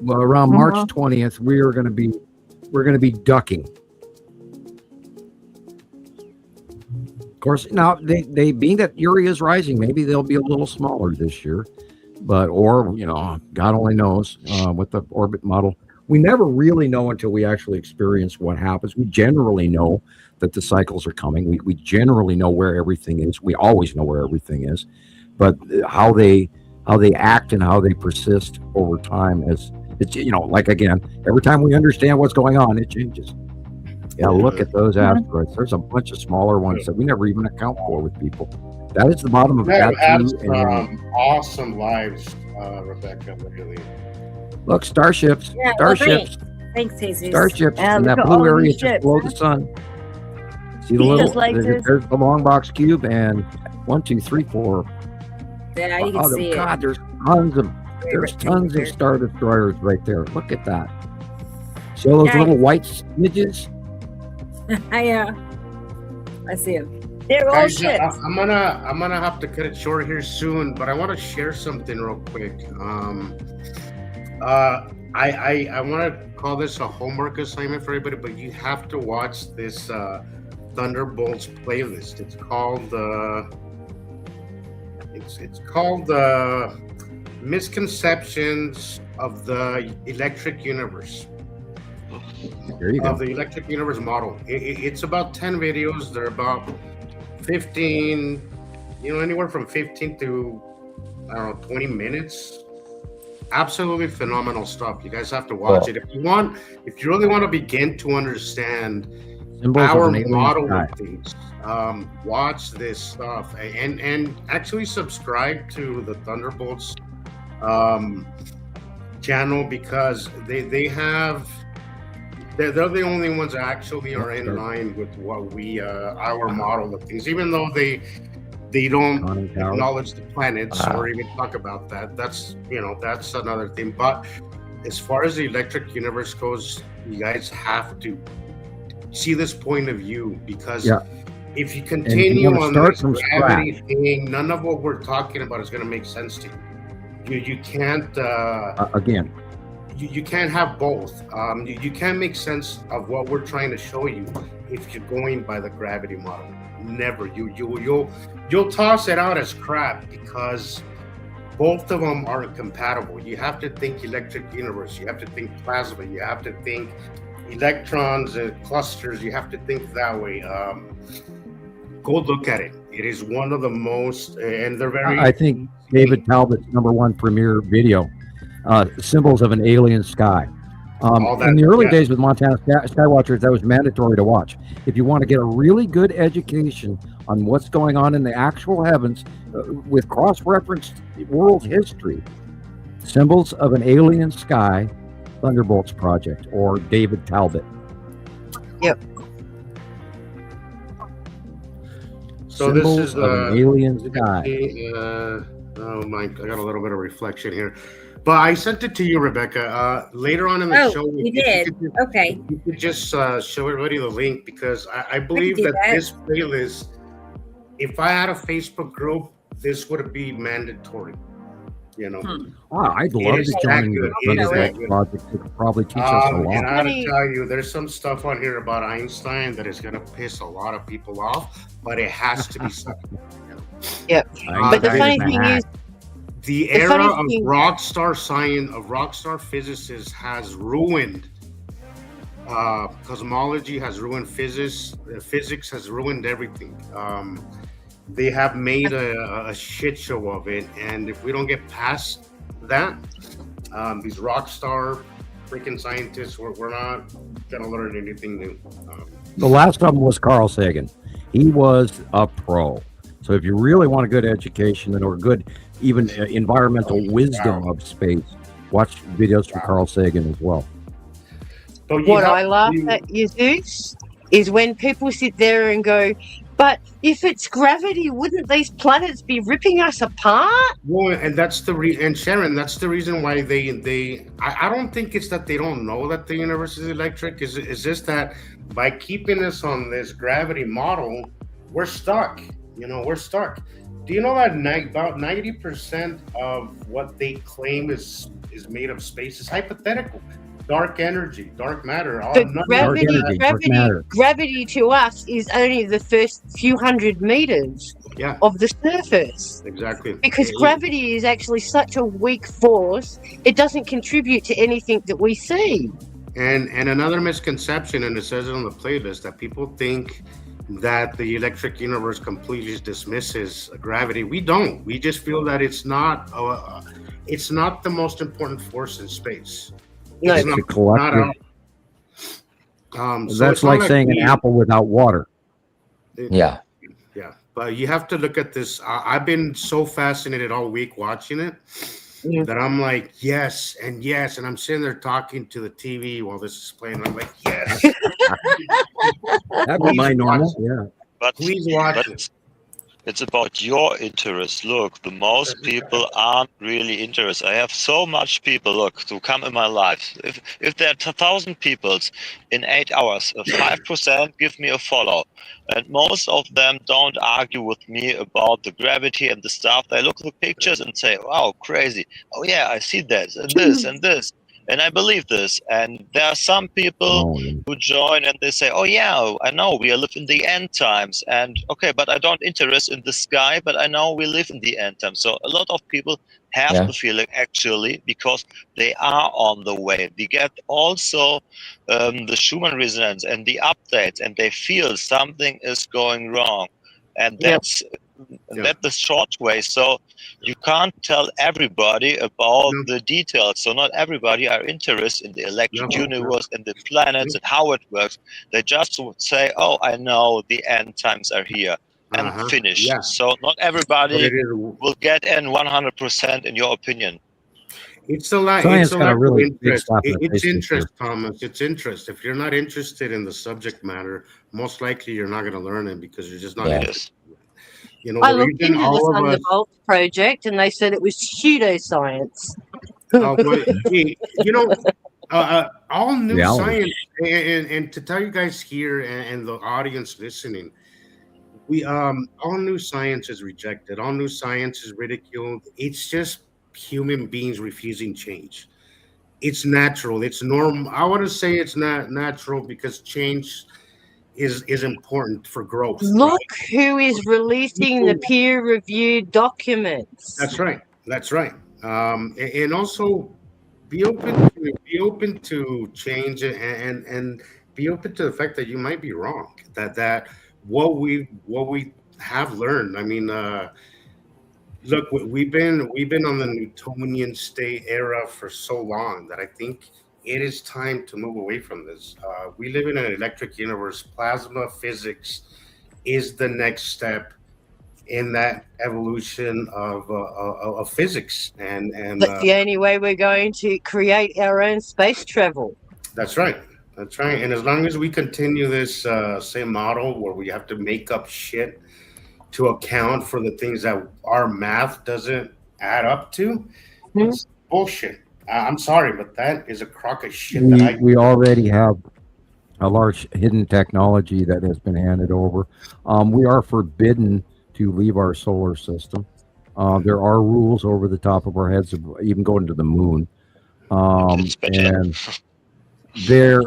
Well, around March 20th, we're going to be ducking. Of course, now they being that Uri is rising, maybe they'll be a little smaller this year, but God only knows with the orbit model. We never really know until we actually experience what happens. We generally know that the cycles are coming. We generally know where everything is. We always know where everything is, but how they act and how they persist over time it's like again, every time we understand what's going on, it changes. Yeah, look at those asteroids. There's a bunch of smaller ones that we never even account for with people. That is the bottom of that. Awesome lives, Rebecca. Really. Look, starships. Yeah, Starships. Thanks, Jesus. Starships Yeah, in that look at all blue area these just ships, below the sun. See the little, there's the long box cube and 1, 2, 3, 4. Yeah, you can see God, it. there's tons of Star Destroyers right there. Look at that. See all those little white smidges? I see them. They're all Guys, ships. I'm gonna have to cut it short here soon, but I want to share something real quick. I want to call this a homework assignment for everybody, but you have to watch this Thunderbolts playlist. It's called Misconceptions of the Electric Universe. There you go. Of the Electric Universe model. It's about 10 videos. They're about 15, anywhere from 15 to 20 minutes. Absolutely phenomenal stuff. You guys have to watch it if you really want to begin to understand our model of things. Watch this stuff and actually subscribe to the Thunderbolts channel because they're the only ones that actually are in line with what we our model of things, even though they don't acknowledge the planets or even talk about that. That's another thing. But as far as the Electric Universe goes, you guys have to see this point of view because if you continue on this gravity thing, none of what we're talking about is going to make sense to you. You can't again. You can't have both. You can't make sense of what we're trying to show you if you're going by the gravity model. Never. You'll toss it out as crap because both of them are compatible. You have to think Electric Universe. You have to think plasma. You have to think electrons and clusters. You have to think that way. Go look at it. It is one of the most, and they're very. I think David Talbot's #1 premiere video. Symbols of an alien sky. In the early days with Montana Skywatchers, that was mandatory to watch. If you want to get a really good education on what's going on in the actual heavens with cross-referenced world history, Symbols of an Alien Sky, Thunderbolts Project, or David Talbot. Yep. So Symbols this is of an alien sky. Oh my! I got a little bit of reflection here, but I sent it to you, Rebecca. Later on in the show, you did. Okay. You could just show everybody the link because I believe that this playlist, if I had a Facebook group, this would be mandatory. You know. Wow, I'd love to join you on that project. It could probably teach us a lot. And I gotta tell you, there's some stuff on here about Einstein that is gonna piss a lot of people off, but it has to be said. Yep. But the funny thing is, the era of rockstar science, of rockstar physicists has ruined cosmology, has ruined physics has ruined everything. They have made a shit show of it, and if we don't get past that, these rock star freaking scientists, we're not gonna learn anything new. The last of them was Carl Sagan. He was a pro. So if you really want a good education or good even environmental wisdom of space, watch videos from Carl Sagan as well. What I laugh at, Jesus, is when people sit there and go, but if it's gravity, wouldn't these planets be ripping us apart? Well, and that's and Sharon, that's the reason why I don't think it's that they don't know that the universe is electric. It's just that by keeping us on this gravity model, we're stuck. We're stuck. Do you know that about 90% of what they claim is made of space is hypothetical? Dark energy, dark matter. Gravity to us is only the first few hundred meters of the surface. Exactly. Because gravity is actually such a weak force, it doesn't contribute to anything that we see. And another misconception, and it says it on the playlist, that people think that the electric universe completely dismisses gravity. We don't. We just feel that it's not the most important force in space. No, it's a collective. That's like saying an apple without water. Yeah. Yeah, but you have to look at this. I've been so fascinated all week watching it that I'm like, yes, and I'm sitting there talking to the TV while this is playing. I'm like, yes. That'd be my normal. Yeah. But please watch it. It's about your interest. Look, the most people aren't really interested. I have so much people, to come in my life. If there are 1,000 people in 8 hours, 5% give me a follow. And most of them don't argue with me about the gravity and the stuff. They look at the pictures and say, wow, crazy. Oh yeah, I see that and this and this. And I believe this. And there are some people who join and they say, oh yeah, I know we live in the end times. And okay, but I don't interest in the sky, but I know we live in the end times. So a lot of people have the feeling actually because they are on the way. They get also the Schumann resonance and the updates and they feel something is going wrong. And that's the short way. So you can't tell everybody about the details. So not everybody are interested in the electric universe and the planets and how it works. They just would say, oh, I know the end times are here and finish. So not everybody will get in 100% in your opinion. It's a lot. It's a lot of interest. It's interest, Thomas. It's interest. If you're not interested in the subject matter, most likely you're not going to learn it because you're just not interested. I looked into the Thunderbolt project and they said it was pseudoscience. All new science, and to tell you guys here and the audience listening, all new science is rejected. All new science is ridiculed. It's just human beings refusing change. It's natural. It's normal. I want to say it's not natural because change is important for growth. Look who is releasing the peer-reviewed documents. That's right. And also be open to change and be open to the fact that you might be wrong. That what we have learned. I mean, look, we've been on the Newtonian state era for so long that I think it is time to move away from this. We live in an electric universe. Plasma physics is the next step in that evolution of physics, and that's the only way we're going to create our own space travel. That's right. And as long as we continue this same model where we have to make up shit to account for the things that our math doesn't add up to, it's bullshit. I'm sorry, but that is a crock of shit that we already have a large hidden technology that has been handed over. We are forbidden to leave our solar system. There are rules over the top of our heads of even going to the moon. And there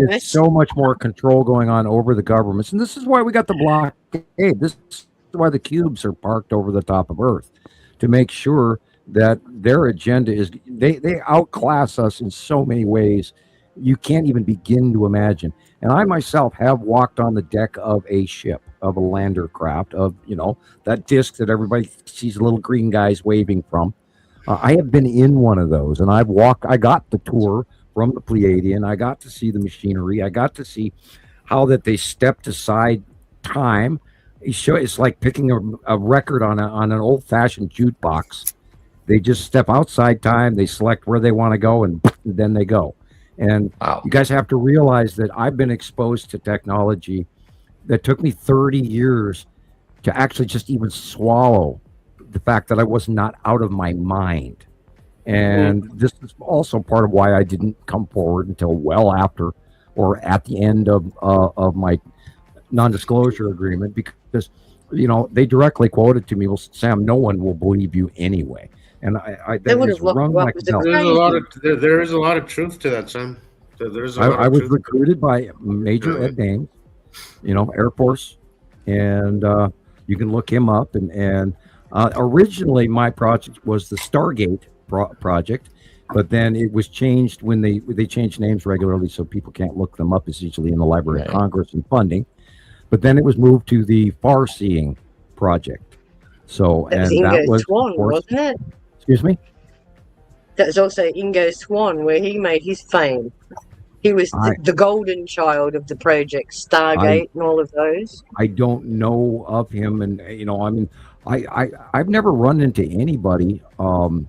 is so much more control going on over the governments. And this is why we got the blockade. This is why the cubes are parked over the top of Earth, to make sure that their agenda is, they outclass us in so many ways you can't even begin to imagine. And I myself have walked on the deck of a ship, of a lander craft, of, that disc that everybody sees little green guys waving from. I have been in one of those, and I got the tour from the Pleiadian. I got to see the machinery. I got to see how that they stepped aside time. It's like picking a record on an old-fashioned jukebox. They just step outside time. They select where they want to go, and then they go. And you guys have to realize that I've been exposed to technology that took me 30 years to actually just even swallow the fact that I was not out of my mind. And this is also part of why I didn't come forward until well after, or at the end of my non-disclosure agreement, because they directly quoted to me, "Well, Sam, no one will believe you anyway." And I that was wrong like hell. There is a lot of truth to that, Sam. I was recruited by Major Ed Dames, Air Force, and you can look him up. And originally my project was the Stargate project, but then it was changed when they changed names regularly, so people can't look them up as easily in the Library of Congress and funding. But then it was moved to the Far-Seeing project. So that was Swan, wasn't it? Excuse me? That was also Ingo Swann, where he made his fame. He was the golden child of the project, Stargate and all of those. I don't know of him, and I've never run into anybody on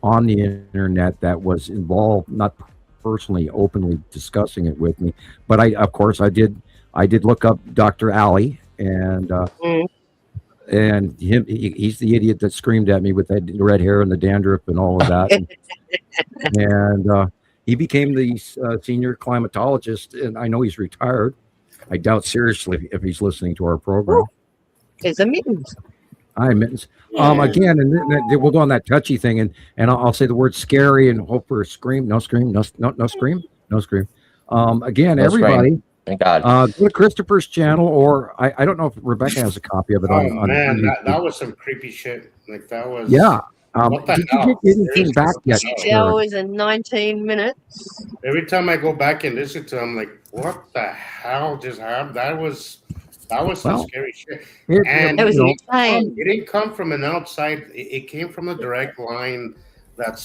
the internet that was involved, not personally, openly discussing it with me. But I did look up Dr. Ali, and he's the idiot that screamed at me with that red hair and the dandruff and all of that. and he became the senior climatologist, and I know he's retired. I doubt seriously if he's listening to our program. It's a mittens. Hi, Mittens. Again, and then we'll go on that touchy thing, and I'll say the word scary and hope for a scream. No scream. No scream. No scream. Again, no everybody. Scream. Thank God. Go to Christopher's channel, or I don't know if Rebecca has a copy of it. Man, that was some creepy shit. Like that was. Yeah. Did you get anything back yet? 6 hours and 19 minutes. Every time I go back and listen to them, I'm like, what the hell just happened? That was some scary shit. And it was insane. It didn't come from an outside. It came from a direct line.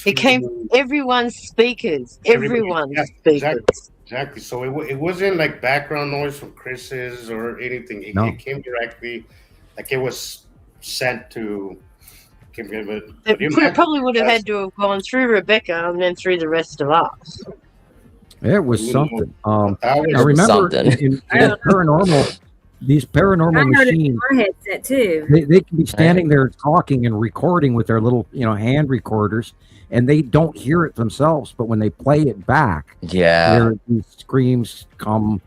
It came from everyone's speakers. Everyone's speakers. Exactly. So it wasn't like background noise from Chris's or anything. It came directly, like it was sent to. It probably would have had to have gone through Rebecca and then through the rest of us. It was something. I remember in paranormal, these paranormal machines, they can be standing there talking and recording with their little, hand recorders, and they don't hear it themselves. But when they play it back, these screams come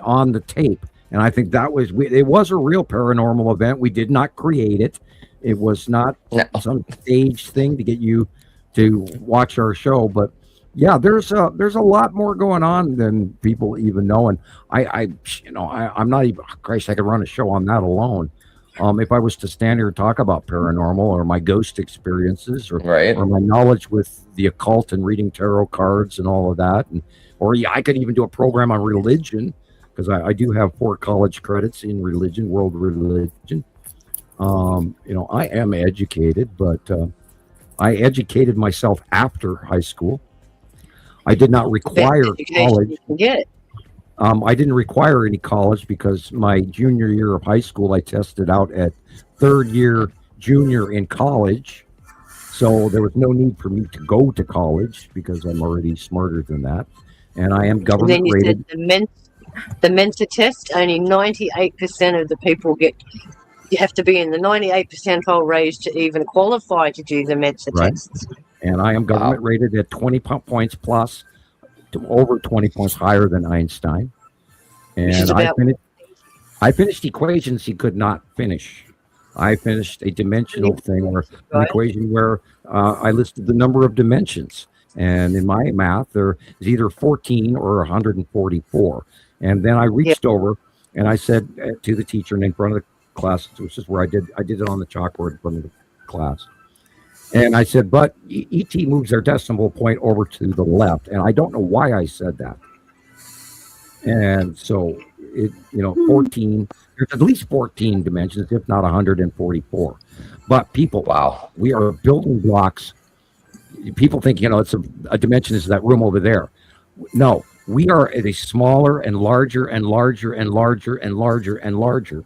on the tape. And I think it was a real paranormal event. We did not create it. It was not some staged thing to get you to watch our show. But yeah, there's a lot more going on than people even know. And I'm not even, Christ, I could run a show on that alone. If I was to stand here and talk about paranormal or my ghost experiences or my knowledge with the occult and reading tarot cards and all of that. I could even do a program on religion, because I do have 4 college credits in religion, world religion. I am educated, but I educated myself after high school. I did not require college. I didn't require any college because my junior year of high school, I tested out at 3rd year junior in college. So there was no need for me to go to college because I'm already smarter than that. And I am government rated. The Mensa test, only 98% of the people get You have to be in the 98th percentile range to even qualify to do the Mensa tests. And I am government rated at 20 points plus, to over 20 points higher than Einstein. And I finished equations he could not finish. I finished a dimensional thing, or an equation where I listed the number of dimensions. And in my math, there is either 14 or 144. And then I reached over and I said to the teacher in front of the class, which is where I did it on the chalkboard in front of the class. And I said, but ET moves their decimal point over to the left. And I don't know why I said that. And so, 14, there's at least 14 dimensions, if not 144. But people, we are building blocks. People think, it's a dimension is that room over there. No, we are at a smaller and larger and larger and larger and larger and larger,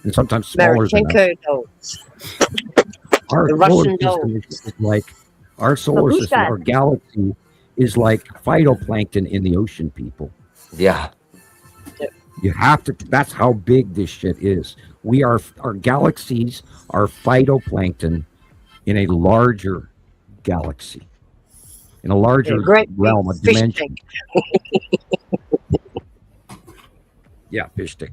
and sometimes smaller than us. Our solar system is like our solar system, our galaxy is like phytoplankton in the ocean, people. Yeah. You have to, that's how big this shit is. Our galaxies are phytoplankton in a larger galaxy, in a larger realm of dimension. Yeah, fish tank.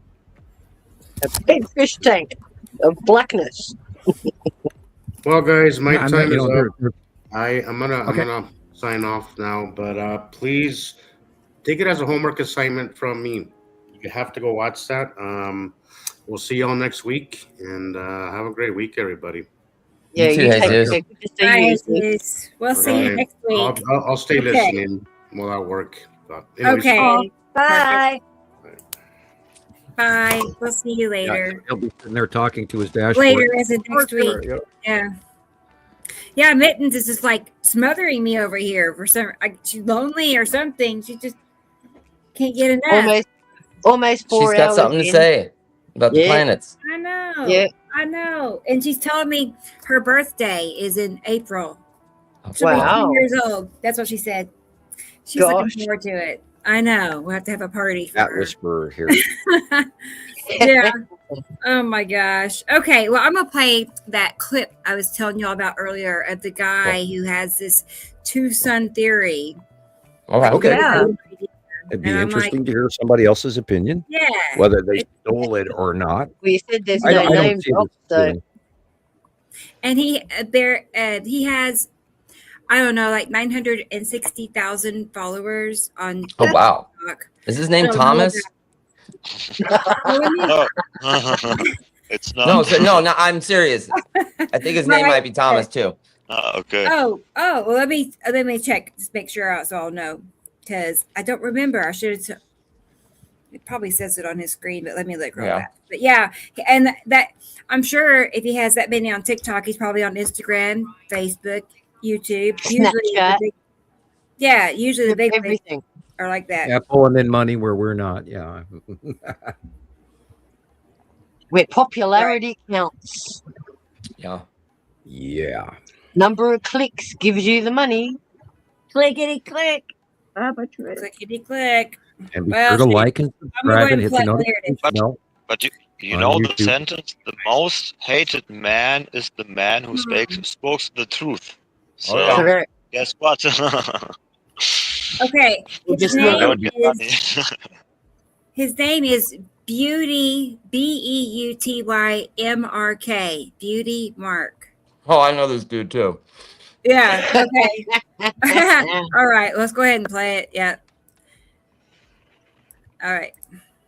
A big fish tank of blackness. Well, guys, my time is up. I'm gonna sign off now, but please take it as a homework assignment from me. You have to go watch that. We'll see y'all next week, and have a great week, everybody. Yeah, you take care. We'll see you next week. I'll stay listening while I work. Anyways, bye. Bye. Bye. We'll see you later. Yeah, he'll be sitting there talking to his dashboard. Later as in next week. Yeah, Mittens is just like smothering me over here for some. She's lonely or something. She just can't get enough. Almost 4 hours. She's got something to say about the planets. I know. Yeah. I know. And she's telling me her birthday is in April. She'll be 2 years old. That's what she said. She's looking forward to it. I know. We'll have to have a party for her. Whisperer here. Yeah. Oh my gosh. Okay. Well, I'm going to play that clip I was telling y'all about earlier of the guy who has this two-sun theory. All right. Okay. Yeah. It'd be interesting to hear somebody else's opinion. Yeah. Whether they stole it or not. We said there's no names also. And he has, I don't know, like 960,000 followers on TikTok. Oh, wow. Is his name Thomas? It's not. No, I'm serious. I think his name might be Thomas too. Okay. Oh, well, let me check. Just make sure so I'll know. Because I don't remember. I should have. It probably says it on his screen, but let me look real fast. But yeah, and that I'm sure if he has that many on TikTok, he's probably on Instagram, Facebook, YouTube, Snapchat. Usually the big everything are like that. Yeah, pulling in money where we're not. Yeah. Where popularity counts. Yeah. Yeah. Number of clicks gives you the money. Clickety click. Clickety click. And be sure to like and subscribe and hit the notification bell. But you know the sentence: the most hated man is the man who spoke the truth. So guess what? Okay. His name is Beauty BEUTYMRK. Beauty Mark. Oh, I know this dude too. Yeah. Okay. All right. Let's go ahead and play it. Yeah. All right.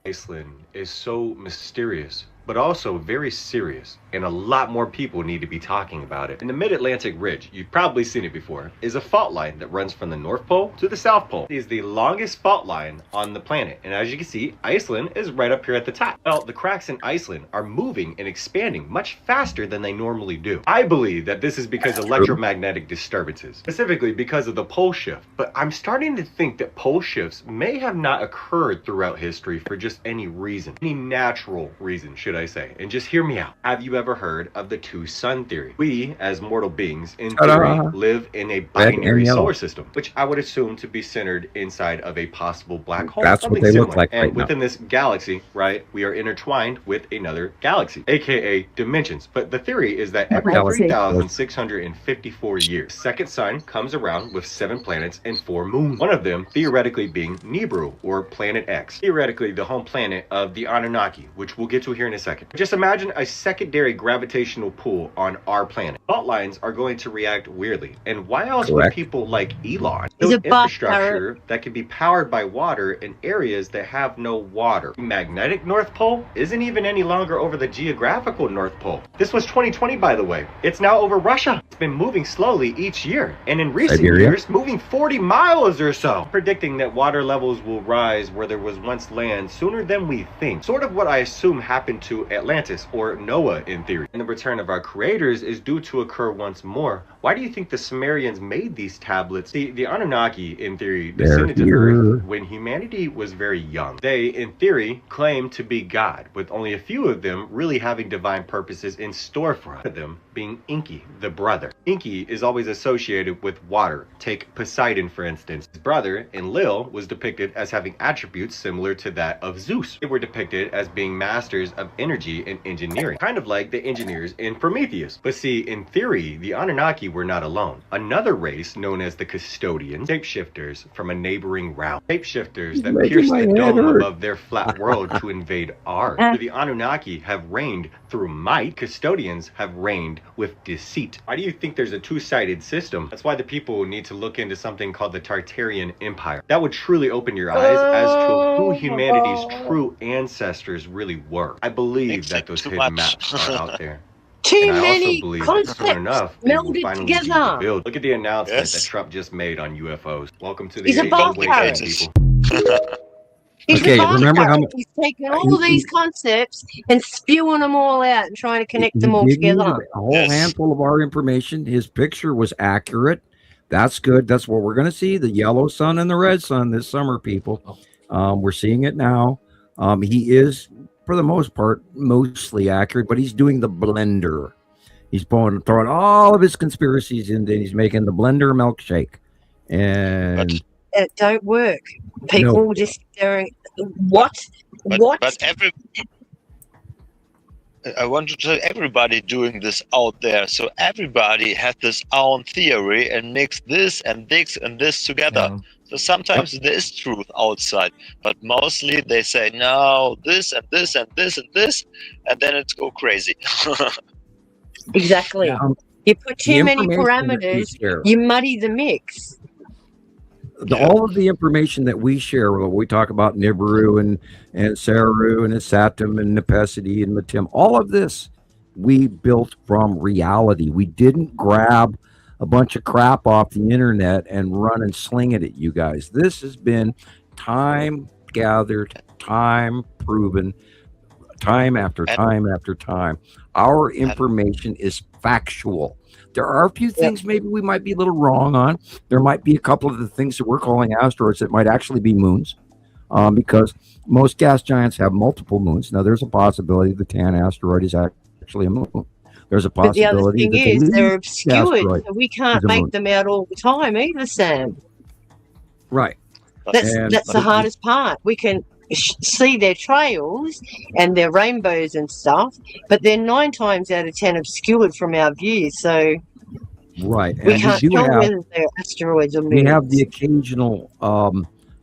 Iceland is so mysterious, but also very serious, and a lot more people need to be talking about it. In the Mid-Atlantic Ridge, you've probably seen it before, is a fault line that runs from the North Pole to the South Pole. It is the longest fault line on the planet, and as you can see, Iceland is right up here at the top. Well, the cracks in Iceland are moving and expanding much faster than they normally do. I believe that this is because of electromagnetic disturbances, specifically because of the pole shift, but I'm starting to think that pole shifts may have not occurred throughout history for just any reason. Any natural reason should should I say. And just hear me out. Have you ever heard of the two-sun theory? We, as mortal beings, in theory, live in a binary solar system, which I would assume to be centered inside of a possible black hole. That's what they look like and right within now. this galaxy, right, we are intertwined with another galaxy, aka dimensions. But the theory is that every 3,654 years, second sun comes around with 7 planets and 4 moons. One of them theoretically being Nibiru, or Planet X, theoretically the home planet of the Anunnaki, which we'll get to here in a second. Just imagine a secondary gravitational pull on our planet. Fault lines are going to react weirdly. And why else would people like Elon build infrastructure that can be powered by water in areas that have no water? The magnetic North Pole isn't even any longer over the geographical North Pole. This was 2020, by the way. It's now over Russia. It's been moving slowly each year, and in recent years, moving 40 miles or so, predicting that water levels will rise where there was once land sooner than we think. Sort of what I assume happened to Atlantis, or Noah in theory. And the return of our creators is due to occur once more. Why do you think the Sumerians made these tablets? The Anunnaki, in theory, descended to Earth when humanity was very young. They, in theory, claim to be God, with only a few of them really having divine purposes in store for us. One of them being Enki, the brother. Enki is always associated with water. Take Poseidon, for instance. His brother, Enlil, was depicted as having attributes similar to that of Zeus. They were depicted as being masters of energy and engineering, kind of like the engineers in Prometheus. But see, in theory, the Anunnaki were not alone. Another race known as the Custodians, shapeshifters from a neighboring realm. Shapeshifters that pierced the dome above their flat world to invade ours. The Anunnaki have reigned through might. Custodians have reigned with deceit. Why do you think there's a two-sided system? That's why the people need to look into something called the Tartarian Empire. That would truly open your eyes as to who humanity's true ancestors really were. I believe that those hidden maps are out there. Too and I many also believe concepts that soon enough, they will melded finally be together. revealed. Look at the announcement that Trump just made on UFOs. Welcome to the He's a age bar of awakening, carrot. people. He's Okay, a bar remember how carrot. much He's taking all these concepts and spewing them all out and trying to connect them all gave you together. a whole handful of our information. His picture was accurate. That's good. That's what we're going to see. The yellow sun and the red sun this summer, people. We're seeing it now. He is, for the most part, mostly accurate, but he's doing the blender. He's throwing all of his conspiracies in, and he's making the blender milkshake. And it don't work. People just staring. What? But I want to tell everybody doing this out there. So everybody has this own theory and mix this and this and this together. Yeah. So sometimes there is truth outside, but mostly they say no, this and this and this and this, and then it's go crazy. Exactly. You put too many parameters, you muddy the mix. All of the information that we share, when we talk about Nibiru and Saru and Satum and Nepesity and Matim, all of this we built from reality. We didn't grab a bunch of crap off the internet and run and sling it at you guys. This has been time gathered, time proven, time after time after time. Our information is factual. There are a few things maybe we might be a little wrong on. There might be a couple of the things that we're calling asteroids that might actually be moons, because most gas giants have multiple moons. Now, there's a possibility the Tan asteroid is actually a moon. There's a possibility. But the other thing is they're obscured, so we can't make them out all the time either, Sam. Right. That's the hardest part. We can see their trails and their rainbows and stuff, but they're 9 times out of 10 obscured from our view. So we can't tell whether they're asteroids or moons. We have the occasional,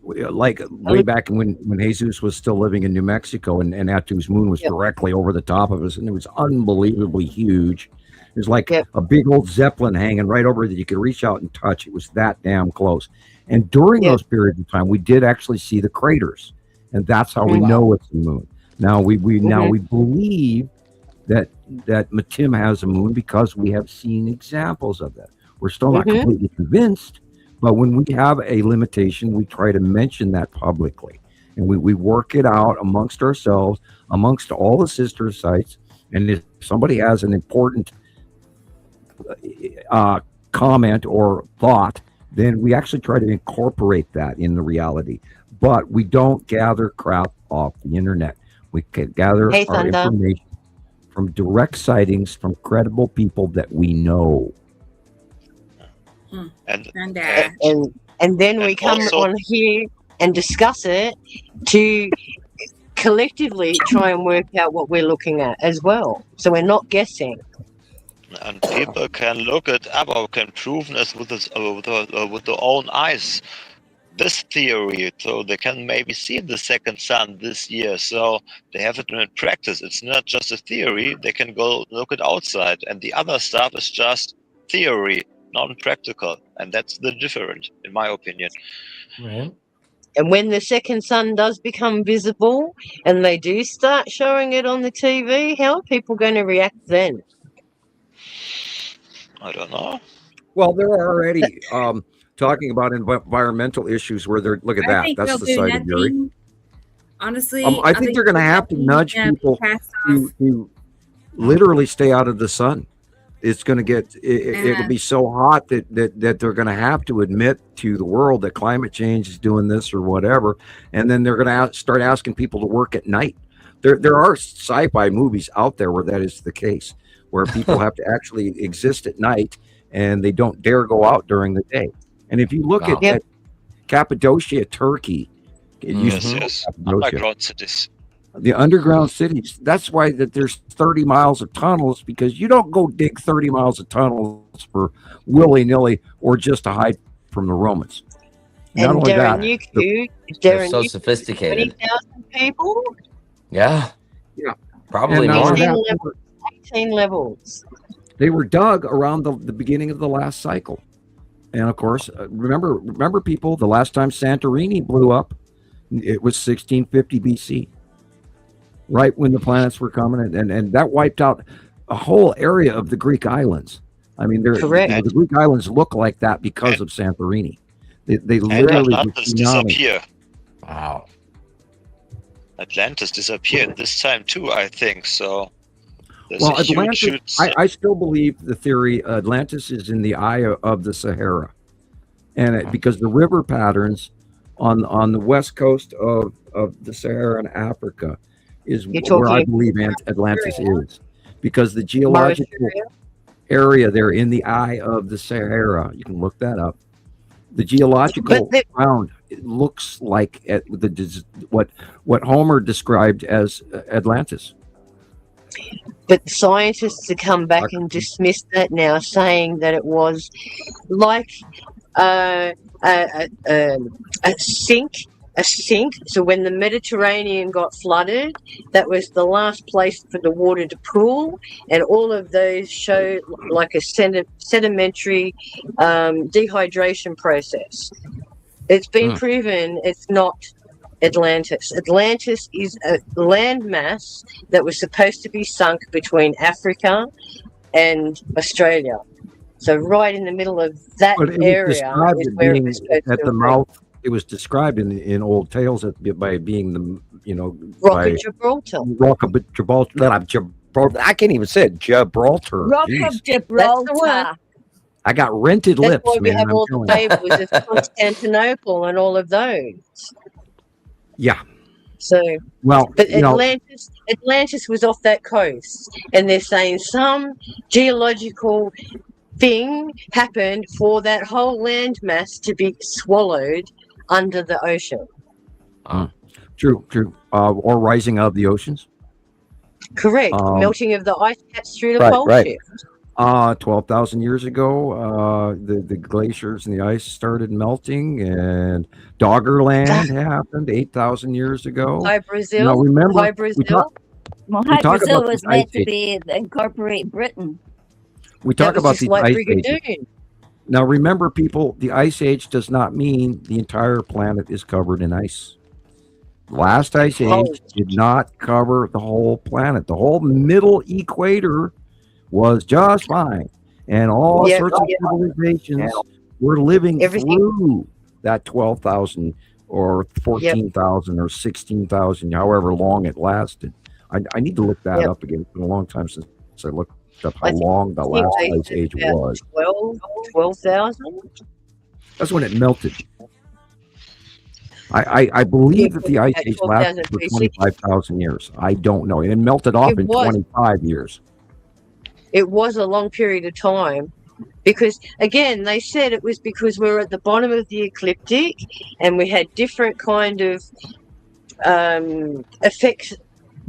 like way back when Jesus was still living in New Mexico, and Natu's moon was directly over the top of us, and it was unbelievably huge. It was like a big old Zeppelin hanging right over that you could reach out and touch. It was that damn close. And during those periods of time, we did actually see the craters. And that's how we know it's a moon. Now we believe that Matim has a moon because we have seen examples of that. We're still not completely convinced, but when we have a limitation, we try to mention that publicly, and we work it out amongst ourselves, amongst all the sister sites. And if somebody has an important comment or thought, then we actually try to incorporate that in the reality. But we don't gather crap off the internet. We can gather Hey, our Thunder. information from direct sightings from credible people that we know. And then we come also- on here and discuss it to collectively try and work out what we're looking at as well. So we're not guessing. And people can look it up or can prove this with their own eyes. This theory, so they can maybe see the second sun this year. So they have it in practice. It's not just a theory. They can go look it outside, and the other stuff is just theory, non-practical, and that's the difference, in my opinion. Right. And when the second sun does become visible, and they do start showing it on the TV, how are people going to react then? I don't know. Well, they're already talking about environmental issues where they're, look at I that. think That's they'll the do side of Gary. nothing. Honestly, I think they're going to have to nudge people to literally stay out of the sun. It's going to get, it'll be so hot that they're going to have to admit to the world that climate change is doing this or whatever. And then they're going to start asking people to work at night. There are sci-fi movies out there where that is the case, where people have to actually exist at night and they don't dare go out during the day. And if you look at Cappadocia, Turkey, Yes. Underground cities. The underground cities, that's why that there's 30 miles of tunnels, because you don't go dig 30 miles of tunnels for willy-nilly or just to hide from the Romans. Not And only that, They're so sophisticated. 20,000 people? Yeah. Yeah. Probably And more. 18 levels. they were dug around the beginning of the last cycle. And of course, remember people, the last time Santorini blew up, it was 1650 BC. Right when the planets were coming, and that wiped out a whole area of the Greek islands. I mean, the Greek islands look like that because of Santorini. They literally Atlantis disappear. Wow. Atlantis disappeared this time too, I think. So there's well, a Atlantis, huge I still believe the theory Atlantis is in the eye of the Sahara, and because the river patterns on the west coast of the Saharan Africa is where I believe Atlantis is, because the geological area there in the eye of the Sahara, you can look that up. The geological ground, it looks like what Homer described as Atlantis. But scientists have come back and dismissed that now, saying that it was like a sink. So when the Mediterranean got flooded, that was the last place for the water to pool, and all of those show like a sedimentary dehydration process. It's been proven it's not Atlantis. Atlantis is a landmass that was supposed to be sunk between Africa and Australia. So right in the middle of that area is where it was supposed at to the be. mouth. It was described in old tales by being Rock of Gibraltar. Rock of Gibraltar. I can't even say it. Gibraltar. Rock Jeez. of Gibraltar. I got rented That's lips, why we man. have I'm all the telling you. fables of Constantinople and all of those. Yeah. So, well, but Atlantis was off that coast, and they're saying some geological thing happened for that whole landmass to be swallowed under the ocean. True. Or rising of the oceans. Correct. Melting of the ice caps through the pole shift. 12,000 years ago, the glaciers and the ice started melting, and Doggerland happened 8,000 years ago. High Brazil. Now, remember, High Brazil was meant to be incorporate Britain. We talk about the ice age. Now, remember, people, the ice age does not mean the entire planet is covered in ice. The last ice age did not cover the whole planet. The whole middle equator was just fine, and all sorts of civilizations were living through that 12,000 or 14,000 or 16,000, however long it lasted. I need to look that up again. It's been a long time since I looked up how long the last ice age was. 12,000? That's when it melted. I believe that the ice age lasted for 25,000 years. I don't know. It melted off in 25 years. It was a long period of time because, again, they said it was because we were at the bottom of the ecliptic and we had different kind of effects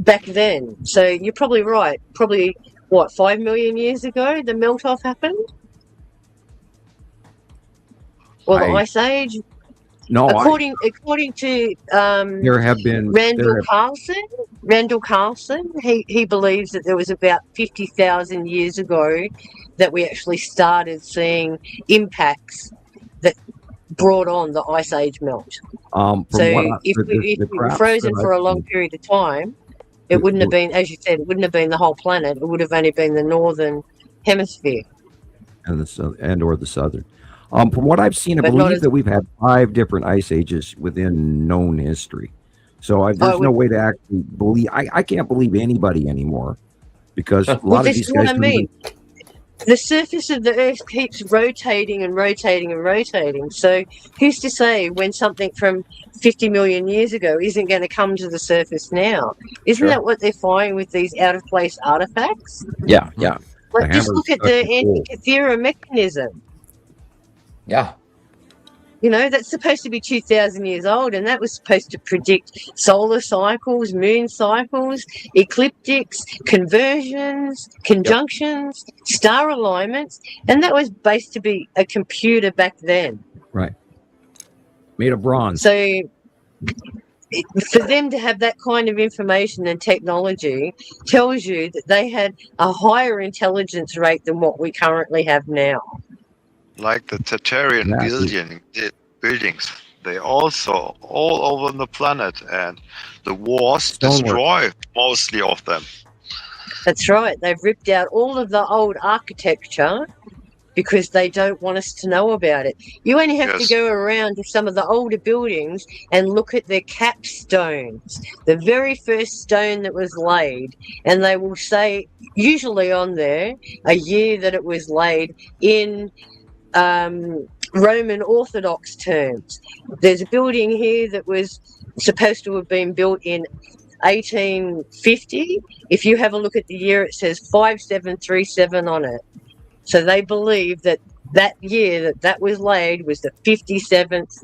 back then. So you're probably right. Probably, 5 million years ago the melt-off happened? Or the Ice Age? No, according to there have been Randall Carlson, he believes that there was about 50,000 years ago that we actually started seeing impacts that brought on the Ice Age melt. If we were frozen for a long period of time, it wouldn't have been, as you said, it wouldn't have been the whole planet. It would have only been the northern hemisphere or the southern. From what I've seen, I believe that we've had 5 different ice ages within known history. So there's no way to actually believe. I can't believe anybody anymore because a lot of these guys. What I mean. The surface of the Earth keeps rotating and rotating and rotating. So who's to say when something from 50 million years ago isn't going to come to the surface now? Isn't that what they're finding with these out-of-place artifacts? Yeah. Just look at the Antikythera mechanism. Yeah. You know, that's supposed to be 2,000 years old, and that was supposed to predict solar cycles, moon cycles, ecliptics, conversions, conjunctions, star alignments, and that was based to be a computer back then. Right. Made of bronze. So for them to have that kind of information and technology tells you that they had a higher intelligence rate than what we currently have now. Like the Tartarian buildings, they also all over the planet, and the wars destroy mostly of them. That's right. They've ripped out all of the old architecture because they don't want us to know about it. You only have to go around to some of the older buildings and look at their capstones, the very first stone that was laid, and they will say, usually on there, a year that it was laid in Roman Orthodox terms. There's a building here that was supposed to have been built in 1850. If you have a look at the year, it says 5737 on it. So they believe that year that was laid was the 57th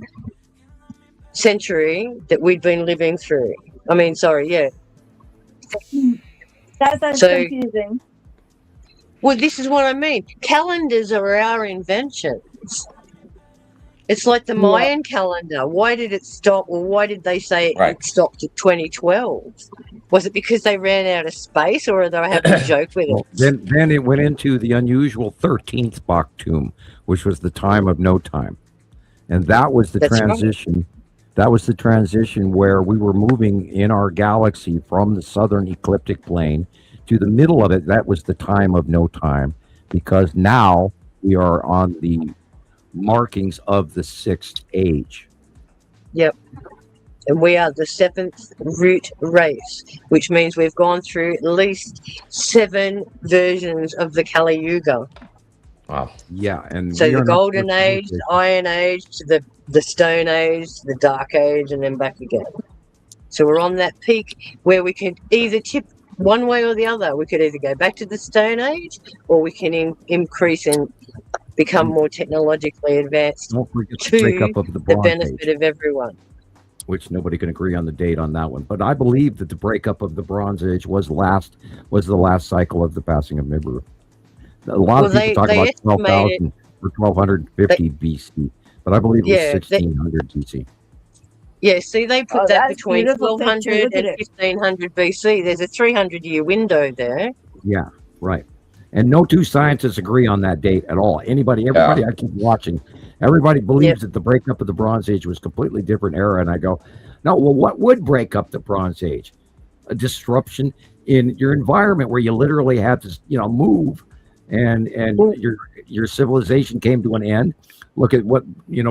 century that we'd been living through. That sounds confusing. Well, this is what I mean. Calendars are our inventions. It's like the Mayan calendar. Why did it stop, or why did they say it stopped at 2012? Was it because they ran out of space, or are they having a joke with it? Then it went into the unusual 13th Bach tomb, which was the time of no time. And that was the transition. Right. That was the transition where we were moving in our galaxy from the southern ecliptic plane to the middle of it. That was the time of no time, because now we are on the markings of the 6th age. Yep. And we are the 7th root race, which means we've gone through at least 7 versions of the Kali Yuga. Wow. Yeah. And so the Golden Age, the Iron Age, to the Stone Age, the Dark Age, and then back again. So we're on that peak where we could either tip one way or the other. We could either go back to the Stone Age, or we can increase and become more technologically advanced to the benefit of everyone. Which nobody can agree on the date on that one. But I believe that the breakup of the Bronze Age was the last cycle of the passing of Nibiru. A lot of people talk about 12,000 or 1250 BC, but I believe it was 1600 BC. Yeah, see, they put that between 1200 and 1500 BC. There's a 300-year window there. Yeah, right. And no two scientists agree on that date at all. Everybody I keep watching, everybody believes that the breakup of the Bronze Age was a completely different era. And I go, no, well, what would break up the Bronze Age? A disruption in your environment where you literally had to, move, and your civilization came to an end. Look at what,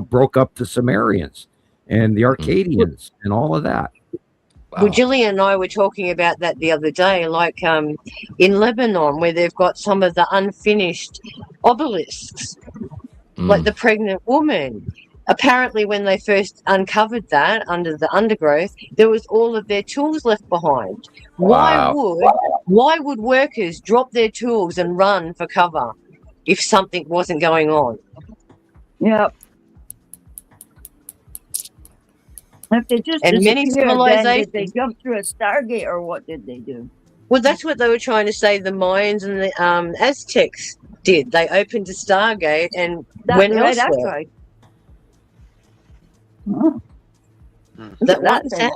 broke up the Sumerians and the Arcadians and all of that. Wow. Well, Gillian and I were talking about that the other day, like in Lebanon, where they've got some of the unfinished obelisks, like the pregnant woman. apparently when they first uncovered that under the undergrowth, there was all of their tools left behind. Wow. Why would workers drop their tools and run for cover if something wasn't going on? Yep. If they just And many disappeared, then did they civilizations. jump through a Stargate, or what did they do? Well, that's what they were trying to say. The Mayans and the Aztecs did. They opened a Stargate and That went red elsewhere. asteroid. Oh. That Look at one, thing. Sam?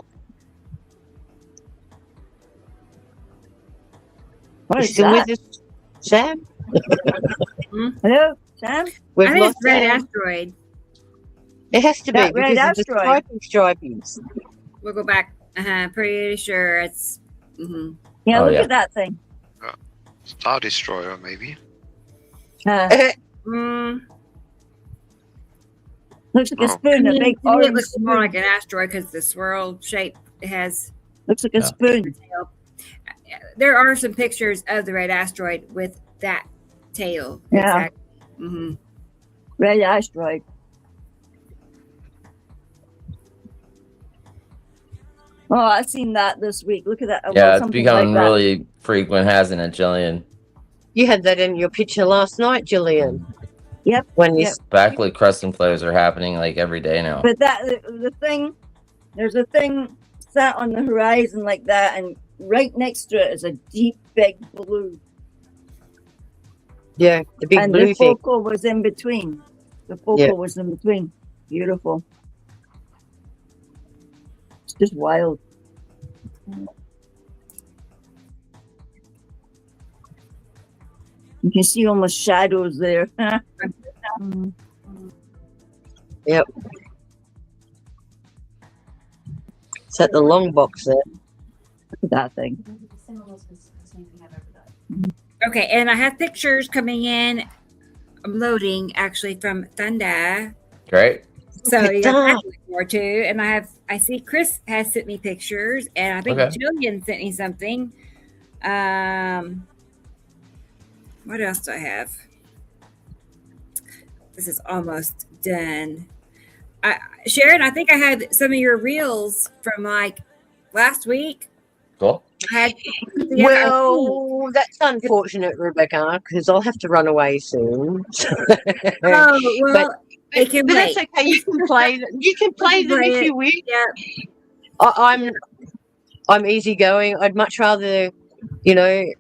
What You is still that? with us, Sam? Hello, Sam? We've I think lost it's red Sam. asteroid. It has to be That red because of the asteroid. stripings. We'll go back. Pretty sure it's. Yeah, Oh, look yeah. at that thing. Star Destroyer, maybe. Mm, Looks like a Oh. spoon, a big to me, it orange looks more spoon. like an asteroid because the swirl shape it has. Looks like a Yeah. spoon. Tail. There are some pictures of the red asteroid with that tail. Yeah. Exactly. Mm-hmm. Red asteroid. Oh, I've seen that this week. Look at that. Yeah, Well, it's something becoming like that. really frequent, hasn't it, Gillian? You had that in your picture last night, Gillian. Yep. When you Yep. Backlit custom flows are happening like every day now. But that the thing, there's a thing sat on the horizon like that, and right next to it is a deep, big blue. Yeah, the big And blue the thing. focal was in between. The focal Yeah. was in between. Beautiful. It's just wild. You can see almost shadows there. Yep. It's at the long box there. Look at that thing. Okay, and I have pictures coming in. I'm loading actually from Thunder. Great. So Look at you got that. that more too. And I see Chris has sent me pictures, and I think Okay. Jillian sent me something. What else do I have? This is almost done. Sharon, I think I had some of your reels from like last week. Cool. I had Well, that's unfortunate, Rebecca, because I'll have to run away soon. oh well, it can but wait. that's okay. You can play. You can play them if you wish. Yeah. I'm easygoing. I'd much rather,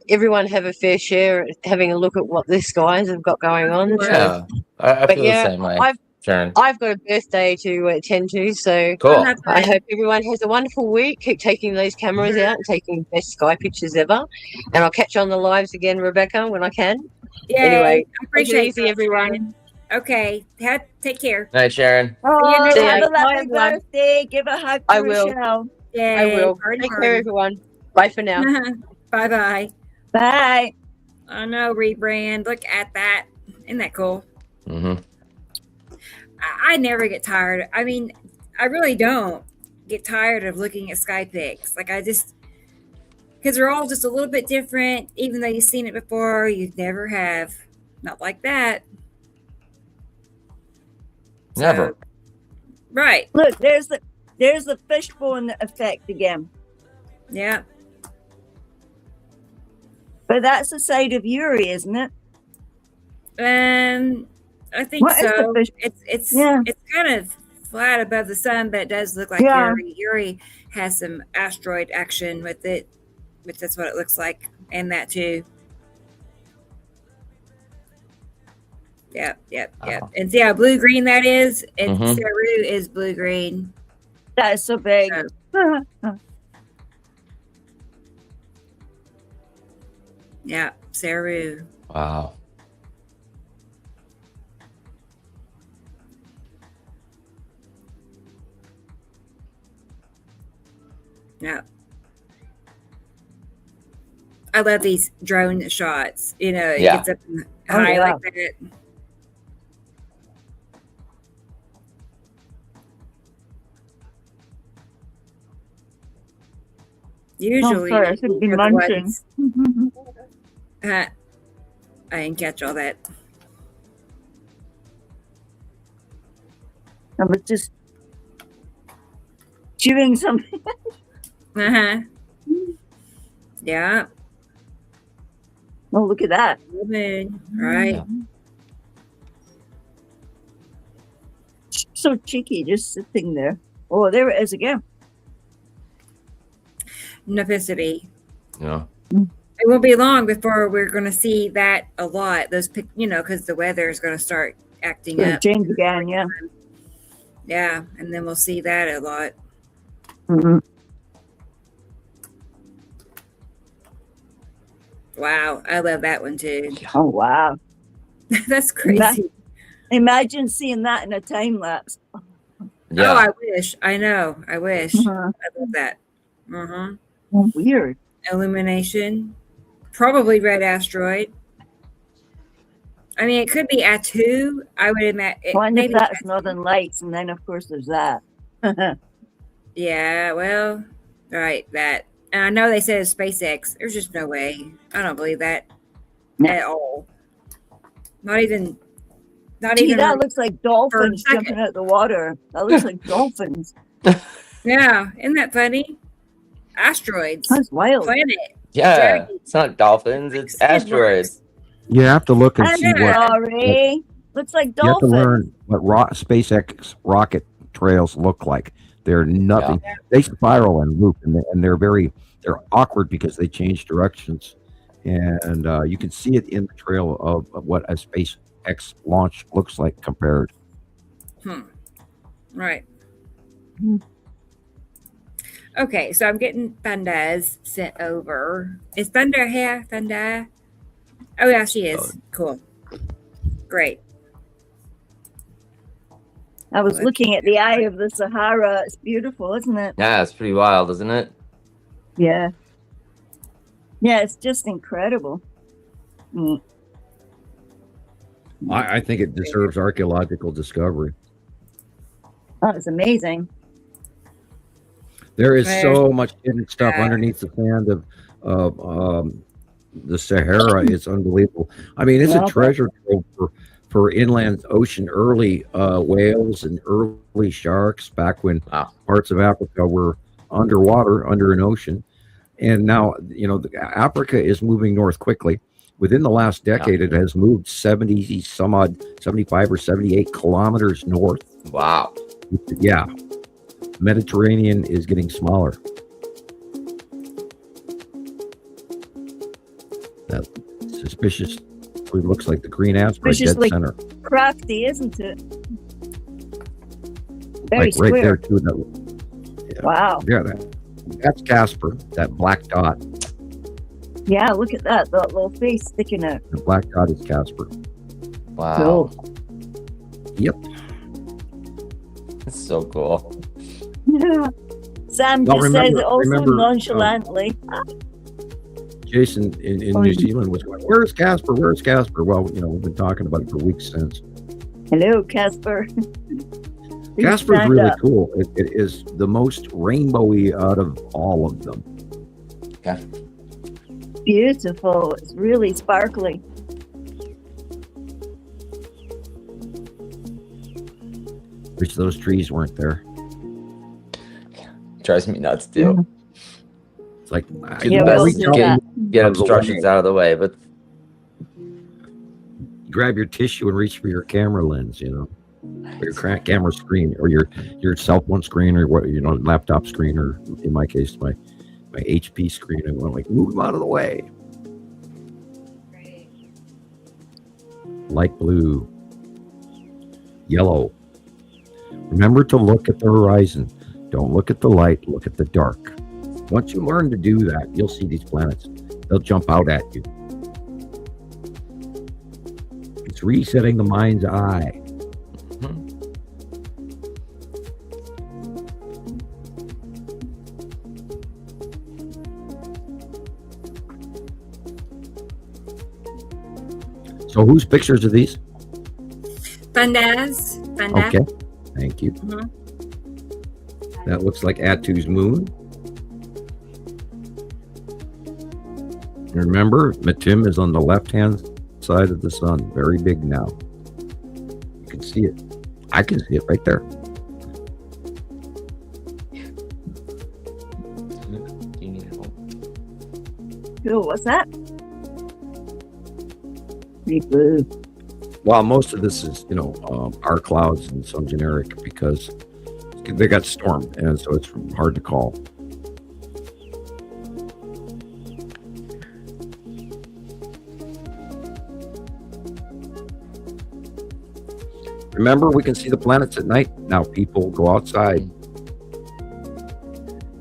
everyone have a fair share at having a look at what these guys have got going on. So, Yeah. I but feel yeah, the same way. Sharon. I've got a birthday to attend to, so Cool. I hope everyone has a wonderful week. Keep taking those cameras out and taking the best sky pictures ever. And I'll catch you on the lives again, Rebecca, when I can. Yay. Anyway, I appreciate take it easy, that, everyone. Sharon. Okay. Take care. Night, Sharon. Oh, See ya. have a Bye, lovely everyone. birthday. Give a hug to I will. Rochelle. Yay. I will. Party, Take party. care, everyone. Bye for now. Bye-bye. Bye. I know, rebrand. Look at that. Isn't that cool? Mm-hmm. I never get tired. I mean, I really don't get tired of looking at sky pics. Like because they're all just a little bit different. Even though you've seen it before, you never have. Not like that. Never. So, right. Look, there's the fishbone effect again. Yeah. But that's the side of Uri, isn't it? I think What is the so. fish- It's Yeah. it's kind of flat above the sun, but it does look like Yeah. Uri. Uri has some asteroid action with it, which that's what it looks like, and that too. Yep. Wow. And see how blue green that is? And Mhm. Saru is blue green. That is so big. Yeah, Saru. Wow. Yeah. I love these drone shots. It Yeah. gets up Oh, high yeah. like that. Usually, sorry, I should be they're the munching. ones- I didn't catch all that. I was just chewing something. Yeah. Oh, look at that. Right. Yeah. So cheeky, just sitting there. Oh, there it is again. Novicity. Yeah. It won't be long before we're going to see that a lot. Those, because the weather is going to start acting It'll up. change again, yeah. Yeah, and then we'll see that a lot. Mm-hmm. Wow, I love that one too. Oh, wow. That's crazy. Imagine seeing that in a time lapse. Yeah. Oh, I wish. I know. I wish. I love that. Weird. Illumination. Probably red asteroid. I mean, it could be Atu. I would imagine. Wonder if that's Northern Lights, and then of course there's that. Yeah, well, right, that. And I know they said it's SpaceX. There's just no way. I don't believe that at all. Not even. Gee, that looks like dolphins jumping out of the water. That looks like dolphins. Yeah, isn't that funny? Asteroids. That's wild. Planet. Yeah. It's not dolphins, it's asteroids. You have to look and see what. Sorry. Looks like You have to dolphins. learn what SpaceX rocket trails look like. They're nothing. Yeah. They spiral and loop, and they're awkward because they change directions, and you can see it in the trail of what a SpaceX launch looks like compared. Right. Okay, so I'm getting Thundas sent over. Is Thunder here? Thunder? Oh, yeah, she is. Cool. Great. I was looking at the eye of the Sahara. It's beautiful, isn't it? Yeah, it's pretty wild, isn't it? Yeah. Yeah, it's just incredible. I think it deserves archaeological discovery. Oh, it's amazing. There is so much hidden stuff underneath the sand of the Sahara. It's unbelievable. I mean, it's a treasure trove for inland ocean, early whales and early sharks back when parts of Africa were underwater, under an ocean. And now, Africa is moving north quickly. Within the last decade, it has moved 75 or 78 kilometers north. Wow. Yeah. Mediterranean is getting smaller. That suspiciously looks like the green asteroid dead center. Crafty, isn't it? Very like square. right there too. Wow. Yeah, that's Casper, that black dot. Yeah, look at that little face sticking out. The black dot is Casper. Wow. Cool. Yep. That's so cool. Yeah. Sam just says it also nonchalantly. Jason in New Zealand was going, "Where's Casper? Where's Casper?" Well, we've been talking about it for weeks since. Hello, Casper. Casper's really cool. It is the most rainbowy out of all of them. Yeah. Beautiful. It's really sparkly. Wish those trees weren't there. Drives me nuts too. It's like get obstructions out of the way, but grab your tissue and reach for your camera lens, or your camera screen, or your cell phone screen, or what laptop screen, or in my case my HP screen. I want to move them out of the way. Light blue, yellow. Remember to look at the horizon. Don't look at the light, look at the dark. Once you learn to do that, you'll see these planets. They'll jump out at you. It's resetting the mind's eye. So whose pictures are these? Thundas. Okay, thank you. That looks like Atu's moon. Remember, Matim is on the left-hand side of the sun. Very big now. You can see it. I can see it right there. Oh, what's that? Deep blue. Well, most of this is, our clouds and some generic because they got storm, and so it's hard to call. Remember, we can see the planets at night. Now, people go outside.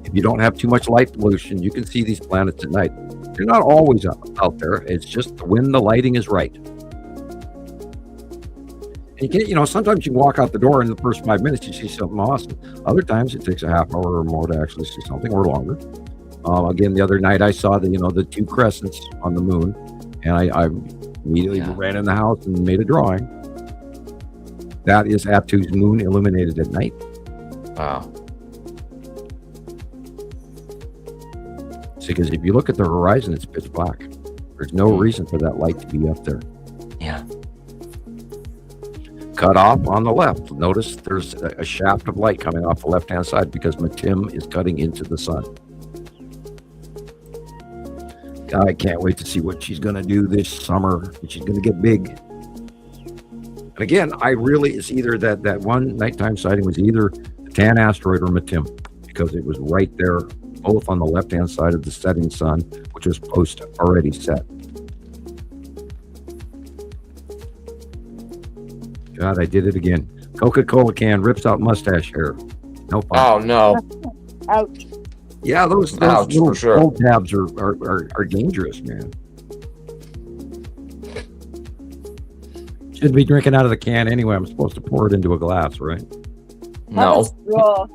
If you don't have too much light pollution, you can see these planets at night. They're not always out there. It's just when the lighting is right. And you can, sometimes you walk out the door in the first 5 minutes, you see something awesome. Other times it takes a half hour or more to actually see something, or longer. Again, the other night I saw the two crescents on the moon, and I immediately ran in the house and made a drawing. That is Aptu's moon illuminated at night. Wow. Because if you look at the horizon, it's pitch black. There's no reason for that light to be up there. Yeah. Cut off on the left. Notice there's a shaft of light coming off the left-hand side because Matim is cutting into the sun. I can't wait to see what she's going to do this summer. She's going to get big. And again, it's either that one nighttime sighting was either the Tan asteroid or Matim, because it was right there, both on the left-hand side of the setting sun, which was already set. God, I did it again. Coca-Cola can rips out mustache hair. No fun. Oh, no. Ouch. Yeah, those little cold tabs are dangerous, man. Shouldn't be drinking out of the can anyway. I'm supposed to pour it into a glass, right? No. Raw.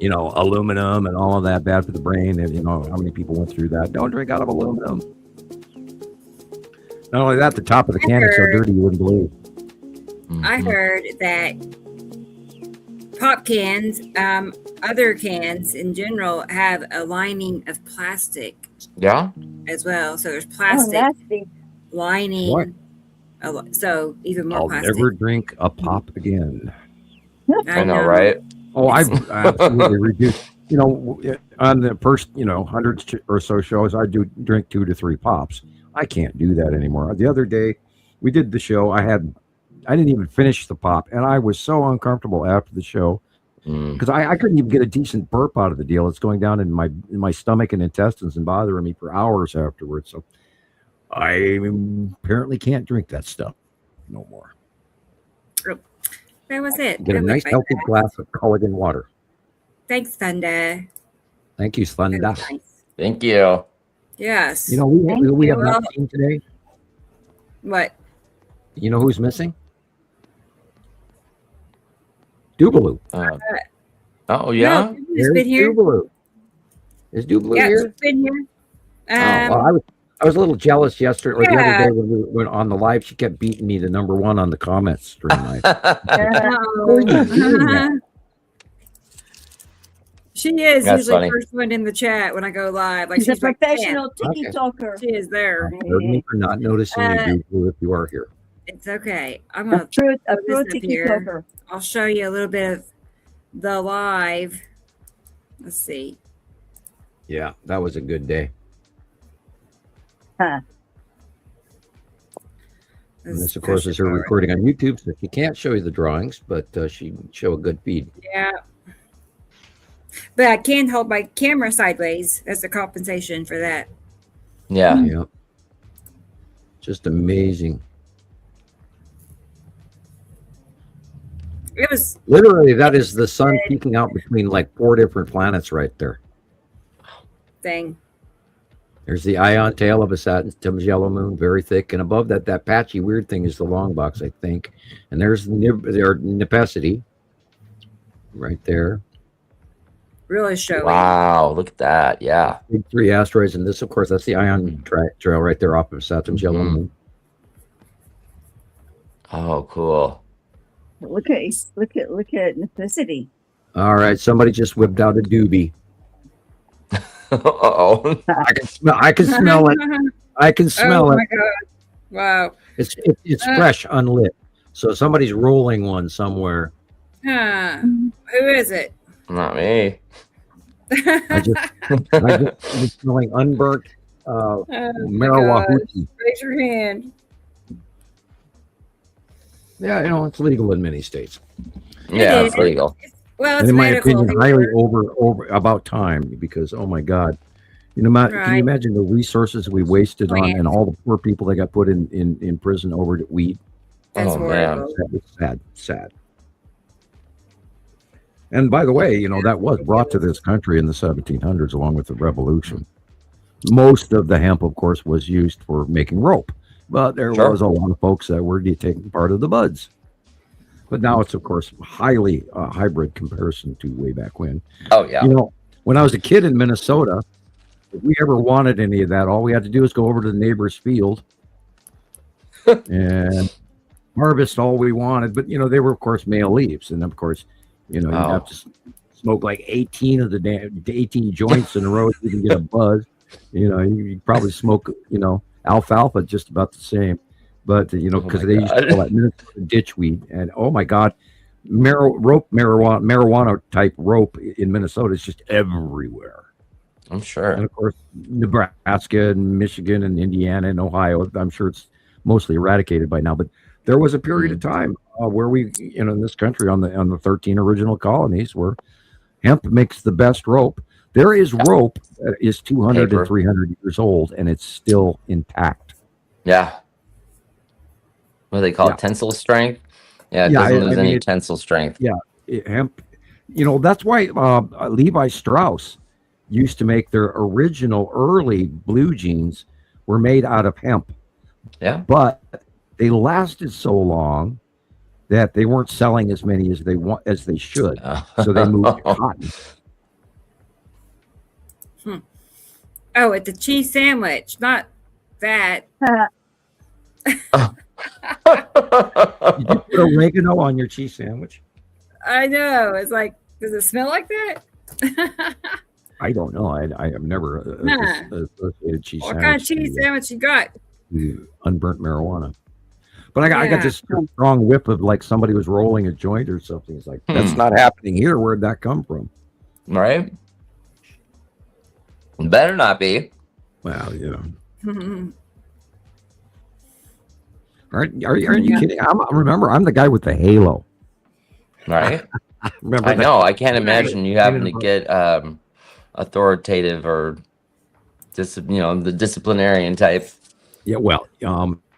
Aluminum and all of that, bad for the brain. And how many people went through that? Don't drink out of aluminum. Not only that, the top of the can is so dirty you wouldn't believe. I heard that pop cans, other cans in general, have a lining of plastic. Yeah. As well, so there's plastic lining. What? So even more I'll plastic. never drink a pop again. I know, right? Oh, I've absolutely reduced. On the first, 100 or so shows, I do drink 2 to 3 pops. I can't do that anymore. The other day, we did the show. I didn't even finish the pop, and I was so uncomfortable after the show because I couldn't even get a decent burp out of the deal. It's going down in my stomach and intestines and bothering me for hours afterwards. So I apparently can't drink that stuff no more. That was it. Get a nice healthy glass of Culligan water. Thanks, Thunder. Thank you, Thunder. Nice. Thank you. Yes. We have not seen today. What? You know who's missing? Doobaloo. Oh, yeah? No, he's been here. Doobaloo. Is Doobaloo here? He's been here. Well, I was a little jealous yesterday, or the other day when we went on the live. She kept beating me to #1 on the comments stream. She is That's usually funny. first one in the chat when I go live. Like She's a like, professional "Man, tiki talker. She is there. Pardon me for not noticing you, Doobaloo, if you are here. It's okay. I'm gonna A throw pro this up tiki here. talker. I'll show you a little bit of the live. Let's see. Yeah, that was a good day. Huh. And this, of course, is her recording on YouTube, so she can't show you the drawings, but she show a good feed. Yeah. But I can hold my camera sideways as a compensation for that. Yeah. Yeah. Just amazing. It was Literally, that is the sun peeking out between like 4 different planets right there. thing. There's the ion tail of a Saturn's yellow moon, very thick, and above that patchy weird thing is the long box, I think. And there's Nipacity right there. Really showing. Wow, look at that. Yeah. Big 3 asteroids, and this, of course, that's the ion trail right there off of Saturn's yellow moon. Oh, cool. Look at Nipacity. All right, somebody just whipped out a doobie. Uh-oh. I can smell it. I can smell it. Oh my god! Wow. It's fresh, unlit. So somebody's rolling one somewhere. Huh. Who is it? Not me. I'm smelling unburnt Oh my marijuana. gosh. Raise your hand. Yeah, it's legal in many states. Yeah, it's legal. Well, and it's in my medical opinion, here. highly over about time, because oh my God, can you imagine the resources we wasted on and all the poor people that got put in prison over weed? That's horrible. That was sad. And by the way, that was brought to this country in the 1700s along with the revolution. Most of the hemp, of course, was used for making rope, but there was a lot of folks that were taking part of the buds. But now it's, of course, highly hybrid comparison to way back when. Oh, yeah. When I was a kid in Minnesota, if we ever wanted any of that, all we had to do is go over to the neighbor's field and harvest all we wanted. But, they were, of course, male leaves. And, of course, you'd have to smoke like 18 of the 18 joints in a row so you can get a buzz. You probably smoke, alfalfa just about the same. But, because they used to call that Minnesota ditchweed. And, oh, my God, marijuana type rope in Minnesota is just everywhere. I'm sure. And, of course, Nebraska and Michigan and Indiana and Ohio, I'm sure it's mostly eradicated by now. But there was a period of time where we, in this country on the 13 original colonies where hemp makes the best rope. There is rope that is 200 to 300 years old, and it's still intact. Yeah. What do they call it? Tensile strength? Yeah, it doesn't lose any tensile strength. Yeah, hemp. That's why Levi Strauss used to make their original early blue jeans were made out of hemp. Yeah. But they lasted so long that they weren't selling as many as they should. So they moved to cotton. Oh, it's a cheese sandwich, not that. Did you put oregano on your cheese sandwich? I know. It's like, does it smell like that? I don't know. I have never associated cheese what sandwich. Kind of cheese sandwich you got? Unburnt marijuana. But I got this strong whiff of like somebody was rolling a joint or something. It's like, that's not happening here. Where'd that come from? Right? Better not be. Well, Aren't you kidding? Remember, I'm the guy with the halo. Right? I know. I can't imagine you having to get authoritative or the disciplinarian type. Yeah, well,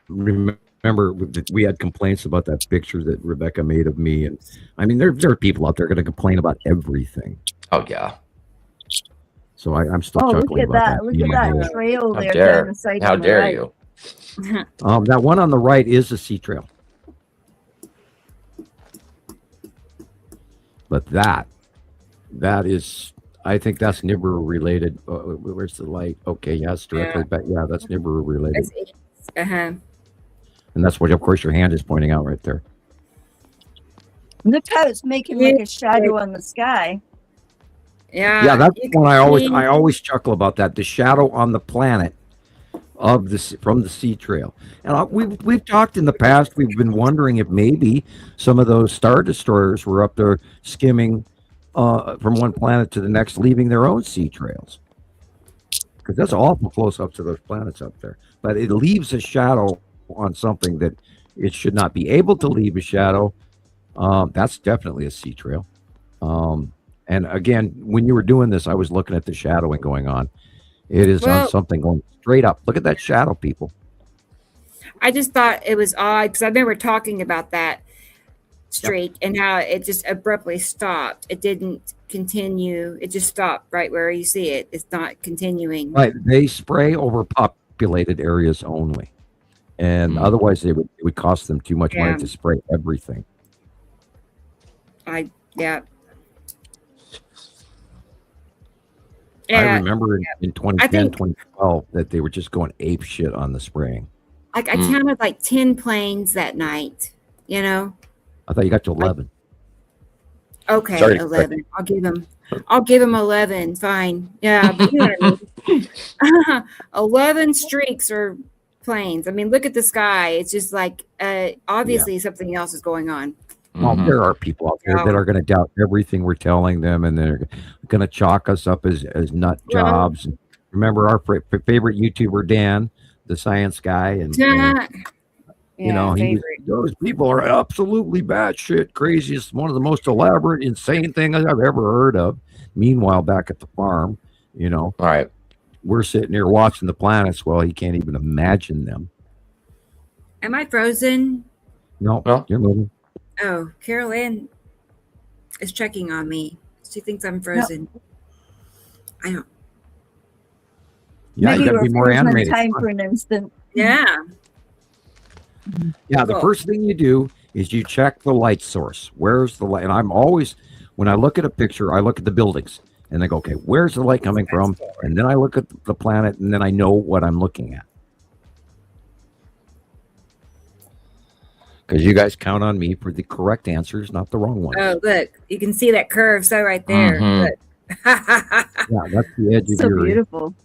remember we had complaints about that picture that Rebecca made of me, and I mean there are people out there going to complain about everything. Oh yeah. So I'm still chuckling look about that. Look at that trail there down the side. How dare you? That one on the right is a sea trail. But that is, I think that's Nibiru related. Where's the light? Okay, yes, directly back. Yeah, that's Nibiru related. And that's what, of course, your hand is pointing out right there. Look how it's making like a shadow on the sky. Yeah, that's one I always chuckle about that. The shadow on the planet from the sea trail. And we've talked in the past. We've been wondering if maybe some of those star destroyers were up there skimming from one planet to the next, leaving their own sea trails. Because that's awful close up to those planets up there. But it leaves a shadow on something that it should not be able to leave a shadow. That's definitely a sea trail. And again, when you were doing this, I was looking at the shadowing going on. It is on something going straight up. Look at that shadow, people. I just thought it was odd because I remember talking about that streak and how it just abruptly stopped. It didn't continue. It just stopped right where you see it. It's not continuing. Right. They spray over populated areas only. And otherwise it would cost them too much money to spray everything. I remember in 2010, 2012 that they were just going ape shit on the spraying. I counted like 10 planes that night, I thought you got to 11. Okay, sorry, 11. I'll give him 11. Fine. Yeah, but you know what I mean. 11 streaks or planes. I mean, look at the sky. It's just like obviously something else is going on. Well, there are people out there that are going to doubt everything we're telling them, and they're going to chalk us up as nut jobs. And remember our favorite YouTuber, Dan, the science guy, and you know, those people are absolutely batshit crazy. It's one of the most elaborate, insane things I've ever heard of. Meanwhile, back at the farm, you know, all right, we're sitting here watching the planets. Well, he can't even imagine them. Am I frozen? No, you're moving. Oh, Carol Ann is checking on me. She thinks I'm frozen. No. I don't. Yeah, you got to be more animated. Time for an instant. Yeah. Yeah, the first thing you do is you check the light source. Where's the light? And I'm always, when I look at a picture, I look at the buildings and I go, okay, where's the light coming from? And then I look at the planet and then I know what I'm looking at. Because you guys count on me for the correct answers, not the wrong ones. Oh, look, you can see that curve. So right there. Yeah, that's the edge of your. So beautiful.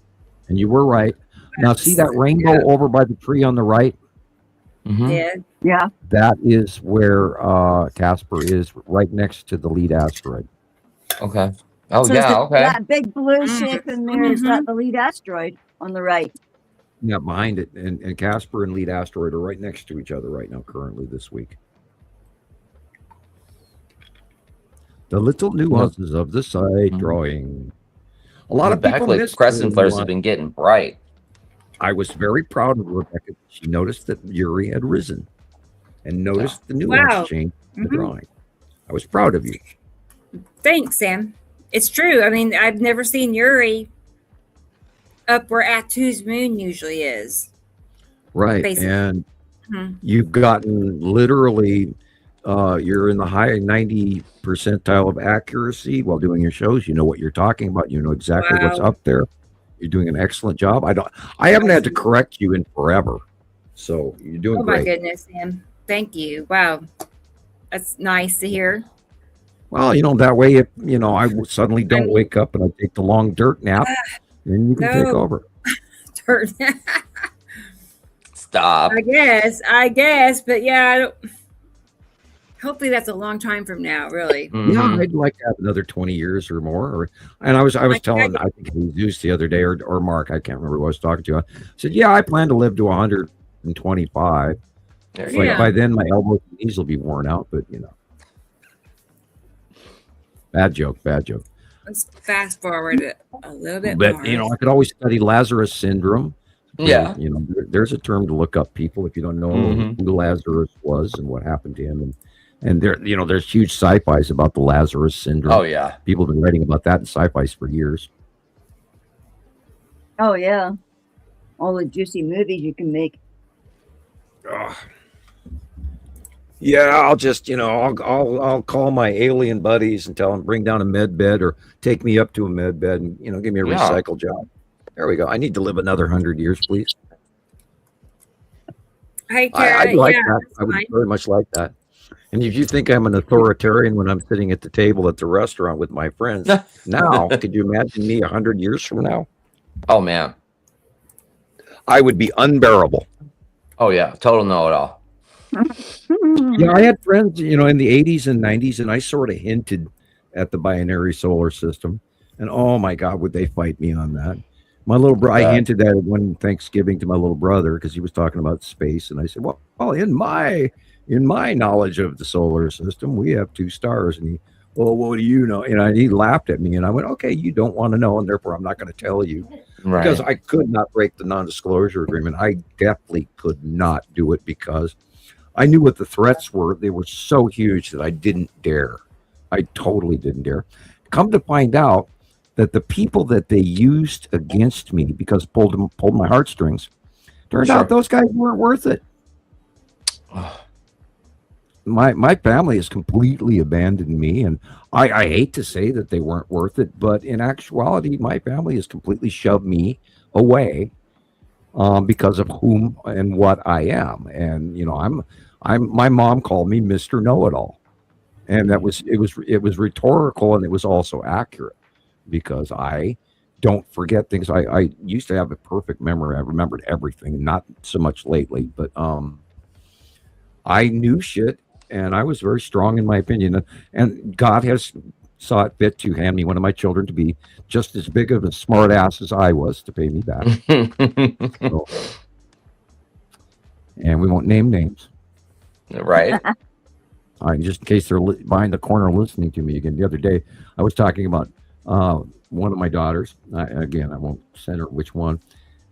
And you were right. Now see that rainbow over by the tree on the right? Mm-hmm. Yeah. That is where Casper is, right next to the lead asteroid. Okay. Oh, so yeah, okay. That big blue shape in there is that the lead asteroid on the right. Yeah, behind it. And Casper and lead asteroid are right next to each other right now, currently this week. The little nuances of the side drawing. A lot of people missed crescent flares have been getting bright. I was very proud of Rebecca. She noticed that Yuri had risen and noticed the nuance change in the drawing. I was proud of you. Thanks, Sam. It's true. I mean, I've never seen Yuri up where Atu's moon usually is. Right. Basically. And you've gotten literally, you're in the high 90 percentile of accuracy while doing your shows. You know what you're talking about. You know exactly what's up there. You're doing an excellent job. I haven't had to correct you in forever. So you're doing great. Oh my goodness, Sam. Thank you. Wow. That's nice to hear. Well, you know, that way, if, you know, I suddenly don't wake up and I take the long dirt nap, then you can take over. Dirt. Stop. I guess, but yeah, I don't. Hopefully that's a long time from now, really. Yeah, I'd like to have another 20 years or more. And I was telling, I think Jesus the other day, or Mark, I can't remember who I was talking to. I said, yeah, I plan to live to 125. Like by then my elbows and knees will be worn out, but you know. Bad joke. Let's fast forward it a little bit but more. You know, I could always study Lazarus syndrome. Yeah. You know, there's a term to look up people if you don't know who Lazarus was and what happened to him. And there, you know, there's huge sci-fis about the Lazarus syndrome. Oh, yeah. People have been writing about that in sci-fis for years. Oh, yeah. All the juicy movies you can make. Yeah, I'll just, you know, I'll call my alien buddies and tell them bring down a med bed or take me up to a med bed and, you know, give me a recycle job. There we go. I need to live another 100 years, please. Hey, Kara, I'd like that. I would very much like that. And if you think I'm an authoritarian when I'm sitting at the table at the restaurant with my friends, now, could you imagine me 100 years from now? Oh, man. I would be unbearable. Oh, yeah. Total know-it-all. Yeah, I had friends, you know, in the 80s and 90s, and I sort of hinted at the binary solar system. And oh, my God, would they fight me on that? My little brother, I hinted at it one Thanksgiving to my little brother because he was talking about space. And I said, well, in my knowledge of the solar system, we have 2 stars. And he, well, what do you know? And he laughed at me and I went, okay, you don't want to know. And therefore I'm not going to tell you because I could not break the non-disclosure agreement. I definitely could not do it because I knew what the threats were. They were so huge that I didn't dare. I totally didn't dare. Come to find out that the people that they used against me because pulled my heartstrings, turned out those guys weren't worth it. My family has completely abandoned me, and I hate to say that they weren't worth it, but in actuality, my family has completely shoved me away because of whom and what I am. And you know, my mom called me Mr. Know-It-All, and it was rhetorical, and it was also accurate because I don't forget things. I used to have a perfect memory. I remembered everything, not so much lately, but I knew shit. And I was very strong in my opinion. And God has saw it fit to hand me one of my children to be just as big of a smart ass as I was to pay me back. So, and we won't name names. Right. Just in case they're behind the corner listening to me again. The other day, I was talking about one of my daughters. Again, I won't say which one.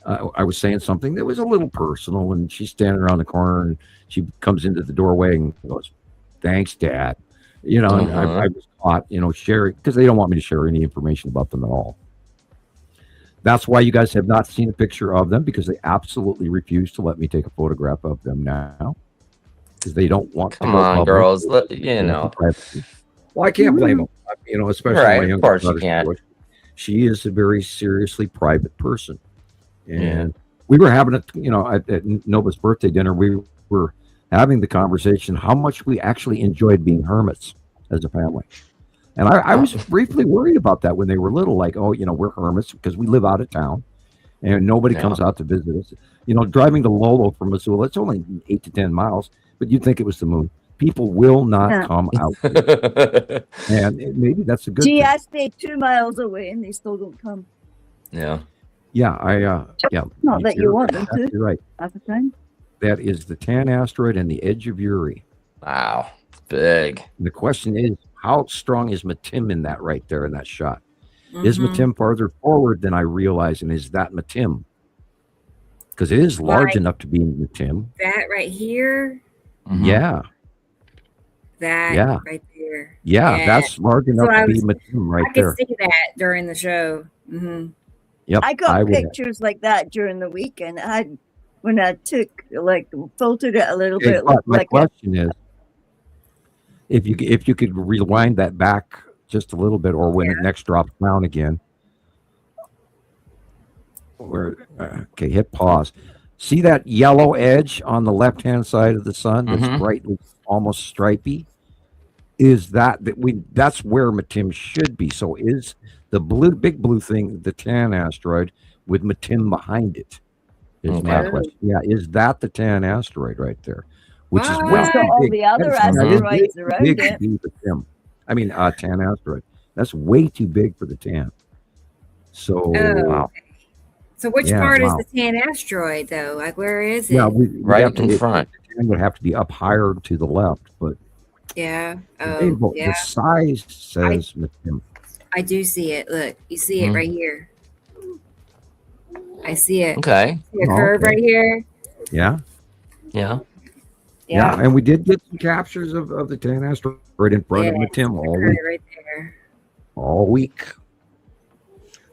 I was saying something that was a little personal, and she's standing around the corner, and she comes into the doorway and goes, "Thanks, Dad." And I was caught, sharing, because they don't want me to share any information about them at all. That's why you guys have not seen a picture of them, because they absolutely refuse to let me take a photograph of them now, because they don't want. Come on, girls. Well, I can't blame them. Especially my young daughter. Of course you can't. She is a very seriously private person. And we were having at Nova's birthday dinner, we were having the conversation how much we actually enjoyed being hermits as a family. And I was briefly worried about that when they were little, like, we're hermits because we live out of town and nobody comes out to visit us. Driving to Lolo from Missoula, it's only 8 to 10 miles, but you'd think it was the moon. People will not come out. And maybe that's a good thing. I stay 2 miles away and they still don't come. Yeah. Yeah, Not that you want them to. You're right. At the time. That is the Tan asteroid and the edge of Uri. Wow, big. And the question is, how strong is Matim in that right there in that shot? Is Matim farther forward than I realize, and is that Matim? Because it is large enough to be Matim. That right here. Yeah. That right there. Yeah, that's large enough to be Matim right there. I could see that during the show. Yep, I got pictures like that during the weekend. When I took, filtered it a little bit. My question is, if you could rewind that back just a little bit, or when it next drops down again, hit pause. See that yellow edge on the left-hand side of the sun that's brightly, almost stripy? That's where Matim should be. So is the big blue thing the Tan asteroid with Matim behind it? Is my question. Yeah, is that the Tan asteroid right there? Which is way too all big. the other asteroids around it. Tan asteroid. That's way too big for the Tan. So wow. So which part is the Tan asteroid though? Like where is it? Yeah, right in front. The Tan would have to be up higher to the left, but the size says Matim. I do see it. Look, you see it right here. I see it. Okay. See a curve right here. Yeah. Yeah. Yeah, and we did get some captures of the Tan asteroid right in front of Matim all week. Right there. All week.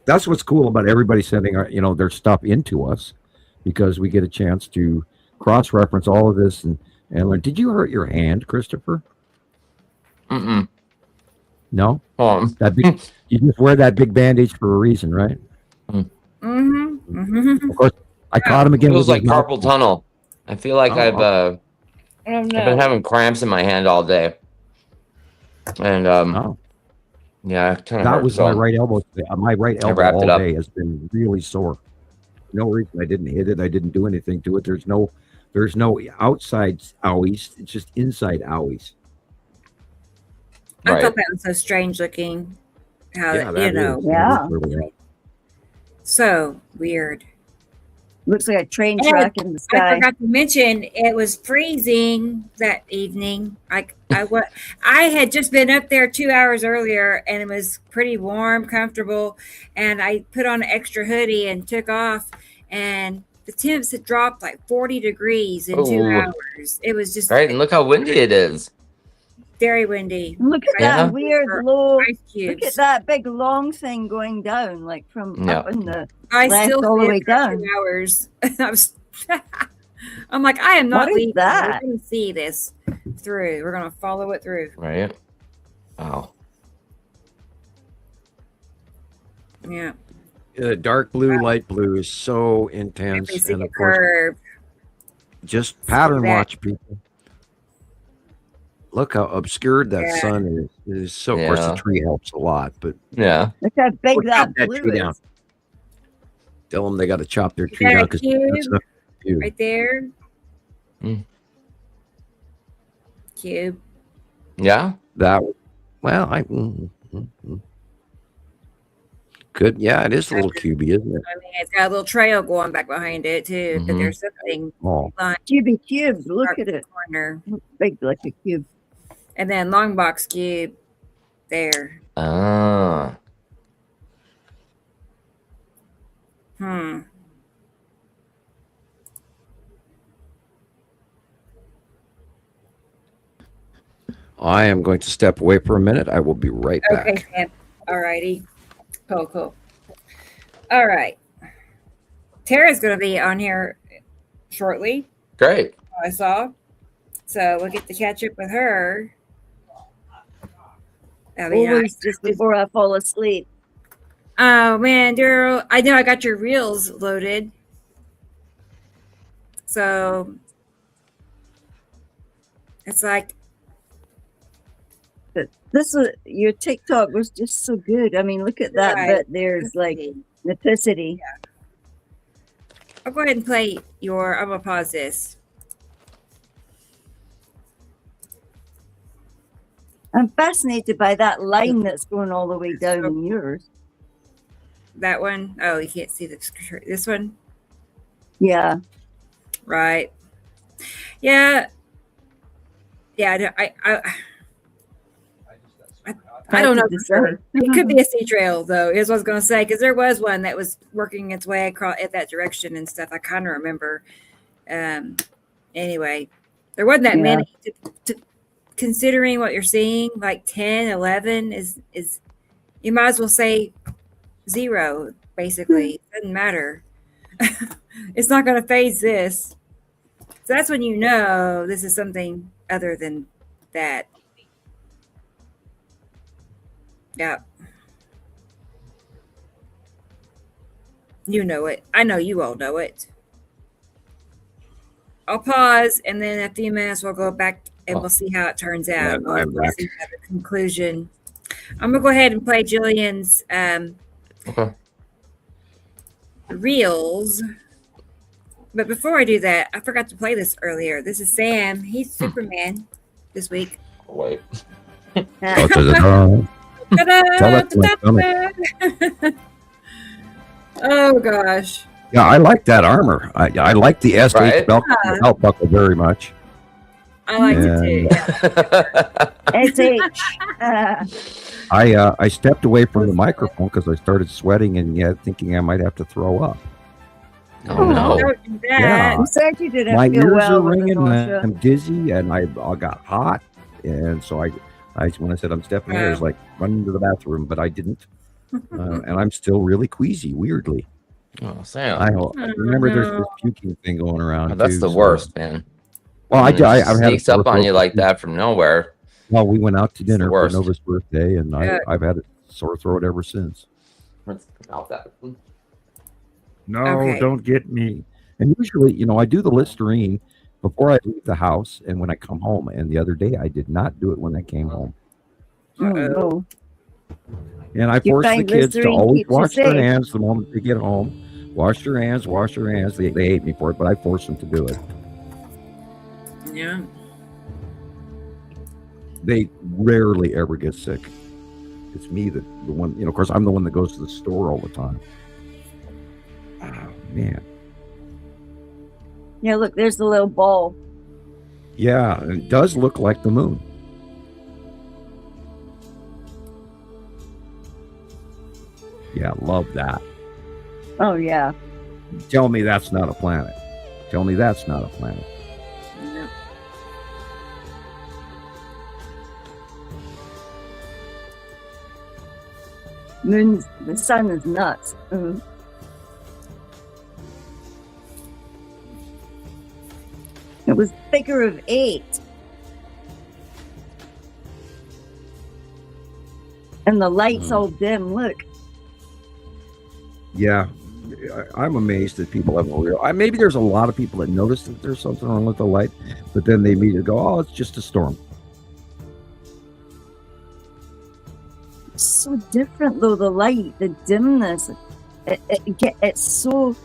That's what's cool about everybody sending their stuff into us, because we get a chance to cross-reference all of this and learn. Did you hurt your hand, Christopher? No? That big, you just wear that big bandage for a reason, right? Of course, I caught him again. It was like carpal tunnel. I feel like I've been having cramps in my hand all day. And that was my right elbow. My right elbow all day has been really sore. No reason I didn't hit it. I didn't do anything to it. There's no outside owies. It's just inside owies. I thought that was so strange looking. How so weird. Looks like a train track in the sky. I forgot to mention it was freezing that evening. I had just been up there 2 hours earlier, and it was pretty warm, comfortable. And I put on an extra hoodie and took off, and the temps had dropped like 40 degrees in 2 hours. It was just right. And look how windy it is. Very windy. Look at that weird low. Look at that big long thing going down, like from up in the left all the way down. 2 hours. I'm like, I am not leaving. We're going to see this through. We're going to follow it through. Right. Wow. Yeah. Dark blue, light blue is so intense, and of course, just pattern watch, people. Look how obscured that sun is. It is so. Of course, the tree helps a lot, but look how big that blue is. Tell them they got to chop their tree down because that's right there. Cube. Yeah, that. Well, Good. Yeah, it is a little cubey, isn't it? I mean, it's got a little trail going back behind it too, but there's something cubey cube. Look at it. Corner. Big like a cube. And then long box cube there. Ah. I am going to step away for a minute. I will be right back. Okay, Sam. All righty. Cool. All right. Tara's going to be on here shortly. Great. I saw. So we'll get to catch up with her. Always just before I fall asleep. Oh, man, Daryl. I know I got your reels loaded. So it's like. This was your TikTok was just so good. I mean, look at that. But there's like necessity. Yeah. I'll go ahead and play your. I'm gonna pause this. I'm fascinated by that line that's going all the way down in yours. That one? Oh, you can't see this one. Yeah. Right. Yeah. Yeah. I don't know for sure. It could be a sea trail, though, is what I was going to say, because there was one that was working its way across at that direction and stuff. I kind of remember. Anyway, there wasn't that many. Considering what you're seeing, like 10, 11 is you might as well say 0, basically. It doesn't matter. It's not going to phase this. So that's when you know this is something other than that. Yeah. You know it. I know you all know it. I'll pause, and then in a few minutes we'll go back and we'll see how it turns out. Yeah, I'm back. See the conclusion. I'm gonna go ahead and play Gillian's reels. But before I do that, I forgot to play this earlier. This is Sam. He's Superman this week. Wait. Oh gosh. Yeah, I like that armor. I like the SH belt buckle very much. I like it too. SH. I stepped away from the microphone because I started sweating and thinking I might have to throw up. Oh no! Yeah, I'm sorry you didn't my feel ears well are with the ringing. nausea. I'm dizzy, and I got hot, and so I when I said I'm stepping away, I was like running to the bathroom, but I didn't, and I'm still really queasy. Weirdly. Oh, Sam. I remember there's this puking thing going around. Oh, that's the worst, man. Well, I've had sneaks up on you like that from nowhere. Well, we went out to dinner for Nova's birthday, and I've had a sore throat ever since. No, don't get me. And usually, I do the Listerine before I leave the house and when I come home. And the other day, I did not do it when I came home. Oh. And I force the kids to always wash their hands the moment they get home. Wash your hands, wash your hands. They hate me for it, but I force them to do it. Yeah. They rarely ever get sick. It's me the one, of course, I'm the one that goes to the store all the time. Oh, man. Yeah, look, there's the little ball. Yeah, it does look like the moon. Yeah, love that. Oh, yeah. Tell me that's not a planet. Tell me that's not a planet. Yep. The sun is nuts. It was figure of 8. And the light's all dim. Look. Yeah, I'm amazed that people haven't real. Maybe there's a lot of people that notice that there's something wrong with the light, but then they immediately go, "Oh, it's just a storm." It's so different, though. The light, the dimness, it's so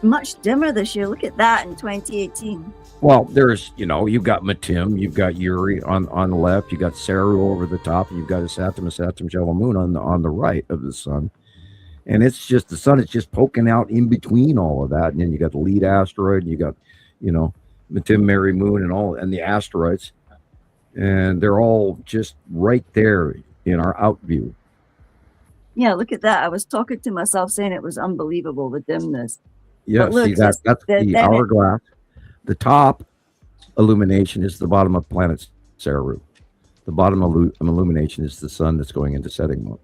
much dimmer this year. Look at that in 2018. Well, there's, you've got Matim, you've got Uri on the left, you got Saru over the top, and you've got a Saturn yellow moon on the right of the sun. And it's just, the sun is just poking out in between all of that. And then you got the lead asteroid, and you got, Matim, Mary Moon, and the asteroids. And they're all just right there in our out view. Yeah, look at that. I was talking to myself saying it was unbelievable, the dimness. Yeah, look, see, that's the hourglass. The top illumination is the bottom of planet Saru. The bottom illumination is the sun that's going into setting mode.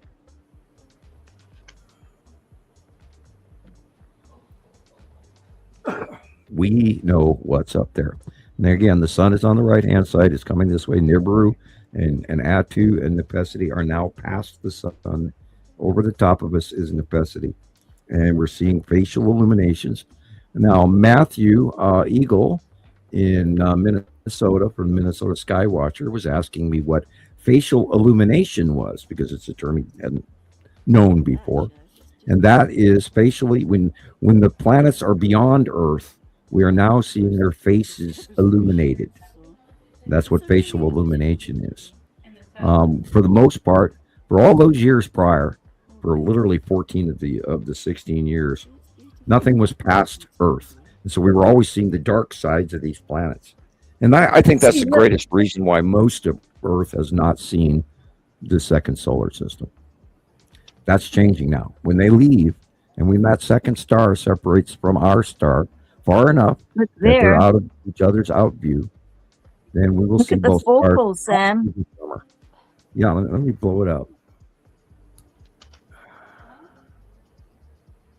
We know what's up there. And again, the sun is on the right-hand side. It's coming this way. Nibiru and Atu and Nepesity are now past the sun. Over the top of us is Nepesity. And we're seeing facial illuminations. Now, Matthew Eagle in Minnesota from Minnesota Skywatcher was asking me what facial illumination was, because it's a term he hadn't known before. And that is facially, when the planets are beyond Earth, we are now seeing their faces illuminated. That's what facial illumination is. For the most part, for all those years prior, for literally 14 of the 16 years, nothing was past Earth. And so we were always seeing the dark sides of these planets. And I think that's the greatest reason why most of Earth has not seen the second solar system. That's changing now. When they leave, and when that second star separates from our star far enough that they're out of each other's out view, then we will see both stars. Look at the focal, Sam. Yeah, let me blow it up.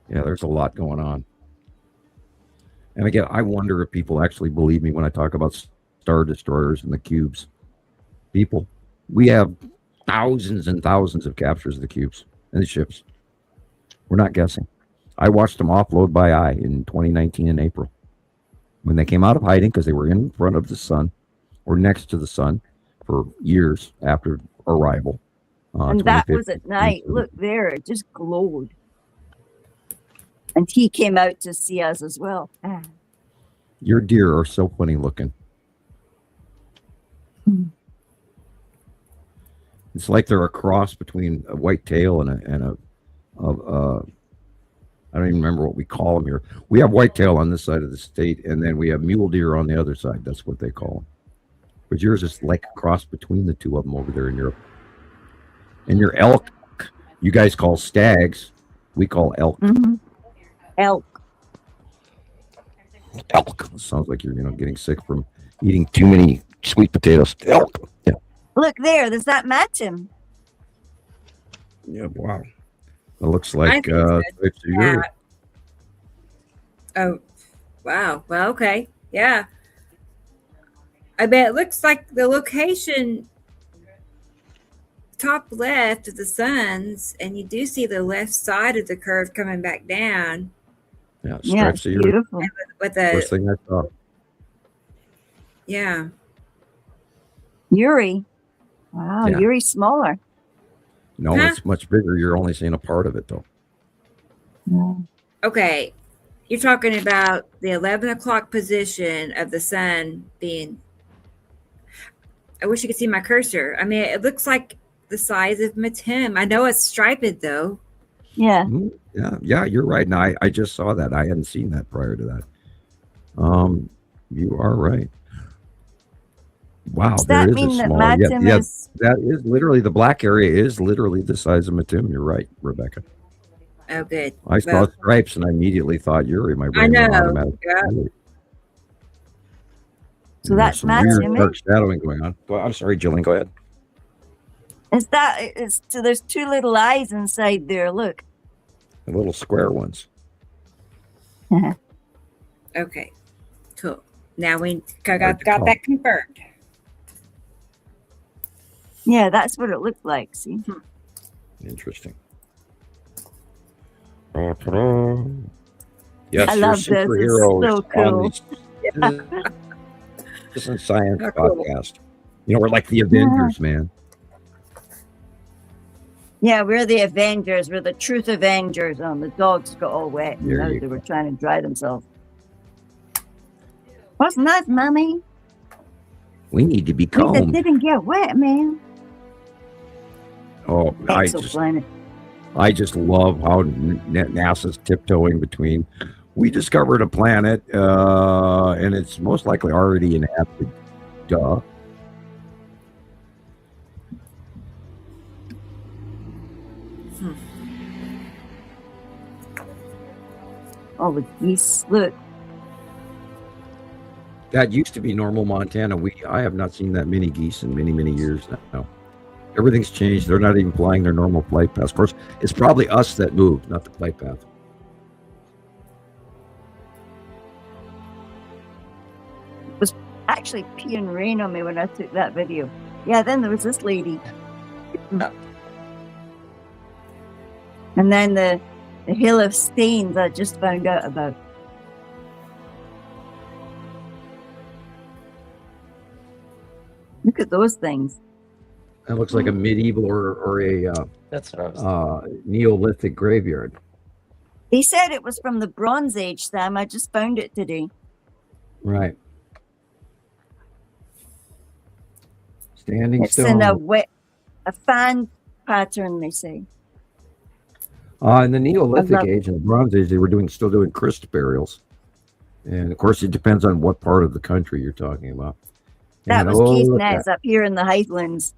Yeah, there's a lot going on. And again, I wonder if people actually believe me when I talk about star destroyers and the cubes. People, we have thousands and thousands of captures of the cubes and the ships. We're not guessing. I watched them offload by eye in 2019 in April, when they came out of hiding because they were in front of the sun or next to the sun for years after arrival. And that was at night. Look there, it just glowed. And he came out to see us as well. Your deer are so funny looking. It's like they're a cross between a white tail and a I don't even remember what we call them here. We have whitetail on this side of the state, and then we have mule deer on the other side. That's what they call them. But yours is like a cross between the two of them over there in Europe. And your elk, you guys call stags. We call elk. Mm-hmm. Elk. Elk. Sounds like you're getting sick from eating too many sweet potatoes. Elk. Yeah. Look there. Does that match him? Yeah. Wow. It looks like yeah. Oh, wow. Well, okay. Yeah. I bet it looks like the location top left of the suns, and you do see the left side of the curve coming back down. Yeah, stripes of beautiful. With the first thing I saw. Yeah. Uri. Wow, Yeah. Uri's smaller. No, it's much bigger. You're only seeing a part of it, though. Yeah. Okay. You're talking about the 11 o'clock position of the sun being. I wish you could see my cursor. I mean, it looks like the size of Matim. I know it's striped, though. Yeah. Yeah, you're right. Now, I just saw that. I hadn't seen that prior to that. You are right. Wow, Does there that is mean a that small. Matim Yeah, is? that is literally, the black area is literally the size of Matim. You're right, Rebecca. Oh, good. I saw stripes and I immediately thought Uri. My brain I know. automatically. Yeah. So that's some weird Matim. dark shadowing going on. Well, I'm sorry, Jillian. Go ahead. So there's two little eyes inside there. Look. The little square ones. Okay. Cool. Now we got that confirmed. Yeah, that's what it looked like. See? Interesting. Yes, I love this. It's so cool. This is science podcast. We're like the Avengers, man. Yeah, we're the Avengers. We're the truth Avengers. The dogs got all wet and now they were trying to dry themselves. Wasn't that, Mummy? We need to be combed. They didn't get wet, man. Oh, I just love how NASA's tiptoeing between. We discovered a planet, and it's most likely already inhabited. Duh. Oh, the geese! Look. That used to be normal Montana. I have not seen that many geese in many, many years now. Everything's changed. They're not even flying their normal flight paths. Of course, it's probably us that moved, not the flight path. It was actually peeing rain on me when I took that video. Yeah, then there was this lady. And then the hill of stains I just found out about. Look at those things. That looks like a medieval or a that's what I was Neolithic graveyard. They said it was from the Bronze Age, Sam. I just found it today. Right. Standing it's stone. in a fan pattern, they say. In the Neolithic age and the Bronze Age, they were still doing Christ burials. And of course, it depends on what part of the country you're talking about. That was Keith Nez up here in the Highlands.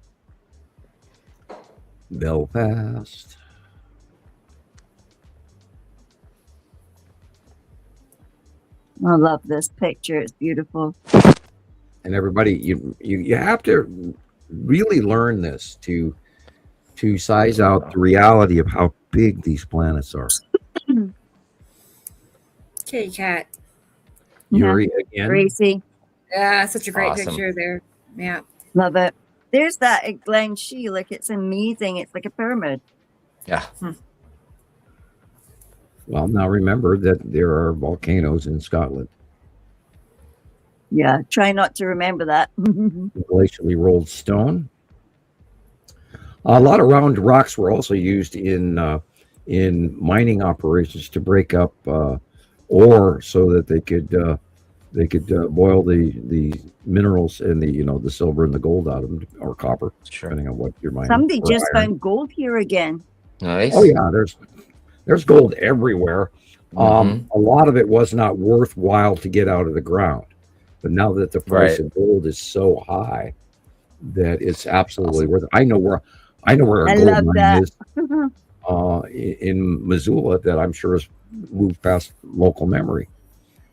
Belfast. I love this picture. It's beautiful. And everybody, you have to really learn this to size out the reality of how big these planets are. Kitty cat. Yuri again. Gracie. Yeah, such a great picture there. Yeah. Love it. There's that at Glen Shee. Look, it's amazing. It's like a pyramid. Yeah. Well, now remember that there are volcanoes in Scotland. Yeah, try not to remember that. Glacially rolled stone. A lot of round rocks were also used in mining operations to break up ore so that they could boil the minerals and the silver and the gold out of them, or copper, depending on what you're mining. Somebody just found gold here again. Nice. Oh yeah, there's gold everywhere. A lot of it was not worthwhile to get out of the ground, but now that the price of gold is so high, that it's absolutely worth it. I know where a gold mine is in Missoula that I'm sure has moved past local memory.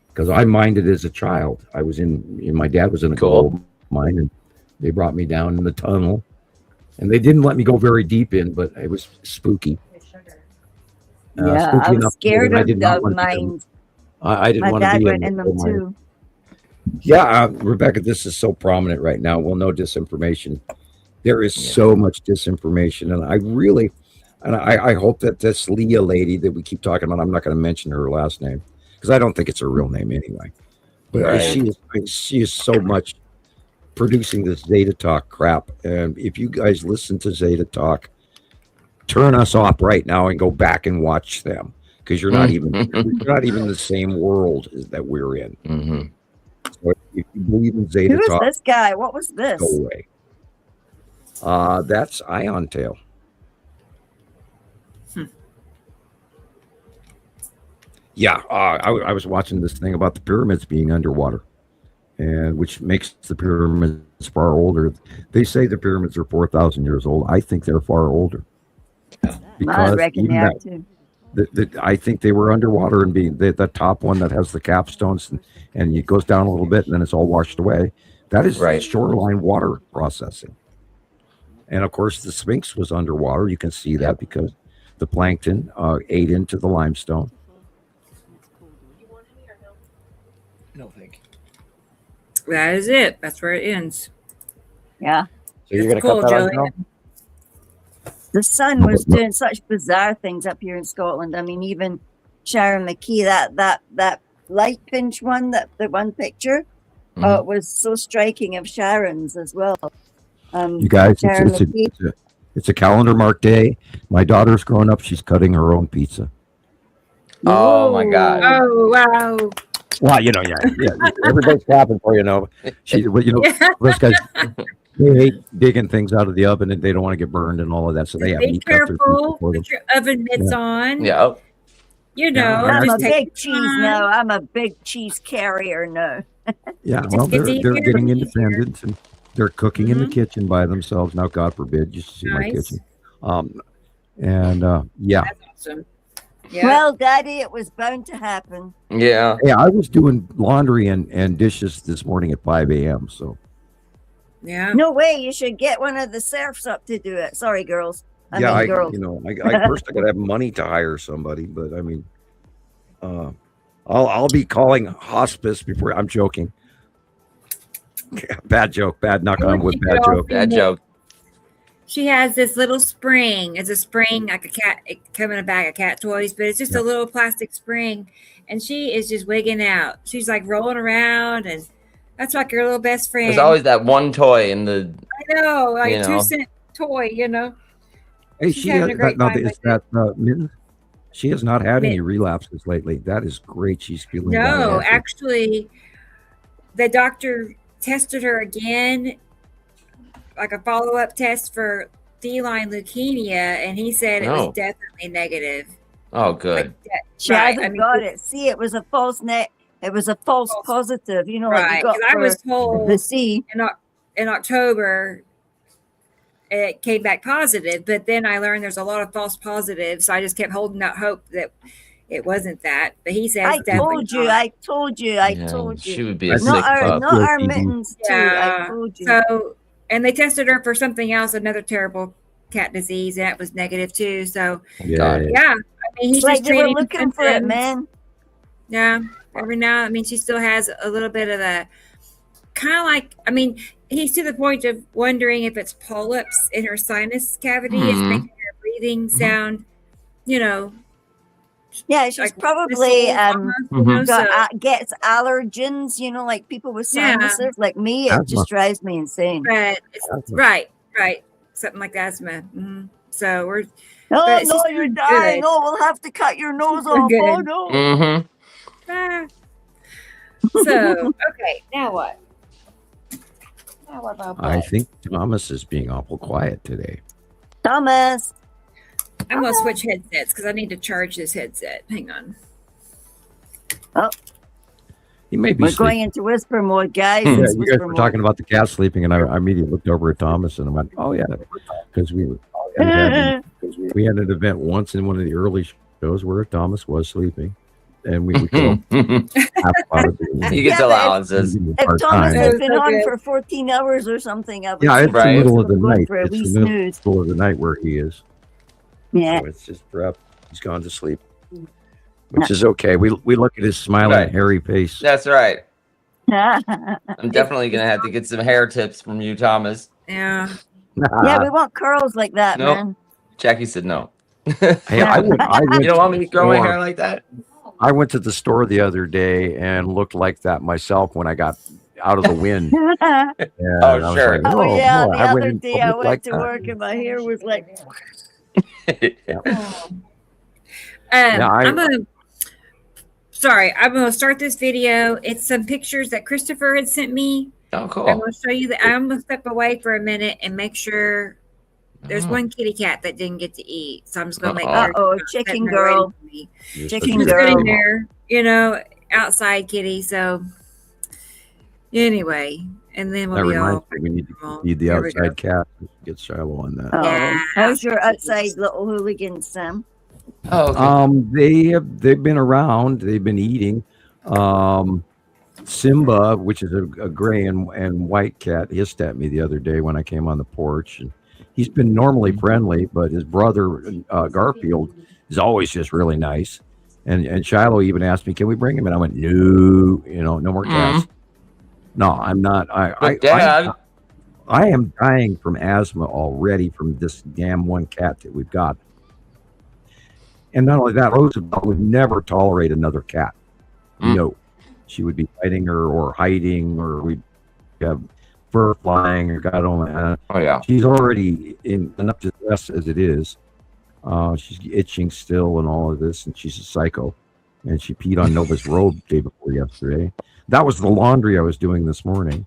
Because I mined it as a child. I was my dad was in a gold mine, and they brought me down in the tunnel, and they didn't let me go very deep in, but it was spooky. Yeah, I was scared of mines. I didn't want to be. My dad went in them too. Yeah, Rebecca, this is so prominent right now. Well, no disinformation. There is so much disinformation, and I hope that this Leah lady that we keep talking about, I'm not going to mention her last name, because I don't think it's her real name anyway. But she is so much producing this Zeta Talk crap. And if you guys listen to Zeta Talk, turn us off right now and go back and watch them, because you're not even the same world that we're in. So if you believe in Zeta Talk, who is this guy? What was this? Go away. That's Ion Tail. Yeah, I was watching this thing about the pyramids being underwater, and which makes the pyramids far older. They say the pyramids are 4,000 years old. I think they're far older. Because I reckon they are too. I think they were underwater, and being the top one that has the capstones, and it goes down a little bit, and then it's all washed away. That is shoreline water processing. And of course, the Sphinx was underwater. You can see that because the plankton ate into the limestone. No, thank you. That is it. That's where it ends. Yeah. So you're going to cut that out now? The sun was doing such bizarre things up here in Scotland. I mean, even Sharon McKee, that light pinch one, the one picture, it was so striking of Sharon's as well. You guys, It's a calendar marked day. My daughter's growing up. She's cutting her own pizza. Oh my God. Oh, wow. Well, yeah. Everybody's clapping for those guys, they hate digging things out of the oven and they don't want to get burned and all of that. So they have Be meat cutters careful. for them. Put your oven mitts on. Yeah. I'm just a big cheese now. I'm a big cheese carrier now. Yeah, well, they're getting independent and they're cooking in the kitchen by themselves now. God forbid you should see my kitchen. Yeah. That's awesome. Yeah. Well, Daddy, it was bound to happen. Yeah. Yeah, I was doing laundry and dishes this morning at 5 a.m. So. Yeah. No way. You should get one of the serfs up to do it. Sorry, girls. I mean, girls. First I got to have money to hire somebody, but I mean, I'll be calling hospice before. I'm joking. Bad joke. Bad knock on wood. Bad joke. Bad joke. She has this little spring. It's a spring like a cat. It come in a bag of cat toys, but it's just a little plastic spring, and she is just wigging out. She's like rolling around, and that's like her little best friend. There's always that one toy in the. I know, like a 2-cent toy. Hey, she has she has not had any relapses lately. That is great. She's feeling better. No, actually, the doctor tested her again, like a follow-up test for feline leukemia, and he said it was definitely negative. Oh, good. She hasn't got it. See, it was a false It was a false positive. Like you got I was told the C in October. It came back positive, but then I learned there's a lot of false positives. So I just kept holding out hope that it wasn't that. But he says, I told you. She would be a sick pup. Not our mittens, too. I told you. So, and they tested her for something else, another terrible cat disease, and that was negative too. So, yeah. I mean, he's like just treating looking for it, man. Yeah. Every now, I mean, she still has a little bit of the kind of like, I mean, he's to the point of wondering if it's polyps in her sinus cavity. It's making her breathing sound, Yeah, she's like probably gets allergens, like people with sinuses, like me. It just drives me insane. But it's, right, something like asthma. So we're. Oh no, you're dying! Oh, we'll have to cut your nose off. Oh no. So okay, now what? I think Thomas is being awful quiet today. Thomas. I'm going to switch headsets because I need to charge this headset. Hang on. Oh. He may be We're going into whisper mode, guys. Yeah, you guys were talking about the cat sleeping, and I immediately looked over at Thomas and I went, oh, yeah. Because we had an event once in one of the early shows where Thomas was sleeping. And we killed he gets allowances. If Thomas has been on for 14 hours or something, it's the middle of the night. It's the middle of the night where he is. Yeah. So it's just prep. He's gone to sleep, which is okay. We look at his smiling, hairy face. That's right. I'm definitely gonna have to get some hair tips from you, Thomas. Yeah. Yeah, we want curls like that, man. Jackie said no. Hey, I went you don't want me to grow my hair like that? I went to the store the other day and looked like that myself when I got out of the wind. Sure. The other day I went to work and my hair was like. I'm gonna start this video. It's some pictures that Christopher had sent me. Oh, cool. I'm gonna show you that. I'm gonna step away for a minute and make sure there's one kitty cat that didn't get to eat. So I'm just gonna make sure. Chicken girl. Chicken girl. Sitting there, outside kitty. So anyway, and then we'll be all. We need to feed the outside cat. Get Shiloh on that. Yeah. How's your outside little hooligan, Sam? Oh, okay. They've been around. They've been eating. Simba, which is a gray and white cat, hissed at me the other day when I came on the porch, and he's been normally friendly, but his brother Garfield is always just really nice. And Shiloh even asked me, "Can we bring him?" And I went, "No, no more cats." No, I'm not. I am dying from asthma already from this damn one cat that we've got. And not only that, Roosevelt would never tolerate another cat. No, she would be fighting her or hiding, or we'd have fur flying or God only. Oh yeah. She's already in enough distress as it is. She's itching still and all of this, and she's a psycho. And she peed on Nova's robe day before yesterday. That was the laundry I was doing this morning.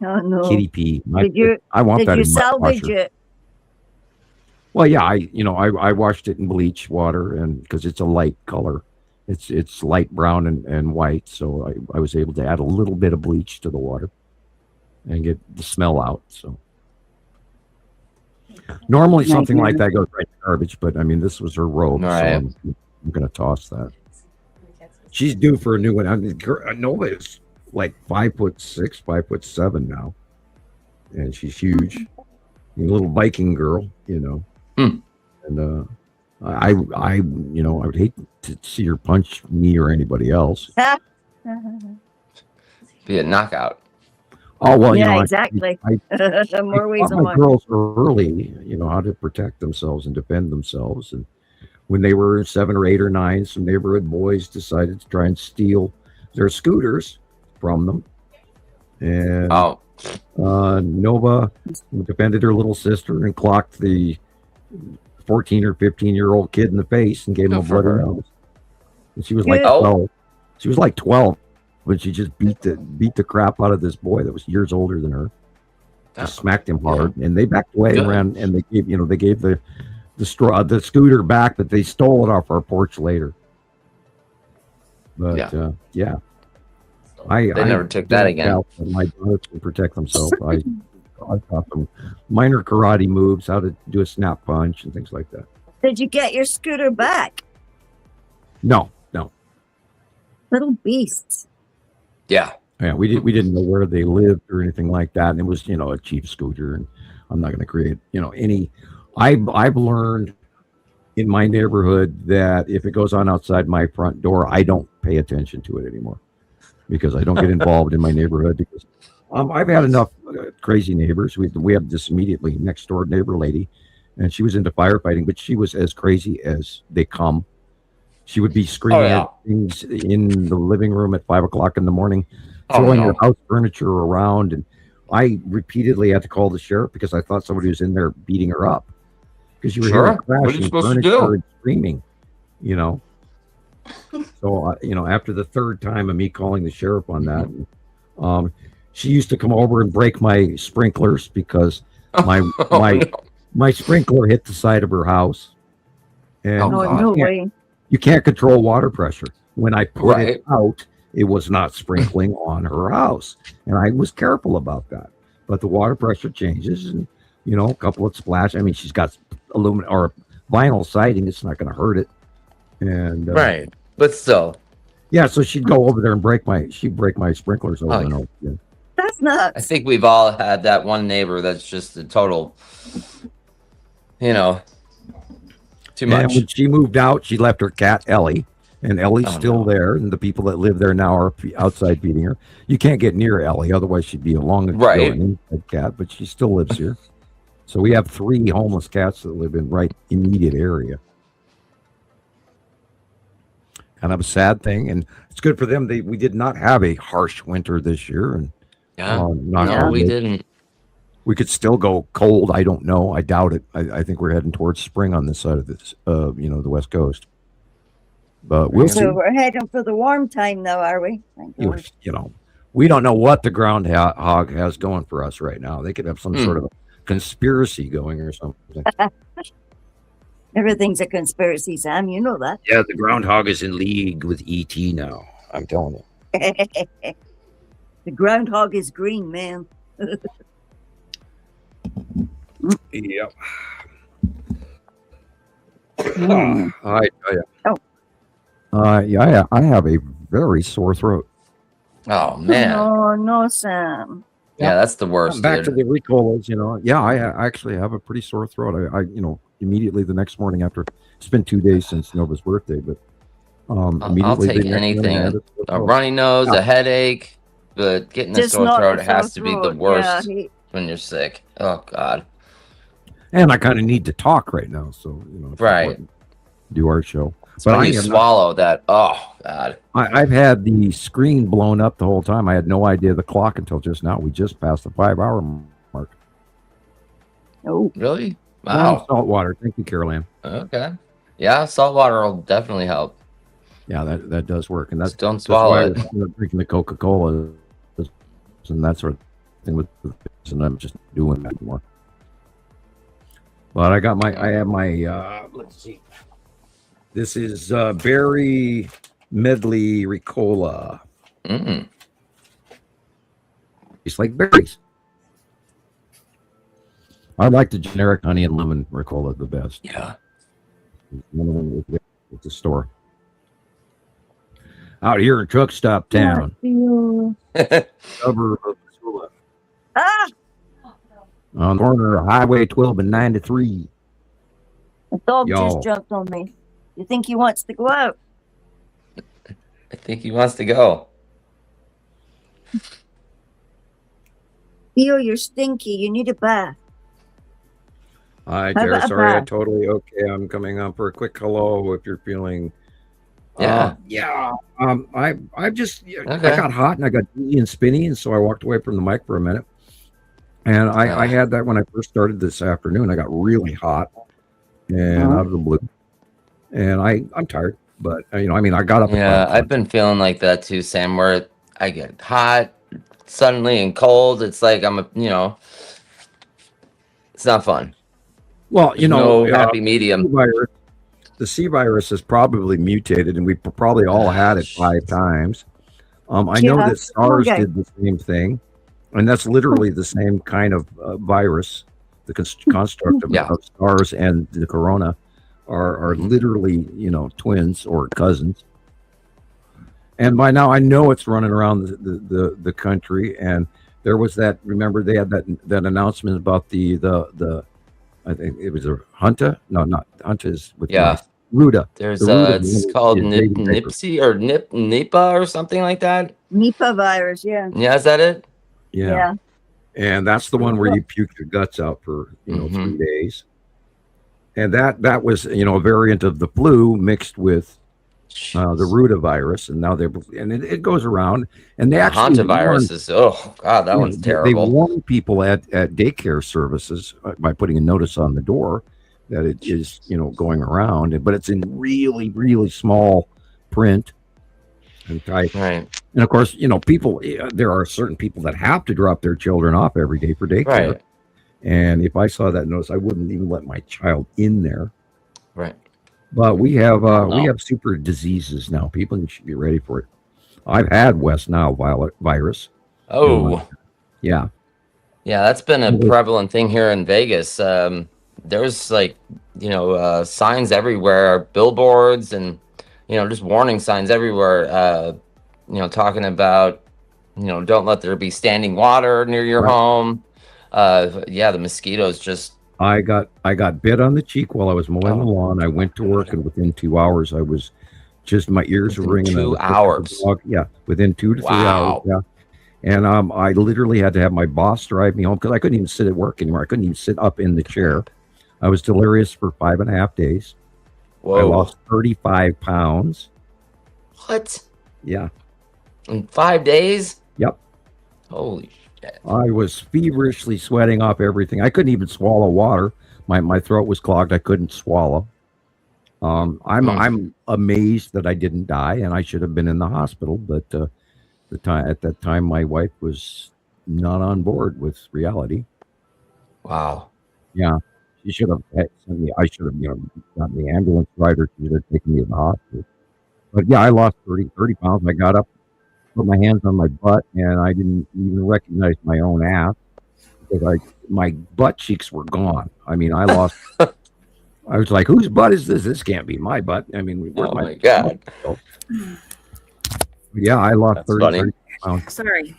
Oh no! Kitty pee. I want that in my salvage washer. it? Well, yeah, I washed it in bleach water, and because it's a light color, it's light brown and white, so I was able to add a little bit of bleach to the water and get the smell out. So normally something like that goes right in garbage, but I mean this was her robe, so I'm gonna toss that. She's due for a new one. I mean, Nova is like 5'6", 5'7" now, and she's huge, a little Viking girl, And I would hate to see her punch me or anybody else. Be a knockout. Oh well, yeah, exactly. More ways than one. Girls early, how to protect themselves and defend themselves, and when they were 7 or 8 or 9, some neighborhood boys decided to try and steal their scooters from them. And Nova defended her little sister and clocked the 14 or 15-year-old kid in the face and gave him a bloody nose. And she was like 12. She was like 12 when she just beat the crap out of this boy that was years older than her. Just smacked him hard, and they backed away and ran. And they gave the scooter back, but they stole it off our porch later. But I never took that again. My daughters can protect themselves. I taught them minor karate moves, how to do a snap punch and things like that. Did you get your scooter back? No. Little beasts. Yeah. Yeah, we didn't know where they lived or anything like that, and it was a cheap scooter, and I'm not going to create any. I've learned in my neighborhood that if it goes on outside my front door, I don't pay attention to it anymore because I don't get involved in my neighborhood because I've had enough crazy neighbors. We have this immediately next door neighbor lady, and she was into firefighting, but she was as crazy as they come. She would be screaming at things in the living room at 5 o'clock in the morning, throwing her house furniture around, and I repeatedly had to call the sheriff because I thought somebody was in there beating her up because you were hearing crashing furniture and screaming, So after the third time of me calling the sheriff on that, she used to come over and break my sprinklers because my sprinkler hit the side of her house, and you can't control water pressure. When I put it out, it was not sprinkling on her house, and I was careful about that. But the water pressure changes, and a couple of splash. I mean, she's got aluminum or vinyl siding; it's not going to hurt it. And but still, so she'd go over there and break my sprinklers over and over again. That's nuts. I think we've all had that one neighbor that's just a total, too much. And when she moved out, she left her cat Ellie. And Ellie's still there, and the people that live there now are outside feeding her. You can't get near Ellie, otherwise she'd be a long inside cat, but she still lives here. So we have 3 homeless cats that live in right immediate area. Kind of a sad thing, and it's good for them. We did not have a harsh winter this year, and we didn't. We could still go cold. I don't know. I doubt it. I think we're heading towards spring on this side of this, the West Coast. But we'll see. We're heading for the warm time, though, are we? We don't know what the groundhog has going for us right now. They could have some sort of a conspiracy going or something. Everything's a conspiracy, Sam. You know that. Yeah, the groundhog is in league with ET now. I'm telling you. The groundhog is green, man. Yep. I have a very sore throat. Oh man! No, Sam. Yeah, that's the worst. Back to the Ricolas, I actually have a pretty sore throat. I immediately the next morning after it's been 2 days since Nova's birthday, but I'll take anything. A runny nose, a headache, but getting a sore throat has to be the worst when you're sick. Oh God. And I kind of need to talk right now, so do our show. But when you swallow that. Oh God! I've had the screen blown up the whole time. I had no idea the clock until just now. We just passed the 5-hour mark. Oh, really? Wow. Salt water. Thank you, Carol Ann. Okay. Yeah, salt water will definitely help. Yeah, that does work, and that's don't swallow it. That's why I'm drinking the Coca-Cola and that sort of thing with, and I'm just doing that more. But I have my let's see. This is berry medley Ricola. It's like berries. I like the generic honey and lemon Ricola the best. Yeah. One of them at the store. Out here in Truck Stop Town. Suburb of Missoula. On the corner of Highway 12 and 93. The dog just jumped on me. You think he wants to go out? I think he wants to go. Theo, you're stinky. You need a bath. Hi, Tara. Sorry, I'm totally okay. I'm coming on for a quick hello if you're feeling. I got hot and I got dizzy and spinny, and so I walked away from the mic for a minute. And I had that when I first started this afternoon. I got really hot and out of the blue. And I'm tired, but I got up. Yeah, I've been feeling like that too, Sam, where I get hot suddenly and cold. It's like it's not fun. Well, no happy medium. The C virus is probably mutated, and we probably all had it 5 times. I know that SARS did the same thing, and that's literally the same kind of virus. The construct of SARS and the corona are literally, twins or cousins. And by now, I know it's running around the country. And there was that. Remember, they had that announcement about the I think it was a Hunta. No, not Hunta is with Ruda. There's it's called Nipsey or Nipah or something like that. Nipah virus, yeah. Yeah, is that it? Yeah. And that's the one where you puke your guts out for 3 days. And that was a variant of the flu mixed with the Ruda virus, and now it goes around, and they actually hantavirus is that one's terrible. They warn people at daycare services by putting a notice on the door that it is going around, but it's in really, really small print and type. Right. And of course, people. There are certain people that have to drop their children off every day for daycare. Right. And if I saw that notice, I wouldn't even let my child in there. Right. But we have super diseases now. People should be ready for it. I've had West Nile virus. Oh. Yeah. Yeah, that's been a prevalent thing here in Vegas. There's signs everywhere, billboards and just warning signs everywhere. Talking about don't let there be standing water near your home. The mosquitoes just. I got bit on the cheek while I was mowing the lawn. I went to work, and within 2 hours, I was just my ears were ringing. 2 hours. Yeah, within 2 to 3 hours. Yeah, and I literally had to have my boss drive me home because I couldn't even sit at work anymore. I couldn't even sit up in the chair. I was delirious for 5.5 days. Whoa. I lost 35 pounds. What? Yeah. In 5 days? Yep. Holy shit. I was feverishly sweating off everything. I couldn't even swallow water. My throat was clogged. I couldn't swallow. I'm amazed that I didn't die, and I should have been in the hospital. But at that time, my wife was not on board with reality. Wow. Yeah. She should have sent me. I should have, gotten the ambulance driver to take me to the hospital. But yeah, I lost 30 pounds. I got up, put my hands on my butt, and I didn't even recognize my own ass because my butt cheeks were gone. I mean, I lost. I was like, "Whose butt is this? This can't be my butt." I mean, oh my god! Yeah, I lost 30 pounds. Sorry,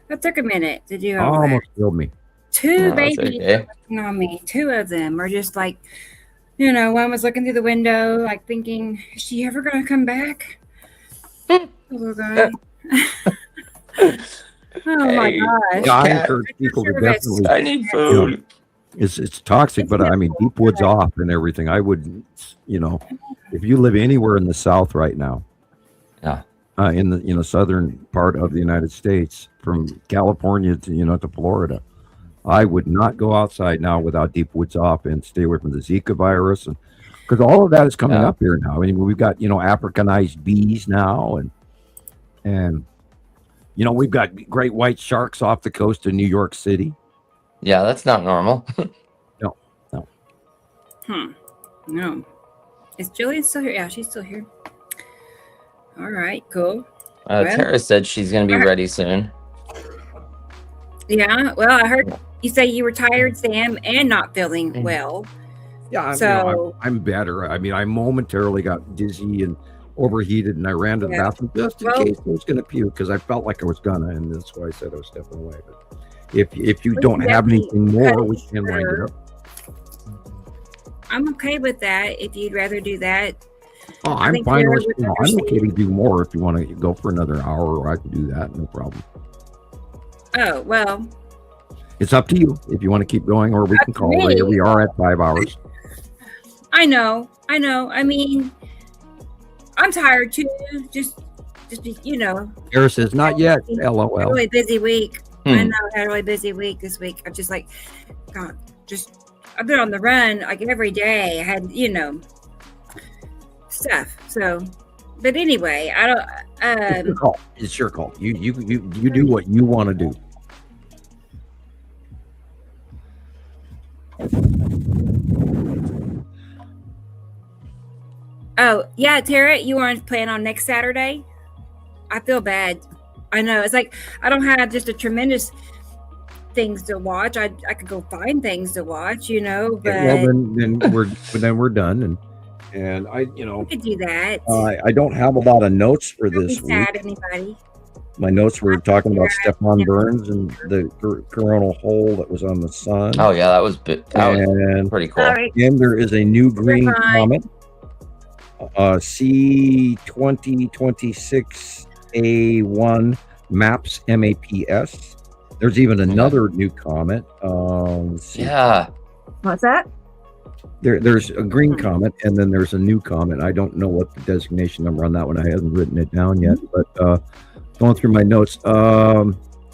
that took a minute to do. Almost killed me. 2 babies working on me. 2 of them are just like, one was looking through the window, like thinking, is she ever going to come back? Oh, God. My gosh. Yeah, I encourage people to definitely. I need food. It's toxic, but I mean, deep woods off and everything. I would, if you live anywhere in the South right now, in the southern part of the United States, from California to to Florida, I would not go outside now without deep woods off and stay away from the Zika virus, and because all of that is coming up here now. I mean, we've got Africanized bees now, and we've got great white sharks off the coast of New York City. Yeah, that's not normal. No. No. Is Gillian still here? Yeah, she's still here. All right, cool. Tara said she's going to be ready soon. Yeah, well, I heard you say you were tired, Sam, and not feeling well. Yeah, I'm better. I mean, I momentarily got dizzy and overheated, and I ran to the bathroom just in case I was going to puke, because I felt like I was gonna, and that's why I said I was stepping away. But if you don't have anything more, we can wind it up. I'm okay with that. If you'd rather do that. Oh, I'm fine with I'm okay to do more if you want to go for another hour. I can do that, no problem. Oh, well. It's up to you if you want to keep going, or we can call it. Here we are at 5 hours. I know. I mean, I'm tired too. Just Sarah says, not yet. LOL. Really busy week. I know I had a really busy week this week. I'm just like, God, I've been on the run like every day. I had, stuff. So, but anyway, I don't. It's your call. It's your call. You do what you want to do. Oh yeah, Tara, you want to plan on next Saturday? I feel bad. I know it's like I don't have just a tremendous things to watch. I could go find things to watch, but well, then we're done, and I could do that. I don't have a lot of notes for this week. Anybody? My notes were talking about Stephon Burns and the coronal hole that was on the sun. Oh yeah, that was pretty cool. And there is a new green comet, C2026A1 MAPS MAPS. There's even another new comet. Yeah. What's that? There's a green comet, and then there's a new comet. I don't know what the designation number on that one. I haven't written it down yet, but going through my notes.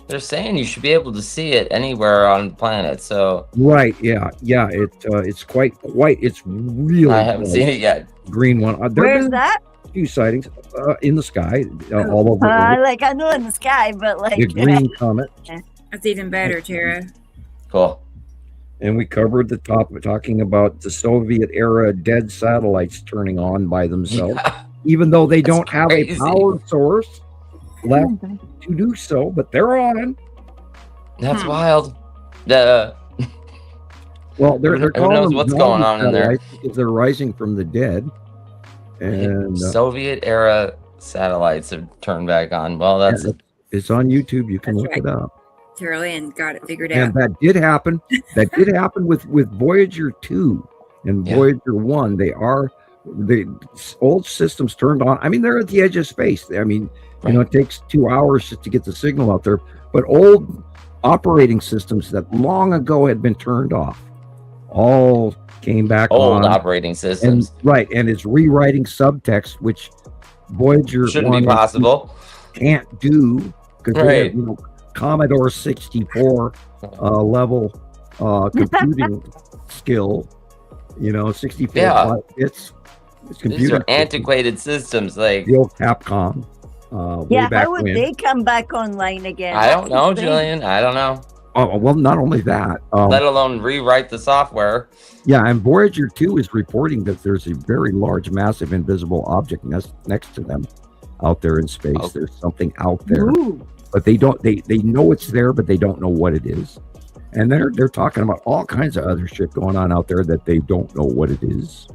They're saying you should be able to see it anywhere on the planet. So right, yeah. It's quite. It's really. I haven't seen it yet. Green one. Where's that? A few sightings in the sky, all over. I know in the sky, but the green comet. That's even better, Tara. Cool. And we covered the top, talking about the Soviet era dead satellites turning on by themselves, even though they don't have a power source left to do so, but they're on. That's wild. Well, they're who knows what's going on in there? Because they're rising from the dead. And Soviet era satellites have turned back on. Well, it's on YouTube. You can look it up. Carolyn got it figured out. And that did happen. That did happen with Voyager 2 and Voyager 1. The old systems turned on. I mean, they're at the edge of space. I mean, it takes 2 hours just to get the signal out there. But old operating systems that long ago had been turned off all came back on. Old operating systems. And it's rewriting subtext, which Voyager shouldn't be possible. Can't do because they have, Commodore 64 level computing skill. 64 bits. These are antiquated systems, like the old Capcom. How would they come back online again? I don't know, Gillian. I don't know. Oh, well, not only that. Let alone rewrite the software. Yeah, and Voyager 2 is reporting that there's a very large, massive, invisible object next to them out there in space. Okay. There's something out there. Ooh. But they don't. They know it's there, but they don't know what it is. And they're talking about all kinds of other shit going on out there that they don't know what it is.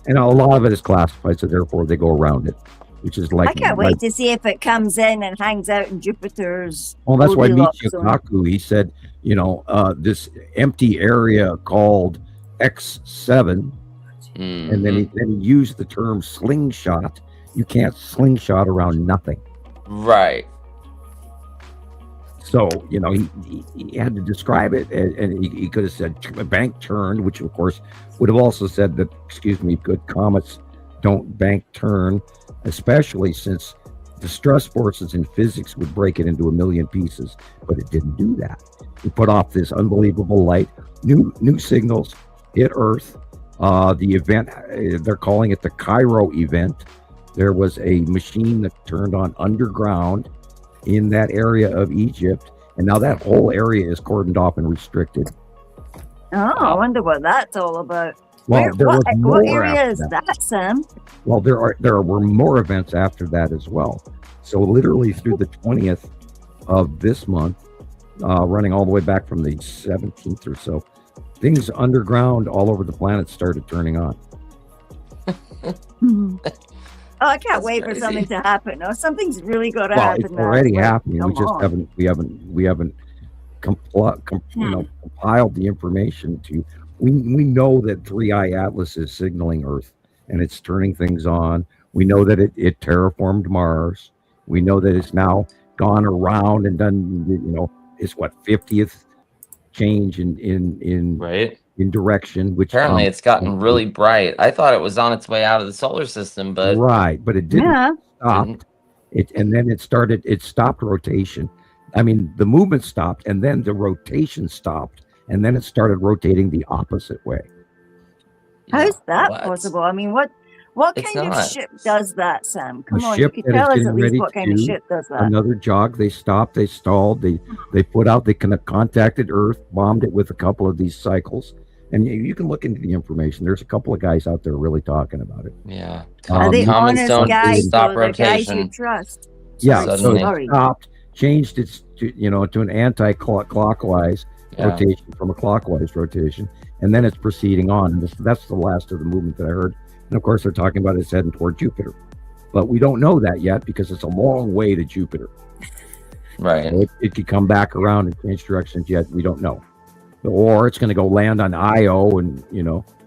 And a lot of it is classified, so therefore they go around it. Which is like, I can't wait to see if it comes in and hangs out in Jupiter's. Well, that's why Michio Kaku, he said, this empty area called X7, and then he used the term slingshot. You can't slingshot around nothing. Right. So, he had to describe it, and he could have said a bank turned, which of course would have also said that, good comets don't bank turn, especially since the stress forces in physics would break it into a million pieces, but it didn't do that. It put off this unbelievable light, new signals hit Earth. The event, they're calling it the Cairo event. There was a machine that turned on underground in that area of Egypt, and now that whole area is cordoned off and restricted. Oh, I wonder what that's all about. Well, what area is that, Sam? Well, there were more events after that as well. So literally through the 20th of this month, running all the way back from the 17th or so, things underground all over the planet started turning on. Oh, I can't wait for something to happen. No, something's really got to happen. It's already happening. We just haven't compiled the information to. We know that 3i Atlas is signaling Earth, and it's turning things on. We know that it terraformed Mars. We know that it's now gone around and done. It's 50th change in direction. Which apparently it's gotten really bright. I thought it was on its way out of the solar system, but but it didn't stop. And then it stopped rotation. I mean, the movement stopped, and then the rotation stopped, and then it started rotating the opposite way. How's that possible? I mean, what kind of ship does that, Sam? Come on, you can tell us at least what kind of ship does that. Another jog. They stopped. They stalled. They put out. They contacted Earth, bombed it with a couple of these cycles. And you can look into the information. There's a couple of guys out there really talking about it. Yeah. Are they honest guys? Stop rotation. Guys you trust? So it stopped, changed its to an anti-clockwise rotation from a clockwise rotation, and then it's proceeding on. And that's the last of the movement that I heard. And of course, they're talking about it's heading toward Jupiter, but we don't know that yet because it's a long way to Jupiter. Right. So it could come back around and change directions yet. We don't know. Or it's going to go land on Io and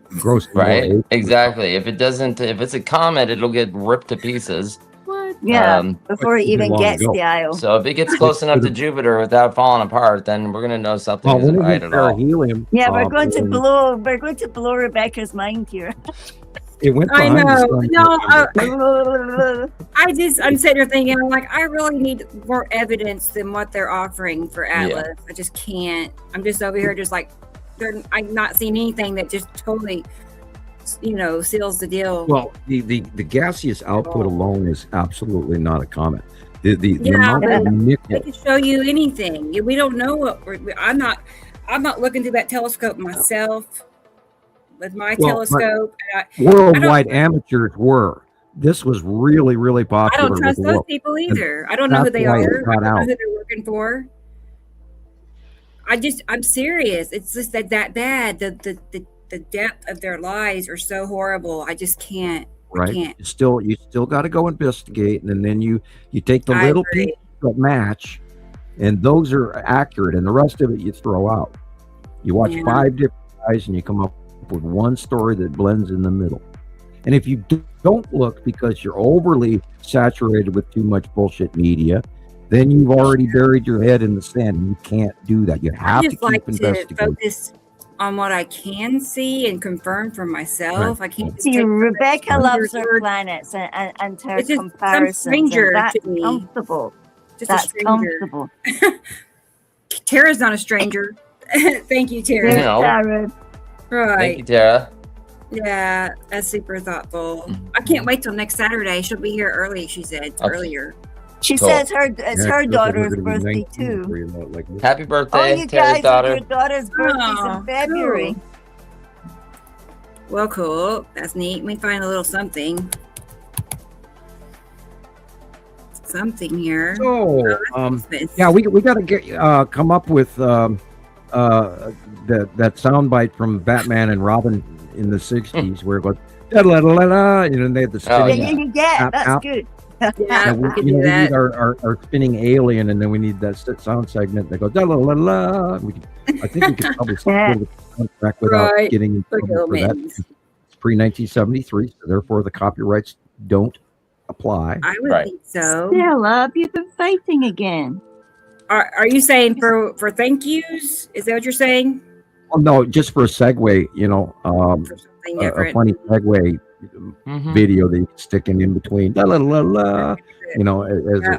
gross. Right. Exactly. If it's a comet, it'll get ripped to pieces. What? Yeah. Before it even gets the Io. So if it gets close enough to Jupiter without falling apart, then we're going to know something isn't right at all. Helium. Yeah, we're going to blow Rebecca's mind here. It went. I know. No, I'm sitting here thinking, I'm like, I really need more evidence than what they're offering for Atlas. Yeah. I just can't. I'm just over here, just like, I'm not seeing anything that just totally, seals the deal. Well, the gaseous output alone is absolutely not a comet. The amount of nickel. They can show you anything. We don't know what. I'm not looking through that telescope myself. With my telescope. Worldwide amateurs were. This was really, really popular. I don't trust those people either. I don't know who they are. I don't know who they're working for. I'm serious. It's just that bad. The depth of their lies are so horrible. I just can't. Right. I can't. You still got to go investigate, and then you take the little pieces that match, and those are accurate, and the rest of it you throw out. You watch 5 different guys, and you come up with one story that blends in the middle. And if you don't look because you're overly saturated with too much bullshit media, then you've already buried your head in the sand, and you can't do that. You have to keep investigating. Focus on what I can see and confirm for myself. Right. I can't. Rebecca loves her planets and her comparisons. Stranger that's to me. Comfortable. That's comfortable. Tara's not a stranger. Thank you, Tara. Tara. Right. Thank you, Tara. Yeah, that's super thoughtful. I can't wait till next Saturday. She'll be here early, she said earlier. She says it's her daughter's birthday too. Happy birthday, you Tara's guys, daughter. Your daughter's birthday's in February. Cool. Well, cool. That's neat. We find a little something here. So, we got to get come up with that soundbite from Batman and Robin in the 60s where it goes and they had the spinning that's good. we need our spinning alien, and then we need that sound segment that goes I think we could probably start with the contract without getting in trouble for that. It's pre-1973, so therefore the copyrights don't apply. I would think so. Stella, you've been fighting again. Are you saying for thank yous? Is that what you're saying? Oh, no, just for a segue, For something a different. funny segue video that you can stick in between, la la la la,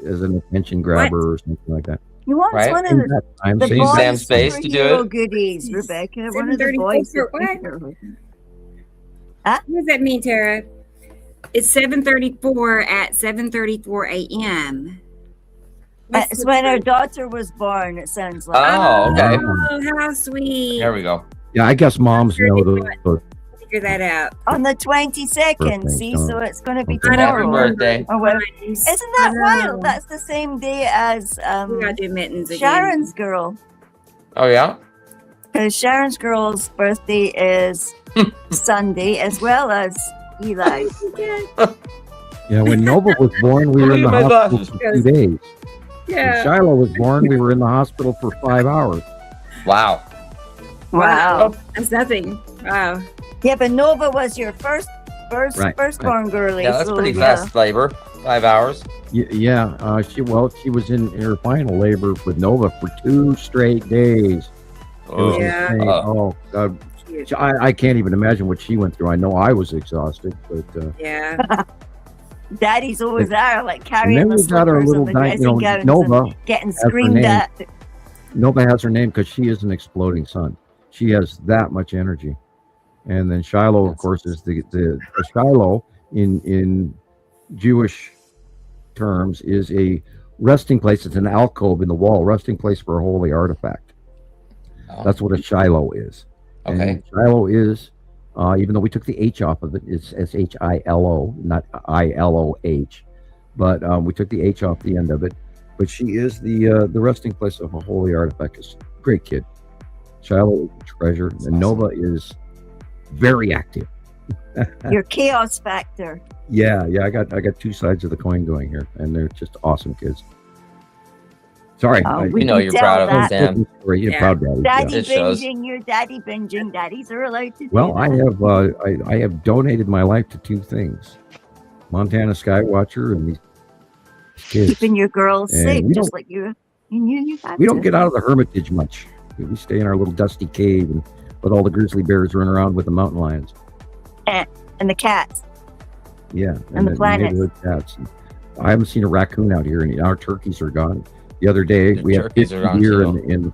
as an attention grabber or something like that. You want Right. one In of that time, the so boys' Sam Space to do superhero it? goodies, Rebecca. One of the 7:34 boys' for what? superhero. What does that mean, Tara? It's 7:34 at 7:34 a.m. It's when her daughter was born, it sounds like. Oh, okay. Oh, how sweet. There we go. Yeah, I guess moms know the Figure that out. On the 22nd, Birthday, see, so- so it's going to be Okay. Happy tomorrow. birthday. Or well, Nice. isn't that I know. wild? That's the same day as We gotta do mittens again. Sharon's girl. Oh, yeah? Because Sharon's girl's birthday is Sunday, as well as Eli. Yeah, when Nova was born, we were in the Look at my hospital glasses. for 2 days. When Yeah. Shiloh was born, we were in the hospital for 5 hours. Wow. Wow. That's nothing. Wow. Yeah, but Nova was your firstborn girlie. Yeah, that's so, pretty yeah. fast labor. 5 hours. Yeah, she was in her final labor with Nova for 2 straight days. It was Yeah. insane. Oh God, I can't even imagine what she went through. I know I was exhausted, but Yeah. Daddy's always there, like and carrying then the we got our slippers little and the dressing gowns Nova. and getting has her screamed name. at. Nova has her name because she is an exploding sun. She has that much energy. And then Shiloh, of course, is the Shiloh in Jewish terms is a resting place. It's an alcove in the wall, resting place for a holy artifact. Oh. That's what a Shiloh is. Okay. And Shiloh is, even though we took the H off of it, it's Shilo, not ILOH. But we took the H off the end of it. But she is the resting place of a holy artifact. It's a great kid. Shiloh is a treasure, and Nova is very active. Your chaos factor. Yeah, I got 2 sides of the coin going here, and they're just awesome kids. Sorry, we know you're proud of them, Sam. You're proud, Daddy. Daddy It shows. binging, your daddy binging. Daddies are allowed to do Well, that. I have donated my life to 2 things: Montana Skywatcher and these kids. Keeping your girls And safe, we just don't- like you knew you had We to. don't get out of the Hermitage much. We stay in our little dusty cave and let all the grizzly bears run around with the mountain lions. And the cats. Yeah, And the planets. neighborhood cats. And I haven't seen a raccoon out here, and our turkeys are gone. The other day, The we had turkeys 50 are gone, deer too.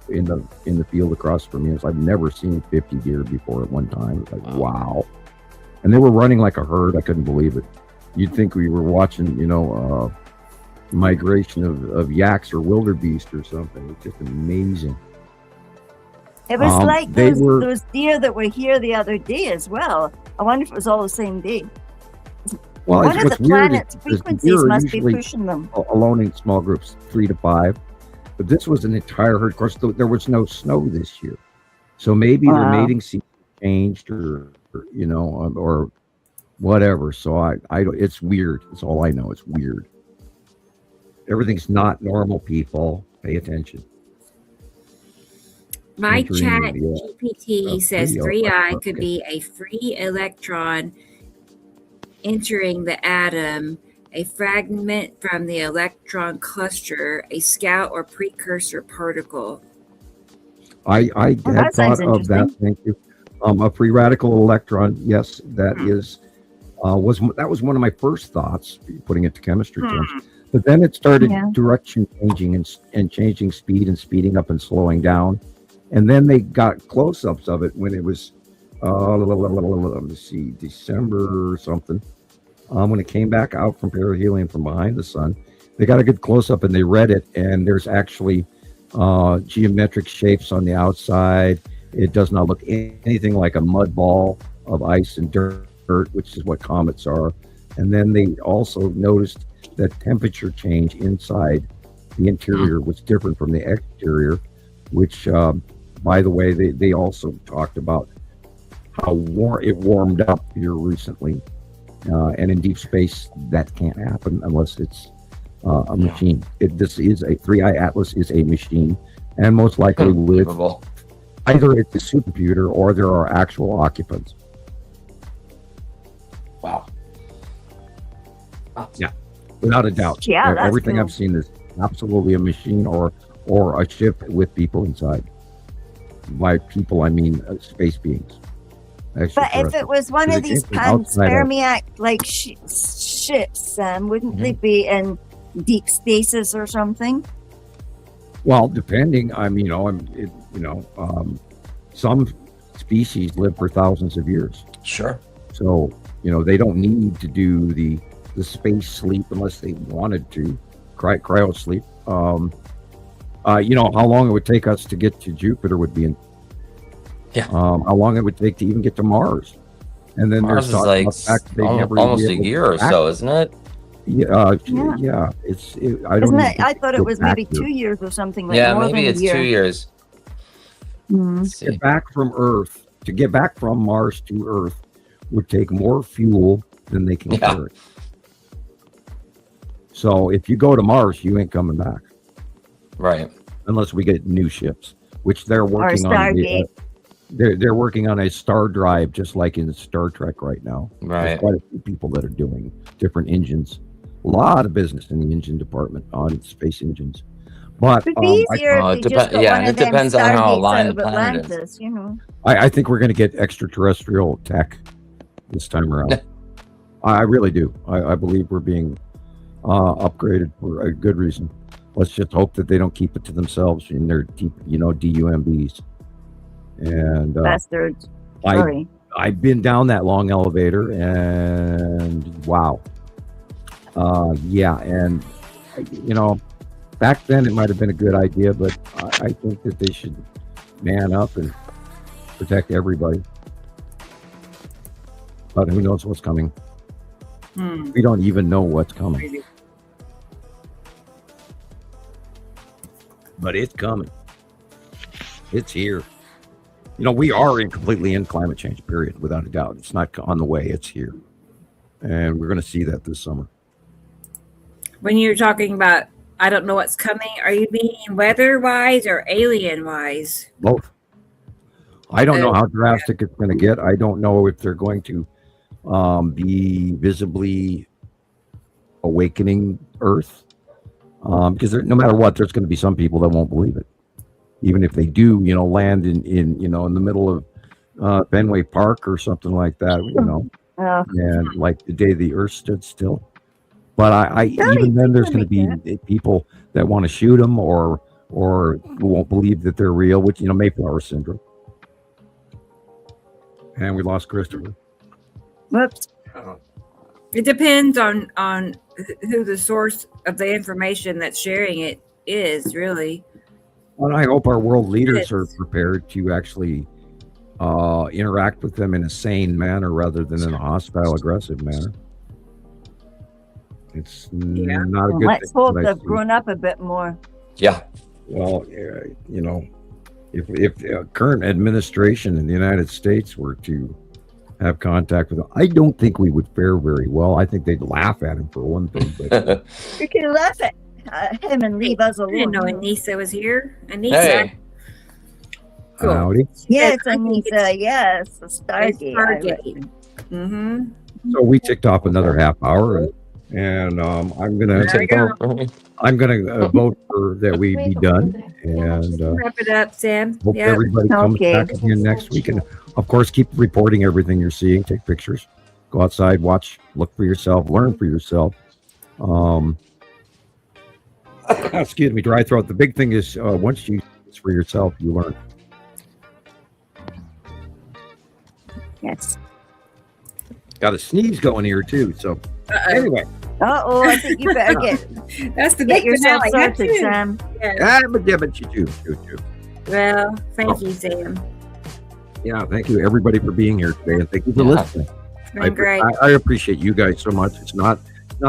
in the field across from me. I've never seen 50 deer before at one time. It's like wow, and they were running like a herd. I couldn't believe it. You'd think we were watching, migration of yaks or wildebeest or something. It's just amazing. It was like they those deer that were here the other day as well. I wonder if it was all the same day. Well, One of what's the weird planet's is the frequencies deer are must be usually pushing them. alone in small groups, 3 to 5. But this was an entire herd. Of course, there was no snow this year, so maybe their Wow. mating season changed, or whatever. So I don't. It's weird. That's all I know. It's weird. Everything's not normal. People, pay attention. My Entering chat the, GPT says free 3i electron. could be a free electron entering the atom, a fragment from the electron cluster, a scout or precursor particle. I had that sounds thought of that. interesting. Thank you. A free radical electron. Yes, that is. That was one of my first thoughts, putting it to chemistry terms. But then it started Yeah. direction changing and changing speed and speeding up and slowing down. And then they got close-ups of it when it was, let's see, December or something. When it came back out from perihelion from behind the sun, they got a good close-up and they read it. And there's actually geometric shapes on the outside. It does not look anything like a mud ball of ice and dirt, which is what comets are. And then they also noticed that temperature change inside the interior was different from the exterior, which, by the way, they also talked about how it warmed up here recently. And in deep space, that can't happen unless it's a machine. This is a 3i Atlas is a machine, and most likely with either it's a supercomputer or there are actual occupants. Wow. Yeah, without a doubt. Yeah, that's Everything cool. I've seen is absolutely a machine or or a ship with people inside. By people, I mean space beings. But if it was one of these panspermiac like ships, wouldn't they be in deep spaces or something? Well, depending, some species live for thousands of years. Sure. So, they don't need to do the space sleep unless they wanted to, cryo sleep. How long it would take us to get to Jupiter would be how long it would take to even get to Mars. And then Mars is like almost a year or so, isn't it? Yeah. I thought it was maybe 2 years or something. Like yeah, more maybe than it's a year. 2 years. To get back from Earth, to get back from Mars to Earth would take more fuel than they can carry. So if you go to Mars, you ain't coming back. Right. Unless we get new ships, which they're working on. They're working on a star drive, just like in Star Trek right now. Right. There's quite a few people that are doing different engines. A lot of business in the engine department on space engines. But it'd be easier if it depends on how aligned the planet is. I think we're going to get extraterrestrial tech this time around. I really do. I believe we're being upgraded for a good reason. Let's just hope that they don't keep it to themselves in their DUMBs. And bastards. I've been down that long elevator, and wow. And back then it might have been a good idea, but I think that they should man up and protect everybody. But who knows what's coming? We don't even know what's coming. But it's coming. It's here. We are completely in climate change, period, without a doubt. It's not on the way, it's here. And we're going to see that this summer. When you're talking about, I don't know what's coming, are you meaning weather-wise or alien-wise? Both. I don't know how drastic it's going to get. I don't know if they're going to be visibly awakening Earth. Because no matter what, there's going to be some people that won't believe it. Even if they do, land in the middle of Fenway Park or something like that, and like the day the Earth stood still. But even then, there's going to be people that want to shoot them or won't believe that they're real, which Mayflower syndrome. And we lost Christopher. Whoops. It depends on who the source of the information that's sharing it is, really. Well, I hope our world leaders are prepared to actually interact with them in a sane manner rather than in a hostile, aggressive manner. It's not a good Let's hope they've grown up a bit more. Yeah. Well, if the current administration in the United States were to have contact with them, I don't think we would fare very well. I think they'd laugh at him for one thing. But you can laugh at him and leave us alone. I didn't know Anissa was here. Anissa. Hey. Cool. Howdy. Yes, Anissa. Yes, a Stargate. Mm-hmm. So we ticked off another half hour, and I'm gonna vote for that we be done, and wrap it up, Sam. hope everybody comes back again next week, and of course keep reporting everything you're seeing. Take pictures, go outside, watch, look for yourself, learn for yourself. Excuse me, dry throat. The big thing is once you it's for yourself, you learn. Yes. Got a sneeze going here too. So anyway. I think you better that's the get big yourself finale. sorted, Sam. But you do. Well, thank you, Sam. Yeah, thank you everybody for being here today, and thank you for listening. It's been great. I appreciate you guys so much. It's not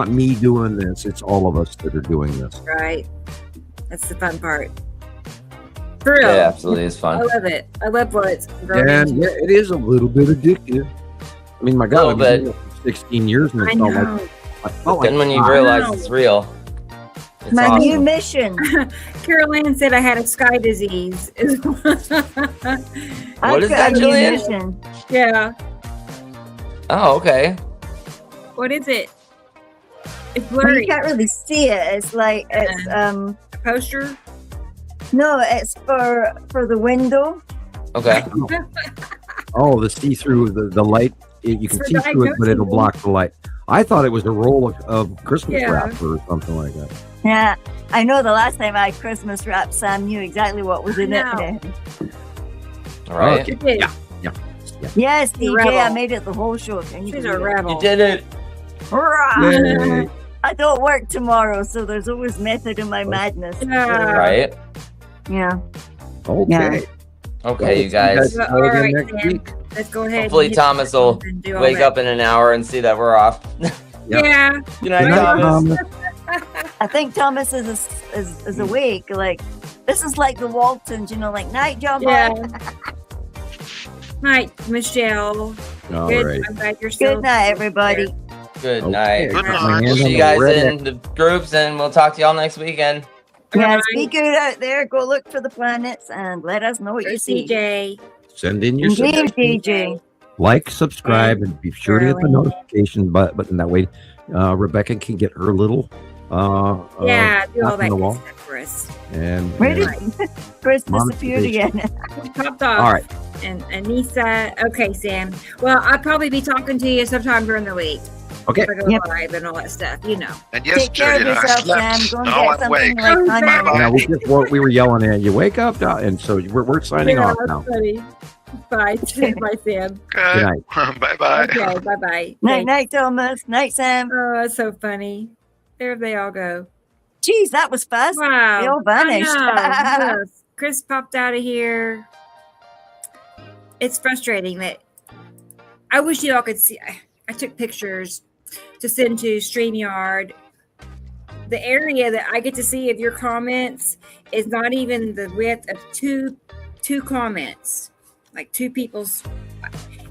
me doing this; it's all of us that are doing this. Right. That's the fun part. For real. Yeah, absolutely, it's fun. I love it. I love what it's grown And into. yeah, it is a little bit addictive. I mean, my God, I've been doing it for 16 years, and I it's know. Then when you realize it's real, it's My awesome. new mission. Carol Ann said I had a sky disease. What is I've got that, a new Gillian? mission. Yeah. Oh, okay. What is it? It's Well, blurry. you can't really see it. It's like it's A poster? No, it's for the window. Okay. Oh, the see-through, the light. You can see through it, but it'll block the light. I thought it was a roll of Christmas wrap or something like that. Yeah, I know the last time I Christmas wrapped, Sam knew exactly what was in it. All right. Okay. Yeah. Yes, DJ, rebel. I made it the whole show. Can you She's believe a it? rebel. You did it. Yay. I don't work tomorrow, so there's always method in my madness. Right. Yeah. Okay. Yeah. Okay, you guys. All right, next Sam. week. Let's go ahead. Hopefully and Thomas will and do all wake that. up in an hour and see that we're off. Yeah. Good night, Thomas. I think Thomas is awake. Like, this is like the Waltons, like night, John. Yeah. Night, Michelle. All Good. right. I'm glad you're still Good night, everybody. Good Okay. night. Good My night. hand See on you the guys red in the groups, and we'll talk to y'all next weekend. Yes, Bye. be good out there. Go look for the planets and let us know what you There's see. CJ. Send in your Indeed, suggestions. DJ. Like, subscribe, and be sure to hit the notification button. That way, Rebecca can get her little Yeah, do all on that the good wall. stuff for us. And Where did Chris Mom, disappeared again? Popped off. all right. And Anissa. Okay, Sam. Well, I'll probably be talking to you sometime during the week. Okay. If I go Yep. live and all that stuff, And yes, Take care of Julian, I yourself, slept. Sam. Go and Now get I'm something awake. like Oh, honey. Sam. Now we were yelling at you. Wake up, and so we're signing off that's now. funny. Bye. Bye, Sam. Okay. Good night. Bye-bye. Okay, bye-bye. Night, night, Thomas. Night, Sam. Oh, that's so funny. There they all go. Jeez, that was fast. Wow. They all vanished. I know. Yes. Chris popped out of here. It's frustrating that I wish you all could see. I took pictures to send to StreamYard. The area that I get to see of your comments is not even the width of two comments, like two people's.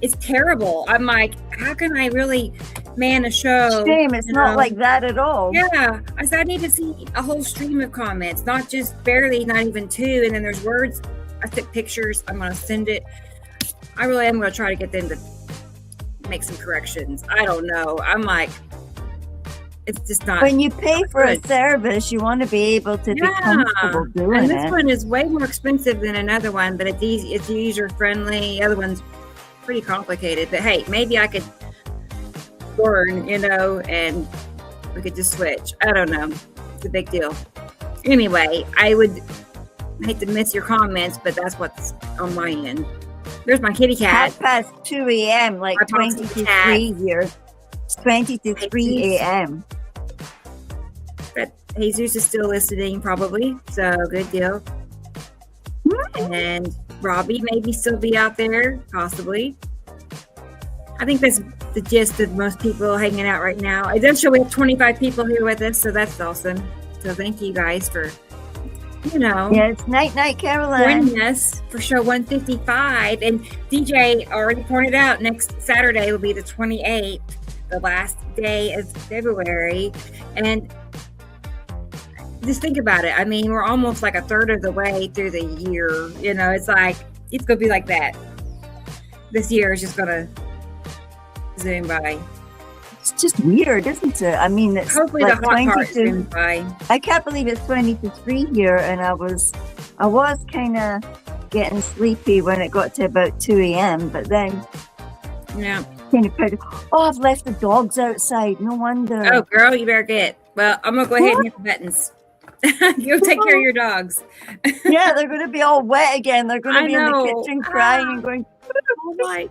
It's terrible. I'm like, how can I really man a show? Shame, it's you not know? like that at all. Yeah, I said I need to see a whole stream of comments, not just barely, not even two. And then there's words. I took pictures. I'm gonna send it. I really am gonna try to get them to make some corrections. I don't know. I'm like, it's just not. When you pay for a good. service, you want to be able to be comfortable doing and this it. one is way more expensive than another one, but it's easy. It's user friendly. The other one's pretty complicated. But hey, maybe I could learn, and we could just switch. I don't know. It's a big deal. Anyway, I would hate to miss your comments, but that's what's on my end. There's my kitty cat. 2 a.m., like My 20 boxing to cat. 3 here. It's 20 to 3 a.m. But Jesus is still listening, probably. So good deal. And Robbie maybe still be out there, possibly. I think that's the gist of most people hanging out right now. Eventually, we have 25 people here with us, so that's awesome. So thank you guys for, Yeah, it's night, Caroline. joining us for show 155. And DJ already pointed out next Saturday will be the 28th, the last day of February. And just think about it. I mean, we're almost like a third of the way through the year. It's like, it's going to be like that. This year is just going to zoom by. It's just weird, isn't it? I mean, it's Hopefully like the hot part 20 to, zooms by. I can't believe it's 20 to 3 here, and I was kind of getting sleepy when it got to about 2 a.m., but then Yeah. kind of I've left the dogs outside. No wonder. Oh, girl, you better get. Well, I'm going to go ahead and hit the buttons. You'll take care of your dogs. Yeah, they're going to be all wet again. They're going I to be in the know. kitchen crying and going. All right.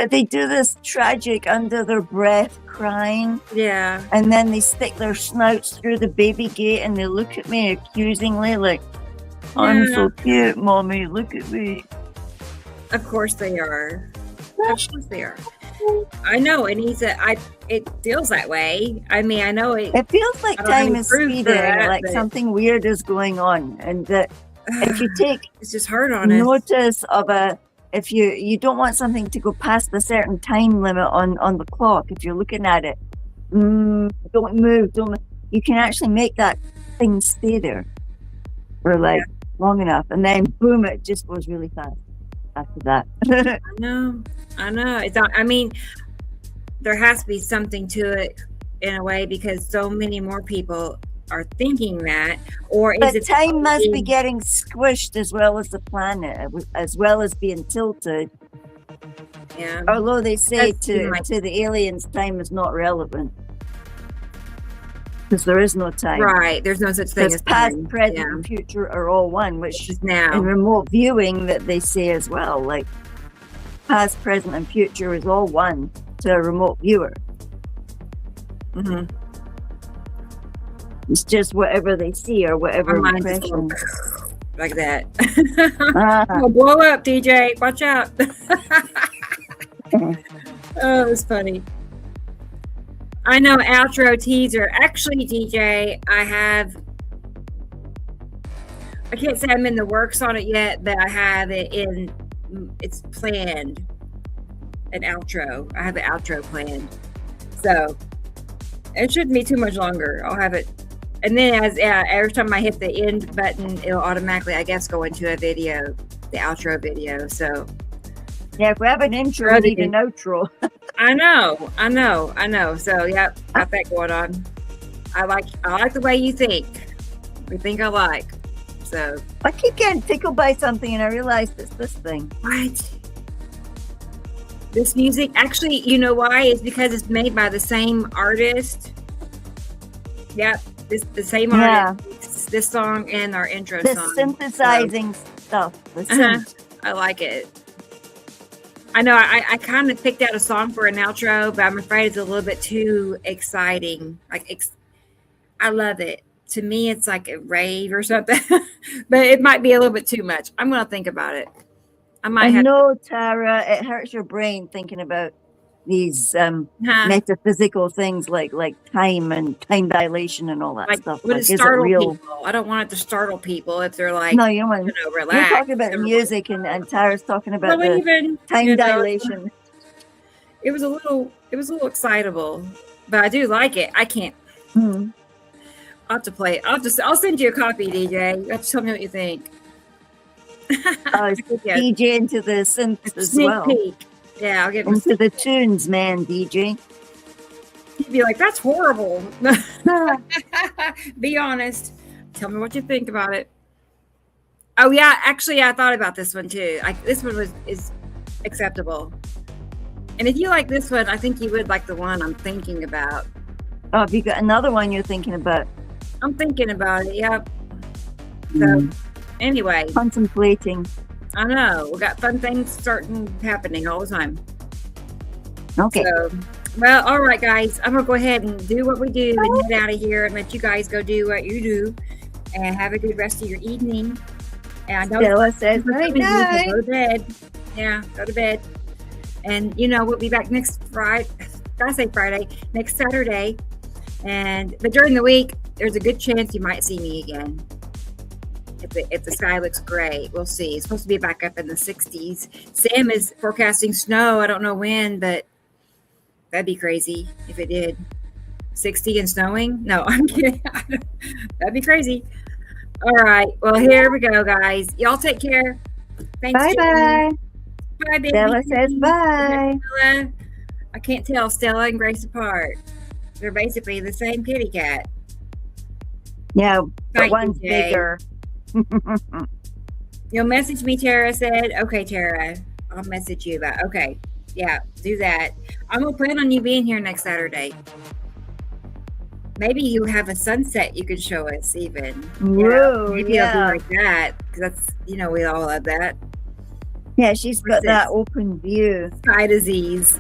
They do this tragic under their breath crying, Yeah. and then they stick their snouts through the baby gate and they look at me accusingly, like, "I'm so cute, mommy. Look at me." Of course they are. Of course they are. I know, and it feels that way. I mean, I know it. It feels like I don't have time any is proof for speeding, that, like but- something weird is going on, and that if you take It's just hard on us. notice of if you don't want something to go past a certain time limit on the clock, if you're looking at it, don't move, you can actually make that thing stay there for like long enough, and then boom, it just goes really fast after that. I know. It's not, I mean, there has to be something to it in a way, because so many more people are thinking that, or is but it time must be getting squished as well as the planet, as well as being tilted. Yeah. Although they say to the aliens, time is not relevant. Because there is no time. Right. There's no such thing as past, time. present, and future are all one, which is now. In remote viewing that they say as well, like past, present, and future is all one to a remote viewer. Mm-hmm. It's just whatever they see or whatever impression. Like that. Oh, blow up, DJ. Watch out. Oh, it's funny. I know outro teaser. Actually, DJ, I can't say I'm in the works on it yet, but I have it it's planned. An outro. I have the outro planned. So it shouldn't be too much longer. I'll have it. And then every time I hit the end button, it'll automatically, I guess, go into a video, the outro video. So yeah, if we have an intro, we need an outro. I know. So yeah, got that going on. I like the way you think. We think alike. So I keep getting tickled by something, and I realized it's this thing. What? This music, actually, you know why? It's because it's made by the same artist. Yep, the same artist. This song and our intro song. The synthesizing stuff. The synth. I like it. I know I kind of picked out a song for an outro, but I'm afraid it's a little bit too exciting. I love it. To me, it's like a rave or something, but it might be a little bit too much. I'm going to think about it. I know, Tara, it hurts your brain thinking about these metaphysical things like time and time dilation and all that stuff. Would it startle people? I don't want it to startle people if they're like, no, you don't want to relax. You're talking about music and Tara's talking about the time dilation. It was a little excitable, but I do like it. I can't. Hmm. I'll have to play it. I'll send you a copy, DJ. You have to tell me what you think. DJ into the synth as well. Peek. Yeah, I'll get into the tunes, man, DJ. He'd be like, "That's horrible." Be honest. Tell me what you think about it. Oh yeah, actually, I thought about this one too. This one is acceptable. And if you like this one, I think you would like the one I'm thinking about. Oh, have you got another one you're thinking about? I'm thinking about it. Yep. So anyway, contemplating. I know we got fun things happening all the time. Okay. So, well, all right, guys. I'm gonna go ahead and do what we do and get out of here and let you guys go do what you do, and have a good rest of your evening. And Stella says night night. Go to bed. Yeah, go to bed. And we'll be back next Friday. I say Friday, next Saturday. But during the week, there's a good chance you might see me again. If the sky looks gray, we'll see. It's supposed to be back up in the 60s. Sam is forecasting snow. I don't know when, but that'd be crazy if it did. 60 and snowing? No, I'm kidding. That'd be crazy. All right. Well, here we go, guys. Y'all take care. Thanks. Bye-bye. Bye, baby. Stella says bye. Stella. I can't tell Stella and Grace apart. They're basically the same kitty cat. Yeah, but one's bigger. You'll message me, Tara said. Okay, Tara. I'll message you about. Okay. Yeah, do that. I'm going to plan on you being here next Saturday. Maybe you have a sunset you could show us even. Whoa, maybe I'll do like that. Because that's, we all love that. Yeah, she's got that open view. Sky disease.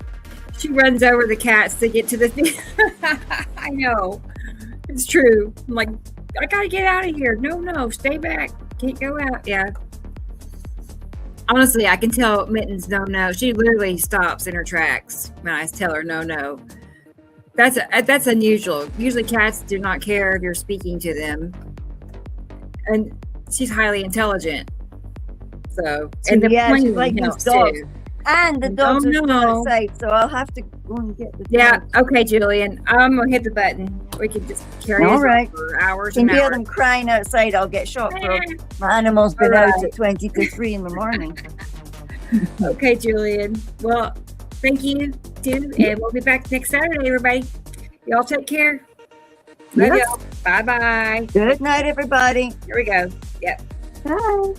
She runs over the cats to get to the thing. I know. It's true. I'm like, I gotta get out of here. No, stay back. Can't go out. Yeah. Honestly, I can tell Mittens no. She literally stops in her tracks when I tell her no. That's unusual. Usually cats do not care if you're speaking to them. And she's highly intelligent. So, and the she's like these dogs. Too. And the dogs are still outside, so I'll have to go and get the dogs. Okay, Julian. I'm going to hit the button. We can just carry on for hours and hours. Hear hours. them crying outside, I'll get shot for my animal's been out at 20 to 3 in the morning. Okay, Julian. Well, thank you, too. And we'll be back next Saturday, everybody. Y'all take care. Love y'all. Bye-bye. Good night, everybody. Here we go. Yep. Bye.